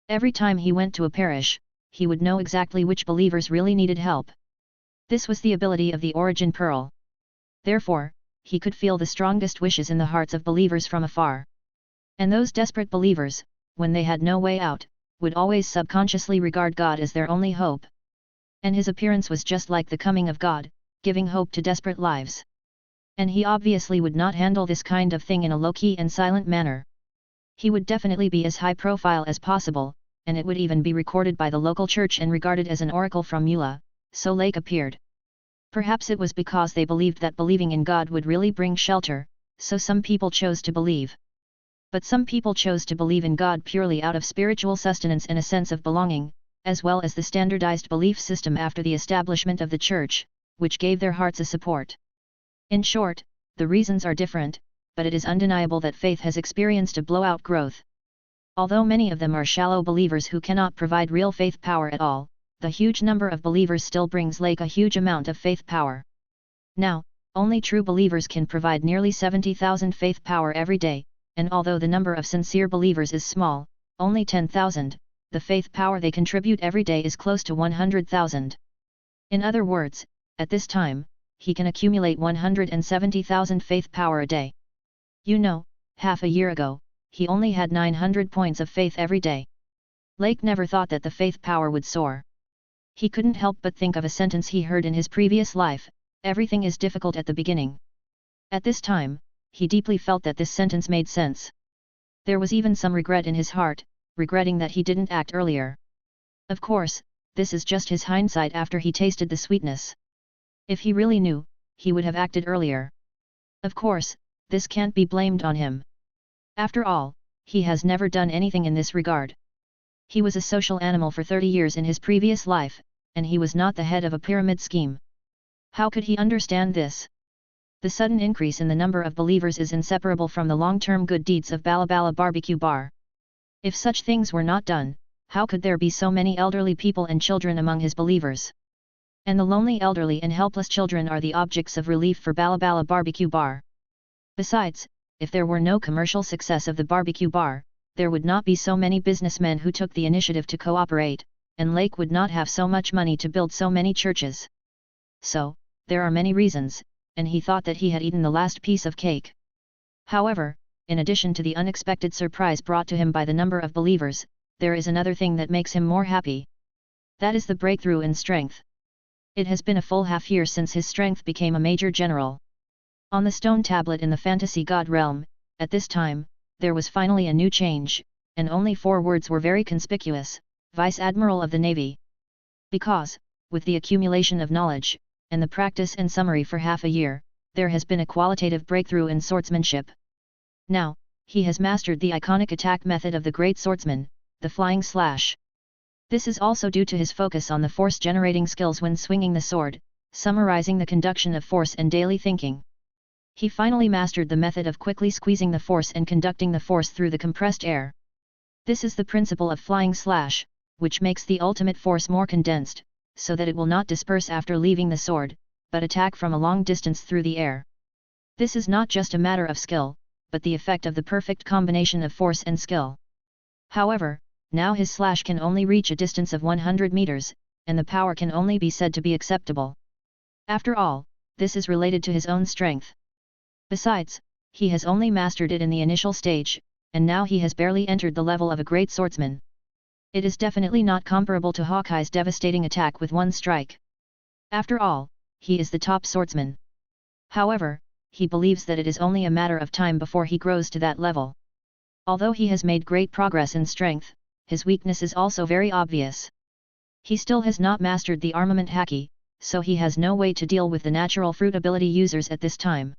Every time he went to a parish, he would know exactly which believers really needed help. This was the ability of the Origin Pearl. Therefore, he could feel the strongest wishes in the hearts of believers from afar. And those desperate believers, when they had no way out, would always subconsciously regard God as their only hope. And his appearance was just like the coming of God, giving hope to desperate lives. And he obviously would not handle this kind of thing in a low-key and silent manner. He would definitely be as high profile as possible, and it would even be recorded by the local church and regarded as an oracle from Mula, so Lake appeared. Perhaps it was because they believed that believing in God would really bring shelter, so some people chose to believe. But some people chose to believe in God purely out of spiritual sustenance and a sense of belonging, as well as the standardized belief system after the establishment of the church, which gave their hearts a support. In short, the reasons are different, but it is undeniable that faith has experienced a blowout growth. Although many of them are shallow believers who cannot provide real faith power at all, the huge number of believers still brings Lake a huge amount of faith power. Now, only true believers can provide nearly 70,000 faith power every day, and although the number of sincere believers is small, only 10,000, the faith power they contribute every day is close to 100,000. In other words, at this time, he can accumulate 170,000 faith power a day. You know, half a year ago, he only had 900 points of faith every day. Lake never thought that the faith power would soar. He couldn't help but think of a sentence he heard in his previous life, "Everything is difficult at the beginning." At this time, he deeply felt that this sentence made sense. There was even some regret in his heart, regretting that he didn't act earlier. Of course, this is just his hindsight after he tasted the sweetness. If he really knew, he would have acted earlier. Of course, this can't be blamed on him. After all, he has never done anything in this regard. He was a social animal for 30 years in his previous life, and he was not the head of a pyramid scheme. How could he understand this? The sudden increase in the number of believers is inseparable from the long-term good deeds of Balabala Barbecue Bar. If such things were not done, how could there be so many elderly people and children among his believers? And the lonely elderly and helpless children are the objects of relief for Balabala Barbecue Bar. Besides, if there were no commercial success of the barbecue bar, there would not be so many businessmen who took the initiative to cooperate, and Lake would not have so much money to build so many churches. So, there are many reasons, and he thought that he had eaten the last piece of cake. However, in addition to the unexpected surprise brought to him by the number of believers, there is another thing that makes him more happy. That is the breakthrough in strength. It has been a full half year since his strength became a major general. On the stone tablet in the fantasy god realm, at this time, there was finally a new change, and only 4 words were very conspicuous: Vice Admiral of the Navy. Because, with the accumulation of knowledge, and the practice and summary for half a year, there has been a qualitative breakthrough in swordsmanship. Now, he has mastered the iconic attack method of the great swordsman, the flying slash. This is also due to his focus on the force-generating skills when swinging the sword, summarizing the conduction of force and daily thinking. He finally mastered the method of quickly squeezing the force and conducting the force through the compressed air. This is the principle of flying slash, which makes the ultimate force more condensed, so that it will not disperse after leaving the sword, but attack from a long distance through the air. This is not just a matter of skill, but the effect of the perfect combination of force and skill. However, now his slash can only reach a distance of 100 meters, and the power can only be said to be acceptable. After all, this is related to his own strength. Besides, he has only mastered it in the initial stage, and now he has barely entered the level of a great swordsman. It is definitely not comparable to Hawkeye's devastating attack with 1 strike. After all, he is the top swordsman. However, he believes that it is only a matter of time before he grows to that level. Although he has made great progress in strength, his weakness is also very obvious. He still has not mastered the armament haki, so he has no way to deal with the natural fruit ability users at this time.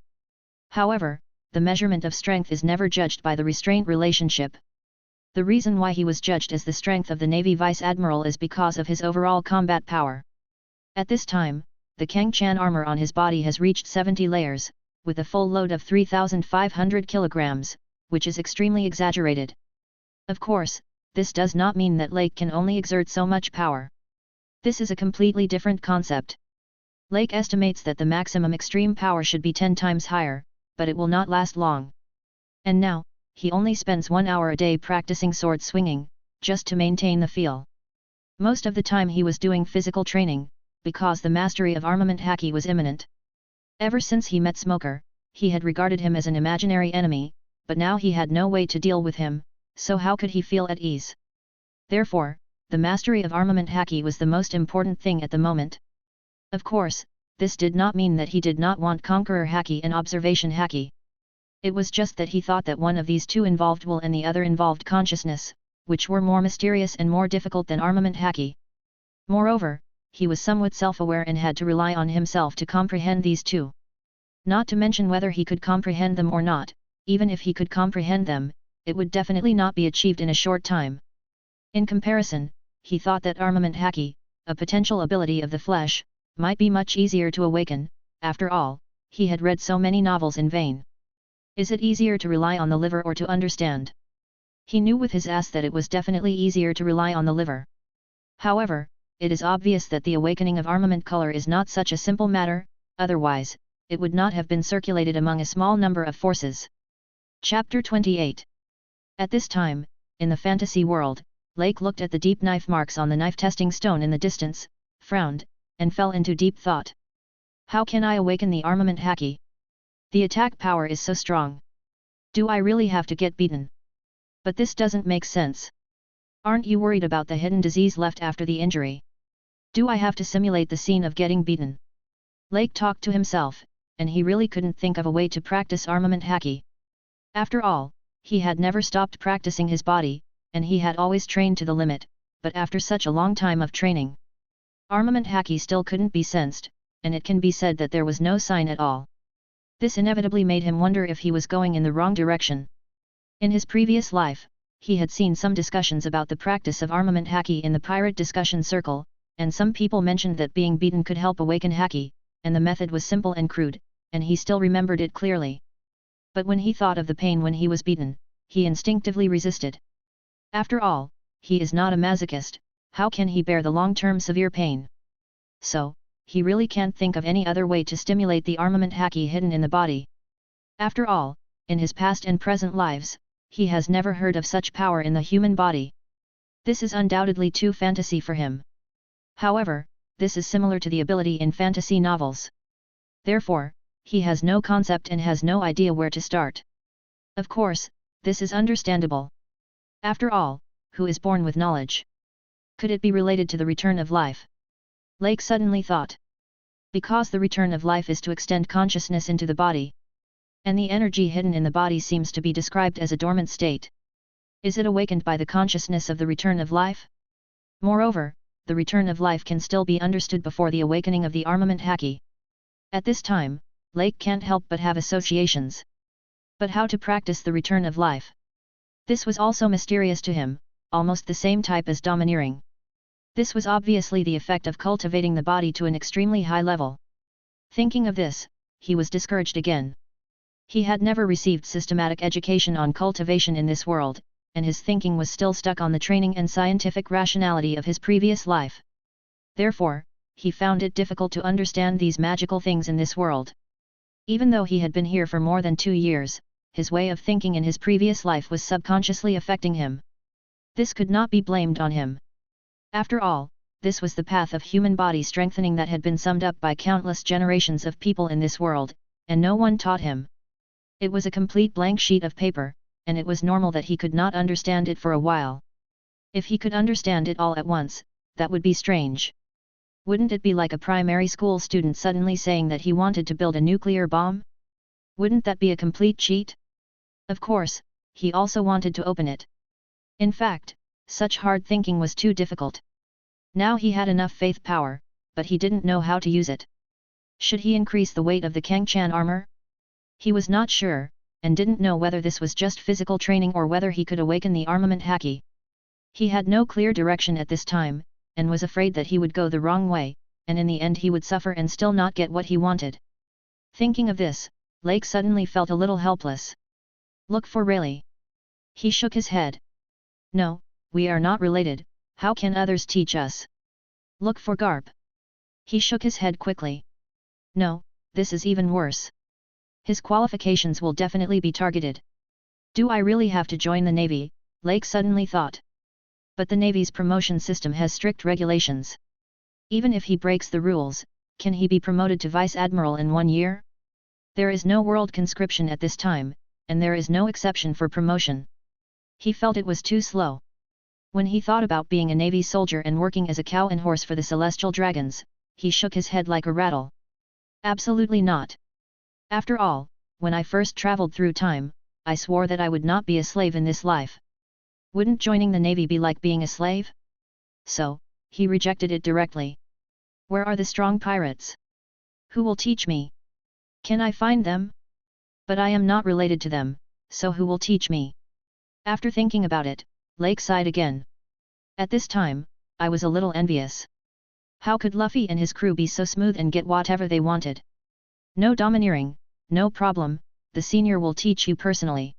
However, the measurement of strength is never judged by the restraint relationship. The reason why he was judged as the strength of the Navy Vice Admiral is because of his overall combat power. At this time, the Kang-chan armor on his body has reached 70 layers, with a full load of 3,500 kilograms, which is extremely exaggerated. Of course, this does not mean that Lake can only exert so much power. This is a completely different concept. Lake estimates that the maximum extreme power should be 10 times higher, but it will not last long. And now, he only spends 1 hour a day practicing sword swinging, just to maintain the feel. Most of the time he was doing physical training, because the mastery of armament haki was imminent. Ever since he met Smoker, he had regarded him as an imaginary enemy, but now he had no way to deal with him, so how could he feel at ease? Therefore, the mastery of armament haki was the most important thing at the moment. Of course, this did not mean that he did not want Conqueror haki and Observation haki. It was just that he thought that one of these two involved will and the other involved consciousness, which were more mysterious and more difficult than armament haki. Moreover, he was somewhat self-aware and had to rely on himself to comprehend these two. Not to mention whether he could comprehend them or not, even if he could comprehend them, it would definitely not be achieved in a short time. In comparison, he thought that armament haki, a potential ability of the flesh, might be much easier to awaken. After all, he had read so many novels in vain. Is it easier to rely on the liver or to understand? He knew with his ass that it was definitely easier to rely on the liver. However, it is obvious that the awakening of armament color is not such a simple matter, otherwise, it would not have been circulated among a small number of forces. Chapter 28. At this time, in the fantasy world, Lake looked at the deep knife marks on the knife-testing stone in the distance, frowned, and fell into deep thought. How can I awaken the armament haki? The attack power is so strong. Do I really have to get beaten? But this doesn't make sense. Aren't you worried about the hidden disease left after the injury? Do I have to simulate the scene of getting beaten? Lake talked to himself, and he really couldn't think of a way to practice armament haki. After all, he had never stopped practicing his body, and he had always trained to the limit, but after such a long time of training, armament haki still couldn't be sensed, and it can be said that there was no sign at all. This inevitably made him wonder if he was going in the wrong direction. In his previous life, he had seen some discussions about the practice of armament haki in the pirate discussion circle, and some people mentioned that being beaten could help awaken haki, and the method was simple and crude, and he still remembered it clearly. But when he thought of the pain when he was beaten, he instinctively resisted. After all, he is not a masochist, how can he bear the long-term severe pain? So, he really can't think of any other way to stimulate the armament haki hidden in the body. After all, in his past and present lives, he has never heard of such power in the human body. This is undoubtedly too fantasy for him. However, this is similar to the ability in fantasy novels. Therefore, he has no concept and has no idea where to start. Of course, this is understandable. After all, who is born with knowledge? Could it be related to the return of life? Lake suddenly thought. Because the return of life is to extend consciousness into the body. And the energy hidden in the body seems to be described as a dormant state. Is it awakened by the consciousness of the return of life? Moreover, the return of life can still be understood before the awakening of the armament haki. At this time, Lake can't help but have associations. But how to practice the return of life? This was also mysterious to him, almost the same type as domineering. This was obviously the effect of cultivating the body to an extremely high level. Thinking of this, he was discouraged again. He had never received systematic education on cultivation in this world, and his thinking was still stuck on the training and scientific rationality of his previous life. Therefore, he found it difficult to understand these magical things in this world. Even though he had been here for more than 2 years, his way of thinking in his previous life was subconsciously affecting him. This could not be blamed on him. After all, this was the path of human body strengthening that had been summed up by countless generations of people in this world, and no one taught him. It was a complete blank sheet of paper, and it was normal that he could not understand it for a while. If he could understand it all at once, that would be strange. Wouldn't it be like a primary school student suddenly saying that he wanted to build a nuclear bomb? Wouldn't that be a complete cheat? Of course, he also wanted to open it. In fact, such hard thinking was too difficult. Now he had enough faith power, but he didn't know how to use it. Should he increase the weight of the Kangchan armor? He was not sure, and didn't know whether this was just physical training or whether he could awaken the armament haki. He had no clear direction at this time, and was afraid that he would go the wrong way, and in the end he would suffer and still not get what he wanted. Thinking of this, Lake suddenly felt a little helpless. Look for Rayleigh. He shook his head. No, we are not related, how can others teach us? Look for Garp. He shook his head quickly. No, this is even worse. His qualifications will definitely be targeted. Do I really have to join the Navy? Lake suddenly thought. But the Navy's promotion system has strict regulations. Even if he breaks the rules, can he be promoted to Vice Admiral in 1 year? There is no world conscription at this time, and there is no exception for promotion. He felt it was too slow. When he thought about being a Navy soldier and working as a cow and horse for the Celestial Dragons, he shook his head like a rattle. Absolutely not. After all, when I first traveled through time, I swore that I would not be a slave in this life. Wouldn't joining the Navy be like being a slave? So, he rejected it directly. Where are the strong pirates? Who will teach me? Can I find them? But I am not related to them, so who will teach me? After thinking about it, Lake sighed again. At this time, I was a little envious. How could Luffy and his crew be so smooth and get whatever they wanted? No domineering, no problem, the senior will teach you personally.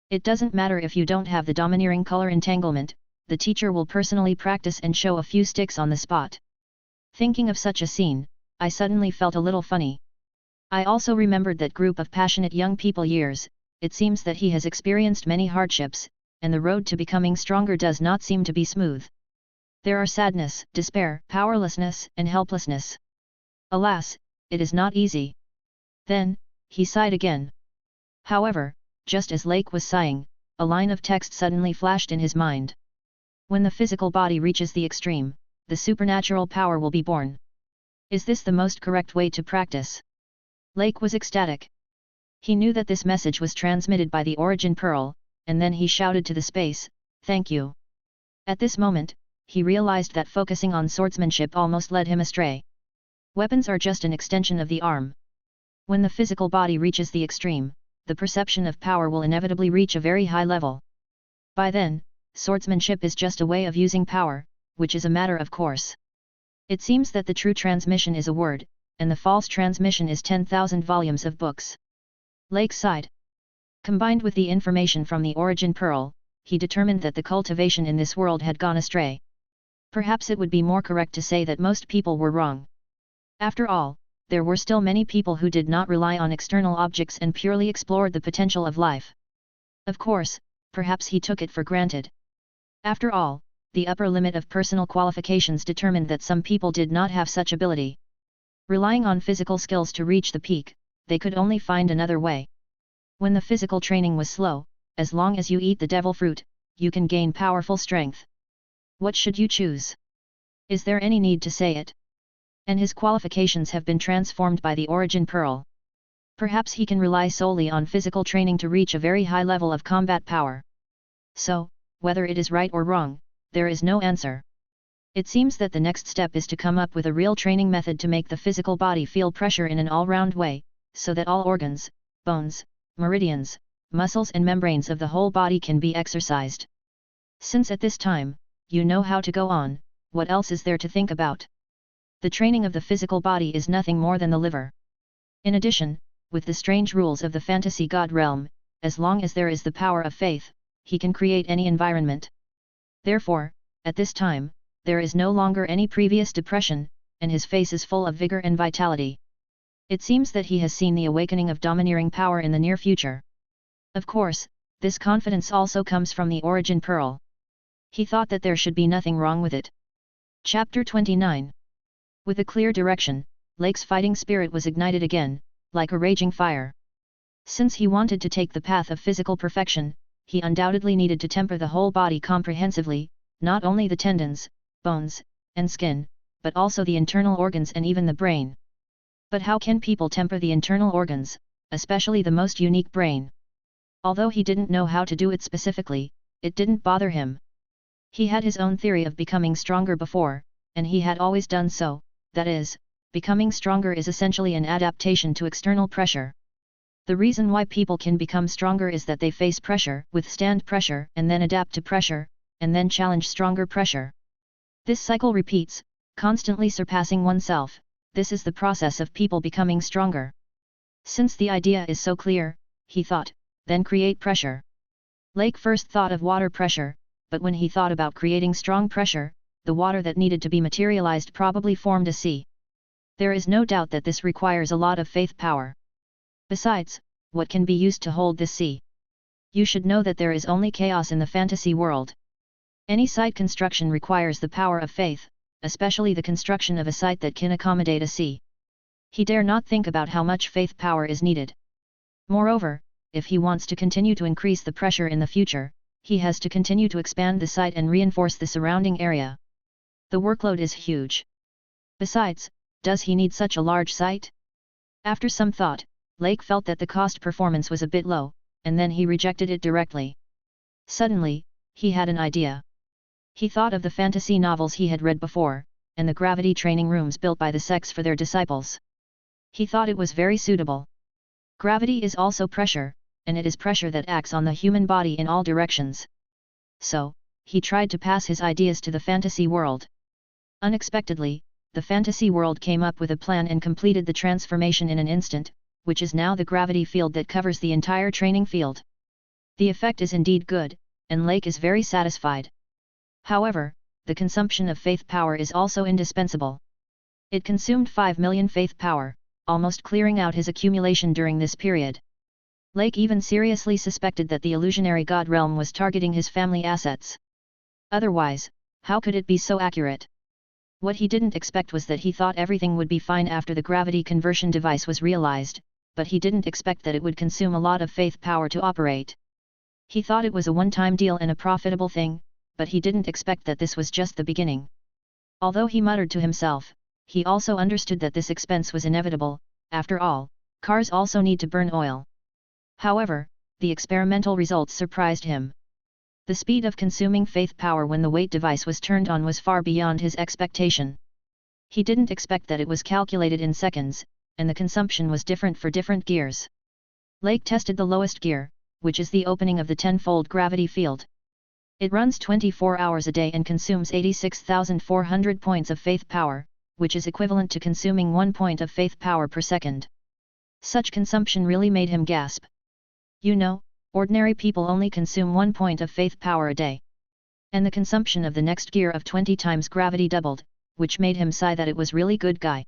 It doesn't matter if you don't have the domineering color entanglement, the teacher will personally practice and show a few sticks on the spot. Thinking of such a scene, I suddenly felt a little funny. I also remembered that group of passionate young people years. It seems that he has experienced many hardships, and the road to becoming stronger does not seem to be smooth. There are sadness, despair, powerlessness, and helplessness. Alas, it is not easy. Then, he sighed again. However, just as Lake was sighing, a line of text suddenly flashed in his mind. When the physical body reaches the extreme, the supernatural power will be born. Is this the most correct way to practice? Lake was ecstatic. He knew that this message was transmitted by the Origin Pearl, and then he shouted to the space, "Thank you." At this moment, he realized that focusing on swordsmanship almost led him astray. Weapons are just an extension of the arm. When the physical body reaches the extreme, the perception of power will inevitably reach a very high level. By then, swordsmanship is just a way of using power, which is a matter of course. It seems that the true transmission is a word, and the false transmission is 10,000 volumes of books. Lake sighed. Combined with the information from the Origin Pearl, he determined that the cultivation in this world had gone astray. Perhaps it would be more correct to say that most people were wrong. After all, there were still many people who did not rely on external objects and purely explored the potential of life. Of course, perhaps he took it for granted. After all, the upper limit of personal qualifications determined that some people did not have such ability. Relying on physical skills to reach the peak, they could only find another way. When the physical training was slow, as long as you eat the devil fruit, you can gain powerful strength. What should you choose? Is there any need to say it? And his qualifications have been transformed by the origin pearl. Perhaps he can rely solely on physical training to reach a very high level of combat power. So, whether it is right or wrong, there is no answer. It seems that the next step is to come up with a real training method to make the physical body feel pressure in an all-round way, so that all organs, bones, meridians, muscles and membranes of the whole body can be exercised. Since at this time, you know how to go on, what else is there to think about? The training of the physical body is nothing more than the liver. In addition, with the strange rules of the fantasy god realm, as long as there is the power of faith, he can create any environment. Therefore, at this time, there is no longer any previous depression, and his face is full of vigor and vitality. It seems that he has seen the awakening of domineering power in the near future. Of course, this confidence also comes from the origin pearl. He thought that there should be nothing wrong with it. Chapter 29. With a clear direction, Lake's fighting spirit was ignited again, like a raging fire. Since he wanted to take the path of physical perfection, he undoubtedly needed to temper the whole body comprehensively, not only the tendons, bones, and skin, but also the internal organs and even the brain. But how can people temper the internal organs, especially the most unique brain? Although he didn't know how to do it specifically, it didn't bother him. He had his own theory of becoming stronger before, and he had always done so, that is, becoming stronger is essentially an adaptation to external pressure. The reason why people can become stronger is that they face pressure, withstand pressure, and then adapt to pressure, and then challenge stronger pressure. This cycle repeats, constantly surpassing oneself. This is the process of people becoming stronger. Since the idea is so clear, he thought, then create pressure. Lake first thought of water pressure, but when he thought about creating strong pressure, the water that needed to be materialized probably formed a sea. There is no doubt that this requires a lot of faith power. Besides, what can be used to hold this sea? You should know that there is only chaos in the fantasy world. Any site construction requires the power of faith, especially the construction of a site that can accommodate a sea. He dare not think about how much faith power is needed. Moreover, if he wants to continue to increase the pressure in the future, he has to continue to expand the site and reinforce the surrounding area. The workload is huge. Besides, does he need such a large site? After some thought, Lake felt that the cost performance was a bit low, and then he rejected it directly. Suddenly, he had an idea. He thought of the fantasy novels he had read before, and the gravity training rooms built by the sects for their disciples. He thought it was very suitable. Gravity is also pressure, and it is pressure that acts on the human body in all directions. So, he tried to pass his ideas to the fantasy world. Unexpectedly, the fantasy world came up with a plan and completed the transformation in an instant, which is now the gravity field that covers the entire training field. The effect is indeed good, and Lake is very satisfied. However, the consumption of faith power is also indispensable. It consumed 5 million faith power, almost clearing out his accumulation during this period. Lake even seriously suspected that the illusionary god realm was targeting his family assets. Otherwise, how could it be so accurate? What he didn't expect was that he thought everything would be fine after the gravity conversion device was realized, but he didn't expect that it would consume a lot of faith power to operate. He thought it was a one-time deal and a profitable thing, but he didn't expect that this was just the beginning. Although he muttered to himself, he also understood that this expense was inevitable. After all, cars also need to burn oil. However, the experimental results surprised him. The speed of consuming faith power when the weight device was turned on was far beyond his expectation. He didn't expect that it was calculated in seconds, and the consumption was different for different gears. Lake tested the lowest gear, which is the opening of the 10-fold gravity field. It runs 24 hours a day and consumes 86,400 points of faith power, which is equivalent to consuming 1 point of faith power per second. Such consumption really made him gasp. You know, ordinary people only consume 1 point of faith power a day. And the consumption of the next gear of 20 times gravity doubled, which made him sigh that it was really good guy.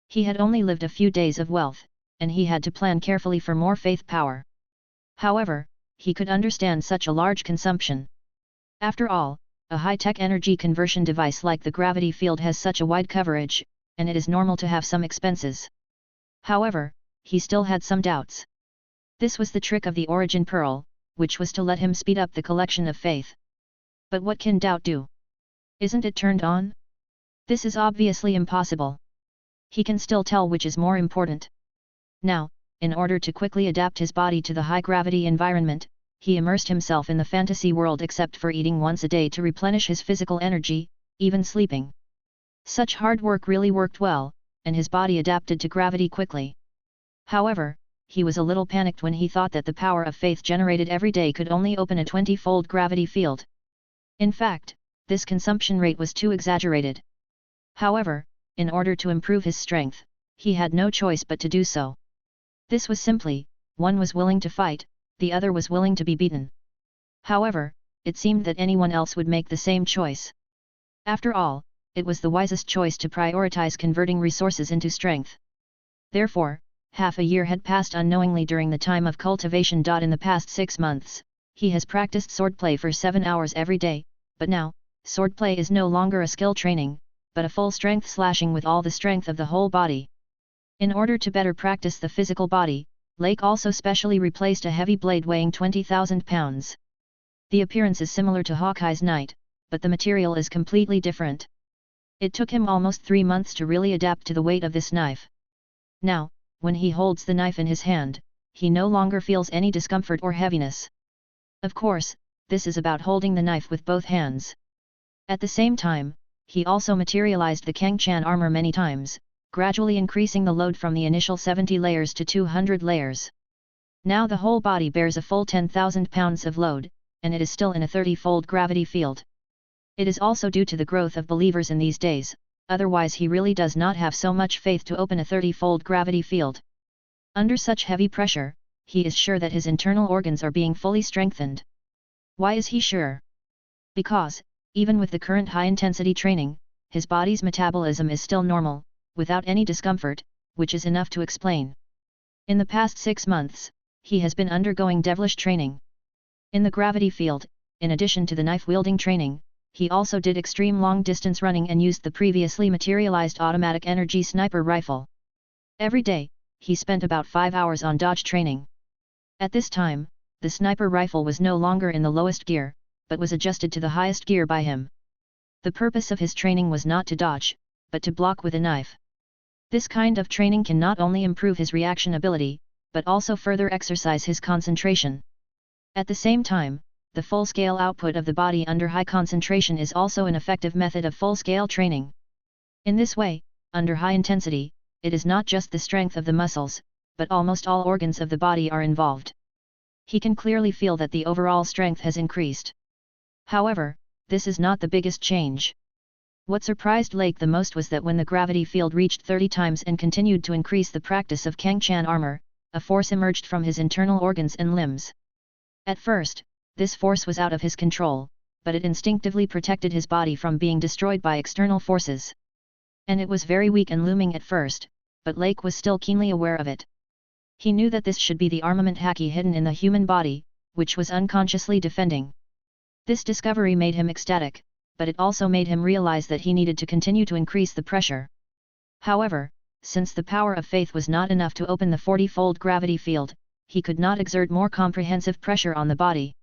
He had only lived a few days of wealth, and he had to plan carefully for more faith power. However, he could understand such a large consumption. After all, a high-tech energy conversion device like the gravity field has such a wide coverage, and it is normal to have some expenses. However, he still had some doubts. This was the trick of the origin pearl, which was to let him speed up the collection of faith. But what can doubt do? Isn't it turned on? This is obviously impossible. He can still tell which is more important. Now, in order to quickly adapt his body to the high-gravity environment, he immersed himself in the fantasy world except for eating once a day to replenish his physical energy, even sleeping. Such hard work really worked well, and his body adapted to gravity quickly. However, he was a little panicked when he thought that the power of faith generated every day could only open a 20-fold gravity field. In fact, this consumption rate was too exaggerated. However, in order to improve his strength, he had no choice but to do so. This was simply, one was willing to fight, the other was willing to be beaten. However, it seemed that anyone else would make the same choice. After all, it was the wisest choice to prioritize converting resources into strength. Therefore, half a year had passed unknowingly during the time of cultivation. In the past 6 months, he has practiced swordplay for 7 hours every day, but now, swordplay is no longer a skill training, but a full-strength slashing with all the strength of the whole body. In order to better practice the physical body, Lake also specially replaced a heavy blade weighing 20,000 pounds. The appearance is similar to Hawkeye's knife, but the material is completely different. It took him almost 3 months to really adapt to the weight of this knife. Now, when he holds the knife in his hand, he no longer feels any discomfort or heaviness. Of course, this is about holding the knife with both hands. At the same time, he also materialized the Kang-chan armor many times, gradually increasing the load from the initial 70 layers to 200 layers. Now the whole body bears a full 10,000 pounds of load, and it is still in a 30-fold gravity field. It is also due to the growth of believers in these days, otherwise he really does not have so much faith to open a 30-fold gravity field. Under such heavy pressure, he is sure that his internal organs are being fully strengthened. Why is he sure? Because, even with the current high-intensity training, his body's metabolism is still normal, without any discomfort, which is enough to explain. In the past 6 months, he has been undergoing devilish training. In the gravity field, in addition to the knife-wielding training, he also did extreme long-distance running and used the previously materialized automatic energy sniper rifle. Every day, he spent about 5 hours on dodge training. At this time, the sniper rifle was no longer in the lowest gear, but was adjusted to the highest gear by him. The purpose of his training was not to dodge, but to block with a knife. This kind of training can not only improve his reaction ability, but also further exercise his concentration. At the same time, the full-scale output of the body under high concentration is also an effective method of full-scale training. In this way, under high intensity, it is not just the strength of the muscles, but almost all organs of the body are involved. He can clearly feel that the overall strength has increased. However, this is not the biggest change. What surprised Lake the most was that when the gravity field reached 30 times and continued to increase the practice of Kang-chan armor, a force emerged from his internal organs and limbs. At first, this force was out of his control, but it instinctively protected his body from being destroyed by external forces. And it was very weak and looming at first, but Lake was still keenly aware of it. He knew that this should be the armament haki hidden in the human body, which was unconsciously defending. This discovery made him ecstatic, but it also made him realize that he needed to continue to increase the pressure. However, since the power of faith was not enough to open the 40-fold gravity field, he could not exert more comprehensive pressure on the body.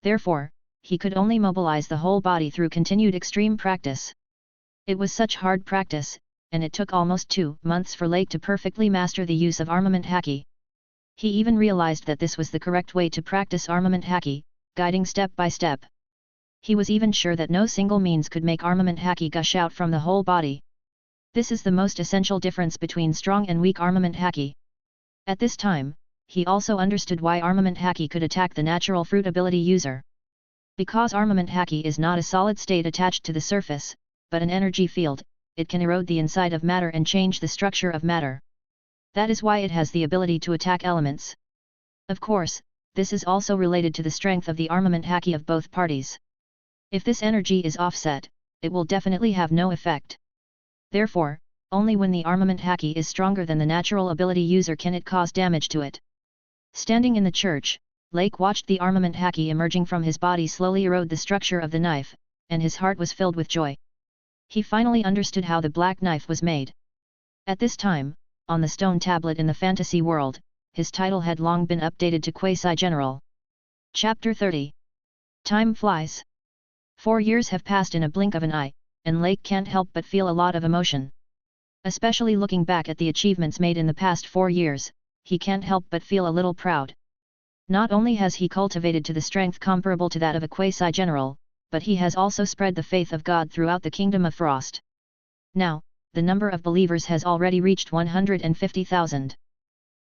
Therefore, he could only mobilize the whole body through continued extreme practice. It was such hard practice, and it took almost 2 months for Lake to perfectly master the use of armament haki. He even realized that this was the correct way to practice armament haki, guiding step by step. He was even sure that no single means could make armament haki gush out from the whole body. This is the most essential difference between strong and weak armament haki. At this time, he also understood why armament haki could attack the natural fruit ability user. Because armament haki is not a solid state attached to the surface, but an energy field, it can erode the inside of matter and change the structure of matter. That is why it has the ability to attack elements. Of course, this is also related to the strength of the armament haki of both parties. If this energy is offset, it will definitely have no effect. Therefore, Only when the armament haki is stronger than the natural ability user can it cause damage to it. Standing in the church, Lake watched the armament haki emerging from his body slowly erode the structure of the knife, and his heart was filled with joy. He finally understood how the black knife was made. At this time, on the stone tablet in the fantasy world, his title had long been updated to Quasi-General. Chapter 30. Time flies. 4 years have passed in a blink of an eye, and Lake can't help but feel a lot of emotion. Especially looking back at the achievements made in the past 4 years, he can't help but feel a little proud. Not only has he cultivated to the strength comparable to that of a Quasi-General, but he has also spread the faith of God throughout the Kingdom of Frost. Now, the number of believers has already reached 150,000.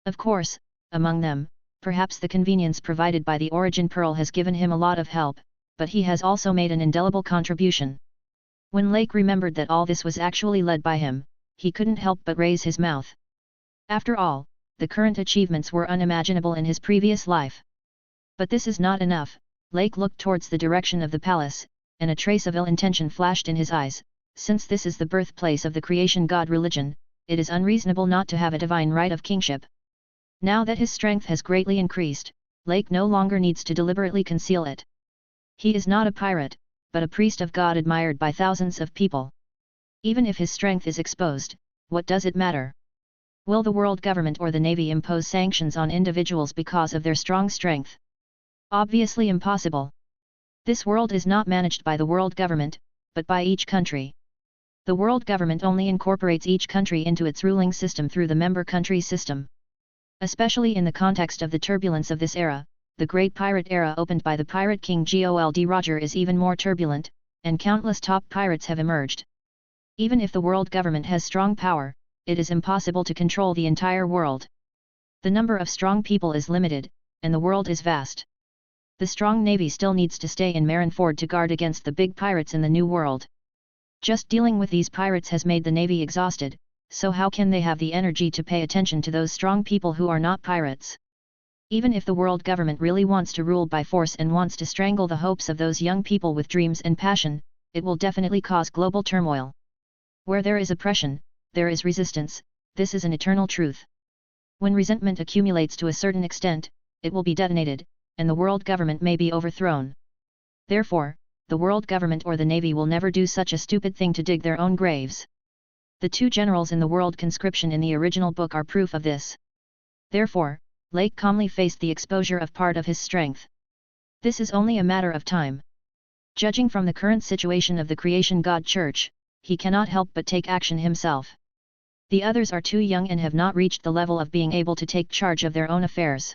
Of course, among them, perhaps the convenience provided by the Origin Pearl has given him a lot of help, but he has also made an indelible contribution. When Lake remembered that all this was actually led by him, he couldn't help but raise his mouth. After all, the current achievements were unimaginable in his previous life. But this is not enough. Lake looked towards the direction of the palace, and a trace of ill intention flashed in his eyes. Since this is the birthplace of the creation god religion, it is unreasonable not to have a divine right of kingship. Now that his strength has greatly increased, Lake no longer needs to deliberately conceal it. He is not a pirate, but a priest of God admired by thousands of people. Even if his strength is exposed, what does it matter? Will the world government or the navy impose sanctions on individuals because of their strong strength? Obviously impossible. This world is not managed by the world government, but by each country. The world government only incorporates each country into its ruling system through the member country system. Especially in the context of the turbulence of this era, the great pirate era opened by the pirate king Gold Roger is even more turbulent, and countless top pirates have emerged. Even if the world government has strong power, it is impossible to control the entire world. The number of strong people is limited, and the world is vast. The strong navy still needs to stay in Marineford to guard against the big pirates in the new world. Just dealing with these pirates has made the navy exhausted, so how can they have the energy to pay attention to those strong people who are not pirates? Even if the world government really wants to rule by force and wants to strangle the hopes of those young people with dreams and passion, it will definitely cause global turmoil. Where there is oppression, there is resistance. This is an eternal truth. When resentment accumulates to a certain extent, it will be detonated, and the world government may be overthrown. Therefore, the world government or the navy will never do such a stupid thing to dig their own graves. The 2 generals in the world conscription in the original book are proof of this. Therefore, Lake calmly faced the exposure of part of his strength. This is only a matter of time. Judging from the current situation of the Creation God Church, he cannot help but take action himself. The others are too young and have not reached the level of being able to take charge of their own affairs.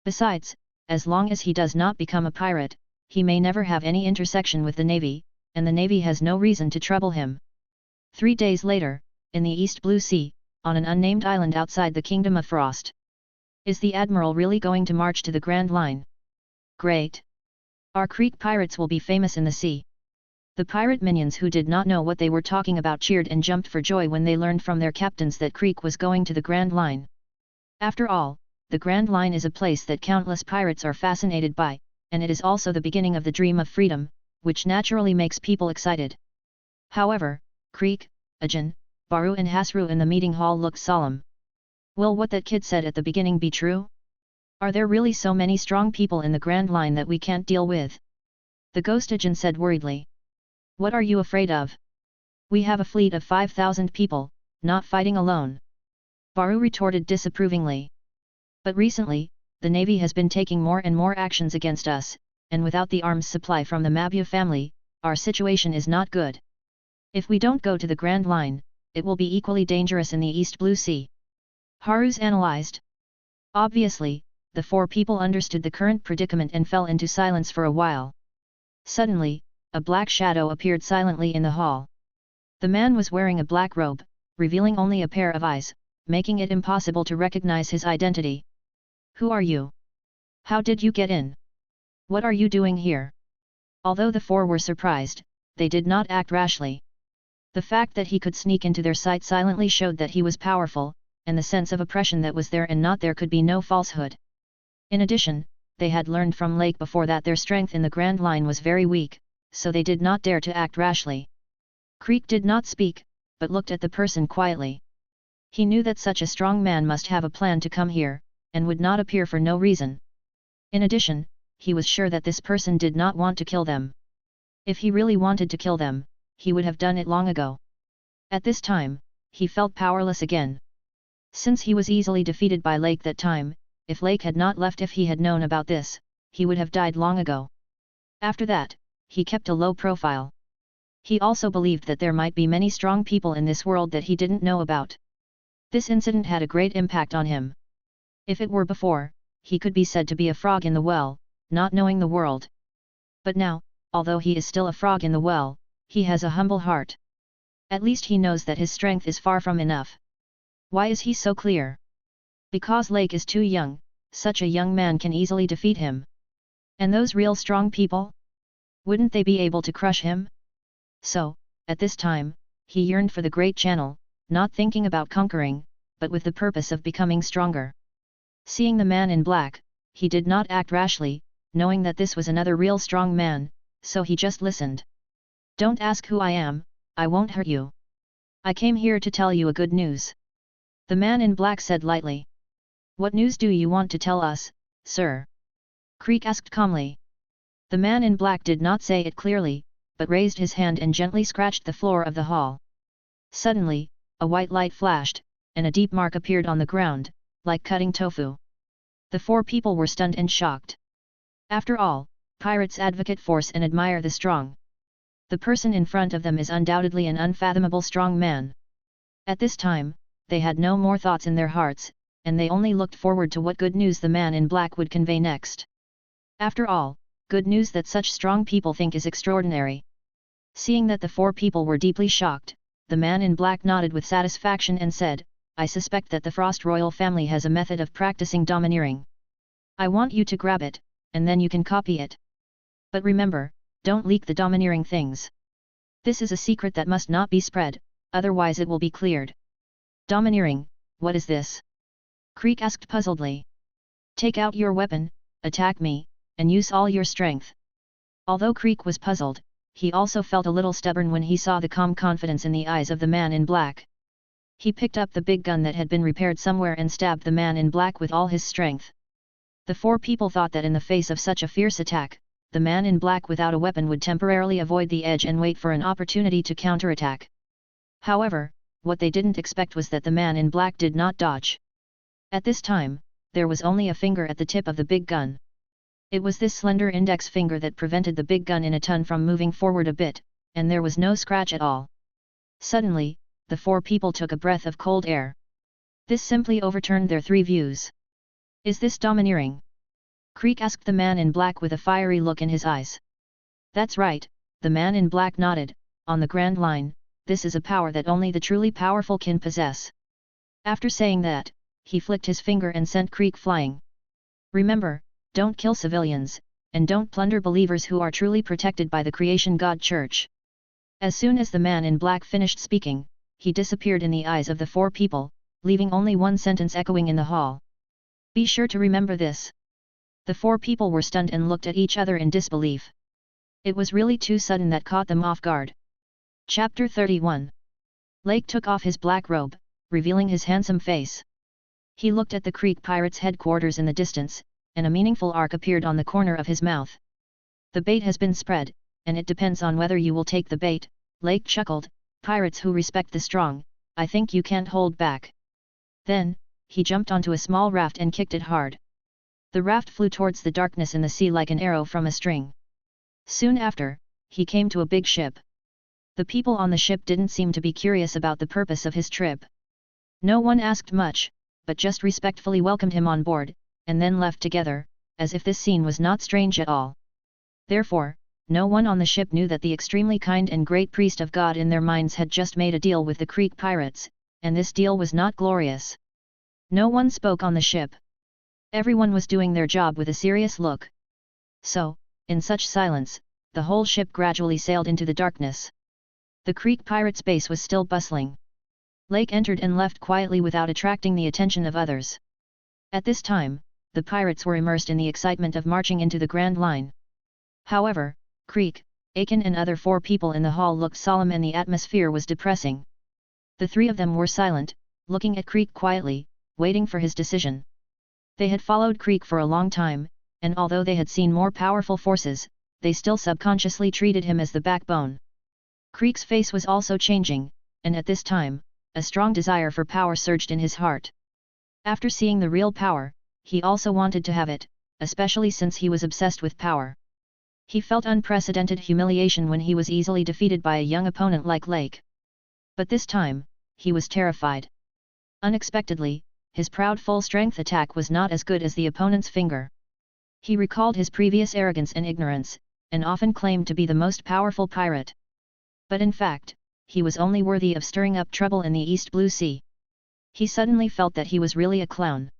Besides, as long as he does not become a pirate, he may never have any intersection with the navy, and the navy has no reason to trouble him. 3 days later, in the East Blue Sea, on an unnamed island outside the Kingdom of Frost. Is the Admiral really going to march to the Grand Line? Great! Our Creek pirates will be famous in the sea. The pirate minions who did not know what they were talking about cheered and jumped for joy when they learned from their captains that Creek was going to the Grand Line. After all, the Grand Line is a place that countless pirates are fascinated by, and it is also the beginning of the dream of freedom, which naturally makes people excited. However, Creek, Ajin, Baru and Hasru in the meeting hall looked solemn. Will what that kid said at the beginning be true? Are there really so many strong people in the Grand Line that we can't deal with? The ghost Ajin said worriedly. What are you afraid of? We have a fleet of 5,000 people, not fighting alone. Baru retorted disapprovingly. But recently, the Navy has been taking more and more actions against us, and without the arms supply from the Mabu family, our situation is not good. If we don't go to the Grand Line, it will be equally dangerous in the East Blue Sea. Haruz analyzed. Obviously, the 4 people understood the current predicament and fell into silence for a while. Suddenly, a black shadow appeared silently in the hall. The man was wearing a black robe, revealing only a pair of eyes, making it impossible to recognize his identity. Who are you? How did you get in? What are you doing here? Although the 4 were surprised, they did not act rashly. The fact that he could sneak into their sight silently showed that he was powerful, and the sense of oppression that was there and not there could be no falsehood. In addition, they had learned from Lake before that their strength in the Grand Line was very weak, so they did not dare to act rashly. Creek did not speak, but looked at the person quietly. He knew that such a strong man must have a plan to come here, and would not appear for no reason. In addition, he was sure that this person did not want to kill them. If he really wanted to kill them, he would have done it long ago. At this time, he felt powerless again. Since he was easily defeated by Lake that time, if Lake had not left, if he had known about this, he would have died long ago. After that, he kept a low profile. He also believed that there might be many strong people in this world that he didn't know about. This incident had a great impact on him. If it were before, he could be said to be a frog in the well, not knowing the world. But now, although he is still a frog in the well, he has a humble heart. At least he knows that his strength is far from enough. Why is he so clear? Because Lake is too young, such a young man can easily defeat him. And those real strong people? Wouldn't they be able to crush him? So, at this time, he yearned for the great channel, not thinking about conquering, but with the purpose of becoming stronger. Seeing the man in black, he did not act rashly, knowing that this was another real strong man, so he just listened. Don't ask who I am, I won't hurt you. I came here to tell you a good news. The man in black said lightly. What news do you want to tell us, sir? Creek asked calmly. The man in black did not say it clearly, but raised his hand and gently scratched the floor of the hall. Suddenly, a white light flashed, and a deep mark appeared on the ground, like cutting tofu. The four people were stunned and shocked. After all, pirates advocate force and admire the strong. The person in front of them is undoubtedly an unfathomable strong man. At this time, they had no more thoughts in their hearts, and they only looked forward to what good news the man in black would convey next. After all, good news that such strong people think is extraordinary. Seeing that the four people were deeply shocked, the man in black nodded with satisfaction and said, I suspect that the Frost royal family has a method of practicing domineering. I want you to grab it, and then you can copy it. But remember, don't leak the domineering things. This is a secret that must not be spread, otherwise it will be cleared. Domineering, what is this? Creek asked puzzledly. Take out your weapon, attack me, and use all your strength. Although Creek was puzzled, he also felt a little stubborn when he saw the calm confidence in the eyes of the man in black. He picked up the big gun that had been repaired somewhere and stabbed the man in black with all his strength. The four people thought that in the face of such a fierce attack, the man in black without a weapon would temporarily avoid the edge and wait for an opportunity to counterattack. However, what they didn't expect was that the man in black did not dodge. At this time, there was only a finger at the tip of the big gun. It was this slender index finger that prevented the big gun in a ton from moving forward a bit, and there was no scratch at all. Suddenly, the four people took a breath of cold air. This simply overturned their three views. Is this domineering? Creek asked the man in black with a fiery look in his eyes. That's right, the man in black nodded, on the Grand Line, this is a power that only the truly powerful can possess. After saying that, he flicked his finger and sent Creek flying. Remember, don't kill civilians, and don't plunder believers who are truly protected by the Creation God Church. As soon as the man in black finished speaking, he disappeared in the eyes of the four people, leaving only one sentence echoing in the hall. Be sure to remember this. The four people were stunned and looked at each other in disbelief. It was really too sudden that caught them off guard. Chapter 31. Lake took off his black robe, revealing his handsome face. He looked at the Creek pirates' headquarters in the distance, and a meaningful arc appeared on the corner of his mouth. The bait has been spread, and it depends on whether you will take the bait, Lake chuckled. Pirates who respect the strong, I think you can't hold back. Then, he jumped onto a small raft and kicked it hard. The raft flew towards the darkness in the sea like an arrow from a string. Soon after, he came to a big ship. The people on the ship didn't seem to be curious about the purpose of his trip. No one asked much, but just respectfully welcomed him on board, and then left together, as if this scene was not strange at all. Therefore, no one on the ship knew that the extremely kind and great priest of God in their minds had just made a deal with the Creek pirates, and this deal was not glorious. No one spoke on the ship. Everyone was doing their job with a serious look. So, in such silence, the whole ship gradually sailed into the darkness. The Creek pirates' base was still bustling. Lake entered and left quietly without attracting the attention of others. At this time, the pirates were immersed in the excitement of marching into the Grand Line. However, Creek, Aiken and other four people in the hall looked solemn and the atmosphere was depressing. The three of them were silent, looking at Creek quietly, waiting for his decision. They had followed Creek for a long time, and although they had seen more powerful forces, they still subconsciously treated him as the backbone. Creek's face was also changing, and at this time, a strong desire for power surged in his heart. After seeing the real power, he also wanted to have it, especially since he was obsessed with power. He felt unprecedented humiliation when he was easily defeated by a young opponent like Lake. But this time, he was terrified. Unexpectedly, his proud full-strength attack was not as good as the opponent's finger. He recalled his previous arrogance and ignorance, and often claimed to be the most powerful pirate. But in fact, he was only worthy of stirring up trouble in the East Blue Sea. He suddenly felt that he was really a clown.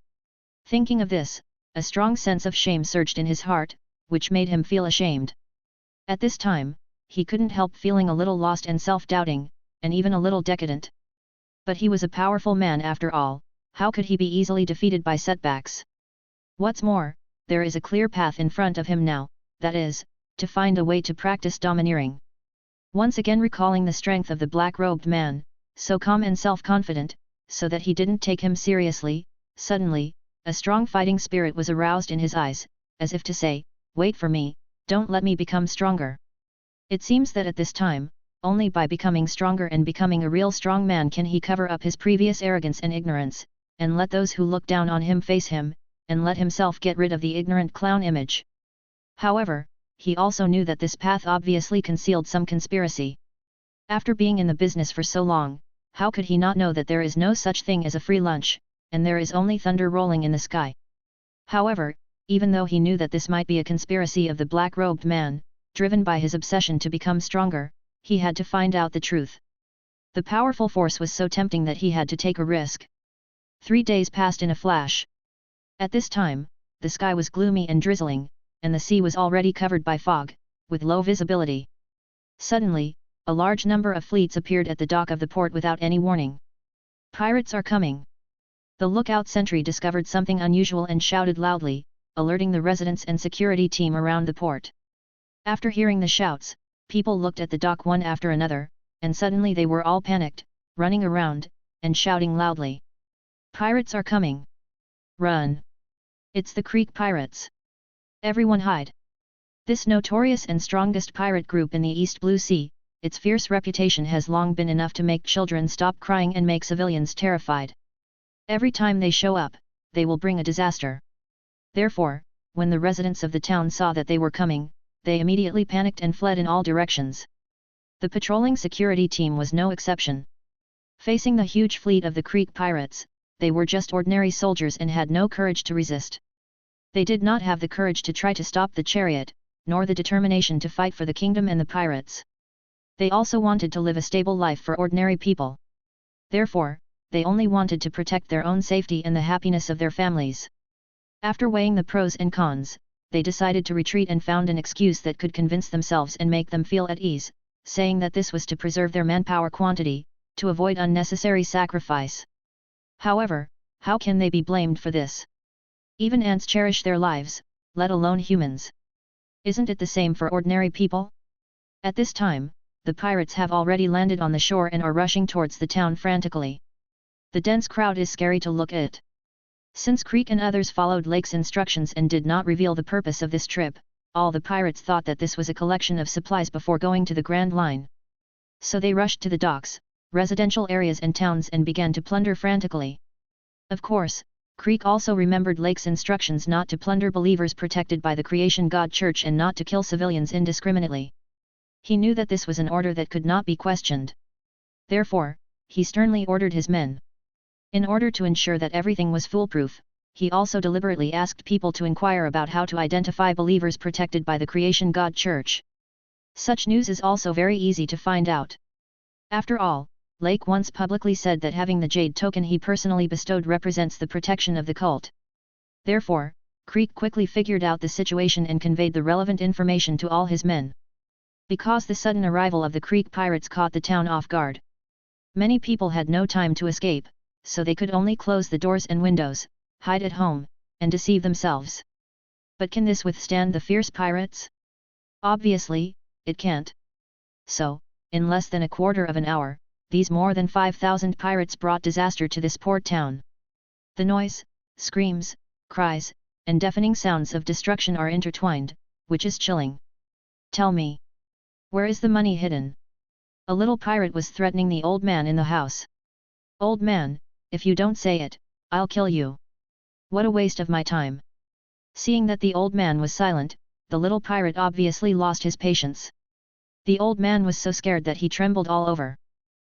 Thinking of this, a strong sense of shame surged in his heart, which made him feel ashamed. At this time, he couldn't help feeling a little lost and self-doubting, and even a little decadent. But he was a powerful man after all, how could he be easily defeated by setbacks? What's more, there is a clear path in front of him now, that is, to find a way to practice domineering. Once again recalling the strength of the black-robed man, so calm and self-confident, so that he didn't take him seriously, suddenly, a strong fighting spirit was aroused in his eyes, as if to say, "Wait for me, don't let me become stronger." It seems that at this time, only by becoming stronger and becoming a real strong man can he cover up his previous arrogance and ignorance, and let those who look down on him face him, and let himself get rid of the ignorant clown image. However, he also knew that this path obviously concealed some conspiracy. After being in the business for so long, how could he not know that there is no such thing as a free lunch, and there is only thunder rolling in the sky? However, even though he knew that this might be a conspiracy of the black-robed man, driven by his obsession to become stronger, he had to find out the truth. The powerful force was so tempting that he had to take a risk. 3 days passed in a flash. At this time, the sky was gloomy and drizzling, and the sea was already covered by fog, with low visibility. Suddenly, a large number of fleets appeared at the dock of the port without any warning. "Pirates are coming!" The lookout sentry discovered something unusual and shouted loudly, alerting the residents and security team around the port. After hearing the shouts, people looked at the dock one after another, and suddenly they were all panicked, running around, and shouting loudly. "Pirates are coming! Run! It's the Creek Pirates! Everyone hide!" This notorious and strongest pirate group in the East Blue Sea, its fierce reputation has long been enough to make children stop crying and make civilians terrified. Every time they show up, they will bring a disaster. Therefore, when the residents of the town saw that they were coming, they immediately panicked and fled in all directions. The patrolling security team was no exception. Facing the huge fleet of the Creek pirates, they were just ordinary soldiers and had no courage to resist. They did not have the courage to try to stop the chariot, nor the determination to fight for the kingdom and the pirates. They also wanted to live a stable life for ordinary people. Therefore, they only wanted to protect their own safety and the happiness of their families. After weighing the pros and cons, they decided to retreat and found an excuse that could convince themselves and make them feel at ease, saying that this was to preserve their manpower quantity, to avoid unnecessary sacrifice. However, how can they be blamed for this? Even ants cherish their lives, let alone humans. Isn't it the same for ordinary people? At this time, the pirates have already landed on the shore and are rushing towards the town frantically. The dense crowd is scary to look at. Since Creek and others followed Lake's instructions and did not reveal the purpose of this trip, all the pirates thought that this was a collection of supplies before going to the Grand Line. So they rushed to the docks, residential areas and towns and began to plunder frantically. Of course, Creek also remembered Lake's instructions not to plunder believers protected by the Creation God Church and not to kill civilians indiscriminately. He knew that this was an order that could not be questioned. Therefore, he sternly ordered his men. In order to ensure that everything was foolproof, he also deliberately asked people to inquire about how to identify believers protected by the Creation God Church. Such news is also very easy to find out. After all, Lake once publicly said that having the jade token he personally bestowed represents the protection of the cult. Therefore, Creek quickly figured out the situation and conveyed the relevant information to all his men. Because the sudden arrival of the Creek pirates caught the town off guard. Many people had no time to escape, so they could only close the doors and windows, hide at home, and deceive themselves. But can this withstand the fierce pirates? Obviously, it can't. So, in less than a quarter of an hour, these more than 5,000 pirates brought disaster to this port town. The noise, screams, cries, and deafening sounds of destruction are intertwined, which is chilling. Tell me, where is the money hidden? A little pirate was threatening the old man in the house. Old man, if you don't say it, I'll kill you. What a waste of my time. Seeing that the old man was silent, the little pirate obviously lost his patience. The old man was so scared that he trembled all over.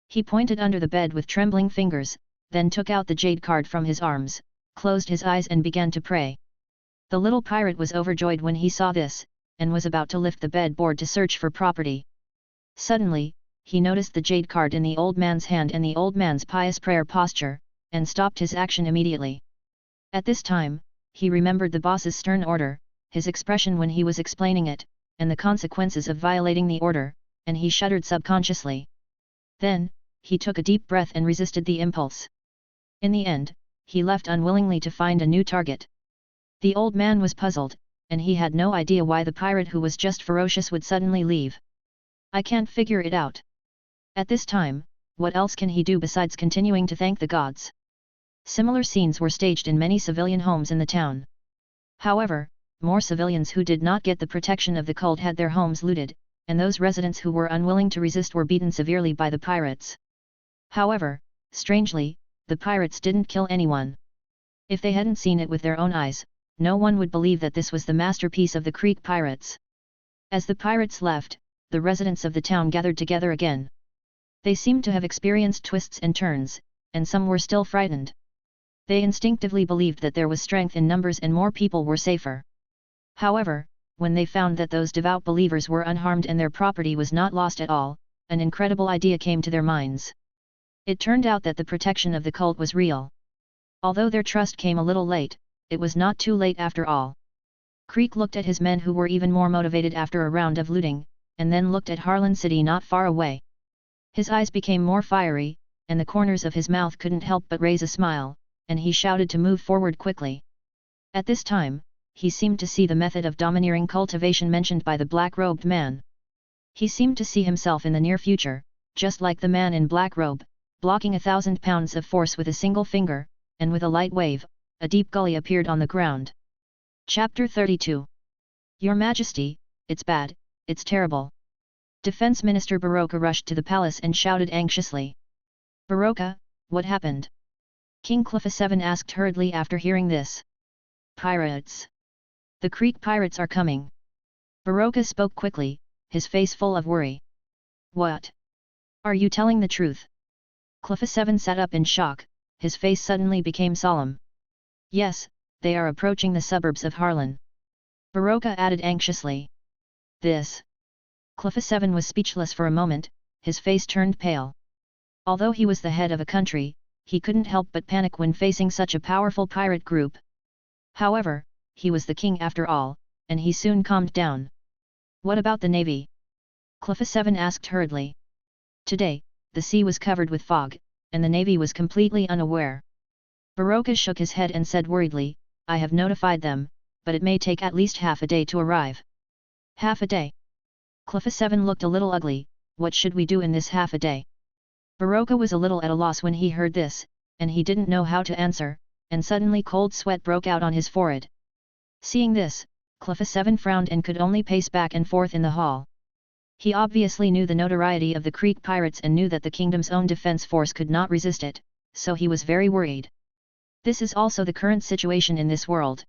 He pointed under the bed with trembling fingers, then took out the jade card from his arms, closed his eyes and began to pray. The little pirate was overjoyed when he saw this, and was about to lift the bed board to search for property. Suddenly, he noticed the jade card in the old man's hand and the old man's pious prayer posture, and stopped his action immediately. At this time, he remembered the boss's stern order, his expression when he was explaining it, and the consequences of violating the order, and he shuddered subconsciously. Then, he took a deep breath and resisted the impulse. In the end, he left unwillingly to find a new target. The old man was puzzled, and he had no idea why the pirate who was just ferocious would suddenly leave. I can't figure it out. At this time, what else can he do besides continuing to thank the gods? Similar scenes were staged in many civilian homes in the town. However, more civilians who did not get the protection of the cult had their homes looted, and those residents who were unwilling to resist were beaten severely by the pirates. However, strangely, the pirates didn't kill anyone. If they hadn't seen it with their own eyes, no one would believe that this was the masterpiece of the Creek pirates. As the pirates left, the residents of the town gathered together again. They seemed to have experienced twists and turns, and some were still frightened. They instinctively believed that there was strength in numbers and more people were safer. However, when they found that those devout believers were unharmed and their property was not lost at all, an incredible idea came to their minds. It turned out that the protection of the cult was real. Although their trust came a little late, it was not too late after all. Creek looked at his men who were even more motivated after a round of looting, and then looked at Harlan City not far away. His eyes became more fiery, and the corners of his mouth couldn't help but raise a smile, and he shouted to move forward quickly. At this time, he seemed to see the method of domineering cultivation mentioned by the black-robed man. He seemed to see himself in the near future, just like the man in black robe, blocking 1,000 pounds of force with a single finger, and with a light wave, a deep gully appeared on the ground. Chapter 32. Your Majesty, it's bad, it's terrible. Defense Minister Baroka rushed to the palace and shouted anxiously. Baroka, what happened? King Clefairy asked hurriedly after hearing this. Pirates. The Creek pirates are coming. Baroka spoke quickly, his face full of worry. What? Are you telling the truth? Clefairy sat up in shock, his face suddenly became solemn. Yes, they are approaching the suburbs of Harlan. Baroka added anxiously. This. Clefairy was speechless for a moment, his face turned pale. Although he was the head of a country, he couldn't help but panic when facing such a powerful pirate group. However, he was the king after all, and he soon calmed down. What about the navy? Clefairy asked hurriedly. Today, the sea was covered with fog, and the navy was completely unaware. Baroka shook his head and said worriedly, I have notified them, but it may take at least half a day to arrive. Half a day? Clefairy looked a little ugly. What should we do in this half a day? Baroka was a little at a loss when he heard this, and he didn't know how to answer, and suddenly cold sweat broke out on his forehead. Seeing this, Clefairy frowned and could only pace back and forth in the hall. He obviously knew the notoriety of the Creek pirates and knew that the kingdom's own defense force could not resist it, so he was very worried. This is also the current situation in this world.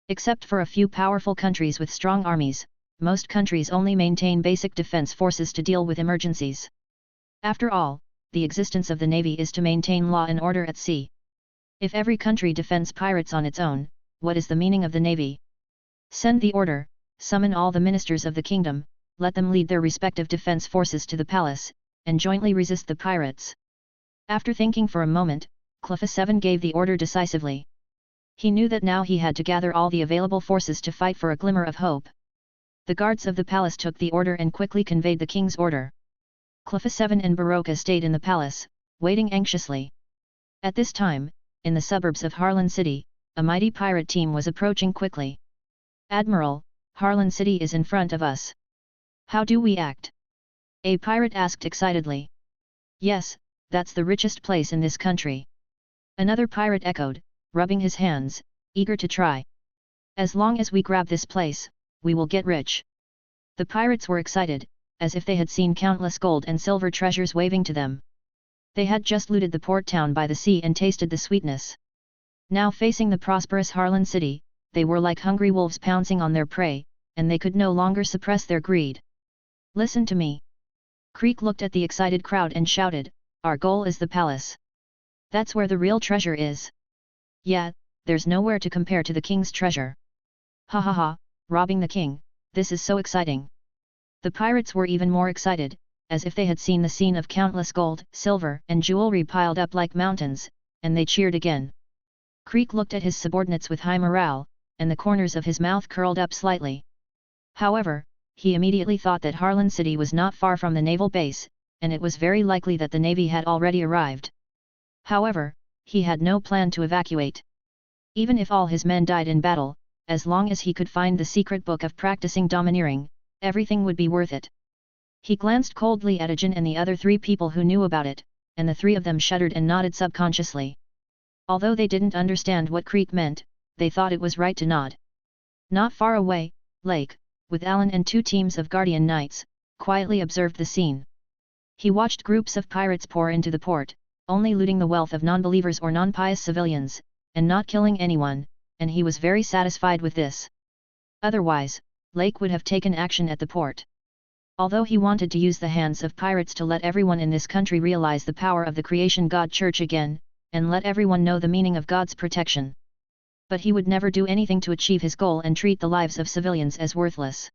Except for a few powerful countries with strong armies, most countries only maintain basic defense forces to deal with emergencies. After all, the existence of the navy is to maintain law and order at sea. If every country defends pirates on its own, what is the meaning of the navy? Send the order, summon all the ministers of the kingdom, let them lead their respective defense forces to the palace, and jointly resist the pirates. After thinking for a moment, Clefairy gave the order decisively. He knew that now he had to gather all the available forces to fight for a glimmer of hope. The guards of the palace took the order and quickly conveyed the king's order. Clefairy and Baroka stayed in the palace, waiting anxiously. At this time, in the suburbs of Harlan City, a mighty pirate team was approaching quickly. Admiral, Harlan City is in front of us. How do we act? A pirate asked excitedly. Yes, that's the richest place in this country. Another pirate echoed, rubbing his hands, eager to try. As long as we grab this place, we will get rich. The pirates were excited, as if they had seen countless gold and silver treasures waving to them. They had just looted the port town by the sea and tasted the sweetness. Now facing the prosperous Harlan City, they were like hungry wolves pouncing on their prey, and they could no longer suppress their greed. Listen to me. Creek looked at the excited crowd and shouted, our goal is the palace. That's where the real treasure is. Yeah, there's nowhere to compare to the king's treasure. Ha ha ha, robbing the king, this is so exciting. The pirates were even more excited, as if they had seen the scene of countless gold, silver, and jewelry piled up like mountains, and they cheered again. Creek looked at his subordinates with high morale, and the corners of his mouth curled up slightly. However, he immediately thought that Harlan City was not far from the naval base, and it was very likely that the navy had already arrived. However, he had no plan to evacuate. Even if all his men died in battle, as long as he could find the secret book of practicing domineering, everything would be worth it. He glanced coldly at Ajin and the other 3 people who knew about it, and the 3 of them shuddered and nodded subconsciously. Although they didn't understand what Creek meant, they thought it was right to nod. Not far away, Lake, with Alan and 2 teams of Guardian Knights, quietly observed the scene. He watched groups of pirates pour into the port, only looting the wealth of non-believers or non-pious civilians, and not killing anyone, and he was very satisfied with this. Otherwise, Lake would have taken action at the port. Although he wanted to use the hands of pirates to let everyone in this country realize the power of the Creation God Church again, and let everyone know the meaning of God's protection. But he would never do anything to achieve his goal and treat the lives of civilians as worthless.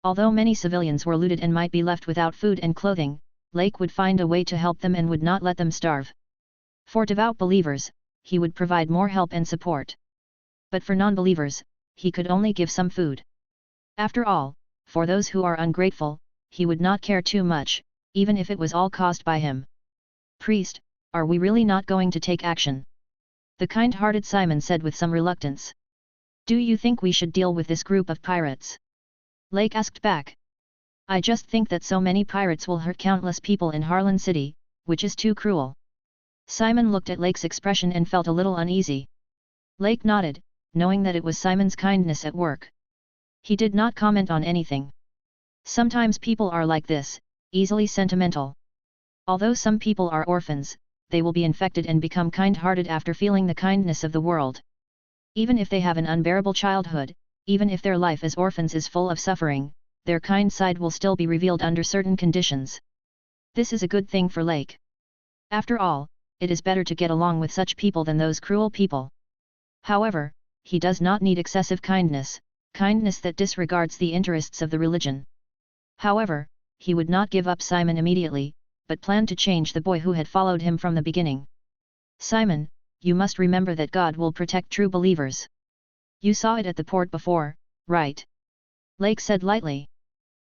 Although many civilians were looted and might be left without food and clothing, Lake would find a way to help them and would not let them starve. For devout believers, he would provide more help and support. But for non-believers, he could only give some food. After all, for those who are ungrateful, he would not care too much, even if it was all caused by him. Priest, are we really not going to take action? The kind-hearted Simon said with some reluctance. Do you think we should deal with this group of pirates? Lake asked back. I just think that so many pirates will hurt countless people in Harlan City, which is too cruel. Simon looked at Lake's expression and felt a little uneasy. Lake nodded, knowing that it was Simon's kindness at work. He did not comment on anything. Sometimes people are like this, easily sentimental. Although some people are orphans, they will be infected and become kind-hearted after feeling the kindness of the world. Even if they have an unbearable childhood, even if their life as orphans is full of suffering, their kind side will still be revealed under certain conditions. This is a good thing for Lake. After all, it is better to get along with such people than those cruel people. However, he does not need excessive kindness, kindness that disregards the interests of the religion. However, he would not give up Simon immediately, but planned to change the boy who had followed him from the beginning. Simon, you must remember that God will protect true believers. You saw it at the port before, right? Lake said lightly.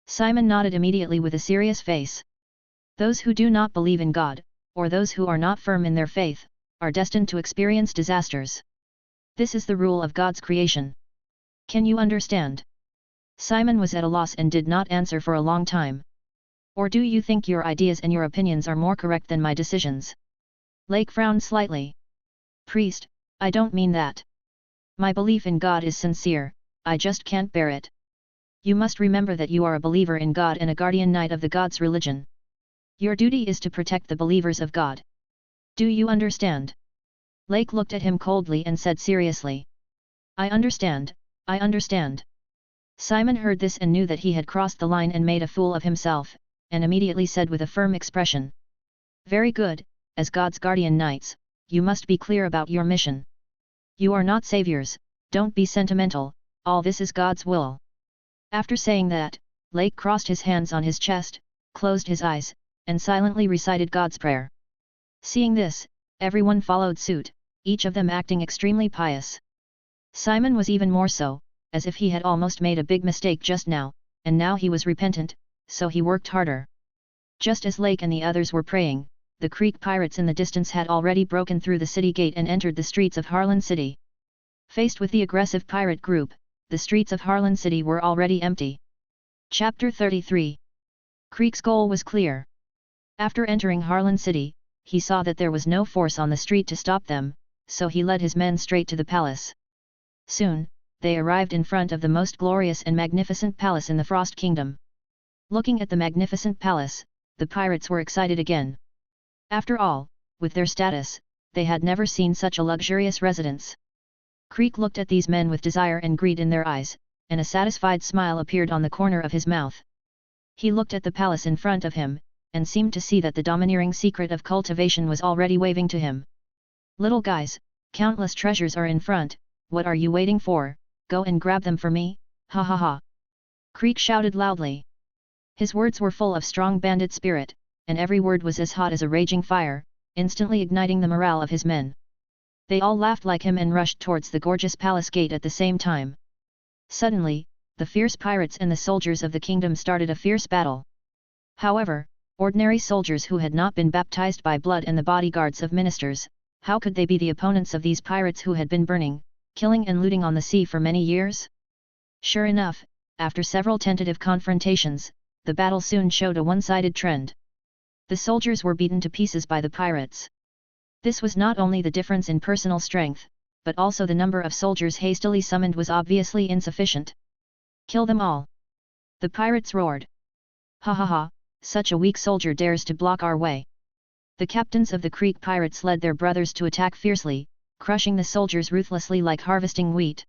Simon nodded immediately with a serious face. Those who do not believe in God, or those who are not firm in their faith, are destined to experience disasters. This is the rule of God's creation. Can you understand? Simon was at a loss and did not answer for a long time. Or do you think your ideas and your opinions are more correct than my decisions? Lake frowned slightly. Priest, I don't mean that. My belief in God is sincere, I just can't bear it. You must remember that you are a believer in God and a guardian knight of the God's religion. Your duty is to protect the believers of God. Do you understand? Lake looked at him coldly and said seriously. I understand, I understand. Simon heard this and knew that he had crossed the line and made a fool of himself, and immediately said with a firm expression. Very good, as God's guardian knights, you must be clear about your mission. You are not saviors, don't be sentimental, all this is God's will. After saying that, Lake crossed his hands on his chest, closed his eyes, and silently recited God's prayer. Seeing this, everyone followed suit, each of them acting extremely pious. Simon was even more so, as if he had almost made a big mistake just now, and now he was repentant, so he worked harder. Just as Lake and the others were praying, the Creek pirates in the distance had already broken through the city gate and entered the streets of Harlan City. Faced with the aggressive pirate group, the streets of Harlan City were already empty. Chapter 33. Creek's goal was clear. After entering Harlan City, he saw that there was no force on the street to stop them, so he led his men straight to the palace. Soon, they arrived in front of the most glorious and magnificent palace in the Frost Kingdom. Looking at the magnificent palace, the pirates were excited again. After all, with their status, they had never seen such a luxurious residence. Creek looked at these men with desire and greed in their eyes, and a satisfied smile appeared on the corner of his mouth. He looked at the palace in front of him, and seemed to see that the domineering secret of cultivation was already waving to him. "Little guys, countless treasures are in front, what are you waiting for? Go and grab them for me, ha ha ha!" Creek shouted loudly. His words were full of strong bandit spirit, and every word was as hot as a raging fire, instantly igniting the morale of his men. They all laughed like him and rushed towards the gorgeous palace gate at the same time. Suddenly, the fierce pirates and the soldiers of the kingdom started a fierce battle. However, ordinary soldiers who had not been baptized by blood and the bodyguards of ministers, how could they be the opponents of these pirates who had been burning, killing and looting on the sea for many years? Sure enough, after several tentative confrontations, the battle soon showed a one-sided trend. The soldiers were beaten to pieces by the pirates. This was not only the difference in personal strength, but also the number of soldiers hastily summoned was obviously insufficient. "Kill them all!" the pirates roared. "Ha ha ha, such a weak soldier dares to block our way!" The captains of the Creek pirates led their brothers to attack fiercely, crushing the soldiers ruthlessly like harvesting wheat.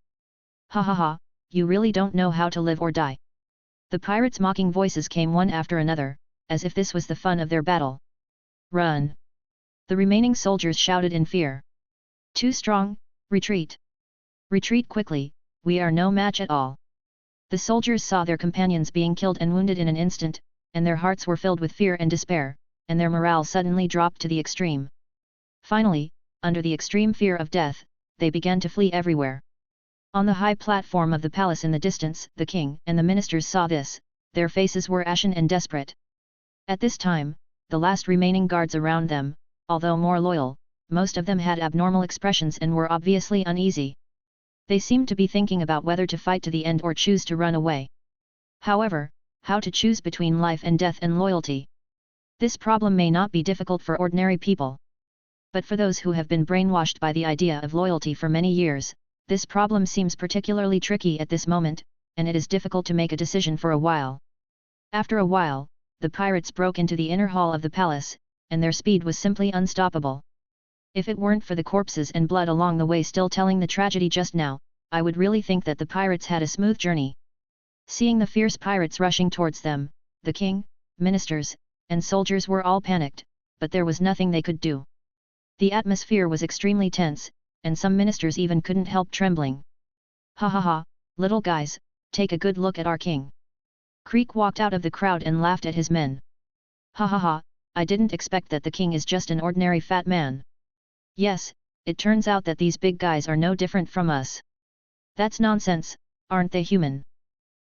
"Ha ha ha, you really don't know how to live or die!" The pirates' mocking voices came one after another, as if this was the fun of their battle. "Run!" the remaining soldiers shouted in fear. "Too strong, retreat! Retreat quickly, we are no match at all!" The soldiers saw their companions being killed and wounded in an instant, and their hearts were filled with fear and despair, and their morale suddenly dropped to the extreme. Finally, under the extreme fear of death, they began to flee everywhere. On the high platform of the palace in the distance, the king and the ministers saw this, their faces were ashen and desperate. At this time, the last remaining guards around them, although more loyal, most of them had abnormal expressions and were obviously uneasy. They seemed to be thinking about whether to fight to the end or choose to run away. However, how to choose between life and death and loyalty? This problem may not be difficult for ordinary people. But for those who have been brainwashed by the idea of loyalty for many years, this problem seems particularly tricky at this moment, and it is difficult to make a decision for a while. After a while, the pirates broke into the inner hall of the palace, and their speed was simply unstoppable. If it weren't for the corpses and blood along the way still telling the tragedy just now, I would really think that the pirates had a smooth journey. Seeing the fierce pirates rushing towards them, the king, ministers, and soldiers were all panicked, but there was nothing they could do. The atmosphere was extremely tense, and some ministers even couldn't help trembling. "Ha ha ha, little guys, take a good look at our king." Creek walked out of the crowd and laughed at his men. "Ha ha ha, I didn't expect that the king is just an ordinary fat man. Yes, it turns out that these big guys are no different from us. That's nonsense, aren't they human?"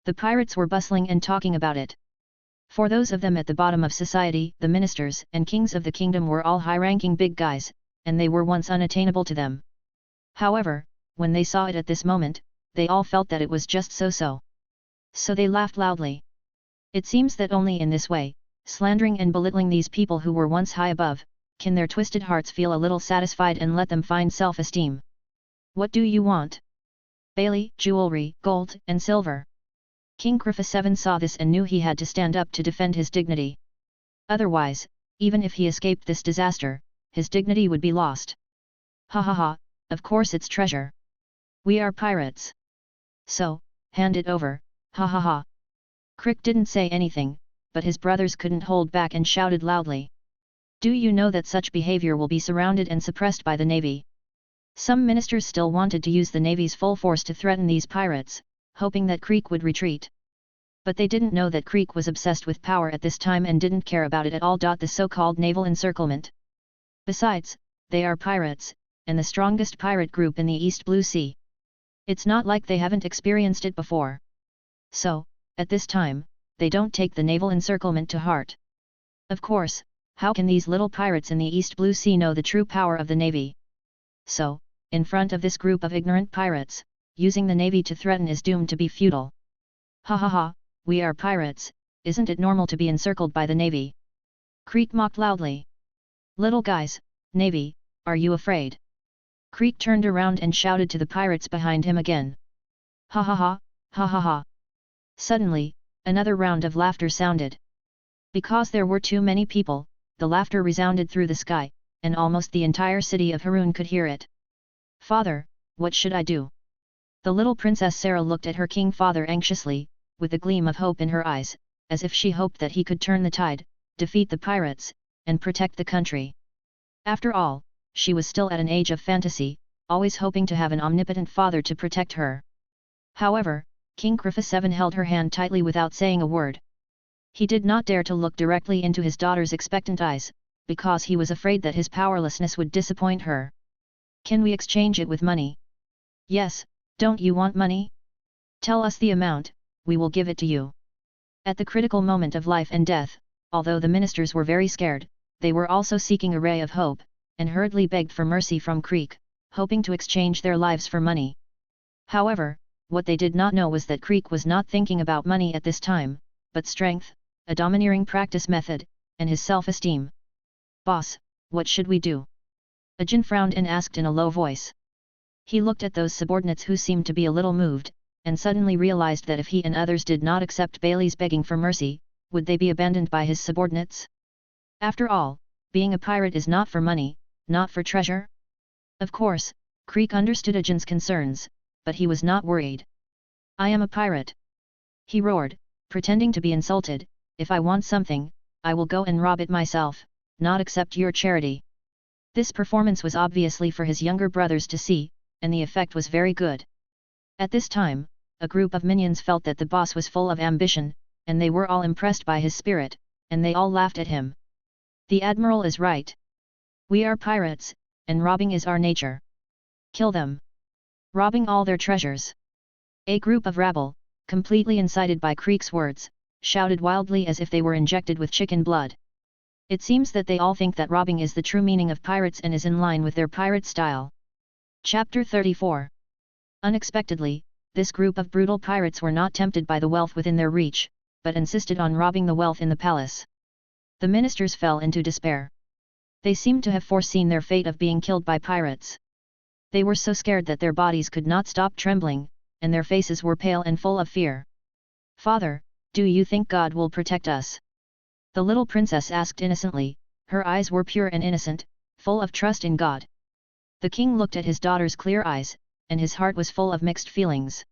The pirates were bustling and talking about it. For those of them at the bottom of society, the ministers and kings of the kingdom were all high-ranking big guys, and they were once unattainable to them. However, when they saw it at this moment, they all felt that it was just so-so. So they laughed loudly. It seems that only in this way, slandering and belittling these people who were once high above, can their twisted hearts feel a little satisfied and let them find self-esteem. "What do you want?" "Bailey, jewelry, gold, and silver." King Crifa 7 saw this and knew he had to stand up to defend his dignity. Otherwise, even if he escaped this disaster, his dignity would be lost. "Ha ha ha, of course it's treasure. We are pirates. So, hand it over, ha ha ha." Crick didn't say anything, but his brothers couldn't hold back and shouted loudly. "Do you know that such behavior will be surrounded and suppressed by the Navy?" Some ministers still wanted to use the Navy's full force to threaten these pirates, hoping that Creek would retreat. But they didn't know that Creek was obsessed with power at this time and didn't care about it at all. The so-called naval encirclement. Besides, they are pirates, and the strongest pirate group in the East Blue Sea. It's not like they haven't experienced it before. So, at this time, they don't take the naval encirclement to heart. Of course, how can these little pirates in the East Blue Sea know the true power of the Navy? So, in front of this group of ignorant pirates, using the Navy to threaten is doomed to be futile. "Ha ha ha, we are pirates, isn't it normal to be encircled by the Navy?" Creek mocked loudly. Little guys, Navy, are you afraid? Creek turned around and shouted to the pirates behind him again. Ha ha ha, ha ha ha. Suddenly, another round of laughter sounded. Because there were too many people, the laughter resounded through the sky, and almost the entire city of Haroon could hear it. Father, what should I do? The little Princess Sarah looked at her king father anxiously, with a gleam of hope in her eyes, as if she hoped that he could turn the tide, defeat the pirates, and protect the country. After all, she was still at an age of fantasy, always hoping to have an omnipotent father to protect her. However, King Crifa 7 held her hand tightly without saying a word. He did not dare to look directly into his daughter's expectant eyes, because he was afraid that his powerlessness would disappoint her. Can we exchange it with money? Yes, don't you want money? Tell us the amount, we will give it to you. At the critical moment of life and death, although the ministers were very scared, they were also seeking a ray of hope, and hurriedly begged for mercy from Creek, hoping to exchange their lives for money. However, what they did not know was that Creek was not thinking about money at this time, but strength, a domineering practice method, and his self-esteem. Boss, what should we do? Ajin frowned and asked in a low voice. He looked at those subordinates who seemed to be a little moved, and suddenly realized that if he and others did not accept Bailey's begging for mercy, would they be abandoned by his subordinates? After all, being a pirate is not for money, not for treasure. Of course, Creek understood Ajin's concerns, but he was not worried. I am a pirate. He roared, pretending to be insulted. If I want something, I will go and rob it myself, not accept your charity. This performance was obviously for his younger brothers to see, and the effect was very good. At this time, a group of minions felt that the boss was full of ambition, and they were all impressed by his spirit, and they all laughed at him. The Admiral is right. We are pirates, and robbing is our nature. Kill them. Robbing all their treasures. A group of rabble, completely incited by Creek's words, shouted wildly as if they were injected with chicken blood. It seems that they all think that robbing is the true meaning of pirates and is in line with their pirate style. Chapter 34. Unexpectedly, this group of brutal pirates were not tempted by the wealth within their reach, but insisted on robbing the wealth in the palace. The ministers fell into despair. They seemed to have foreseen their fate of being killed by pirates. They were so scared that their bodies could not stop trembling, and their faces were pale and full of fear. Father, do you think God will protect us? The little princess asked innocently, her eyes were pure and innocent, full of trust in God. The king looked at his daughter's clear eyes, and his heart was full of mixed feelings.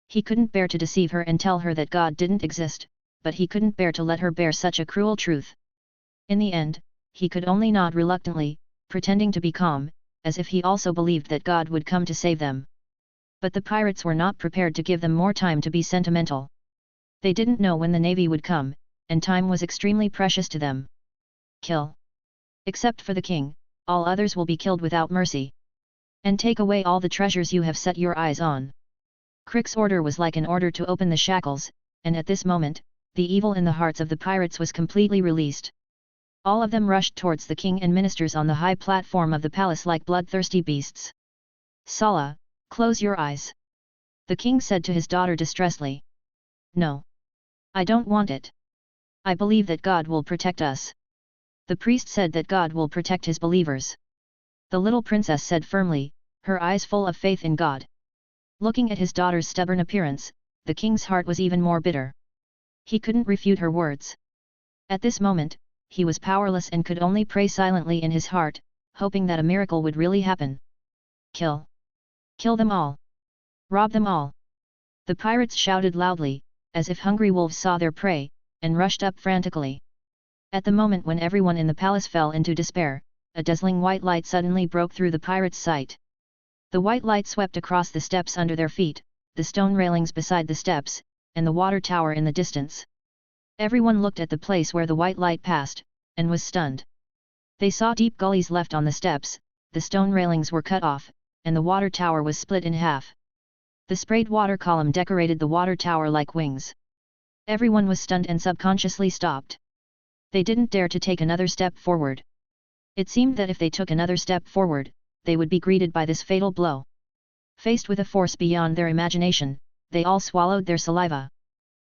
He couldn't bear to deceive her and tell her that God didn't exist, but he couldn't bear to let her bear such a cruel truth. In the end, he could only nod reluctantly, pretending to be calm, as if he also believed that God would come to save them. But the pirates were not prepared to give them more time to be sentimental. They didn't know when the navy would come, and time was extremely precious to them. Kill. Except for the king, all others will be killed without mercy. And take away all the treasures you have set your eyes on. Crick's order was like an order to open the shackles, and at this moment, the evil in the hearts of the pirates was completely released. All of them rushed towards the king and ministers on the high platform of the palace like bloodthirsty beasts. Sala, close your eyes. The king said to his daughter distressedly. No. I don't want it. I believe that God will protect us. The priest said that God will protect his believers. The little princess said firmly, her eyes full of faith in God. Looking at his daughter's stubborn appearance, the king's heart was even more bitter. He couldn't refute her words. At this moment, he was powerless and could only pray silently in his heart, hoping that a miracle would really happen. Kill. Kill them all. Rob them all. The pirates shouted loudly, as if hungry wolves saw their prey, and rushed up frantically. At the moment when everyone in the palace fell into despair, a dazzling white light suddenly broke through the pirates' sight. The white light swept across the steps under their feet, the stone railings beside the steps, and the water tower in the distance. Everyone looked at the place where the white light passed, and was stunned. They saw deep gullies left on the steps, the stone railings were cut off, and the water tower was split in half. The sprayed water column decorated the water tower like wings. Everyone was stunned and subconsciously stopped. They didn't dare to take another step forward. It seemed that if they took another step forward, they would be greeted by this fatal blow. Faced with a force beyond their imagination, they all swallowed their saliva.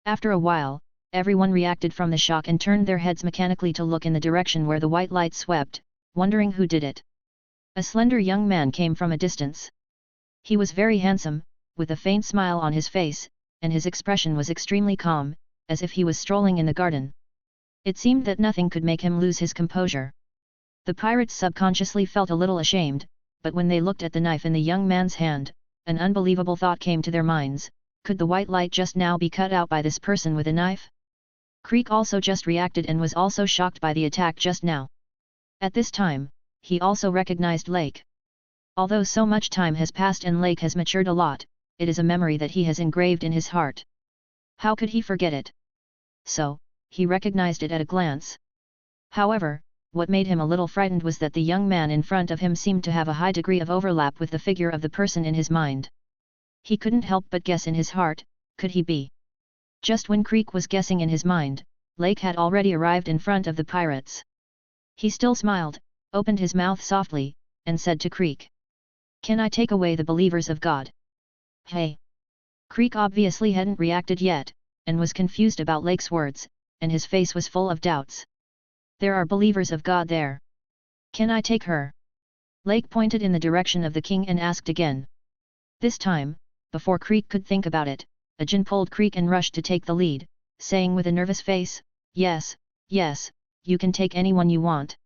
After a while, Everyone reacted from the shock and turned their heads mechanically to look in the direction where the white light swept, wondering who did it. A slender young man came from a distance. He was very handsome, with a faint smile on his face, and his expression was extremely calm, as if he was strolling in the garden. It seemed that nothing could make him lose his composure. The pirates subconsciously felt a little ashamed, but when they looked at the knife in the young man's hand, an unbelievable thought came to their minds: could the white light just now be cut out by this person with a knife? Creek also just reacted and was also shocked by the attack just now. At this time, he also recognized Lake. Although so much time has passed and Lake has matured a lot, it is a memory that he has engraved in his heart. How could he forget it? So, he recognized it at a glance. However, what made him a little frightened was that the young man in front of him seemed to have a high degree of overlap with the figure of the person in his mind. He couldn't help but guess in his heart, could he be? Just when Creek was guessing in his mind, Lake had already arrived in front of the pirates. He still smiled, opened his mouth softly, and said to Creek, "Can I take away the believers of God?" Hey! Creek obviously hadn't reacted yet, and was confused about Lake's words, and his face was full of doubts. "There are believers of God there. Can I take her?" Lake pointed in the direction of the king and asked again. This time, before Creek could think about it, a Jin pulled Creek and rushed to take the lead, saying with a nervous face, "Yes, yes, you can take anyone you want."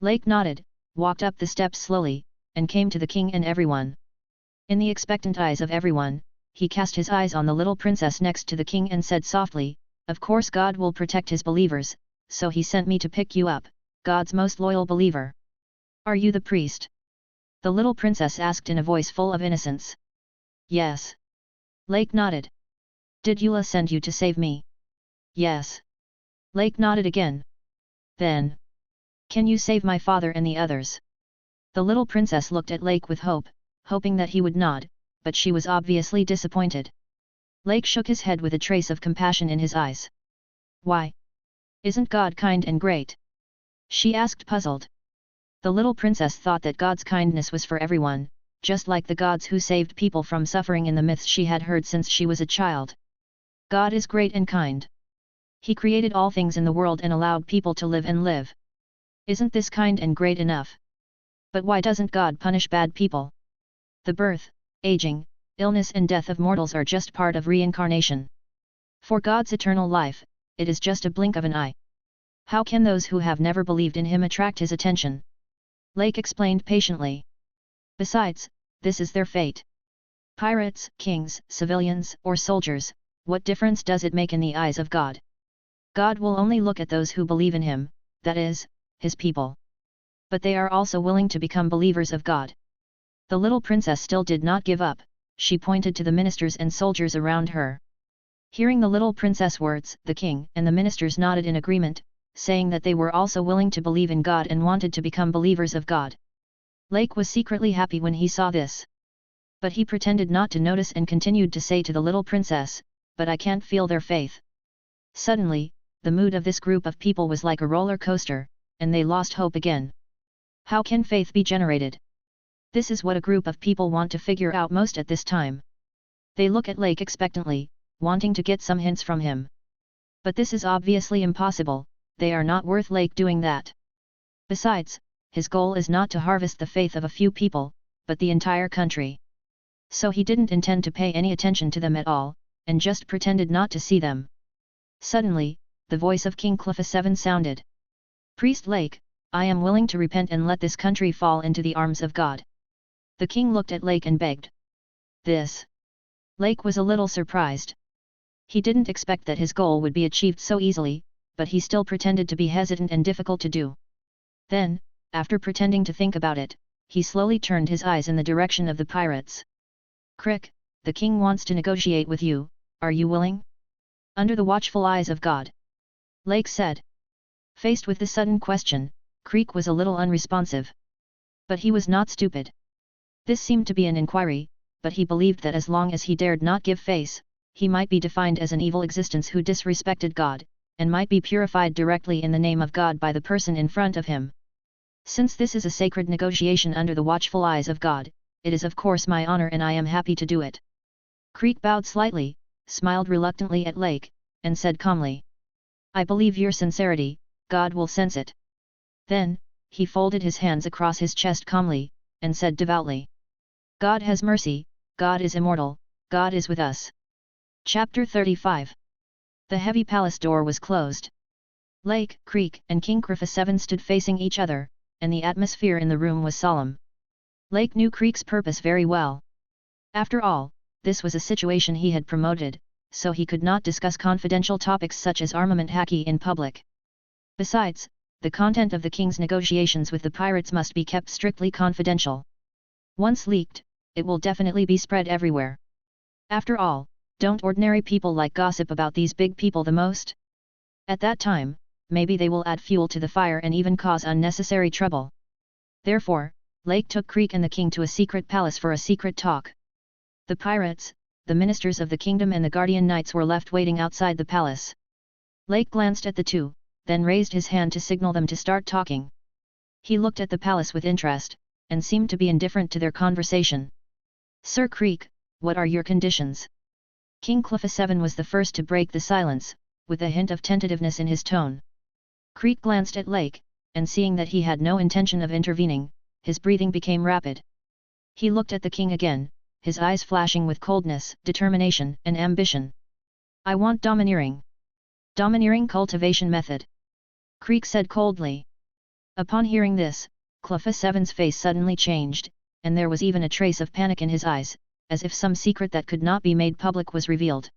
Lake nodded, walked up the steps slowly, and came to the king and everyone. In the expectant eyes of everyone, he cast his eyes on the little princess next to the king and said softly, "Of course God will protect his believers, so he sent me to pick you up, God's most loyal believer." "Are you the priest?" the little princess asked in a voice full of innocence. "Yes." Lake nodded. "Did Eula send you to save me?" "Yes." Lake nodded again. "Then, can you save my father and the others?" The little princess looked at Lake with hope, hoping that he would nod, but she was obviously disappointed. Lake shook his head with a trace of compassion in his eyes. "Why? Isn't God kind and great?" she asked, puzzled. The little princess thought that God's kindness was for everyone, just like the gods who saved people from suffering in the myths she had heard since she was a child. God is great and kind. He created all things in the world and allowed people to live and live. Isn't this kind and great enough? But why doesn't God punish bad people? The birth, aging, illness and death of mortals are just part of reincarnation. For God's eternal life, it is just a blink of an eye. How can those who have never believed in him attract his attention?" Lake explained patiently. "Besides, this is their fate. Pirates, kings, civilians, or soldiers, what difference does it make in the eyes of God? God will only look at those who believe in him, that is, his people. But they are also willing to become believers of God." The little princess still did not give up, she pointed to the ministers and soldiers around her. Hearing the little princess' words, the king and the ministers nodded in agreement, saying that they were also willing to believe in God and wanted to become believers of God. Lake was secretly happy when he saw this. But he pretended not to notice and continued to say to the little princess, "But I can't feel their faith." Suddenly, the mood of this group of people was like a roller coaster, and they lost hope again. How can faith be generated? This is what a group of people want to figure out most at this time. They look at Lake expectantly, wanting to get some hints from him. But this is obviously impossible, they are not worth Lake doing that. Besides, his goal is not to harvest the faith of a few people, but the entire country. So he didn't intend to pay any attention to them at all, and just pretended not to see them. Suddenly, the voice of King Cliffa VII sounded. "Priest Lake, I am willing to repent and let this country fall into the arms of God." The king looked at Lake and begged. "This?" Lake was a little surprised. He didn't expect that his goal would be achieved so easily, but he still pretended to be hesitant and difficult to do. Then, after pretending to think about it, he slowly turned his eyes in the direction of the pirates. "Crick, the king wants to negotiate with you, are you willing?" "Under the watchful eyes of God," Lake said. Faced with this sudden question, Creek was a little unresponsive. But he was not stupid. This seemed to be an inquiry, but he believed that as long as he dared not give face, he might be defined as an evil existence who disrespected God, and might be purified directly in the name of God by the person in front of him. Since this is a sacred negotiation under the watchful eyes of God, it is of course my honor and I am happy to do it. Creek bowed slightly, smiled reluctantly at Lake, and said calmly, I believe your sincerity, God will sense it. Then, he folded his hands across his chest calmly, and said devoutly, God has mercy, God is immortal, God is with us. Chapter 35. The heavy palace door was closed. Lake, Creek, and King Crifa 7 stood facing each other, and the atmosphere in the room was solemn. Lake knew Creek's purpose very well. After all, this was a situation he had promoted, so he could not discuss confidential topics such as armament hacking in public. Besides, the content of the king's negotiations with the pirates must be kept strictly confidential. Once leaked, it will definitely be spread everywhere. After all, don't ordinary people like gossip about these big people the most? At that time, maybe they will add fuel to the fire and even cause unnecessary trouble. Therefore, Lake took Creek and the king to a secret palace for a secret talk. The pirates, the ministers of the kingdom and the guardian knights were left waiting outside the palace. Lake glanced at the two, then raised his hand to signal them to start talking. He looked at the palace with interest, and seemed to be indifferent to their conversation. Sir Creek, what are your conditions? King Cluffa 7 was the first to break the silence, with a hint of tentativeness in his tone. Creek glanced at Lake, and seeing that he had no intention of intervening, his breathing became rapid. He looked at the king again, his eyes flashing with coldness, determination, and ambition. I want domineering. Domineering cultivation method. Creek said coldly. Upon hearing this, Cluffa 7's face suddenly changed, and there was even a trace of panic in his eyes, as if some secret that could not be made public was revealed.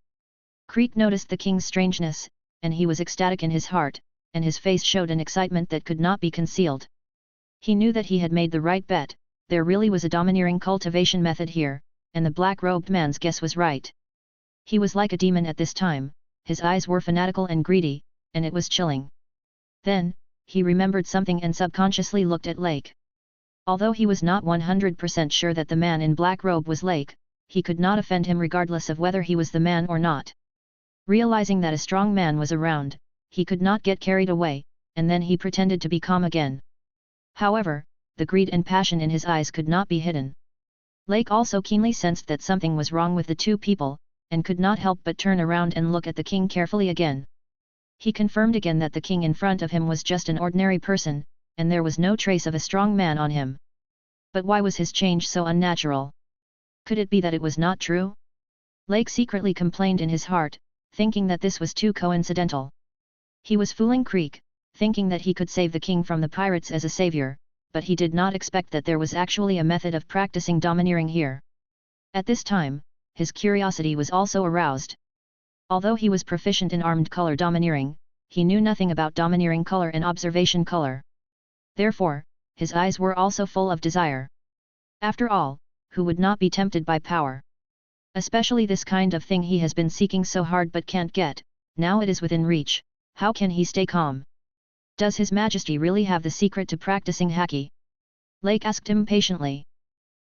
Creek noticed the king's strangeness, and he was ecstatic in his heart, and his face showed an excitement that could not be concealed. He knew that he had made the right bet, there really was a domineering cultivation method here, and the black-robed man's guess was right. He was like a demon at this time, his eyes were fanatical and greedy, and it was chilling. Then, he remembered something and subconsciously looked at Lake. Although he was not 100% sure that the man in black robe was Lake, he could not offend him regardless of whether he was the man or not. Realizing that a strong man was around, he could not get carried away, and then he pretended to be calm again. However, the greed and passion in his eyes could not be hidden. Lake also keenly sensed that something was wrong with the two people, and could not help but turn around and look at the king carefully again. He confirmed again that the king in front of him was just an ordinary person, and there was no trace of a strong man on him. But why was his change so unnatural? Could it be that it was not true? Lake secretly complained in his heart, thinking that this was too coincidental. He was fooling Creek, thinking that he could save the king from the pirates as a savior, but he did not expect that there was actually a method of practicing domineering here. At this time, his curiosity was also aroused. Although he was proficient in armed color domineering, he knew nothing about domineering color and observation color. Therefore, his eyes were also full of desire. After all, who would not be tempted by power? Especially this kind of thing he has been seeking so hard but can't get, now it is within reach, how can he stay calm? Does His Majesty really have the secret to practicing haki? Lake asked impatiently.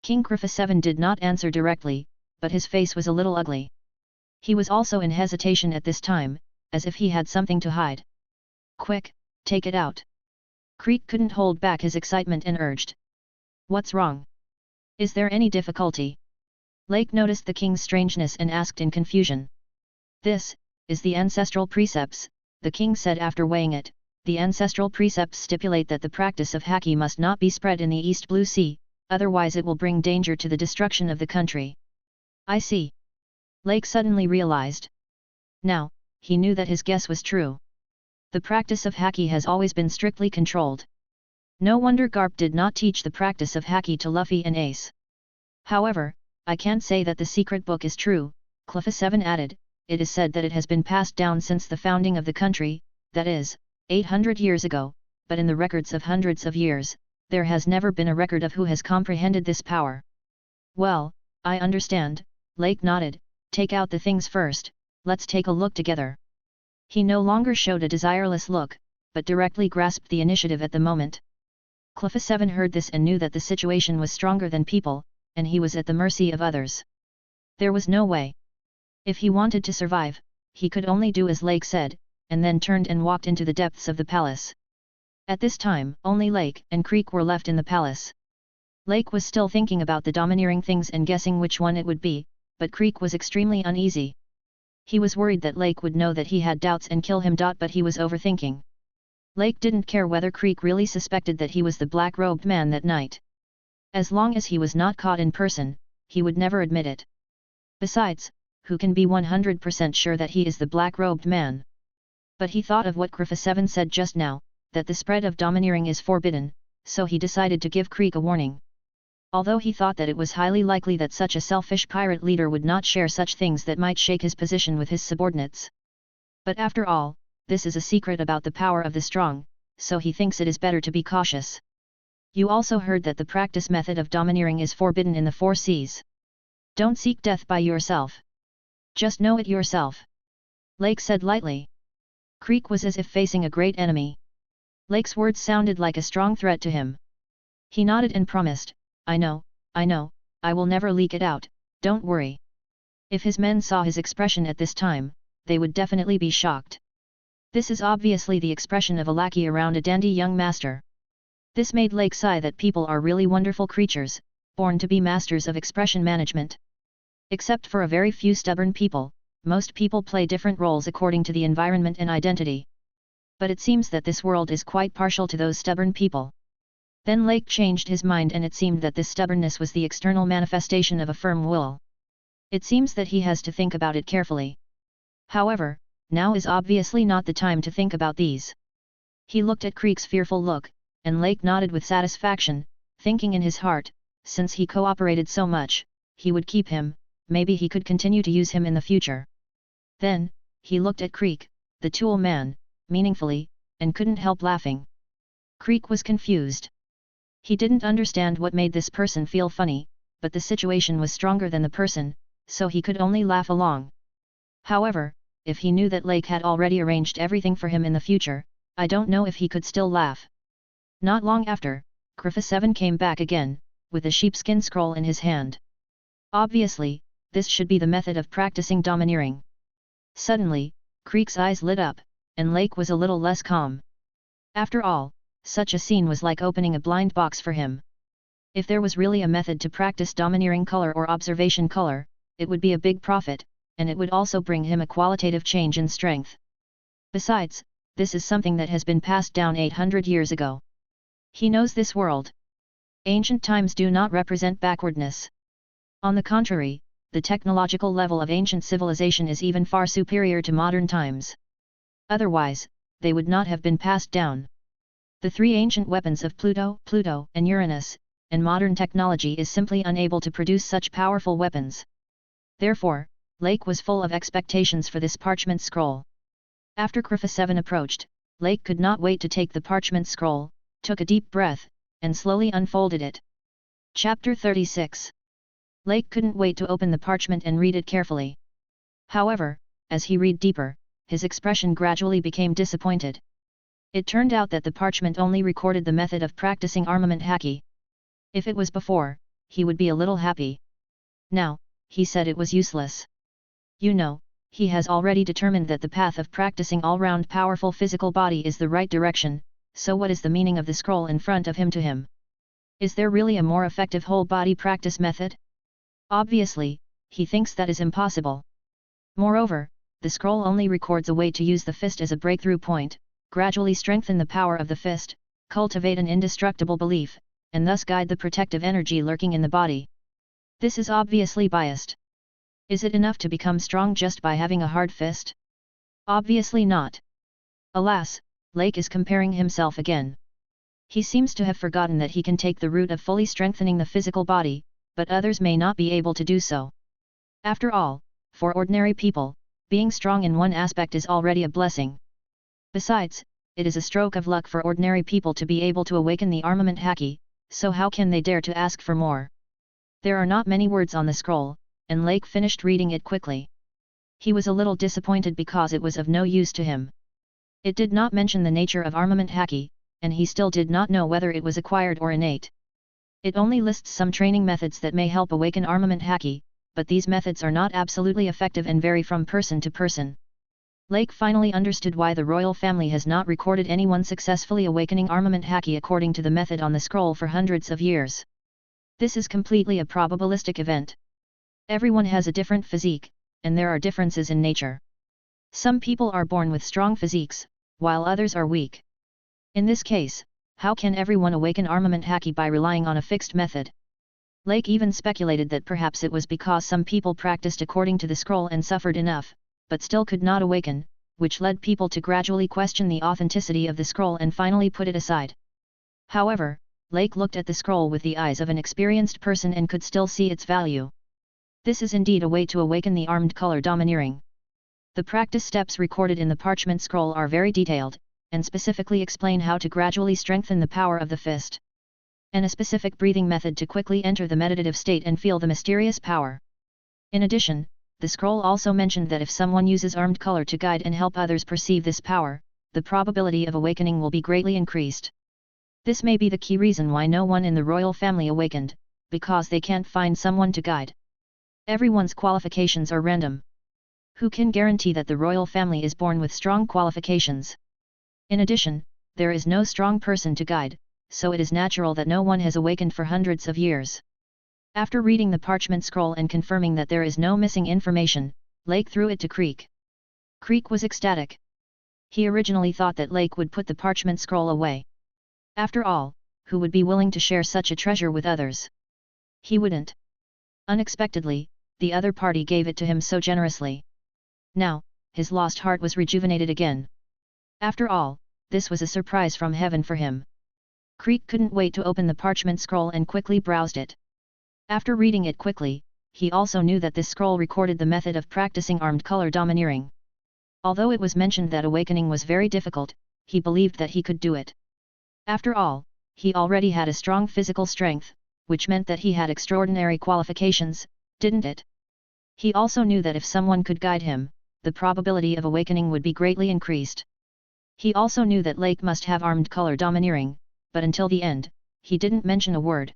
King Crifa 7 did not answer directly, but his face was a little ugly. He was also in hesitation at this time, as if he had something to hide. Quick, take it out. Creek couldn't hold back his excitement and urged. What's wrong? Is there any difficulty? Lake noticed the king's strangeness and asked in confusion. This is the ancestral precepts, the king said after weighing it. The ancestral precepts stipulate that the practice of haki must not be spread in the East Blue Sea, otherwise it will bring danger to the destruction of the country. I see. Lake suddenly realized. Now, he knew that his guess was true. The practice of haki has always been strictly controlled. No wonder Garp did not teach the practice of haki to Luffy and Ace. However, I can't say that the secret book is true, Cluffa 7 added. It is said that it has been passed down since the founding of the country, that is, 800 years ago, but in the records of hundreds of years, there has never been a record of who has comprehended this power. Well, I understand, Lake nodded. Take out the things first, let's take a look together. He no longer showed a desireless look, but directly grasped the initiative at the moment. Cluffa 7 heard this and knew that the situation was stronger than people, and he was at the mercy of others. There was no way. If he wanted to survive, he could only do as Lake said, and then turned and walked into the depths of the palace. At this time, only Lake and Creek were left in the palace. Lake was still thinking about the domineering things and guessing which one it would be, but Creek was extremely uneasy. He was worried that Lake would know that he had doubts and kill him. But he was overthinking. Lake didn't care whether Creek really suspected that he was the black-robed man that night. As long as he was not caught in person, he would never admit it. Besides, who can be 100% sure that he is the black-robed man? But he thought of what Griffith 7 said just now, that the spread of domineering is forbidden, so he decided to give Creek a warning. Although he thought that it was highly likely that such a selfish pirate leader would not share such things that might shake his position with his subordinates. But after all, this is a secret about the power of the strong, so he thinks it is better to be cautious. You also heard that the practice method of domineering is forbidden in the 4 seas. Don't seek death by yourself. Just know it yourself. Lake said lightly. Creek was as if facing a great enemy. Lake's words sounded like a strong threat to him. He nodded and promised, I know, I will never leak it out, don't worry. If his men saw his expression at this time, they would definitely be shocked. This is obviously the expression of a lackey around a dandy young master. This made Lake sigh that people are really wonderful creatures, born to be masters of expression management. Except for a very few stubborn people, most people play different roles according to the environment and identity. But it seems that this world is quite partial to those stubborn people. Then Lake changed his mind, and it seemed that this stubbornness was the external manifestation of a firm will. It seems that he has to think about it carefully. However, now is obviously not the time to think about these. He looked at Creek's fearful look, and Lake nodded with satisfaction, thinking in his heart, since he cooperated so much, he would keep him, maybe he could continue to use him in the future. Then, he looked at Creek, the tool man, meaningfully, and couldn't help laughing. Creek was confused. He didn't understand what made this person feel funny, but the situation was stronger than the person, so he could only laugh along. However, if he knew that Lake had already arranged everything for him in the future, I don't know if he could still laugh. Not long after, Griffith 7 came back again, with a sheepskin scroll in his hand. Obviously, this should be the method of practicing domineering. Suddenly, Creek's eyes lit up, and Lake was a little less calm. After all, such a scene was like opening a blind box for him. If there was really a method to practice domineering color or observation color, it would be a big profit, and it would also bring him a qualitative change in strength. Besides, this is something that has been passed down 800 years ago. He knows this world. Ancient times do not represent backwardness. On the contrary, the technological level of ancient civilization is even far superior to modern times. Otherwise, they would not have been passed down. The 3 ancient weapons of Pluto, and Uranus, and modern technology is simply unable to produce such powerful weapons. Therefore, Lake was full of expectations for this parchment scroll. After Griffith 7 approached, Lake could not wait to take the parchment scroll, took a deep breath, and slowly unfolded it. Chapter 36. Lake couldn't wait to open the parchment and read it carefully. However, as he read deeper, his expression gradually became disappointed. It turned out that the parchment only recorded the method of practicing armament haki. If it was before, he would be a little happy. Now, he said it was useless. You know, he has already determined that the path of practicing all-round powerful physical body is the right direction, so what is the meaning of the scroll in front of him to him? Is there really a more effective whole-body practice method? Obviously, he thinks that is impossible. Moreover, the scroll only records a way to use the fist as a breakthrough point, gradually strengthen the power of the fist, cultivate an indestructible belief, and thus guide the protective energy lurking in the body. This is obviously biased. Is it enough to become strong just by having a hard fist? Obviously not. Alas, Lake is comparing himself again. He seems to have forgotten that he can take the route of fully strengthening the physical body, but others may not be able to do so. After all, for ordinary people, being strong in one aspect is already a blessing. Besides, it is a stroke of luck for ordinary people to be able to awaken the armament haki, so how can they dare to ask for more? There are not many words on the scroll, and Lake finished reading it quickly. He was a little disappointed because it was of no use to him. It did not mention the nature of armament haki, and he still did not know whether it was acquired or innate. It only lists some training methods that may help awaken armament haki, but these methods are not absolutely effective and vary from person to person. Lake finally understood why the royal family has not recorded anyone successfully awakening armament haki according to the method on the scroll for hundreds of years. This is completely a probabilistic event. Everyone has a different physique, and there are differences in nature. Some people are born with strong physiques, while others are weak. In this case, how can everyone awaken armament haki by relying on a fixed method? Lake even speculated that perhaps it was because some people practiced according to the scroll and suffered enough, but still could not awaken, which led people to gradually question the authenticity of the scroll and finally put it aside. However, Lake looked at the scroll with the eyes of an experienced person and could still see its value. This is indeed a way to awaken the armed color domineering. The practice steps recorded in the parchment scroll are very detailed, and specifically explain how to gradually strengthen the power of the fist. And a specific breathing method to quickly enter the meditative state and feel the mysterious power. In addition, the scroll also mentioned that if someone uses armed color to guide and help others perceive this power, the probability of awakening will be greatly increased. This may be the key reason why no one in the royal family awakened, because they can't find someone to guide. Everyone's qualifications are random. Who can guarantee that the royal family is born with strong qualifications? In addition, there is no strong person to guide, so it is natural that no one has awakened for hundreds of years. After reading the parchment scroll and confirming that there is no missing information, Lake threw it to Creek. Creek was ecstatic. He originally thought that Lake would put the parchment scroll away. After all, who would be willing to share such a treasure with others? He wouldn't. Unexpectedly, the other party gave it to him so generously. Now, his lost heart was rejuvenated again. After all, this was a surprise from heaven for him. Creek couldn't wait to open the parchment scroll and quickly browsed it. After reading it quickly, he also knew that this scroll recorded the method of practicing armed color domineering. Although it was mentioned that awakening was very difficult, he believed that he could do it. After all, he already had a strong physical strength, which meant that he had extraordinary qualifications, didn't it? He also knew that if someone could guide him, the probability of awakening would be greatly increased. He also knew that Lake must have armed color domineering, but until the end, he didn't mention a word.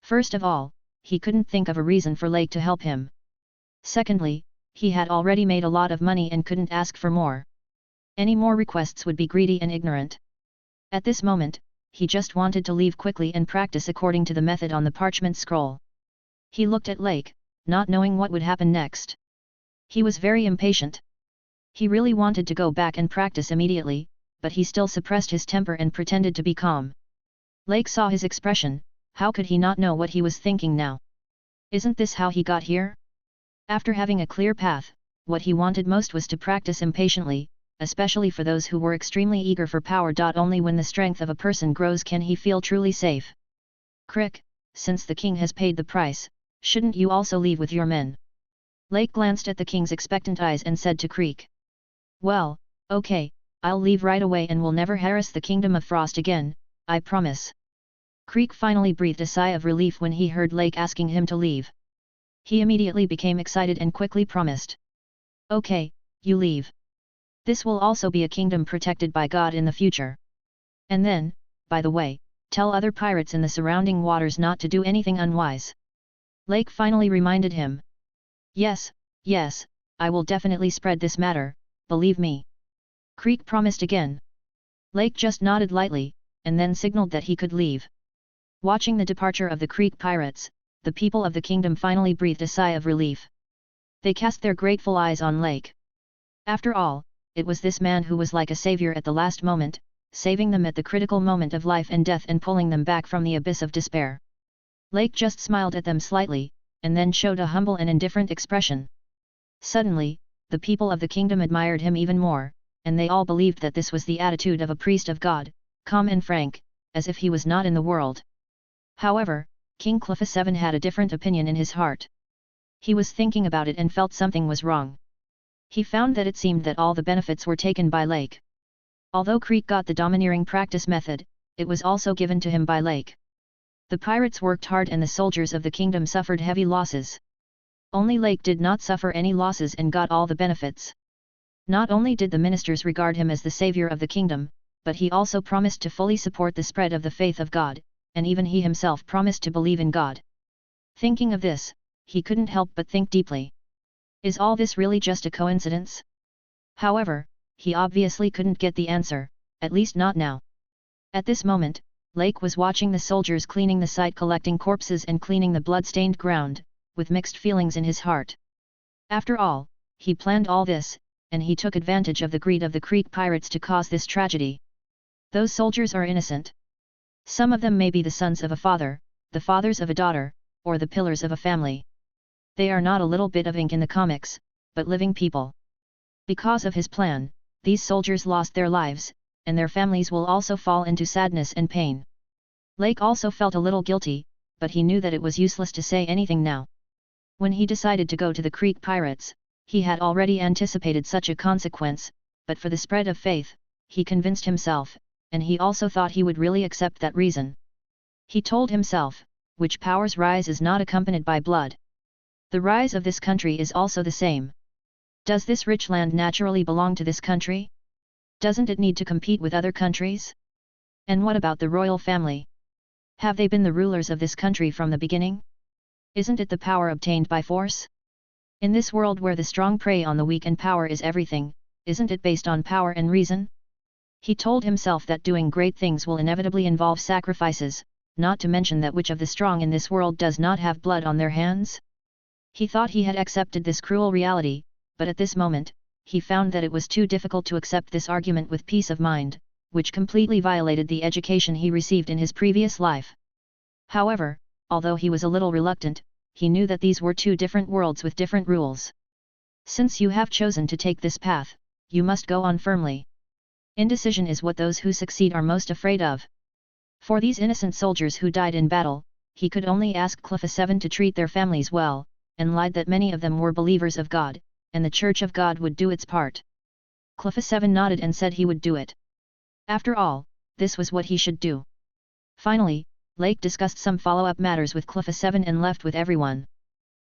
First of all, he couldn't think of a reason for Lake to help him. Secondly, he had already made a lot of money and couldn't ask for more. Any more requests would be greedy and ignorant. At this moment, he just wanted to leave quickly and practice according to the method on the parchment scroll. He looked at Lake, not knowing what would happen next. He was very impatient. He really wanted to go back and practice immediately, but he still suppressed his temper and pretended to be calm. Lake saw his expression. How could he not know what he was thinking now? Isn't this how he got here? After having a clear path, what he wanted most was to practice impatiently, especially for those who were extremely eager for power. Only when the strength of a person grows can he feel truly safe. Crick, since the king has paid the price, shouldn't you also leave with your men? Lake glanced at the king's expectant eyes and said to Creek. Well, okay, I'll leave right away and will never harass the kingdom of Frost again, I promise. Creek finally breathed a sigh of relief when he heard Lake asking him to leave. He immediately became excited and quickly promised. Okay, you leave. This will also be a kingdom protected by God in the future. And then, by the way, tell other pirates in the surrounding waters not to do anything unwise. Lake finally reminded him. Yes, yes, I will definitely spread this matter, believe me. Creek promised again. Lake just nodded lightly, and then signaled that he could leave. Watching the departure of the Creek pirates, the people of the kingdom finally breathed a sigh of relief. They cast their grateful eyes on Lake. After all, it was this man who was like a savior at the last moment, saving them at the critical moment of life and death and pulling them back from the abyss of despair. Lake just smiled at them slightly, and then showed a humble and indifferent expression. Suddenly, the people of the kingdom admired him even more, and they all believed that this was the attitude of a priest of God, calm and frank, as if he was not in the world. However, King Cleffa 7 had a different opinion in his heart. He was thinking about it and felt something was wrong. He found that it seemed that all the benefits were taken by Lake. Although Creek got the domineering practice method, it was also given to him by Lake. The pirates worked hard and the soldiers of the kingdom suffered heavy losses. Only Lake did not suffer any losses and got all the benefits. Not only did the ministers regard him as the savior of the kingdom, but he also promised to fully support the spread of the faith of God, and even he himself promised to believe in God. Thinking of this, he couldn't help but think deeply. Is all this really just a coincidence? However, he obviously couldn't get the answer, at least not now. At this moment, Lake was watching the soldiers cleaning the site, collecting corpses and cleaning the blood-stained ground, with mixed feelings in his heart. After all, he planned all this, and he took advantage of the greed of the Creek pirates to cause this tragedy. Those soldiers are innocent. Some of them may be the sons of a father, the fathers of a daughter, or the pillars of a family. They are not a little bit of ink in the comics, but living people. Because of his plan, these soldiers lost their lives, and their families will also fall into sadness and pain. Lake also felt a little guilty, but he knew that it was useless to say anything now. When he decided to go to the Creek pirates, he had already anticipated such a consequence, but for the spread of faith, he convinced himself, and he also thought he would really accept that reason. He told himself, which power's rise is not accompanied by blood. The rise of this country is also the same. Does this rich land naturally belong to this country? Doesn't it need to compete with other countries? And what about the royal family? Have they been the rulers of this country from the beginning? Isn't it the power obtained by force? In this world where the strong prey on the weak and power is everything, isn't it based on power and reason? He told himself that doing great things will inevitably involve sacrifices, not to mention that which of the strong in this world does not have blood on their hands? He thought he had accepted this cruel reality, but at this moment, he found that it was too difficult to accept this argument with peace of mind, which completely violated the education he received in his previous life. However, although he was a little reluctant, he knew that these were two different worlds with different rules. Since you have chosen to take this path, you must go on firmly. Indecision is what those who succeed are most afraid of. For these innocent soldiers who died in battle, he could only ask Cleffa 7 to treat their families well, and lied that many of them were believers of God, and the Church of God would do its part. Cleffa 7 nodded and said he would do it. After all, this was what he should do. Finally, Lake discussed some follow-up matters with Cleffa 7 and left with everyone.